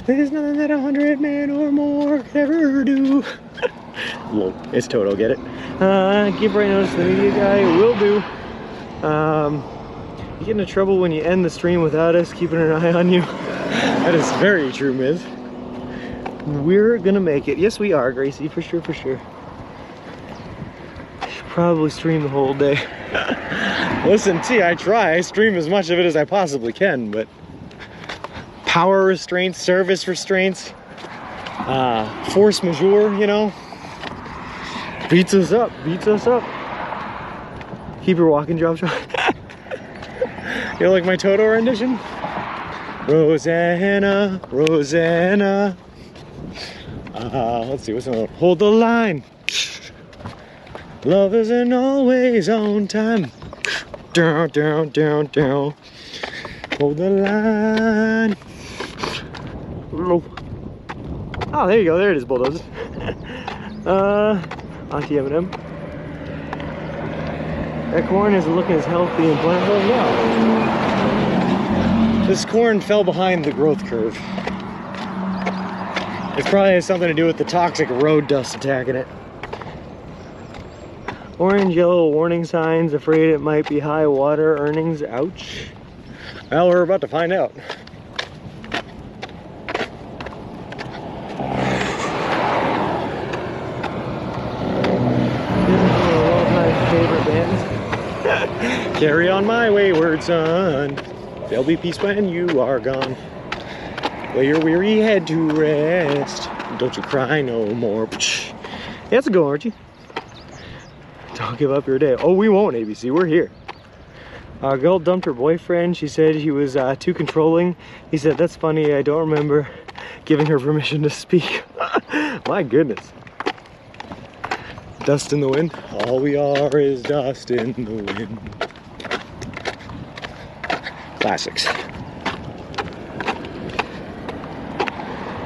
S1: There's nothing that 100 men or more could ever do. Lol, it's Toto, get it? Give right notice to the media guy, will do. You get into trouble when you end the stream without us keeping an eye on you. That is very true, Miz. We're gonna make it. Yes, we are, Gracie, for sure, for sure. Probably stream the whole day. Listen, T, I try. I stream as much of it as I possibly can, but power restraints, service restraints, force majeure, you know, beats us up, beats us up. Keep your walking job, Sean. You like my Toto rendition? Rosanna, Rosanna. Let's see, what's another one? Hold the line. Love isn't always on time. Down, down, down, down. Hold the line. Oh, there you go. There it is, bulldozers. Auntie M&M. That corn isn't looking as healthy and plentiful as well. This corn fell behind the growth curve. It probably has something to do with the toxic road dust attacking it. Orange, yellow warning signs, afraid it might be high water earnings, ouch. Well, we're about to find out. This is one of all-time favorite bands. Carry on my wayward son. There'll be peace when you are gone. Lay your weary head to rest. Don't you cry no more. Yeah, that's a go, aren't you? Don't give up your day. Oh, we won't, ABC. We're here. A girl dumped her boyfriend. She said he was too controlling. He said, that's funny. I don't remember giving her permission to speak. My goodness. Dust in the wind. All we are is dust in the wind. Classics.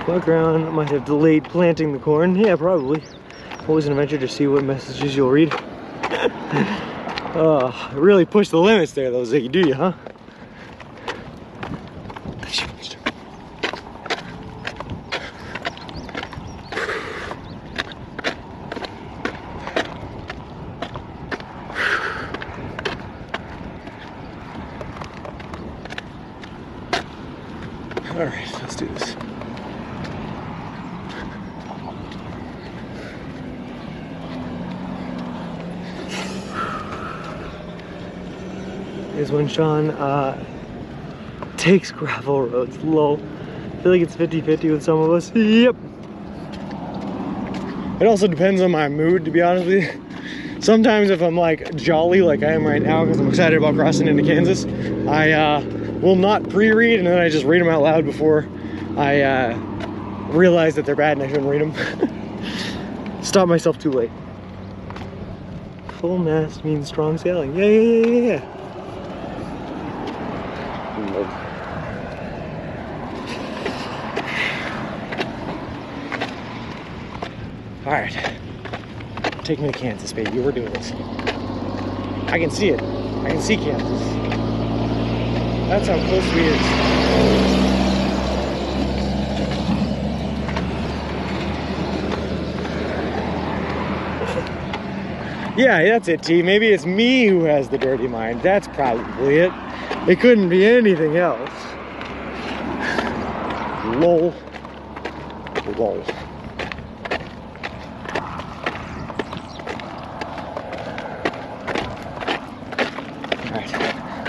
S1: Walk around. Might have delayed planting the corn. Yeah, probably. Always an adventure to see what messages you'll read. Oh, really push the limits there though, Ziggy, do you, huh? All right, let's do this. Is when Sean takes gravel roads low. I feel like it's 50-50 with some of us. Yep. It also depends on my mood, to be honest with you. Sometimes if I'm like jolly like I am right now because I'm excited about crossing into Kansas, I will not pre-read and then I just read them out loud before I realize that they're bad and I shouldn't read them. Stop myself too late. Full mast means strong sailing. Yeah. All right, take me to Kansas, baby. We're doing this. I can see it. I can see Kansas. That's how close we is. Yeah, that's it, T. Maybe it's me who has the dirty mind. That's probably it. It couldn't be anything else. Lol. Lol.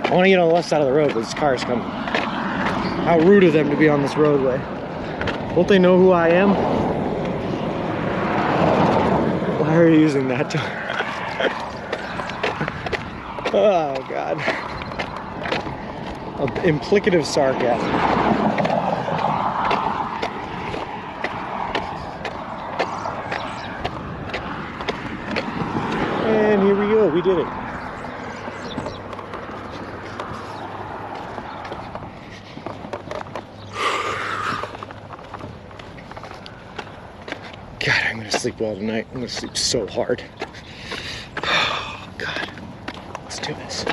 S1: I want to get on the left side of the road, but this car's coming. How rude of them to be on this roadway. Won't they know who I am? Why are you using that term? Oh, God. Implicative sarcasm. And here we go, we did it. God, I'm gonna sleep well tonight. I'm gonna sleep so hard. Oh, God. Let's do this.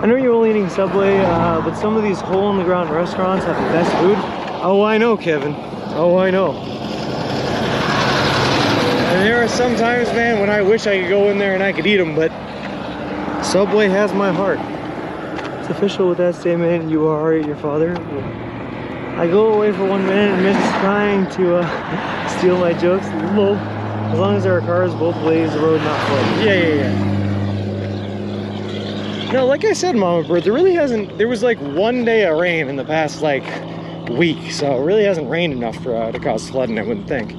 S1: I know you're only eating Subway, but some of these hole-in-the-ground restaurants have the best food. Oh, I know, Kevin. Oh, I know. And there are some times, man, when I wish I could go in there and I could eat them, but Subway has my heart. It's official with that statement. You are your father. I go away for 1 minute and Mrs. trying to steal my jokes. Lol. As long as there are cars both ways, the road not flooded. Yeah. No, like I said, Mama Bird, there really hasn't. There was like 1 day of rain in the past like week, so it really hasn't rained enough for to cause flooding, I wouldn't think.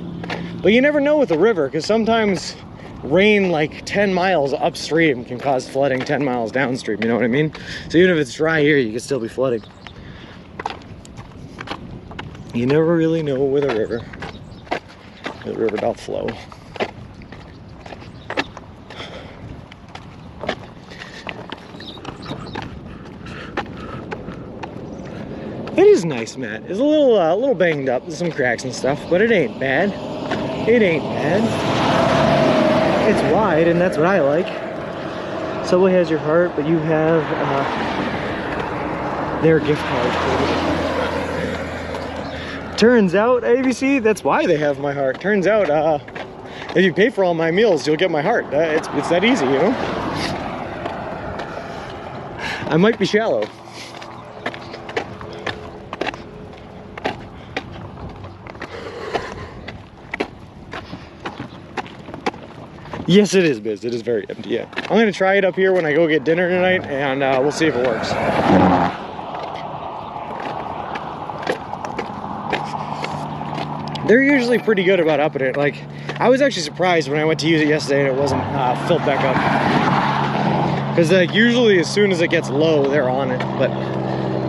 S1: But you never know with the river, because sometimes rain like 10 miles upstream can cause flooding 10 miles downstream, you know what I mean? So even if it's dry here, you can still be flooding. You never really know with a river. The river doth flow. It is nice, Matt. It's a little banged up, there's some cracks and stuff, but it ain't bad. It ain't bad. It's wide, and that's what I like. Subway has your heart, but you have their gift card. Turns out, ABC, that's why they have my heart. Turns out, if you pay for all my meals, you'll get my heart. It's that easy, you know? I might be shallow. Yes, it is, Biz. It is very empty, yeah. I'm gonna try it up here when I go get dinner tonight, and we'll see if it works. They're usually pretty good about upping it. Like, I was actually surprised when I went to use it yesterday and it wasn't filled back up. Because like usually as soon as it gets low, they're on it, but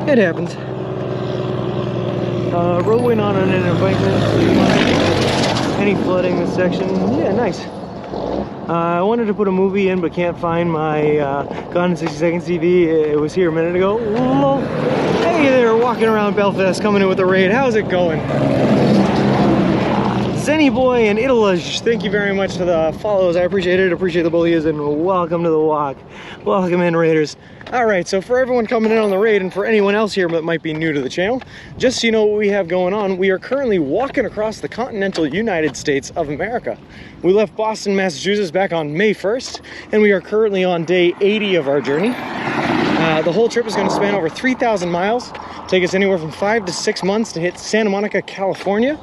S1: it happens. Roadway not on an embankment. Any flooding this section? Yeah, nice. I wanted to put a movie in, but can't find my Gone in 60 Seconds TV. It was here a minute ago. Lol. Hey there, walking around Belfast, coming in with a raid. How's it going? Zenny Boy and Idalush, thank you very much for the follows. I appreciate it. Appreciate the both of you, and welcome to the walk. Welcome in, Raiders. All right, so for everyone coming in on the raid, and for anyone else here that might be new to the channel, just so you know what we have going on, we are currently walking across the continental United States of America. We left Boston, Massachusetts back on May 1st, and we are currently on day 80 of our journey. The whole trip is going to span over 3,000 miles, take us anywhere from 5 to 6 months to hit Santa Monica, California.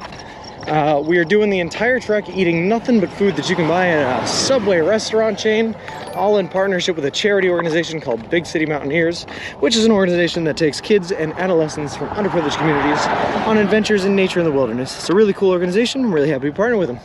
S1: We are doing the entire trek eating nothing but food that you can buy at a Subway restaurant chain, all in partnership with a charity organization called Big City Mountaineers, which is an organization that takes kids and adolescents from underprivileged communities on adventures in nature and the wilderness. It's a really cool organization. I'm really happy to partner with them.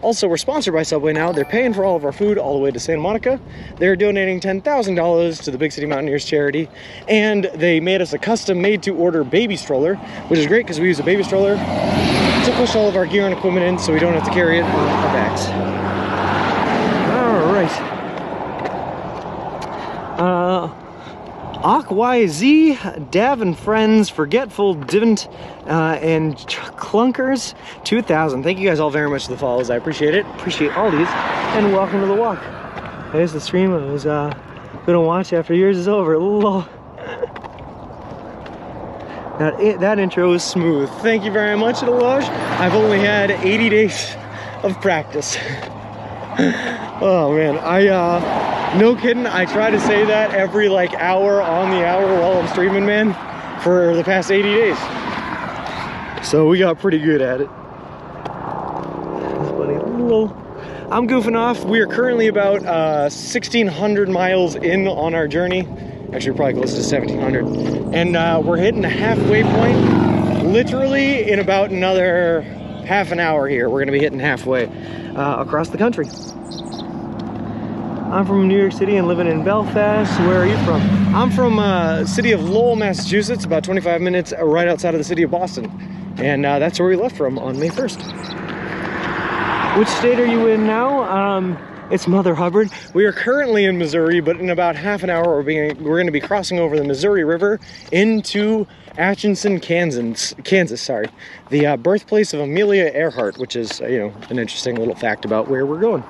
S1: Also, we're sponsored by Subway now. They're paying for all of our food all the way to Santa Monica. They're donating $10,000 to the Big City Mountaineers charity, and they made us a custom made-to-order baby stroller, which is great because we use a baby stroller to push all of our gear and equipment in so we don't have to carry it on our backs. All right. AquYZ, Dav and Friends, Forgetful, Divant, and Clunkers 2000. Thank you guys all very much for the follows. I appreciate it. Appreciate all these. And welcome to the walk. There's the stream I was gonna watch after yours is over. Lol. That intro is smooth. Thank you very much, Delage. I've only had 80 days of practice. Oh man, no kidding, I try to say that every like hour on the hour while I'm streaming, man, for the past 80 days. So we got pretty good at it. That's funny. I'm goofing off. We are currently about 1,600 miles in on our journey. Actually, probably close to 1,700. And we're hitting a halfway point, literally in about another half an hour here. We're gonna be hitting halfway across the country. I'm from New York City and living in Belfast. Where are you from? I'm from city of Lowell, Massachusetts, about 25 minutes right outside of the city of Boston. And that's where we left from on May 1st. Which state are you in now? It's Mother Hubbard. We are currently in Missouri, but in about half an hour we're going to be crossing over the Missouri River into Atchison, Kansas, the birthplace of Amelia Earhart, which is an interesting little fact about where we're going.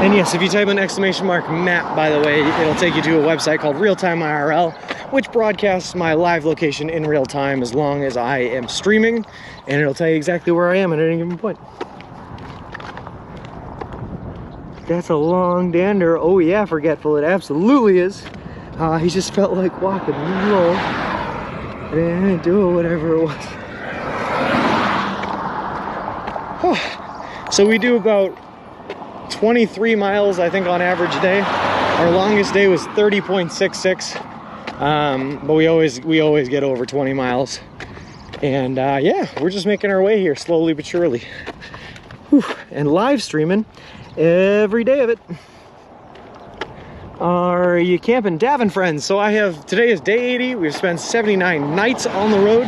S1: And yes, if you type in !map, by the way, it'll take you to a website called Real Time IRL, which broadcasts my live location in real time as long as I am streaming, and it'll tell you exactly where I am at any given point. That's a long dander. Oh yeah, Forgetful, it absolutely is. He just felt like walking low. I didn't do it, whatever it was. So we do about 23 miles, I think, on average day. Our longest day was 30.66, but we always get over 20 miles. And yeah, we're just making our way here slowly but surely. Whew. And live streaming every day of it. Are you camping? Dav and Friends. So today is day 80. We've spent 79 nights on the road.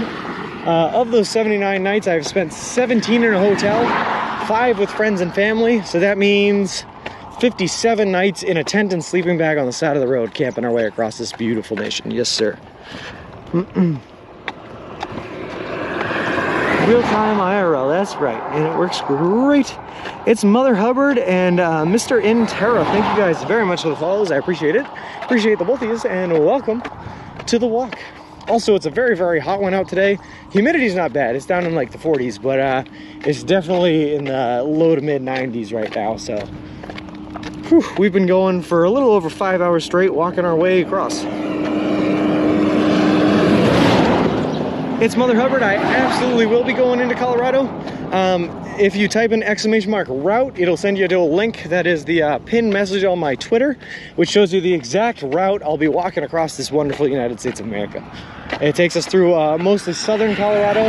S1: Of those 79 nights, I've spent 17 in a hotel, 5 with friends and family. So that means 57 nights in a tent and sleeping bag on the side of the road, camping our way across this beautiful nation. Yes, sir. Real-time IRL, that's right, and it works great. It's Mother Hubbard and Mr. Intera. Thank you guys very much for the follows. I appreciate it. Appreciate the both of you, and welcome to the walk. Also, it's a very, very hot one out today. Humidity's not bad. It's down in like the 40s, but it's definitely in the low to mid 90s right now. So whew, we've been going for a little over 5 hours straight, walking our way across. It's Mother Hubbard. I absolutely will be going into Colorado. If you type in !route, it'll send you to a link that is the pinned message on my Twitter, which shows you the exact route I'll be walking across this wonderful United States of America. It takes us through mostly southern Colorado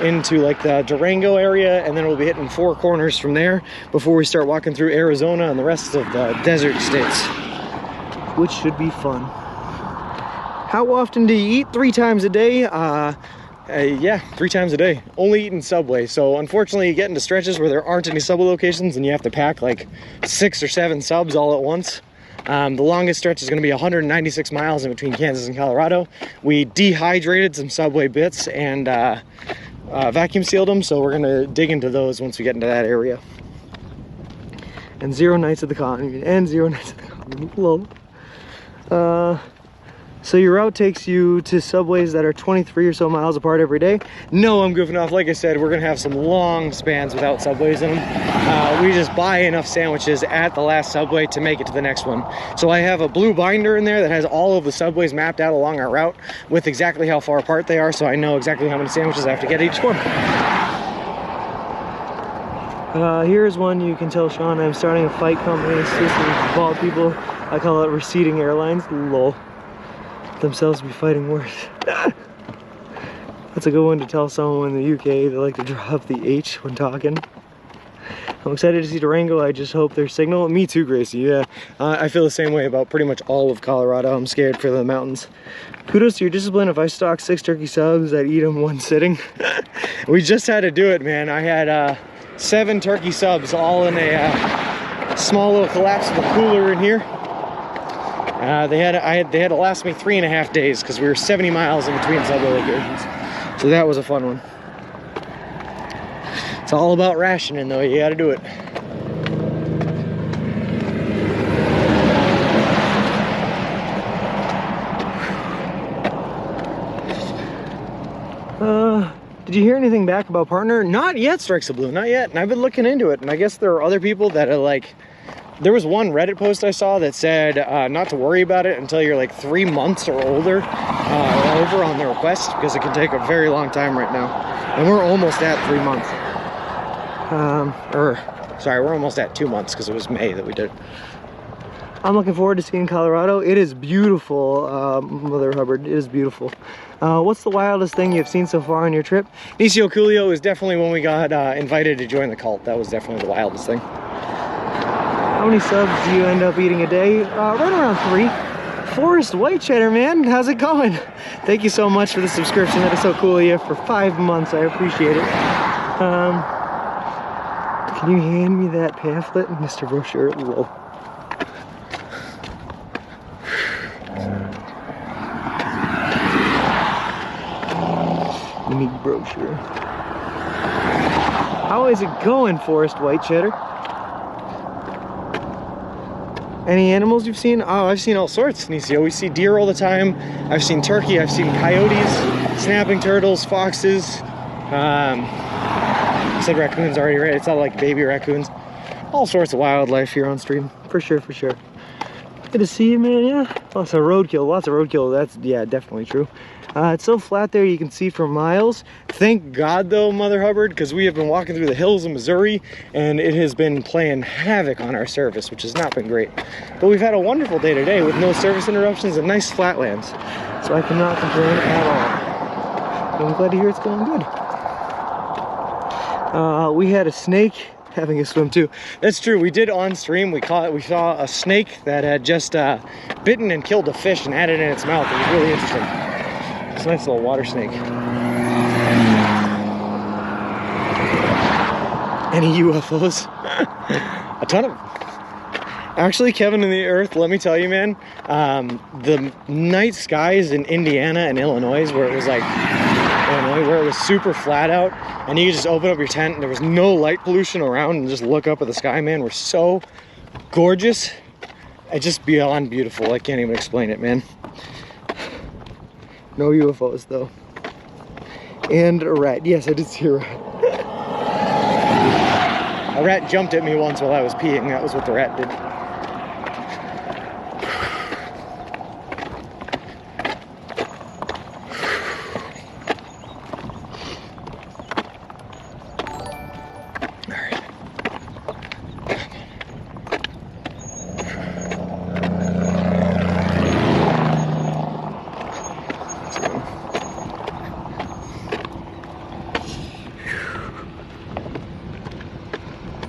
S1: into like the Durango area, and then we'll be hitting 4 corners from there before we start walking through Arizona and the rest of the desert states, which should be fun. How often do you eat? 3 times a day. Yeah, 3 times a day. Only eating Subway. So unfortunately you get into stretches where there aren't any Subway locations and you have to pack like 6 or 7 subs all at once. The longest stretch is going to be 196 miles in between Kansas and Colorado. We dehydrated some Subway bits and vacuum sealed them, so we're going to dig into those once we get into that area. And 0 nights at the con, and 0 nights at the con. Lol. So your route takes you to Subways that are 23 or so miles apart every day. No, I'm goofing off. Like I said, we're gonna have some long spans without Subways in them. We just buy enough sandwiches at the last Subway to make it to the next one. So I have a blue binder in there that has all of the Subways mapped out along our route with exactly how far apart they are, so I know exactly how many sandwiches I have to get each one. Here's one you can tell Sean I'm starting a fight company. It's just with bald people. I call it receding airlines. Lol. Themselves be fighting worse. That's a good one to tell someone in the UK. They like to drop the H when talking. I'm excited to see Durango. I just hope there's signal. Me too, Gracie. Yeah, I feel the same way about pretty much all of Colorado. I'm scared for the mountains. Kudos to your discipline. If I stock 6 turkey subs, I'd eat them one sitting. We just had to do it, man. I had 7 turkey subs all in a small little collapsible cooler in here. They had to last me 3.5 days because we were 70 miles in between Subway locations. So that was a fun one. It's all about rationing though, you gotta do it. Did you hear anything back about Partner? Not yet, Strikes the Blue, not yet. And I've been looking into it, and I guess there are other people that are like, there was one Reddit post I saw that said not to worry about it until you're like 3 months or older or over on the request, because it can take a very long time right now. And we're almost at 3 months. Sorry, we're almost at 2 months because it was May that we did. I'm looking forward to seeing Colorado. It is beautiful, Mother Hubbard. It is beautiful. What's the wildest thing you've seen so far on your trip? Inicio Coolio is definitely when we got invited to join the cult. That was definitely the wildest thing. How many subs do you end up eating a day? Right around 3. Forrest White Cheddar, man, how's it going? Thank you so much for the subscription. That is so cool of you. For 5 months, I appreciate it. Can you hand me that pamphlet, Mr. Brochure? Lol. Neat brochure. How is it going, Forrest White Cheddar? Any animals you've seen? Oh, I've seen all sorts, Nisio. We see deer all the time. I've seen turkey. I've seen coyotes, snapping turtles, foxes. I said raccoons already, right? It's all like baby raccoons. All sorts of wildlife here on stream, for sure, for sure. Good to see you, man. Yeah, lots of roadkill. Lots of roadkill. That's, yeah, definitely true. It's so flat there you can see for miles. Thank God though, Mother Hubbard, because we have been walking through the hills of Missouri and it has been playing havoc on our service, which has not been great. But we've had a wonderful day today with no service interruptions and nice flatlands. So I cannot complain at all. I'm glad to hear it's going good. We had a snake having a swim too. That's true, we did on stream. We saw a snake that had just bitten and killed a fish and had it in its mouth. It was really interesting. It's a nice little water snake. Any UFOs? A ton of them. Actually, Kevin in the Earth, let me tell you, man, the night skies in Indiana and Illinois, where it was like, where it was super flat out, and you could just open up your tent and there was no light pollution around and just look up at the sky, man, were so gorgeous. It's just beyond beautiful. I can't even explain it, man. No UFOs though. And a rat. Yes, I did see a rat. A rat jumped at me once while I was peeing. That was what the rat did.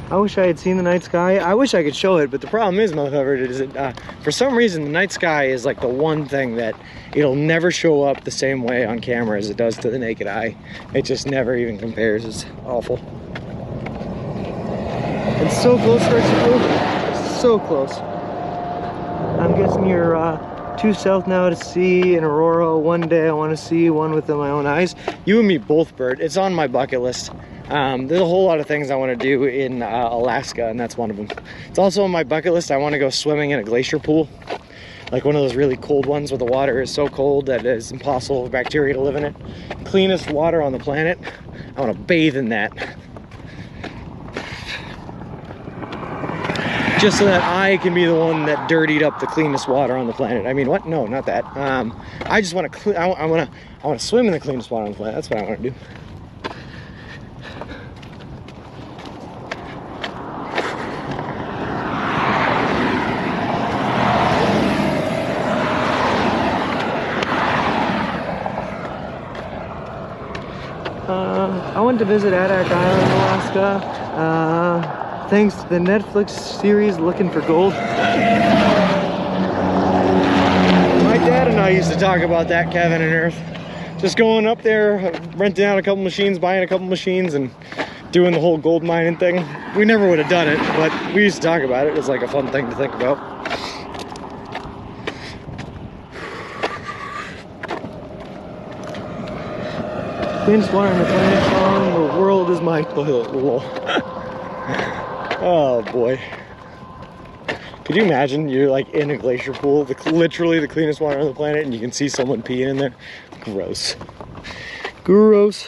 S1: I wish I had seen the night sky. I wish I could show it, but the problem is, motherfucker, is that for some reason the night sky is like the one thing that it'll never show up the same way on camera as it does to the naked eye. It just never even compares. It's awful. It's so close, so close. I'm guessing you're too south now to see an aurora. One day I want to see one with my own eyes. You and me both, Bert. It's on my bucket list. There's a whole lot of things I want to do in Alaska, and that's one of them. It's also on my bucket list. I want to go swimming in a glacier pool, like one of those really cold ones where the water is so cold that it's impossible for bacteria to live in it. Cleanest water on the planet. I want to bathe in that, just so that I can be the one that dirtied up the cleanest water on the planet. I mean, what? No, not that. I just want to. I want to swim in the cleanest water on the planet. That's what I want to do. I went to visit Adak Island, Alaska, thanks to the Netflix series Looking for Gold. My dad and I used to talk about that, Kevin and Earth. Just going up there, renting out a couple machines, buying a couple machines, and doing the whole gold mining thing. We never would have done it, but we used to talk about it. It was like a fun thing to think about. Cleanest water on the planet song, the world is my toilet. Oh boy. Could you imagine you're like in a glacier pool, literally the cleanest water on the planet, and you can see someone peeing in there? Gross. Gross.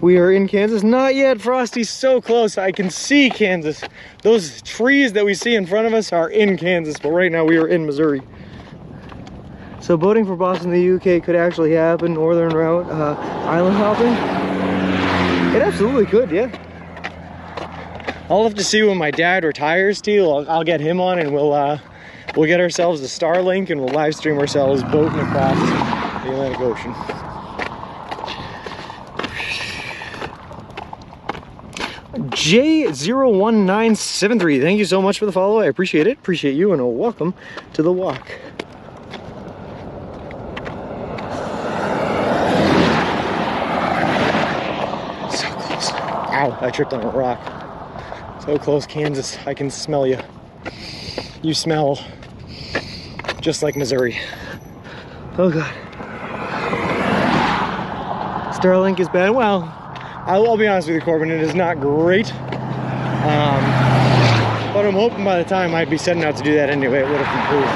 S1: We are in Kansas. Not yet, Frosty's so close. I can see Kansas. Those trees that we see in front of us are in Kansas, but right now we are in Missouri. So boating for Boston, the UK could actually happen, northern route, island hopping. It absolutely could, yeah. I'll have to see when my dad retires too. I'll get him on and we'll get ourselves a Starlink and we'll live stream ourselves boating across the Atlantic Ocean. J01973, thank you so much for the follow. I appreciate it. Appreciate you, and welcome to the walk. Ow, I tripped on a rock. So close, Kansas. I can smell you. You smell just like Missouri. Oh God. Starlink is bad. Well, I'll be honest with you, Corbin, it is not great. But I'm hoping by the time I'd be setting out to do that anyway, it would have improved.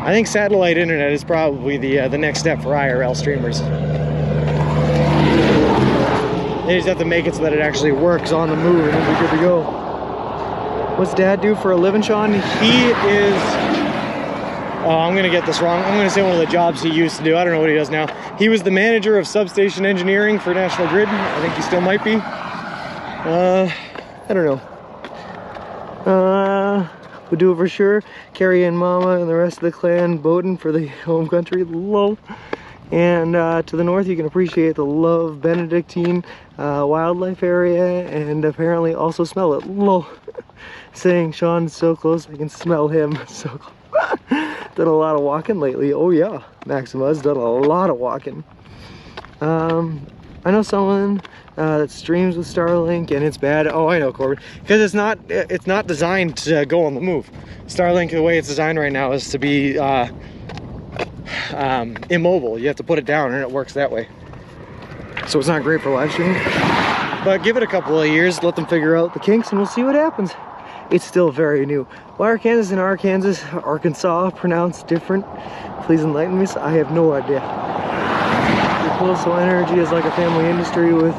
S1: I think satellite internet is probably the next step for IRL streamers. They just have to make it so that it actually works on the move and then we're good to go. What's Dad do for a living, Sean? He is, I'm gonna get this wrong. I'm gonna say one of the jobs he used to do. I don't know what he does now. He was the manager of substation engineering for National Grid. I think he still might be. I don't know. We'll do it for sure. Carrie and Mama and the rest of the clan boating for the home country. Lol. And to the north, you can appreciate the Love Benedictine wildlife area and apparently also smell it. Lol. Saying Sean's so close, I can smell him. So close. Done a lot of walking lately. Oh yeah, Maxima's done a lot of walking. I know someone that streams with Starlink and it's bad. Oh, I know, Corbin. Because it's not designed to go on the move. Starlink, the way it's designed right now, is to be immobile. You have to put it down and it works that way. So it's not great for live streaming. But give it a couple of years, let them figure out the kinks, and we'll see what happens. it's still very new. Why Arkansas and Arkansas pronounced different? Please enlighten me. I have no idea. Cool. So energy is like a family industry with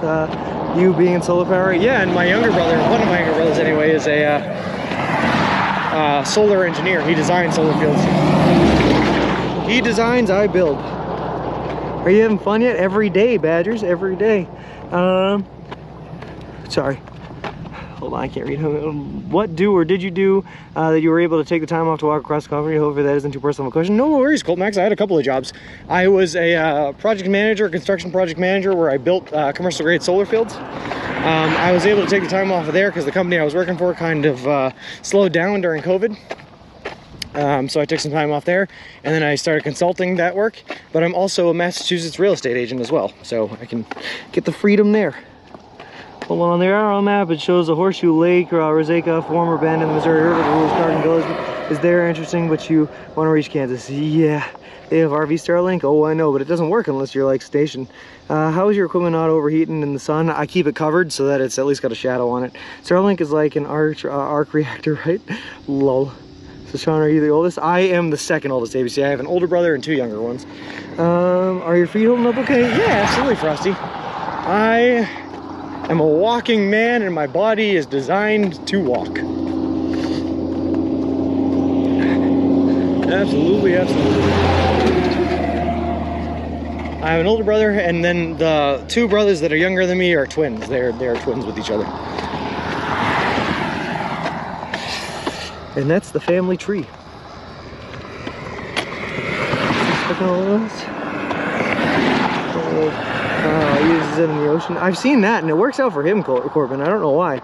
S1: you being in solar power. Yeah, and my younger brother, one of my younger brothers anyway, is a solar engineer. He designs solar fields. He designs, I build. Are you having fun yet? Every day, Badgers, every day. Sorry. Hold on, I can't read. What did you do that you were able to take the time off to walk across the country? Hopefully that isn't too personal of a question. No worries, Colt Max. I had a couple of jobs. I was a project manager, construction project manager, where I built commercial grade solar fields. I was able to take the time off of there because the company I was working for kind of slowed down during COVID. So I took some time off there, and then I started consulting that work. But I'm also a Massachusetts real estate agent as well, so I can get the freedom there. Hold on, the arrow map, it shows a Horseshoe Lake, Roseka, former bend in the Missouri River, the rules Garden Village is there, interesting, but you want to reach Kansas. Yeah, they have RV Starlink. Oh, I know, but it doesn't work unless you're like stationed. How is your equipment not overheating in the sun? I keep it covered so that it's at least got a shadow on it. Starlink is like an arc reactor, right? Lol. So Sean, are you the oldest? I am the second oldest, ABC. I have an older brother and 2 younger ones. Are your feet holding up okay? Yeah, absolutely, Frosty. I'm a walking man and my body is designed to walk. Absolutely, absolutely. I have an older brother, and then the 2 brothers that are younger than me are twins. They're twins with each other. And that's the family tree. Uses it in the ocean. I've seen that, and it works out for him, Corbin. I don't know why.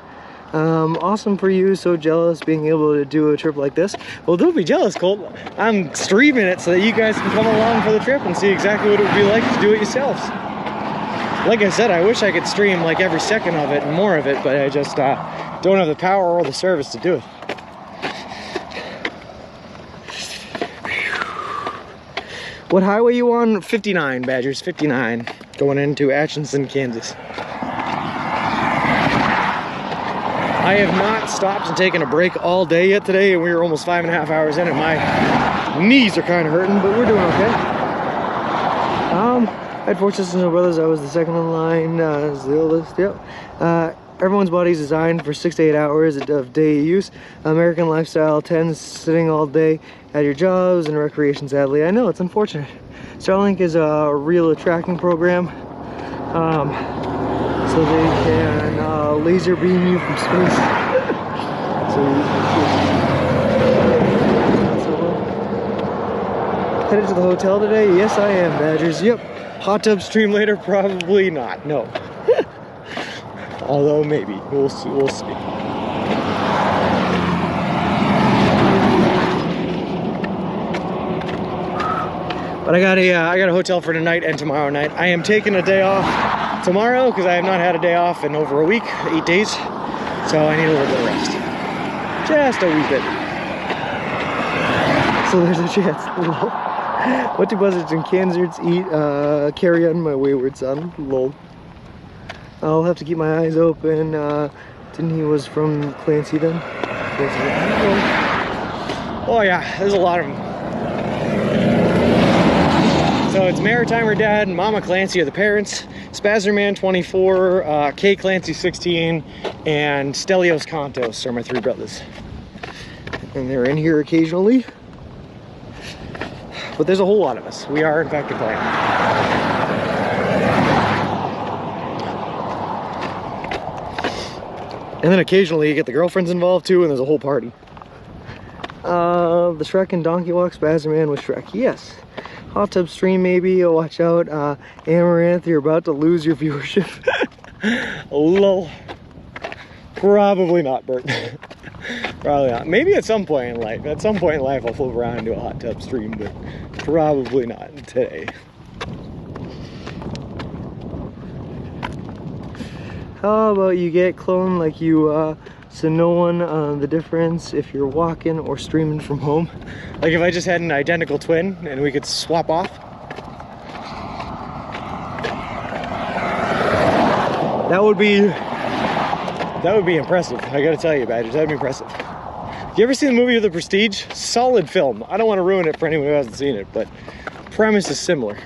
S1: Awesome for you. So jealous being able to do a trip like this. Well, don't be jealous, Colt. I'm streaming it so that you guys can come along for the trip and see exactly what it would be like to do it yourselves. Like I said, I wish I could stream like every second of it and more of it, but I just don't have the power or the service to do it. What highway you on? 59, Badgers, 59. Going into Atchison, Kansas. I have not stopped and taken a break all day yet today, and we were almost 5.5 hours in, and my knees are kind of hurting, but we're doing okay. I had 4 sisters and brothers. I was the second in line, as the oldest. Yep. Everyone's body's designed for 6 to 8 hours of day use. American lifestyle tends sitting all day at your jobs and recreation, sadly. I know, it's unfortunate. Starlink is a real tracking program. So they can laser beam you from space. Headed to the hotel today? Yes, I am, Badgers. Yep. Hot tub stream later? Probably not. No. Although maybe. We'll see. We'll see. But I got a hotel for tonight and tomorrow night. I am taking a day off tomorrow because I have not had a day off in over a week, 8 days. So I need a little bit of rest. Just a wee bit. So there's a chance. What do buzzards and Kansards eat? Carry on, my wayward son. Lol. I'll have to keep my eyes open. Didn't he was from Clancy then? Oh yeah, there's a lot of them. So it's Maritimer Dad and Mama Clancy are the parents. Spazerman 24, K Clancy 16, and Stelios Contos are my 3 brothers. And they're in here occasionally. But there's a whole lot of us. We are in fact a clan. And then occasionally you get the girlfriends involved too, and there's a whole party. The Shrek and Donkey Walk, Spazerman with Shrek. Yes. Hot tub stream maybe. Oh, watch out. Amaranth, you're about to lose your viewership. Lol. Probably not, Bert. Probably not. Maybe at some point in life. At some point in life I'll flip around and do a hot tub stream, but probably not today. How about you get clone like you, so no one the difference if you're walking or streaming from home? Like if I just had an identical twin and we could swap off? That would be impressive. I gotta tell you, Badgers, that'd be impressive. You ever seen the movie The Prestige? Solid film. I don't want to ruin it for anyone who hasn't seen it, but premise is similar.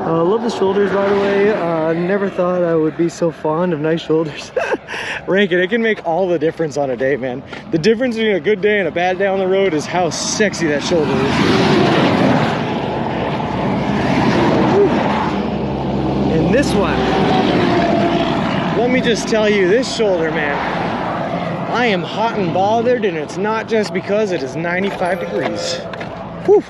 S1: Love the shoulders, by the way. Never thought I would be so fond of nice shoulders. Rank it can make all the difference on a day, man. The difference between a good day and a bad day on the road is how sexy that shoulder is. And this one, let me just tell you, this shoulder, man, I am hot and bothered, and it's not just because it is 95 degrees. Whew.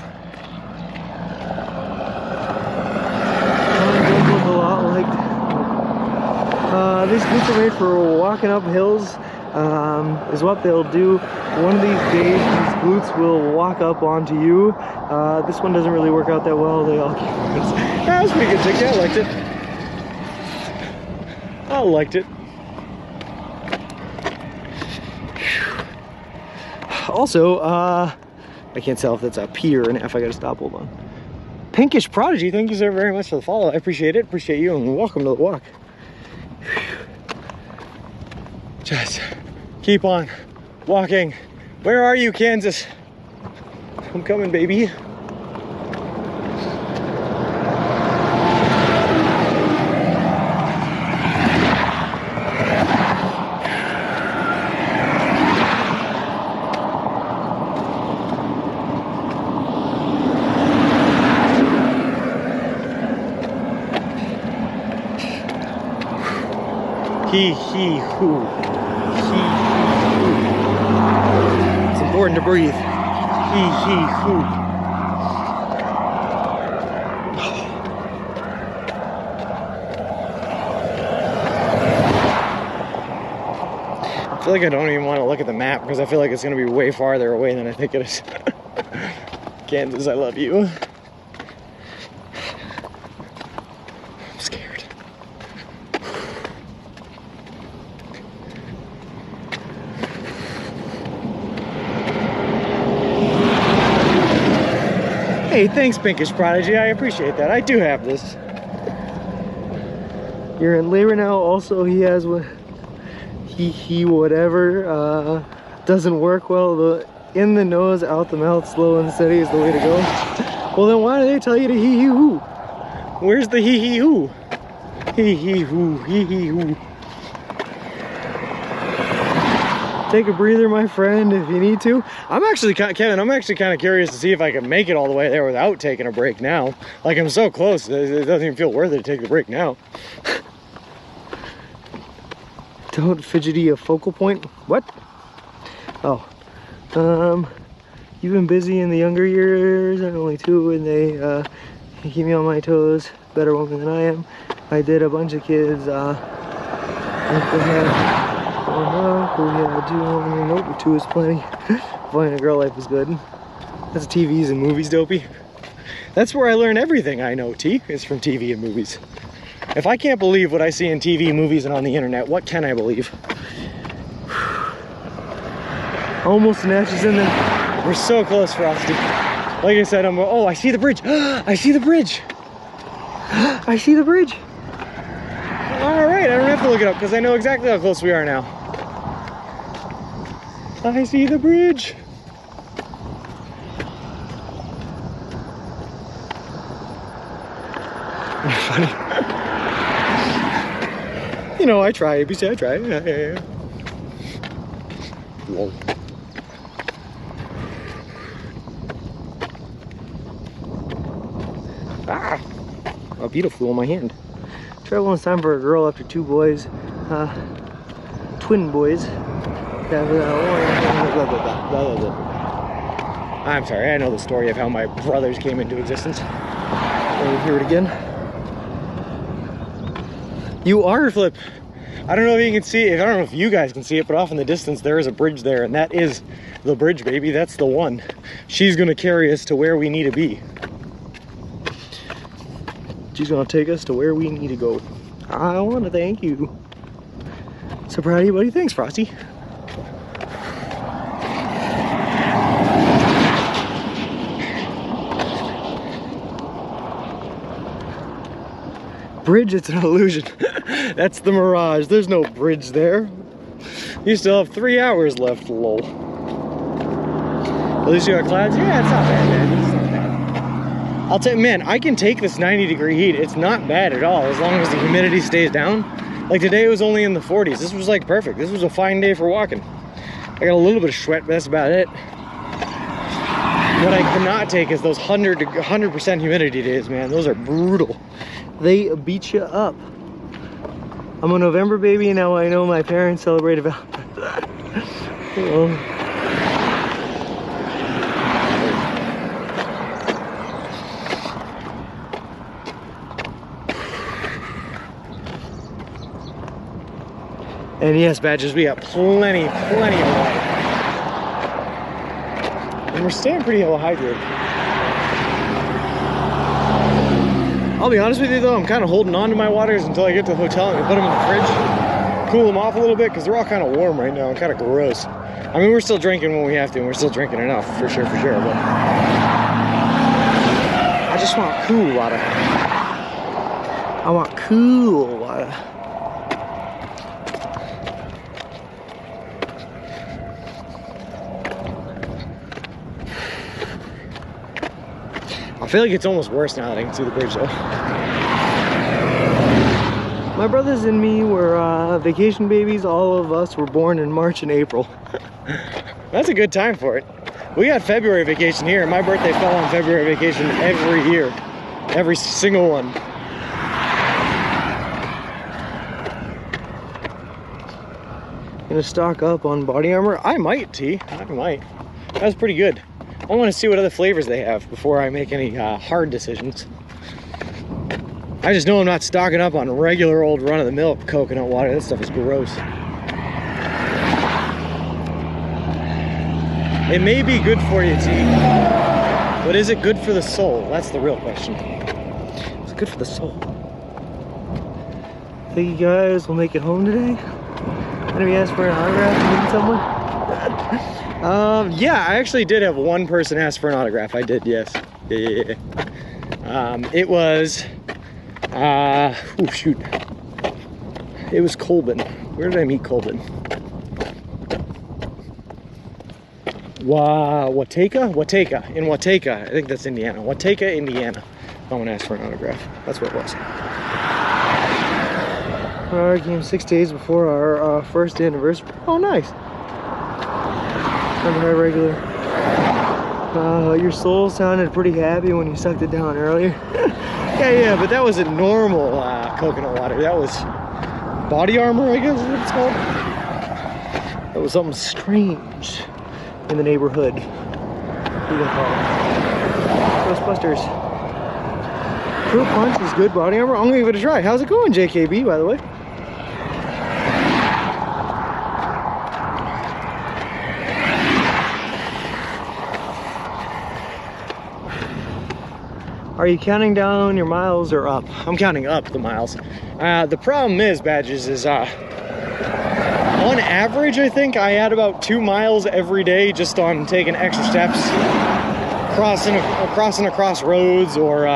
S1: These boots are made for walking up hills, is what they'll do. One of these days, these boots will walk up onto you. This one doesn't really work out that well. They all keep that was a pretty good ticket. I liked it. I liked it. Also, I can't tell if that's a pier and if I gotta stop. Hold on. Pinkish Prodigy, thank you so very much for the follow. I appreciate it. Appreciate you, and welcome to the walk. Just keep on walking. Where are you, Kansas? I'm coming, baby. He, who. It's important to breathe. He, who. I feel like I don't even want to look at the map because I feel like it's going to be way farther away than I think it is. Kansas, I love you. I'm scared. Hey, thanks, Pinkish Prodigy. I appreciate that. I do have this. You're in labor now. Also, he has what he whatever doesn't work well. The in the nose, out the mouth, slow and steady is the way to go. Well, then why do they tell you to hee hoo? Where's the hee hoo? Hee hoo, hee hoo. Take a breather, my friend, if you need to. Kevin, I'm actually kind of curious to see if I can make it all the way there without taking a break now. Like, I'm so close, it doesn't even feel worth it to take the break now. Don't fidgety a focal point. What? Oh. You've been busy in the younger years. I'm only 2 and they keep me on my toes. Better woman than I am. I did a bunch of kids. Nope, 2 is plenty. Finding a girl life is good. That's TVs and movies, dopey. That's where I learn everything I know, T, is from TV and movies. If I can't believe what I see in TV, movies, and on the internet, what can I believe? Almost snatches in there. We're so close, Frosty. Like I said, oh, I see the bridge. I see the bridge. I see the bridge. All right, I don't have to look it up because I know exactly how close we are now. I see the bridge. Funny. You know, I try, ABC, I try. Yeah. Whoa. Ah! A beetle flew on my hand. Travel on time for a girl after 2 boys. Twin boys. I'm sorry, I know the story of how my brothers came into existence. Let me hear it again. You are, Flip. I don't know if you can see it. I don't know if you guys can see it, but off in the distance there is a bridge there, and that is the bridge, baby. That's the one. She's gonna carry us to where we need to be. She's gonna take us to where we need to go. I wanna thank you. So proud of you, buddy. Thanks, Frosty. Bridge, it's an illusion. That's the mirage. There's no bridge there. You still have 3 hours left, lol. At least you got clouds? Yeah, it's not bad, man. It's not bad. I'll tell you, man, I can take this 90-degree heat. It's not bad at all, as long as the humidity stays down. Like today, it was only in the 40s. This was like perfect. This was a fine day for walking. I got a little bit of sweat, but that's about it. What I cannot take is those 100% humidity days, man. Those are brutal. They beat you up. I'm a November baby, and now I know my parents celebrate Valentine's. And yes, badges, we got plenty of water. And we're staying pretty well hydrated. I'll be honest with you though, I'm kind of holding on to my waters until I get to the hotel and put them in the fridge. Cool them off a little bit, because they're all kind of warm right now and kind of gross. I mean, we're still drinking when we have to, and we're still drinking enough, for sure, but I just want cool water. I want cool water. I feel like it's almost worse now that I can see the bridge though. My brothers and me were vacation babies. All of us were born in March and April. That's a good time for it. We got February vacation here. My birthday fell on February vacation every year. Every single one. Gonna stock up on body armor? I might, T. I might. That's pretty good. I want to see what other flavors they have before I make any hard decisions. I just know I'm not stocking up on regular old run-of-the-mill coconut water. That stuff is gross. It may be good for you, T, but is it good for the soul? That's the real question. Is it good for the soul? Think you guys will make it home today? Anybody ask for an autograph from someone? Yeah, I actually did have one person ask for an autograph. I did, yes. Yeah. It was, oh shoot. It was Colbin. Where did I meet Colbin? Wateka? In Wateka. I think that's Indiana. Wateka, Indiana. Someone asked for an autograph. That's what it was. I came 6 days before our first anniversary. Oh, nice. I'm very regular. Your soul sounded pretty happy when you sucked it down earlier. yeah, but that wasn't normal coconut water. That was body armor, I guess is what it's called. That was something strange in the neighborhood. What do you call it? Ghostbusters. Fruit Punch is good body armor. I'm gonna give it a try. How's it going, JKB, by the way? Are you counting down your miles or up? I'm counting up the miles. The problem is, badges, is on average, I think I add about 2 miles every day just on taking extra steps, crossing across roads, or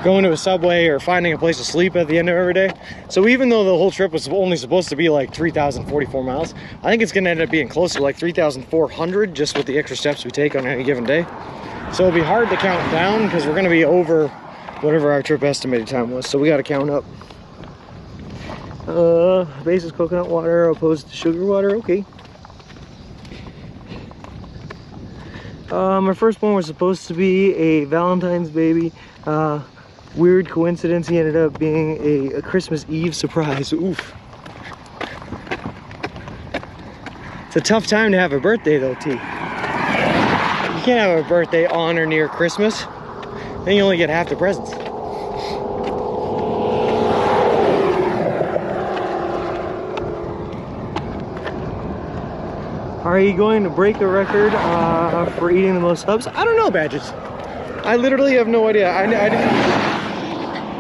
S1: going to a subway, or finding a place to sleep at the end of every day. So even though the whole trip was only supposed to be like 3,044 miles, I think it's gonna end up being closer to like 3,400 just with the extra steps we take on any given day. So it'll be hard to count down because we're gonna be over whatever our trip estimated time was. So we gotta count up. Base is coconut water opposed to sugar water, okay. My firstborn was supposed to be a Valentine's baby. Weird coincidence, he ended up being a Christmas Eve surprise. Oof. It's a tough time to have a birthday though, T. You can't have a birthday on or near Christmas. Then you only get half the presents. Are you going to break a record for eating the most subs? I don't know, badges. I literally have no idea.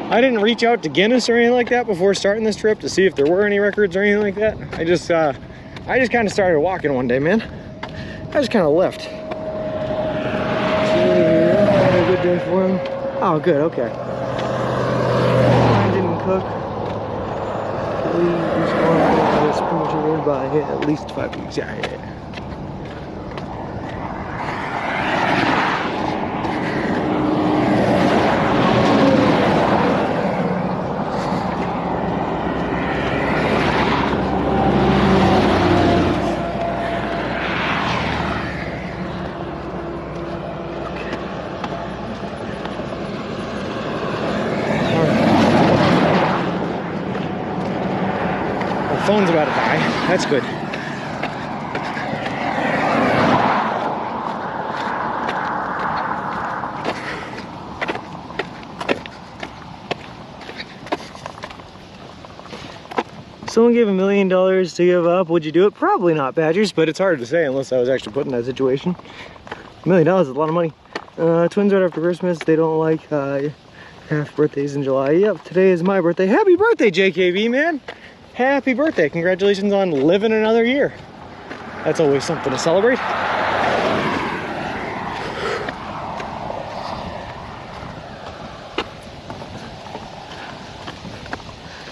S1: I didn't reach out to Guinness or anything like that before starting this trip to see if there were any records or anything like that. I just kind of started walking one day, man. I just kind of left. Had a good day for him. Oh, good. Okay. Mine didn't cook. That's pretty much by at least 5 weeks. Yeah. Phone's about to die. That's good. Someone gave $1 million to give up. Would you do it? Probably not, Badgers, but it's hard to say unless I was actually put in that situation. $1 million is a lot of money. Twins right after Christmas. They don't like half birthdays in July. Yep, today is my birthday. Happy birthday, JKB, man. Happy birthday. Congratulations on living another year. That's always something to celebrate.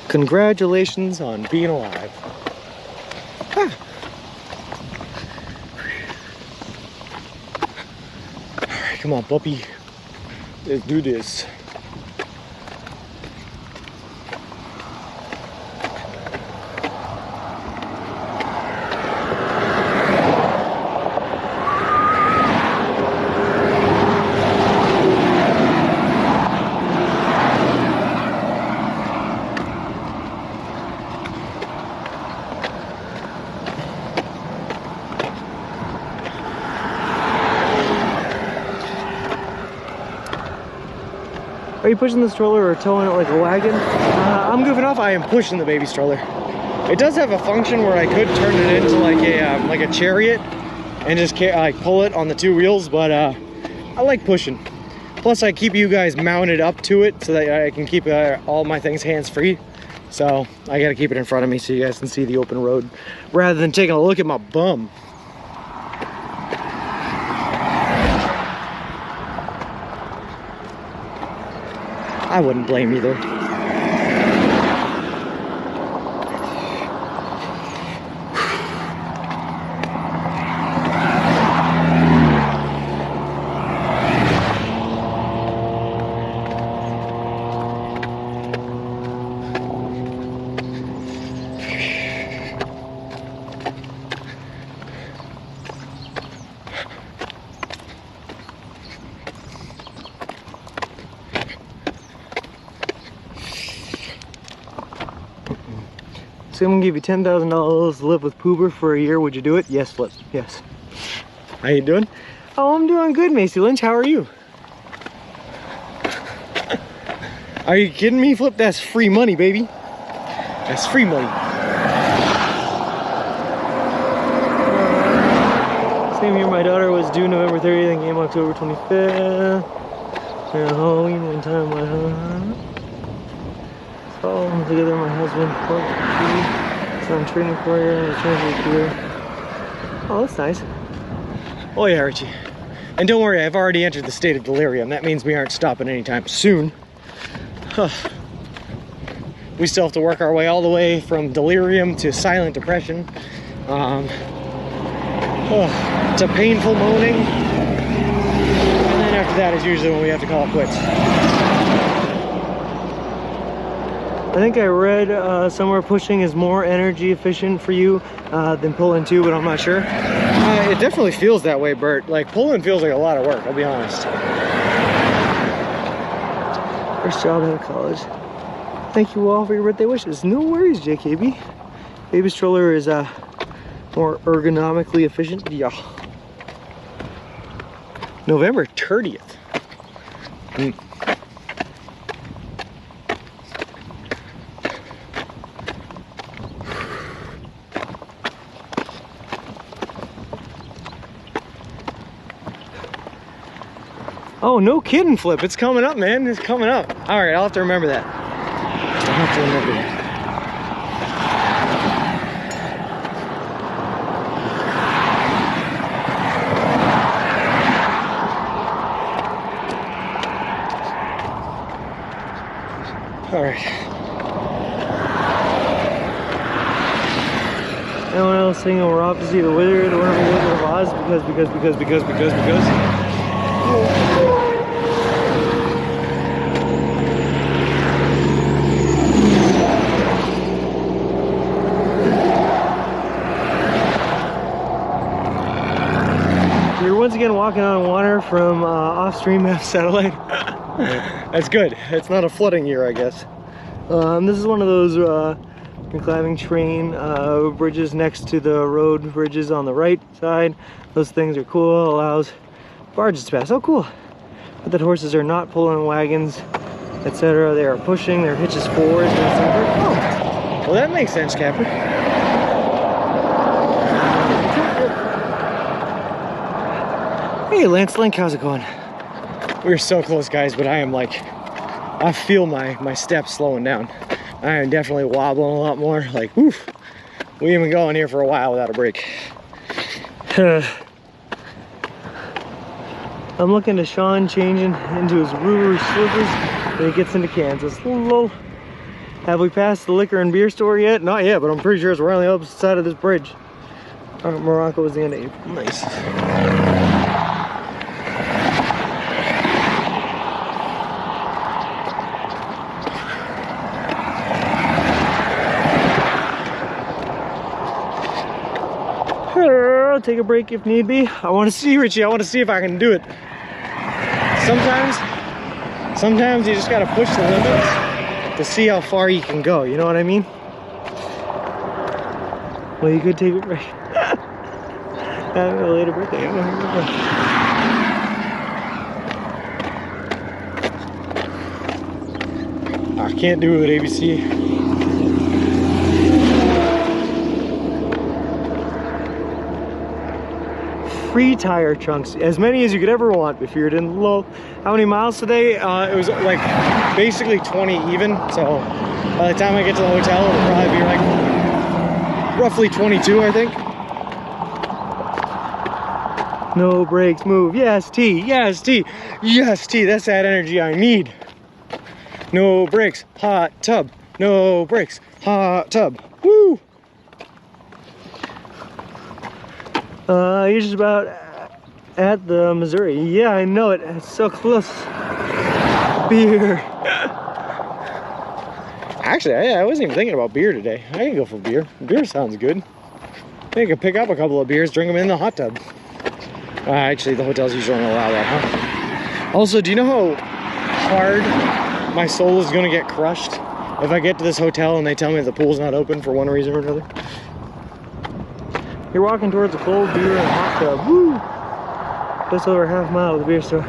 S1: Congratulations on being alive. Ah. All right, come on, puppy. Let's do this. Are you pushing the stroller or towing it like a wagon? I'm goofing off. I am pushing the baby stroller. It does have a function where I could turn it into like a chariot and just like pull it on the two wheels, but I like pushing. Plus, I keep you guys mounted up to it so that I can keep all my things hands-free. So I got to keep it in front of me so you guys can see the open road rather than taking a look at my bum. I wouldn't blame either. Someone gave you $10,000 to live with Poober for a year. Would you do it? Yes, Flip. Yes. How you doing? Oh, I'm doing good, Macy Lynch. How are you? Are you kidding me, Flip? That's free money, baby. That's free money. Same year my daughter was due November 30th and came October 25th. And Halloween one time my all together, my husband, so I'm training for you, oh, that's nice. Oh yeah, Richie. And don't worry, I've already entered the state of delirium. That means we aren't stopping anytime soon. We still have to work our way all the way from delirium to silent depression, to painful moaning, and then after that is usually when we have to call it quits. I think I read somewhere pushing is more energy efficient for you than pulling too, but I'm not sure. It definitely feels that way, Bert. Like pulling feels like a lot of work, I'll be honest. First job out of college. Thank you all for your birthday wishes. No worries, JKB. Baby stroller is more ergonomically efficient. Yeah. November 30th. Oh, no kidding, Flip. It's coming up, man. It's coming up. All right, I'll have to remember that. I'll have to remember that. All right. Anyone else thinking we're off to see the Wizard or whatever Wizard of Oz? Because. We're once again walking on water from off-stream map satellite. That's good. It's not a flooding year, I guess. This is one of those climbing train bridges next to the road bridges on the right side. Those things are cool. Allows barges to pass. Oh, cool. But the horses are not pulling wagons, etc. They are pushing their hitches forward. Oh, well, that makes sense, Capper. Hey, Lance Link, how's it going? We're so close, guys, but I am like, I feel my steps slowing down. I am definitely wobbling a lot more. Like, oof, we ain't been going here for a while without a break. I'm looking to Sean changing into his Ruger slippers when he gets into Kansas. Lol. Have we passed the liquor and beer store yet? Not yet, but I'm pretty sure it's right on the opposite side of this bridge. Morocco was the end of April. Nice. I'll take a break if need be. I want to see, Richie, I want to see if I can do it. Sometimes you just got to push the limits to see how far you can go, you know what I mean? Well, you could take a break. Have a later birthday. I can't do it with ABC. Free tire chunks, as many as you could ever want if you're in low. How many miles today? It was like basically 20 even, so by the time I get to the hotel it'll probably be like roughly 22, I think. No brakes, move. Yes, T, yes, T, yes, T, that's that energy I need. No brakes, hot tub. No brakes, hot tub. Woo! You're just about at the Missouri. Yeah, I know it. It's so close. Beer. Actually, I wasn't even thinking about beer today. I can go for beer. Beer sounds good. I think I could pick up a couple of beers, drink them in the hot tub. Actually, the hotels usually don't allow that, huh? Also, do you know how hard my soul is going to get crushed if I get to this hotel and they tell me the pool's not open for one reason or another? You're walking towards a cold beer and a hot tub. Woo! Just over a half mile to the beer store.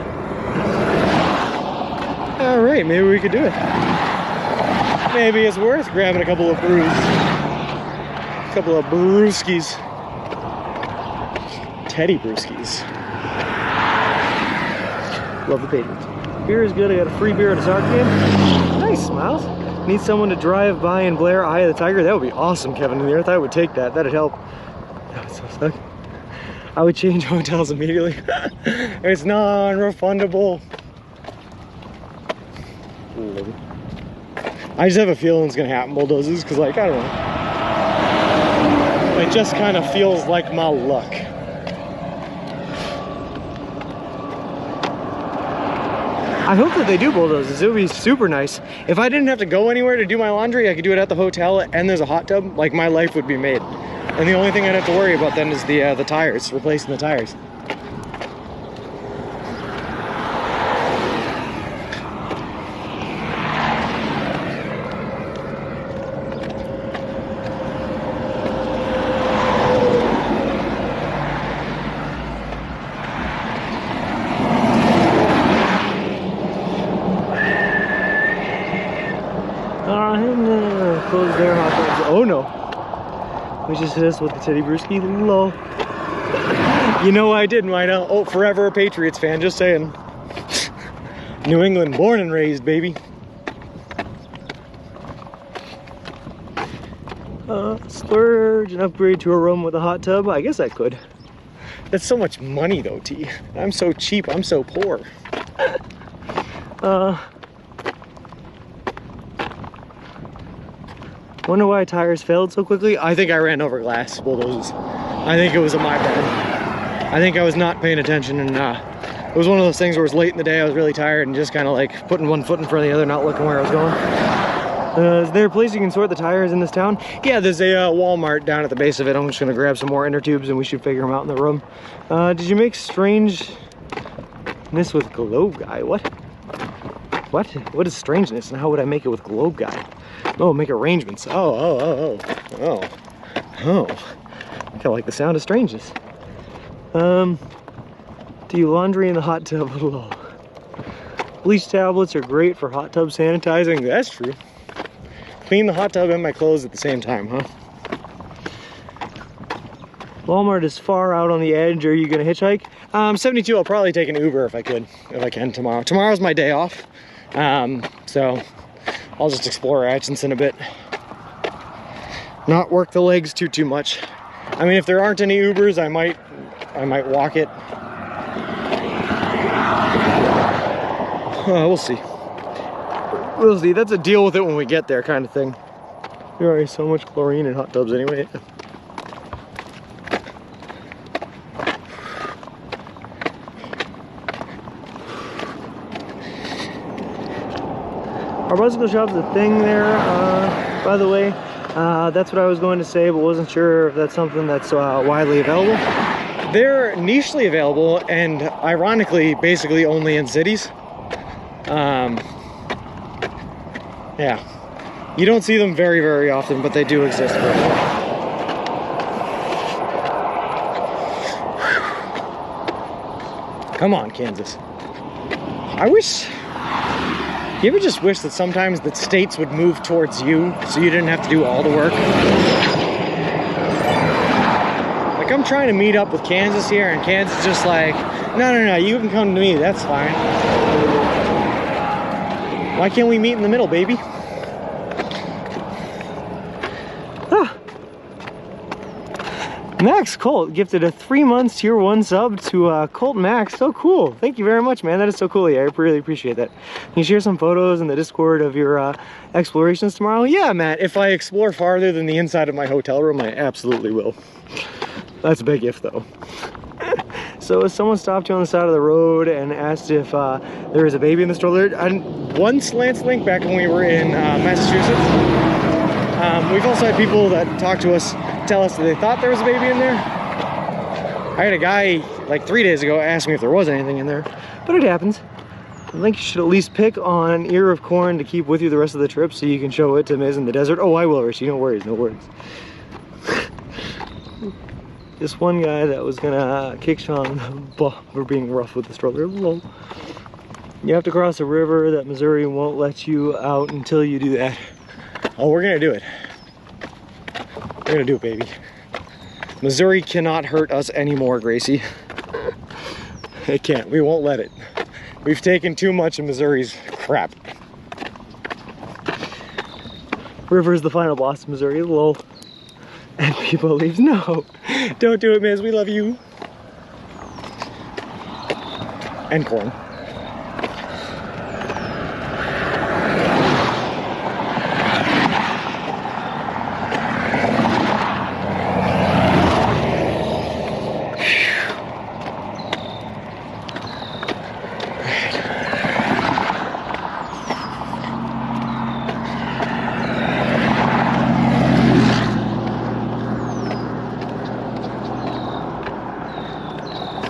S1: All right, maybe we could do it. Maybe it's worth grabbing a couple of brews. A couple of brewskis. Teddy brewskis. Love the patrons. Beer is good. I got a free beer at a soccer game. Nice, Miles. Need someone to drive by and blare Eye of the Tiger? That would be awesome, Kevin in the Earth. I would take that. That'd help. That would so suck. I would change hotels immediately. It's non-refundable. I just have a feeling it's gonna happen, bulldozers, because like, I don't know. It just kind of feels like my luck. I hope that they do bulldozers. It would be super nice. If I didn't have to go anywhere to do my laundry, I could do it at the hotel and there's a hot tub, like my life would be made. And the only thing I'd have to worry about then is the tires, replacing the tires. Close their hot dogs. Oh no. We just hit us with the Teddy Brewski. Lol. You know I didn't right now. Oh, forever a Patriots fan, just saying. New England born and raised, baby. Splurge and upgrade to a room with a hot tub. I guess I could. That's so much money though, T. I'm so cheap, I'm so poor. Wonder why tires failed so quickly. I think I ran over glass bulldozers. I think it was my bad. I think I was not paying attention, and it was one of those things where it was late in the day, I was really tired, and just kind of like putting one foot in front of the other, not looking where I was going. Is there a place you can sort the tires in this town? Yeah, there's a Walmart down at the base of it. I'm just gonna grab some more inner tubes and we should figure them out in the room. Did you make strangeness with globe guy? What? What is strangeness and how would I make it with globe guy? Oh, make arrangements. Oh. I kinda like the sound of strangeness. Do you laundry in the hot tub? Bleach tablets are great for hot tub sanitizing. That's true. Clean the hot tub and my clothes at the same time, huh? Walmart is far out on the edge. Are you gonna hitchhike? 72, I'll probably take an Uber if I can tomorrow. Tomorrow's my day off. So I'll just explore Atchison a bit. Not work the legs too much. I mean, if there aren't any Ubers, I might walk it. We'll see. We'll see. That's a deal with it when we get there kind of thing. There already so much chlorine in hot tubs anyway. Our bicycle shop's a thing there, by the way. That's what I was going to say, but wasn't sure if that's something that's widely available. They're nichely available and ironically basically only in cities. Yeah, you don't see them very often, but they do exist. Come on, Kansas. You ever just wish that sometimes the states would move towards you so you didn't have to do all the work? Like, I'm trying to meet up with Kansas here, and Kansas is just like, no, you can come to me, that's fine. Why can't we meet in the middle, baby? Max Colt gifted a 3 months tier 1 sub to Colt Max. So cool. Thank you very much, man. That is so cool. Yeah, I really appreciate that. Can you share some photos in the Discord of your explorations tomorrow? Yeah, Matt. If I explore farther than the inside of my hotel room, I absolutely will. That's a big if, though. So if someone stopped you on the side of the road and asked if there was a baby in the stroller, once Lance Link back when we were in Massachusetts, we've also had people that talk to us tell us that they thought there was a baby in there. I had a guy like 3 days ago ask me if there was anything in there, but it happens. I think you should at least pick on an ear of corn to keep with you the rest of the trip so you can show it to Miz in the desert. Oh, I will, Richie. No worries, no worries. This one guy that was gonna kick Sean for being rough with the stroller. Lol. You have to cross a river that Missouri won't let you out until you do that. Oh, we're gonna do it. We're gonna do it, baby. Missouri cannot hurt us anymore, Gracie. It can't. We won't let it. We've taken too much of Missouri's crap. River's the final boss of Missouri. Lol. And people leave. No, don't do it, Miz. We love you. And corn.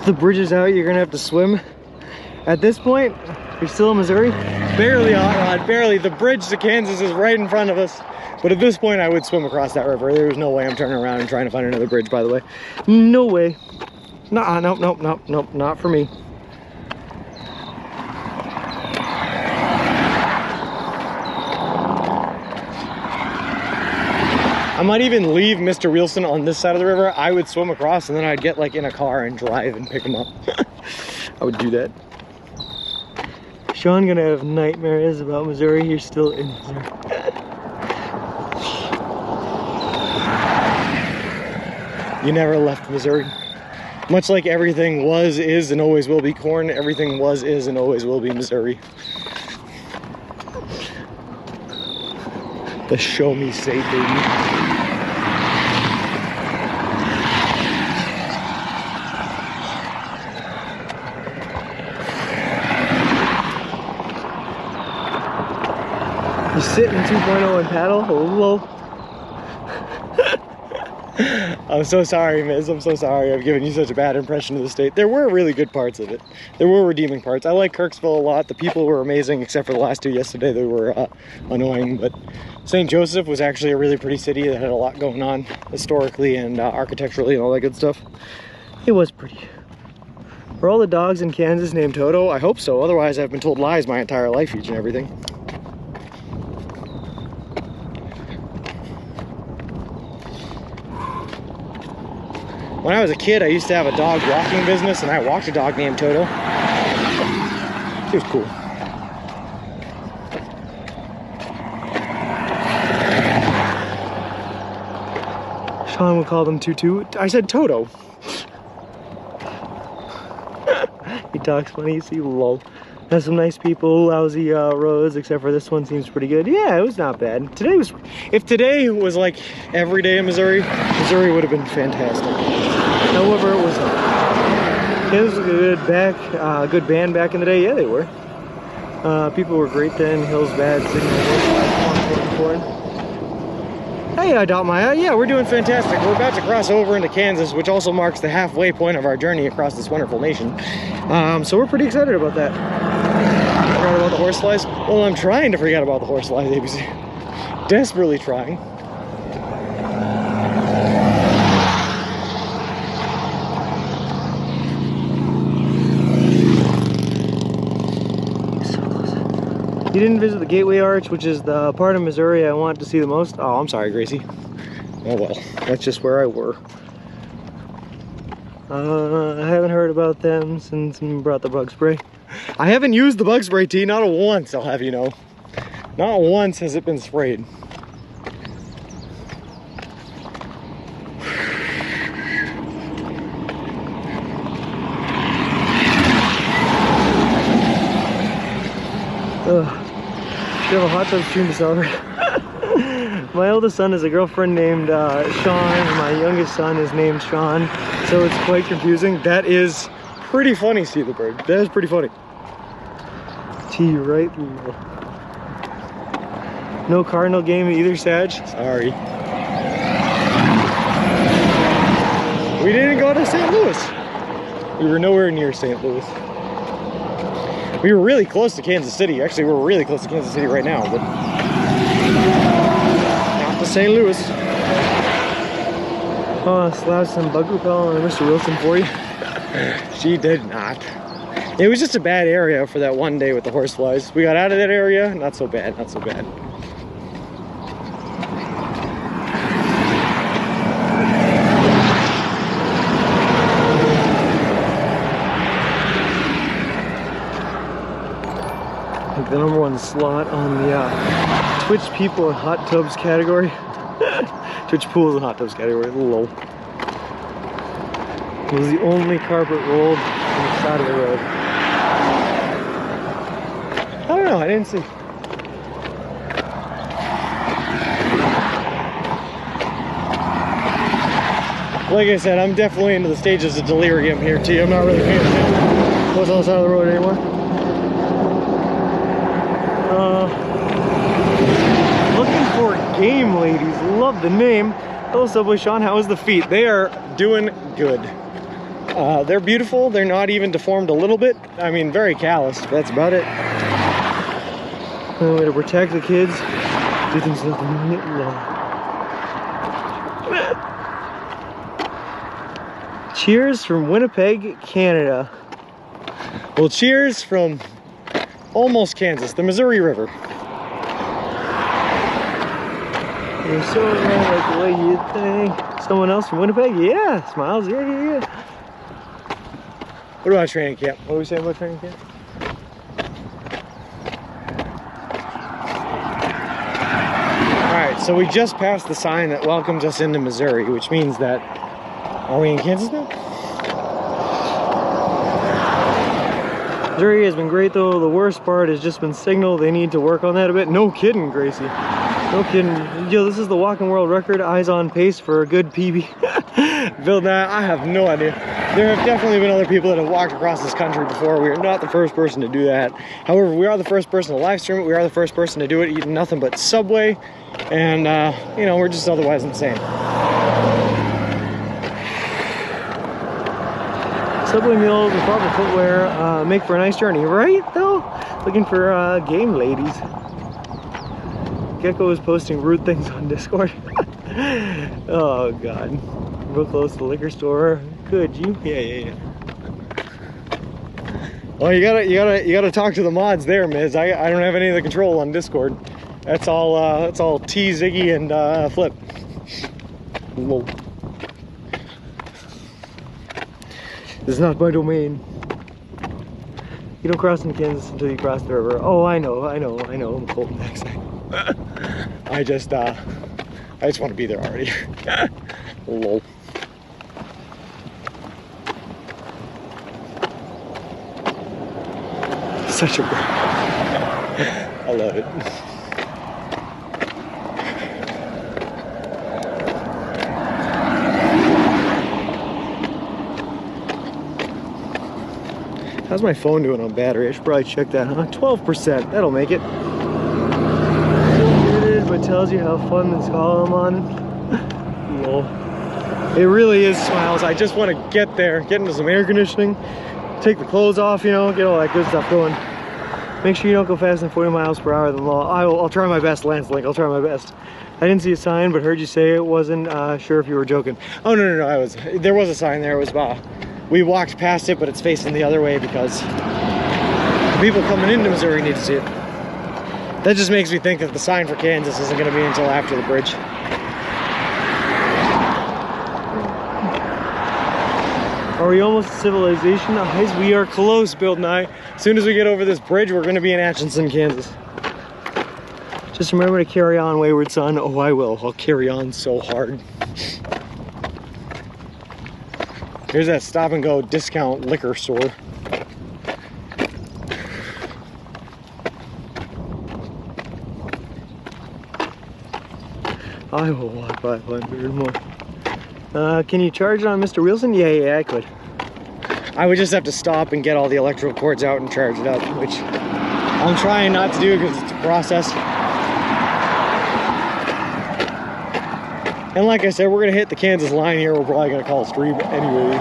S1: The bridge is out, you're gonna have to swim. At this point, you're still in Missouri. Barely, hot rod, barely. The bridge to Kansas is right in front of us. But at this point, I would swim across that river. There's no way I'm turning around and trying to find another bridge, by the way. No way. Nah, nope, not for me. I might even leave Mr. Wilson on this side of the river. I would swim across and then I'd get like in a car and drive and pick him up. I would do that. Sean gonna have nightmares about Missouri. You're still in Missouri. You never left Missouri. Much like everything was, is, and always will be corn, everything was, is, and always will be Missouri. The show me state, baby. You sit in 2.0 and paddle? Hello. I'm so sorry, Miz. I'm so sorry I've given you such a bad impression of the state. There were really good parts of it. There were redeeming parts. I like Kirksville a lot. The people were amazing, except for the last two yesterday. They were annoying, but St. Joseph was actually a really pretty city that had a lot going on historically and architecturally and all that good stuff. It was pretty. Are all the dogs in Kansas named Toto? I hope so. Otherwise, I've been told lies my entire life, each and everything. When I was a kid, I used to have a dog walking business, and I walked a dog named Toto. She was cool. Sean would call them Tutu. I said Toto. He talks funny, you see, lol. Has some nice people, lousy roads, except for this one seems pretty good. Yeah, it was not bad. Today was, if today was like every day in Missouri, Missouri would have been fantastic. However, it was a good band back in the day. Yeah, they were. People were great then. Hills bad, signal. Hey, Maya. Yeah, we're doing fantastic. We're about to cross over into Kansas, which also marks the halfway point of our journey across this wonderful nation. So we're pretty excited about that. Forgot about the horseflies? Well, I'm trying to forget about the horseflies, ABC. Desperately trying. You didn't visit the Gateway Arch, which is the part of Missouri I want to see the most. Oh, I'm sorry, Gracie. Oh well, that's just where I were. I haven't heard about them since we brought the bug spray. I haven't used the bug spray, T, not once, I'll have you know. Not once has it been sprayed. Ugh. You have a hot tub stream to celebrate. My oldest son has a girlfriend named Sean, and my youngest son is named Sean, so it's quite confusing. That is pretty funny, see the bird. That is pretty funny. T right low. No Cardinal game either, Sag. Sorry. We didn't go to St. Louis. We were nowhere near St. Louis. We were really close to Kansas City. Actually, we're really close to Kansas City right now, but not to St. Louis. Oh, slapped some bug repellent on Mr. Wilson for you. She did not. It was just a bad area for that one day with the horseflies. We got out of that area, not so bad, not so bad. The number one slot on the Twitch people and hot tubs category. Twitch pools and hot tubs category, lol. It was the only carpet rolled on the side of the road. I don't know, I didn't see. Like I said, I'm definitely into the stages of delirium here, T. I'm not really paying attention what's on the side of the road anymore. Looking for game ladies, love the name. Hello Subway Sean, how is the feet? They are doing good. They're beautiful, they're not even deformed a little bit. I mean, very callous, but that's about it. Way to protect the kids. Do things like Cheers from Winnipeg, Canada. Well, cheers from almost Kansas, the Missouri River. You're so right, like the way you think. Someone else from Winnipeg? Yeah, smiles, yeah. What about training camp? What are we saying about training camp? Alright, so we just passed the sign that welcomes us into Missouri, which means that, are we in Kansas now? Missouri has been great though. The worst part has just been signal. They need to work on that a bit. No kidding, Gracie. No kidding. Yo, this is the walking world record. Eyes on pace for a good PB. Build that. I have no idea. There have definitely been other people that have walked across this country before. We are not the first person to do that. However, we are the first person to live stream it. We are the first person to do it eating nothing but Subway. And, you know, we're just otherwise insane. Subway meals and proper footwear make for a nice journey, right? Though, looking for game ladies. Gecko is posting rude things on Discord. Oh God, real close to the liquor store. Could you? Yeah. Well, you gotta talk to the mods there, Miz. I don't have any of the control on Discord. That's all T, Ziggy, and Flip. Whoa. This is not my domain. You don't cross into Kansas until you cross the river. Oh, I know. I'm Colton accent. I just want to be there already. Lol. Such a break. I love it. How's my phone doing on battery? I should probably check that, huh? 12%, that'll make it. But tells you how fun this call I'm on. Lol. It really is smiles. I just want to get there, get into some air conditioning, take the clothes off, you know, get all that good stuff going. Make sure you don't go faster than 40 miles per hour. I'll try my best, Lance Link. I'll try my best. I didn't see a sign, but heard you say it. Wasn't sure if you were joking. Oh no, there was a sign there. It was we walked past it, but it's facing the other way because the people coming into Missouri need to see it. That just makes me think that the sign for Kansas isn't going to be until after the bridge. Are we almost to civilization? Guys, we are close, Bill Nye. As soon as we get over this bridge, we're going to be in Atchison, Kansas. Just remember to carry on, wayward son. Oh, I will. I'll carry on so hard. Here's that stop and go discount liquor store. I will walk 500 more. Can you charge it on Mr. Wilson? Yeah, I could. I would just have to stop and get all the electrical cords out and charge it up, which I'm trying not to do because it's a process. And like I said, we're gonna hit the Kansas line here. We're probably gonna call it stream anyway.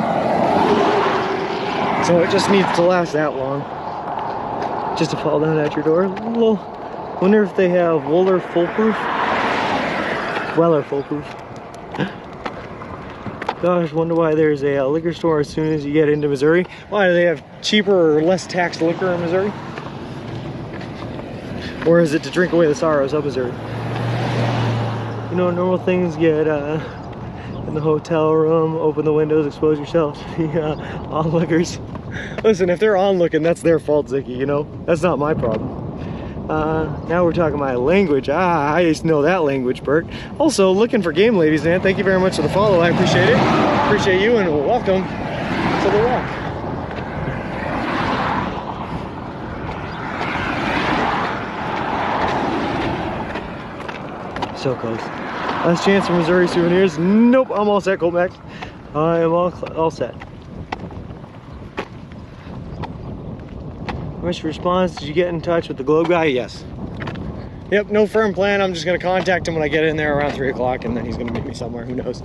S1: So it just needs to last that long. Just to fall down at your door. Well, wonder if they have Weller foolproof. Gosh, wonder why there's a liquor store as soon as you get into Missouri. Why, do they have cheaper or less taxed liquor in Missouri? Or is it to drink away the sorrows of Missouri? You know, normal things get in the hotel room, open the windows, expose yourself to the onlookers. Listen, if they're onlooking, that's their fault, Zicky, you know? That's not my problem. Now we're talking my language. I used to know that language, Bert. Also, looking for game ladies, man. Thank you very much for the follow. I appreciate it. Appreciate you, and welcome to the walk. So close. Last chance for Missouri souvenirs. Nope, I'm all set, Colt Max. I am all set. Which response? Did you get in touch with the Globe guy? Yes. Yep, no firm plan. I'm just going to contact him when I get in there around 3 o'clock, and then he's going to meet me somewhere. Who knows?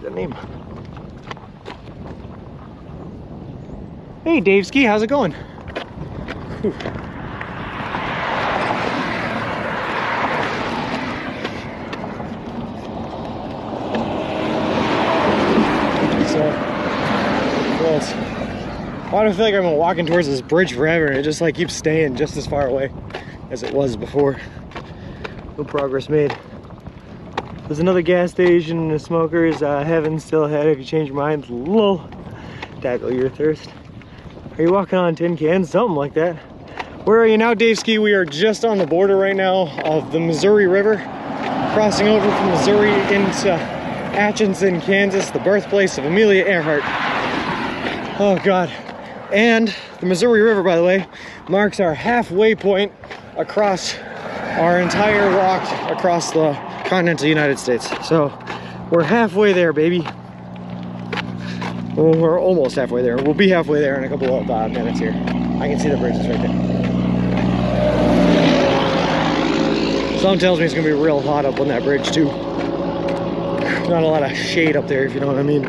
S1: Good name. Hey, Dave Ski, how's it going? Whew. Why do I feel like I've been walking towards this bridge forever and it just like keeps staying just as far away as it was before? No progress made. There's another gas station and a smoker's heaven still ahead if you change your mind. Lol. Tackle your thirst. Are you walking on tin cans? Something like that. Where are you now, Dave Ski? We are just on the border right now of the Missouri River, crossing over from Missouri into Atchison, Kansas, the birthplace of Amelia Earhart. Oh God. And the Missouri River, by the way, marks our halfway point across our entire walk across the continental United States. So we're halfway there, baby. Well, we're almost halfway there. We'll be halfway there in a couple of minutes here. I can see the bridges right there. Something tells me it's gonna be real hot up on that bridge too. Not a lot of shade up there, if you know what I mean.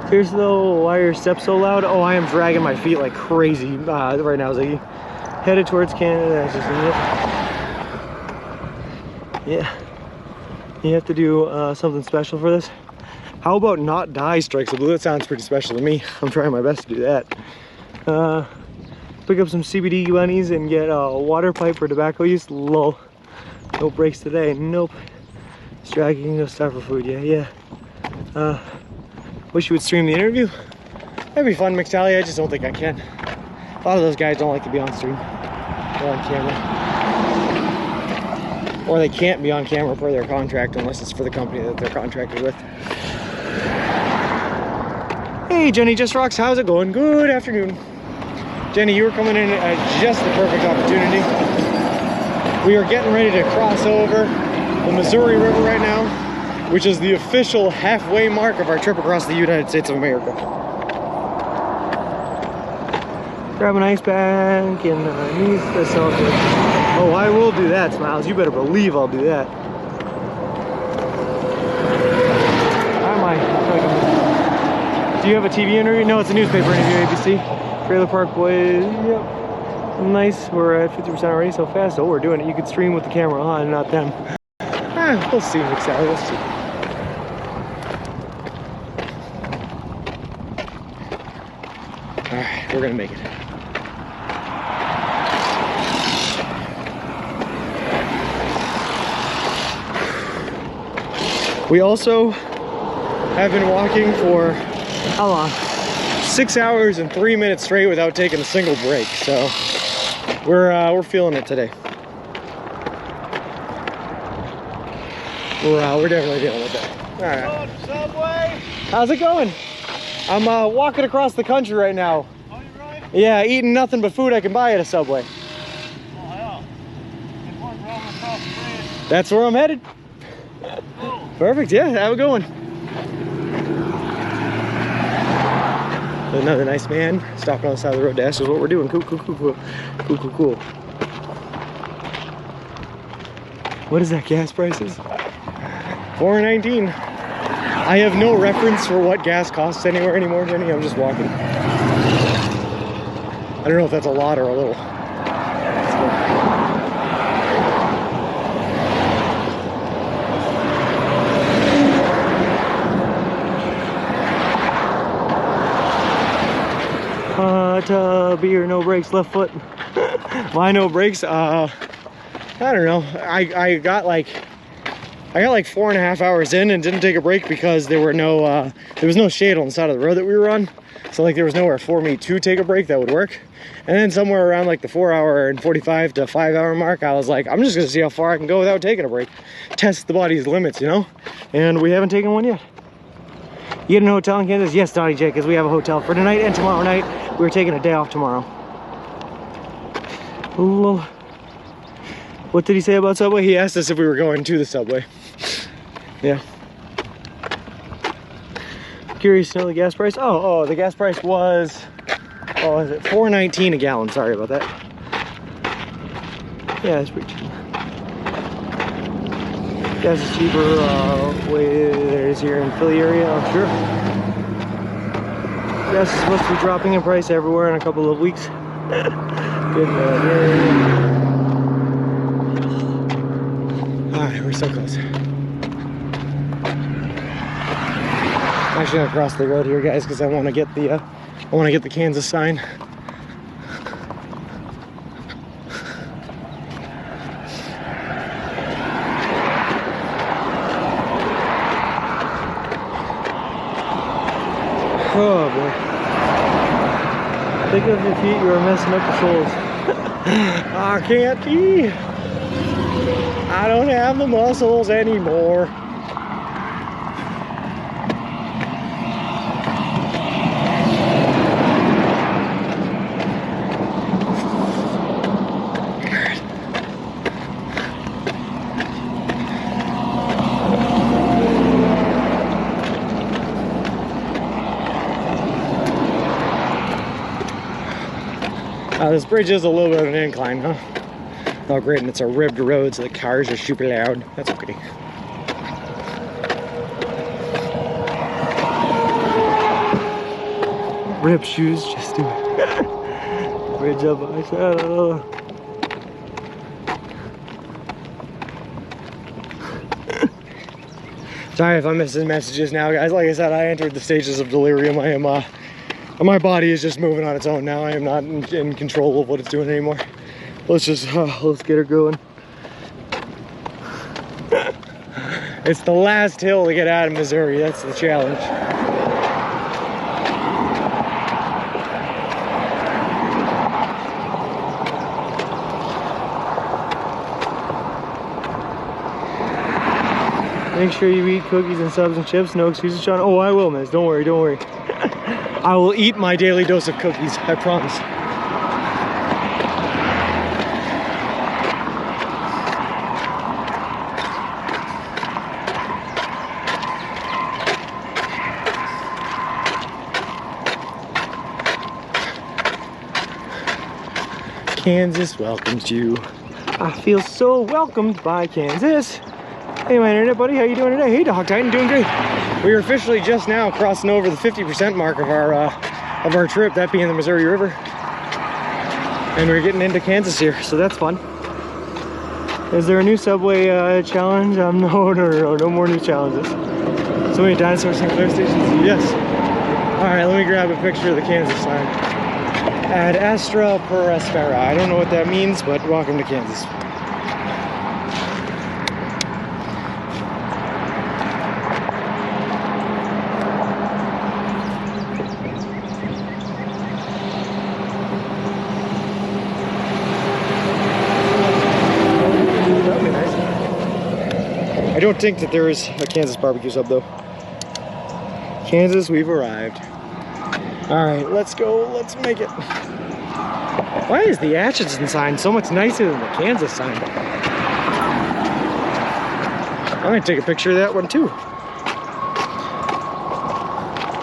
S1: Seriously though, why are your steps so loud? Oh, I am dragging my feet like crazy right now, Ziggy. Headed towards Canada, that's just it. Yeah. You have to do something special for this. How about not dye strikes of blue? That sounds pretty special to me. I'm trying my best to do that. Pick up some CBD bunnies and get a water pipe for tobacco use. Lol. No breaks today. Nope. Just dragging no stuff for food. Yeah. Wish you would stream the interview. That'd be fun, McSally. I just don't think I can. A lot of those guys don't like to be on stream or on camera. Or they can't be on camera per their contract unless it's for the company that they're contracted with. Hey, Jenny Just Rocks, how's it going? Good afternoon. Jenny, you were coming in at just the perfect opportunity. We are getting ready to cross over the Missouri River right now, which is the official halfway mark of our trip across the United States of America. Grab an ice pack and knees this up. Oh, I will do that, Smiles. You better believe I'll do that. I might. Do you have a TV interview? No, it's a newspaper interview, ABC. Trailer Park Boys. Yep. Nice. We're at 50% already so fast. Oh, we're doing it. You could stream with the camera on, not them. We'll see, McSally. We'll see. Alright, we're gonna make it. We also have been walking for, how long? 6 hours and 3 minutes straight without taking a single break. So we're feeling it today. We're definitely dealing with that. All right.
S3: Subway.
S1: How's it going? I'm walking across the country right now.
S3: Oh, you really?
S1: Yeah, eating nothing but food I can buy at a Subway.
S3: Oh, yeah. There's one rolling across the bridge.
S1: That's where I'm headed.
S3: Cool.
S1: Perfect, yeah, have a good one. Another nice man stopping on the side of the road to ask us what we're doing. Cool. What is that gas prices? $4.19. I have no reference for what gas costs anywhere anymore, Jenny. I'm just walking. I don't know if that's a lot or a little. Beer, no brakes, left foot. Why no brakes? I don't know. I got like 4.5 hours in and didn't take a break because there was no shade on the side of the road that we were on. So like there was nowhere for me to take a break that would work. And then somewhere around like the 4 hour and 45 to 5 hour mark, I was like, I'm just gonna see how far I can go without taking a break. Test the body's limits, you know? And we haven't taken one yet. You get in a hotel in Kansas? Yes, Donnie J, because we have a hotel for tonight and tomorrow night. We're taking a day off tomorrow. Ooh. What did he say about Subway? He asked us if we were going to the Subway. Yeah. Curious to know the gas price? Oh, the gas price was, oh, is it $4.19 a gallon? Sorry about that. Yeah, it's pretty cheap. Gas is cheaper way there is here in Philly area, I'm sure. Gas is supposed to be dropping in price everywhere in a couple of weeks. Good morning. Alright, we're so close. I'm actually gonna cross the road here, guys, because I want to get the Kansas sign. Oh boy. Think of your feet, you are messing up the soles. I can't be. I don't have the muscles anymore. This bridge is a little bit of an incline, huh? Oh great, and it's a ribbed road, so the cars are super loud. That's okay. Ribbed shoes, just do it. Bridge up my shadow. Sorry if I'm missing messages now, guys. Like I said, I entered the stages of delirium. I am, my body is just moving on its own now. I am not in control of what it's doing anymore. Let's just, let's get her going. It's the last hill to get out of Missouri. That's the challenge. Make sure you eat cookies and subs and chips. No excuses, Sean. Oh, I will, miss. Don't worry, don't worry. I will eat my daily dose of cookies. I promise. Kansas welcomes you. I feel so welcomed by Kansas. Hey, my internet buddy, how you doing today? Hey, Dog Titan, doing great. We are officially just now crossing over the 50% mark of our trip, that being the Missouri River, and we're getting into Kansas here, so that's fun. Is there a new subway challenge? No more new challenges. So many dinosaur Sinclair stations. Yes. All right, let me grab a picture of the Kansas sign. Ad Astra per Aspera. I don't know what that means, but welcome to Kansas. I don't think that there is a Kansas barbecue sub though. Kansas, we've arrived. All right, let's go, let's make it. Why is the Atchison sign so much nicer than the Kansas sign? I'm gonna take a picture of that one too.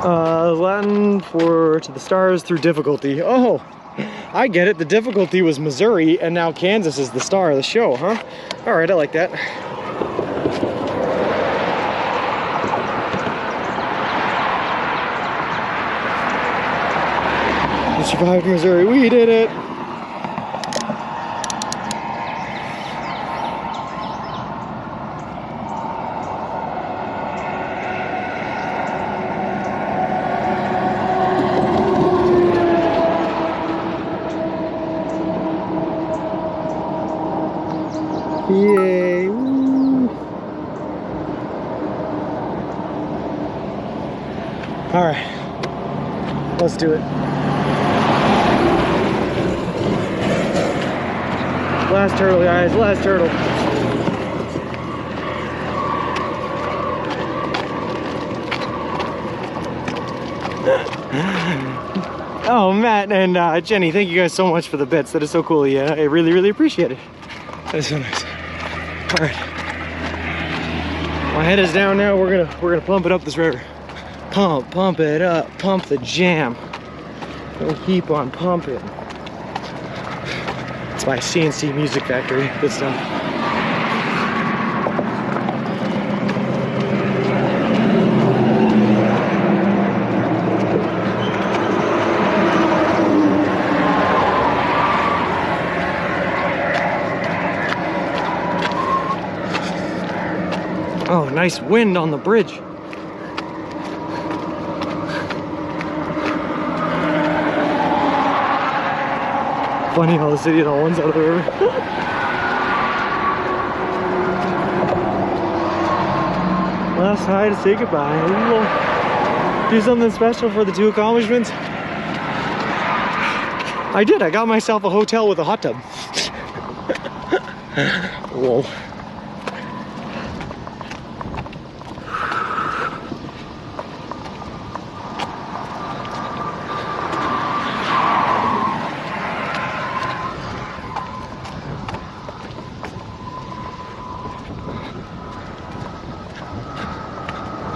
S1: Latin for to the stars through difficulty. Oh, I get it, the difficulty was Missouri and now Kansas is the star of the show, huh? All right, I like that. We survived Missouri, we did it! Yay! Woo. All right, let's do it. Last turtle, guys, last turtle. Oh, Matt and Jenny, thank you guys so much for the bits. That is so cool. Yeah, I really, really appreciate it. That is so nice. All right, my head is down now. We're gonna pump it up this river. Pump it up, pump the jam. We'll keep on pumping. It's my CNC Music Factory. Good stuff. Oh, nice wind on the bridge. Funny how the city and all one's out of the river. Last night to say goodbye. We'll do something special for the 2 accomplishments. I did. I got myself a hotel with a hot tub. Whoa.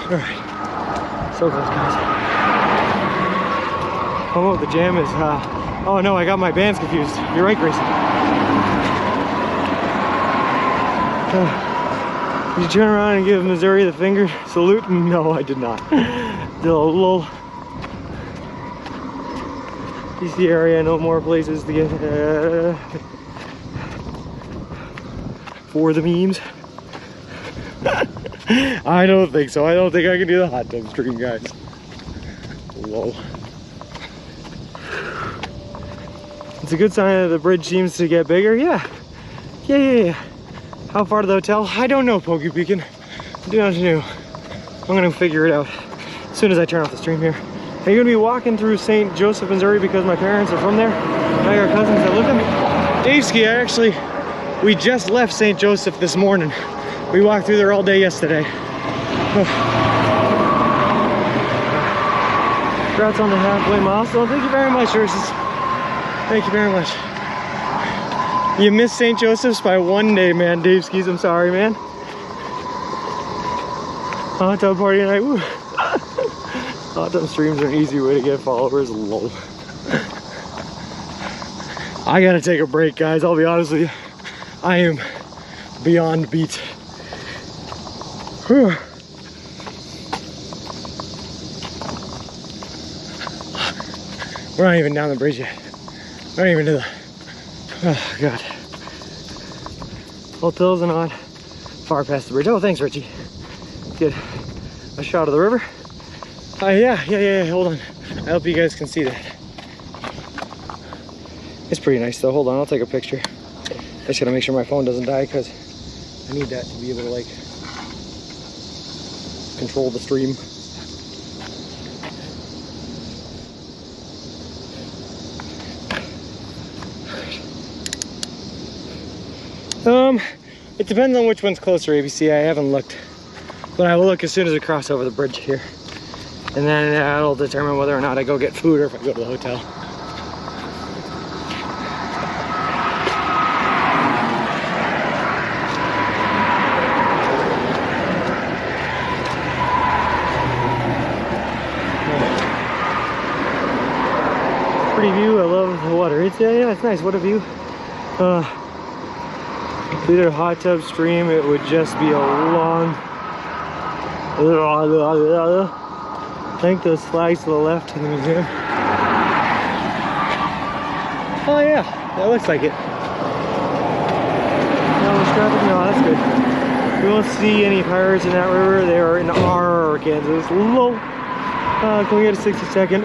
S1: All right, so close, guys. Oh, the jam is Oh no, I got my bands confused. You're right, Grayson. Did you turn around and give Missouri the finger salute? No, I did not. The lol. You see the area, no more places to get for the memes. I don't think so. I don't think I can do the hot tub stream, guys. Whoa. It's a good sign that the bridge seems to get bigger. Yeah. Yeah. How far to the hotel? I don't know, Pokey Beacon. I do not know. I'm gonna figure it out as soon as I turn off the stream here. Are you gonna be walking through St. Joseph, Missouri because my parents are from there? I got cousins that live there. Dave Ski, we just left St. Joseph this morning. We walked through there all day yesterday. Congrats on the halfway milestone. Thank you very much, Ursus. Thank you very much. You missed St. Joseph's by 1 day, man. Dave Skis, I'm sorry, man. Hot tub party tonight. Woo. Hot tub streams are an easy way to get followers. Lol. I gotta take a break, guys. I'll be honest with you. I am beyond beat. Whew. We're not even down the bridge yet. We're not even to the... Oh, God. Hotels are not far past the bridge. Oh, thanks, Richie. Get a shot of the river. Yeah. Hold on. I hope you guys can see that. It's pretty nice, though. Hold on. I'll take a picture. I just gotta make sure my phone doesn't die because I need that to be able to, like, control the stream. It depends on which one's closer, ABC. I haven't looked, but I will look as soon as we cross over the bridge here, and then that'll determine whether or not I go get food or if I go to the hotel. Pretty view. I love the water. It's it's nice. What a view. Either hot tub stream, it would just be a long. I think those flags to the left in the museum. Oh yeah, that looks like it. No traffic. No, that's good. We won't see any pirates in that river. They are in Arkansas. Low. Can we get a 60-second?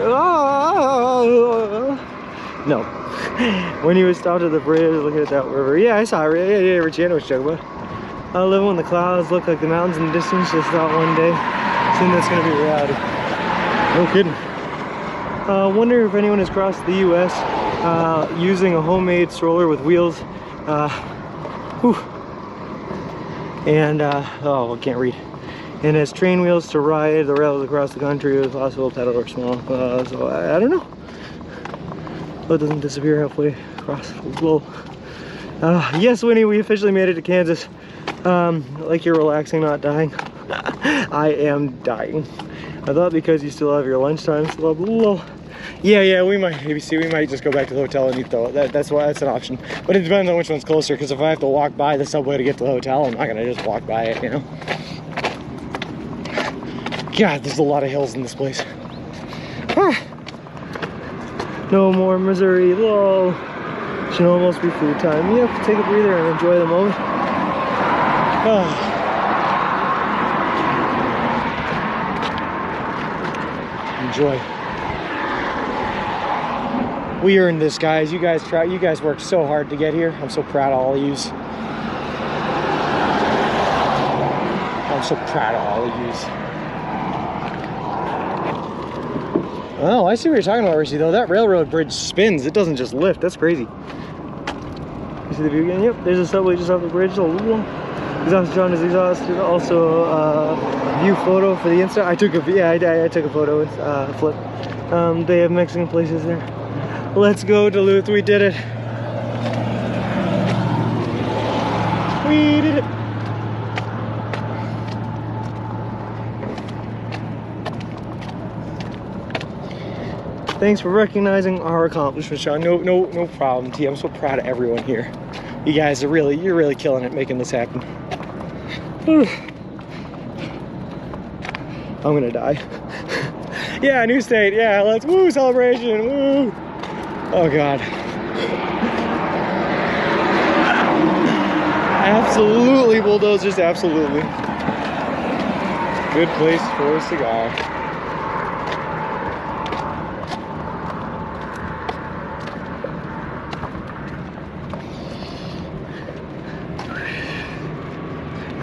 S1: No. When he was stopped at the bridge looking at that river. Yeah, I saw it. Yeah, Richie, I know what you're talking about. I live when the clouds look like the mountains in the distance. Just thought one day, soon that's going to be reality. No kidding. Wonder if anyone has crossed the U.S. Using a homemade stroller with wheels. Oh, I can't read. And has train wheels to ride the rails across the country with possible pedal or small. So I don't know. Oh, it doesn't disappear halfway across. Whoa. Yes, Winnie, we officially made it to Kansas. Like you're relaxing, not dying. I am dying. I thought because you still have your lunchtime slub. Yeah, we might, ABC, we might just go back to the hotel and eat though. That's an option. But it depends on which one's closer, because if I have to walk by the subway to get to the hotel, I'm not gonna just walk by it, you know? God, there's a lot of hills in this place. No more Missouri, lol. Should almost be food time. You have to take a breather and enjoy the moment. Enjoy. We earned this, guys. You guys worked so hard to get here. I'm so proud of all of yous. I'm so proud of all of yous. Oh, I see what you're talking about, Richie, though. That railroad bridge spins. It doesn't just lift. That's crazy. You see the view again? Yep, there's a subway just off the bridge. Exhaust John is exhausted. Also, view photo for the Insta. I took a photo and flip. They have Mexican places there. Let's go, Duluth. We did it. We did it. Thanks for recognizing our accomplishments, Sean. No problem, T. I'm so proud of everyone here. You guys are you're really killing it making this happen. Whew. I'm gonna die. Yeah, new state. Yeah, let's woo, celebration, woo. Oh God. Absolutely, bulldozers, absolutely. Good place for a cigar.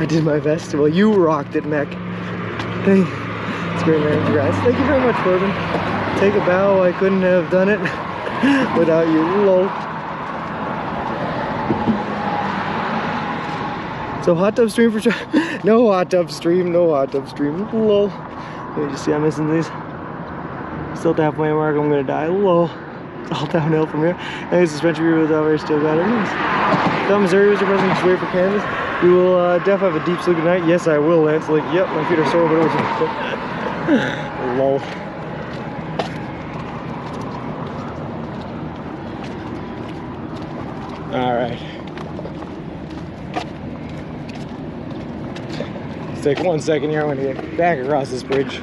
S1: I did my best. Well, you rocked it, Mech. Hey, it's great, man. Congrats. Thank you very much, Bourbon. Take a bow. I couldn't have done it without you. Lol. So hot tub stream for no hot tub stream, no hot tub stream. Lol. Let me just see, I'm missing these. Still at the halfway mark, I'm gonna die. Lol. It's all downhill from here. Hey, suspension review with Alvarez still got it. Nice. Tell Missouri was your present, just wait for Kansas. You will def have a deep sleep tonight. Yes, I will, Lance. Like, yep, my feet are sore, but it was lol. All right. Let's take 1 second here. I'm gonna get back across this bridge.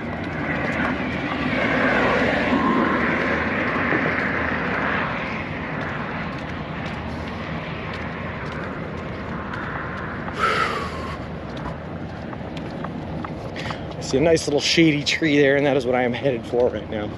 S1: I see a nice little shady tree there, and that is what I am headed for right now.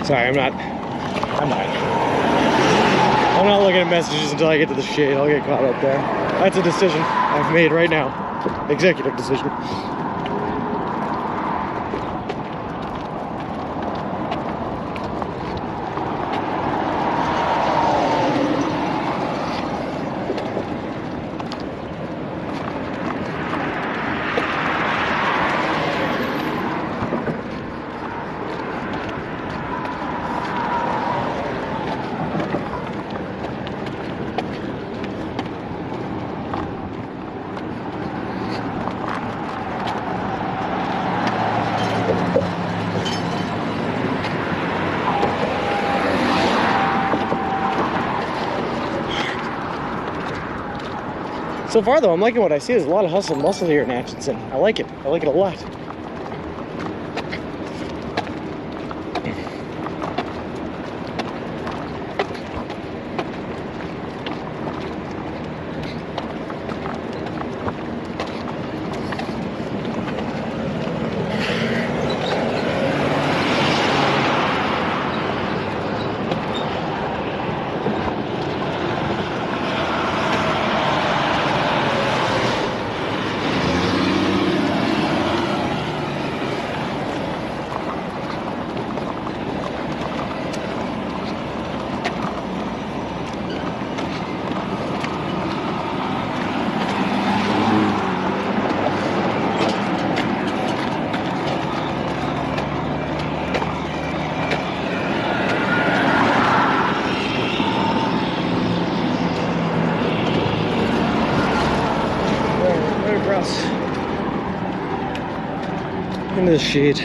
S1: Sorry, I'm not looking at messages until I get to the shade. I'll get caught up there. That's a decision I've made right now. Executive decision. So far though, I'm liking what I see. There's a lot of hustle and muscle here in Atchison. I like it. I like it a lot. Into the shade.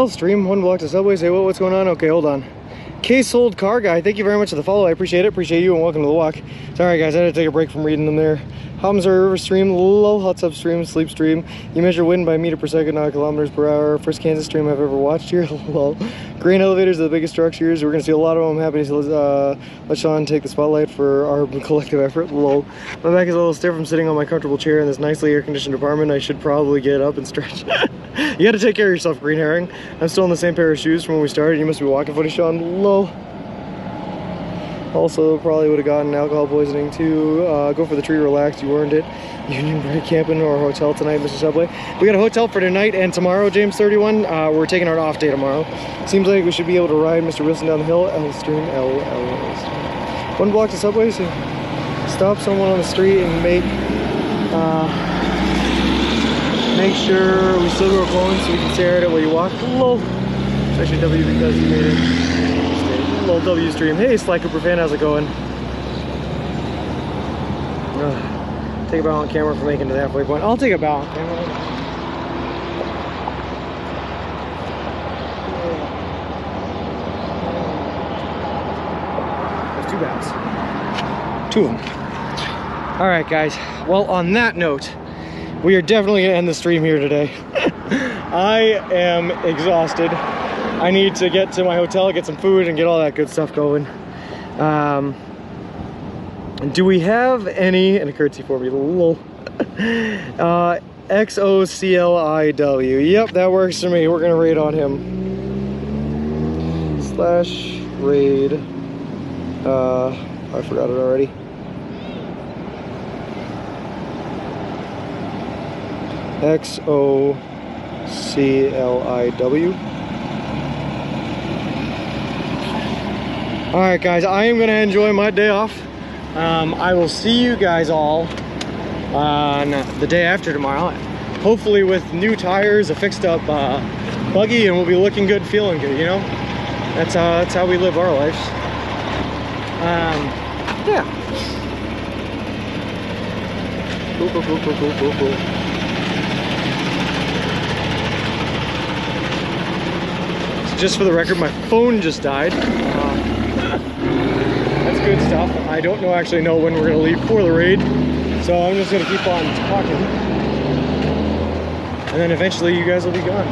S1: Stream, one block to Subway. Say, what's going on? Okay, hold on. K-Sold Car Guy, thank you very much for the follow. I appreciate it. Appreciate you and welcome to the walk. Sorry guys, I had to take a break from reading them there. Missouri River stream, low huts upstream, sleep stream. You measure wind by meter per second, not kilometers per hour. First Kansas stream I've ever watched here. Low. Grain elevators are the biggest structures. We're gonna see a lot of them. I'm happy to let Sean take the spotlight for our collective effort. Low. My back is a little stiff from sitting on my comfortable chair in this nicely air-conditioned apartment. I should probably get up and stretch. You gotta take care of yourself, Green Herring. I'm still in the same pair of shoes from when we started. You must be walking funny, Sean. Low. Also, probably would have gotten alcohol poisoning too. Go for the tree, relax, you earned it. Union Break camping or hotel tonight, Mr. Subway. We got a hotel for tonight and tomorrow, James 31. We're taking our off day tomorrow. Seems like we should be able to ride Mr. Wilson down the hill. L stream, L. One block to Subway, so stop someone on the street and make sure we still grow clones so we can stare at it while you walk. Low. It's actually W because you made it. Little W stream. Hey, Sly Cooper fan, how's it going? Take a bow on camera for making it to the halfway point. I'll take a bow on camera. There's 2 bows. 2 of them. Alright, guys. Well, on that note, we are definitely going to end the stream here today. I am exhausted. I need to get to my hotel, get some food, and get all that good stuff going. Do we have any, and a curtsy for me, lol. XOCLIW. Yep, that works for me. We're gonna raid on him. / raid. I forgot it already. XOCLIW. Alright guys, I am going to enjoy my day off. I will see you guys all on the day after tomorrow. Hopefully with new tires, a fixed up buggy, and we'll be looking good, feeling good, you know? That's how we live our lives. Yeah. Cool. So just for the record, my phone just died. That's good stuff. I don't actually know when we're going to leave for the raid, so I'm just going to keep on talking. And then eventually you guys will be gone.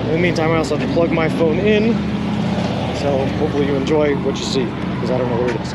S1: In the meantime, I also have to plug my phone in, so hopefully you enjoy what you see, because I don't know where it is.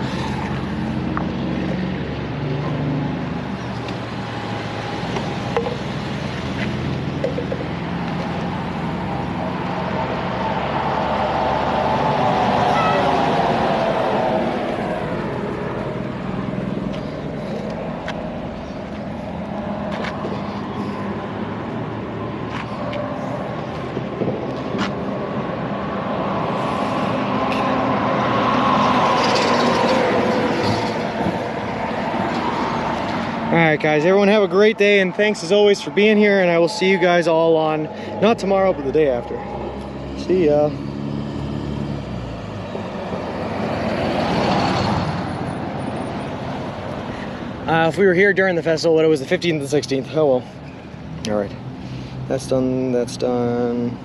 S1: Alright guys, everyone have a great day, and thanks as always for being here, and I will see you guys all on, not tomorrow, but the day after. See ya. If we were here during the festival, it was the 15th and 16th. Oh well. Alright. That's done, that's done.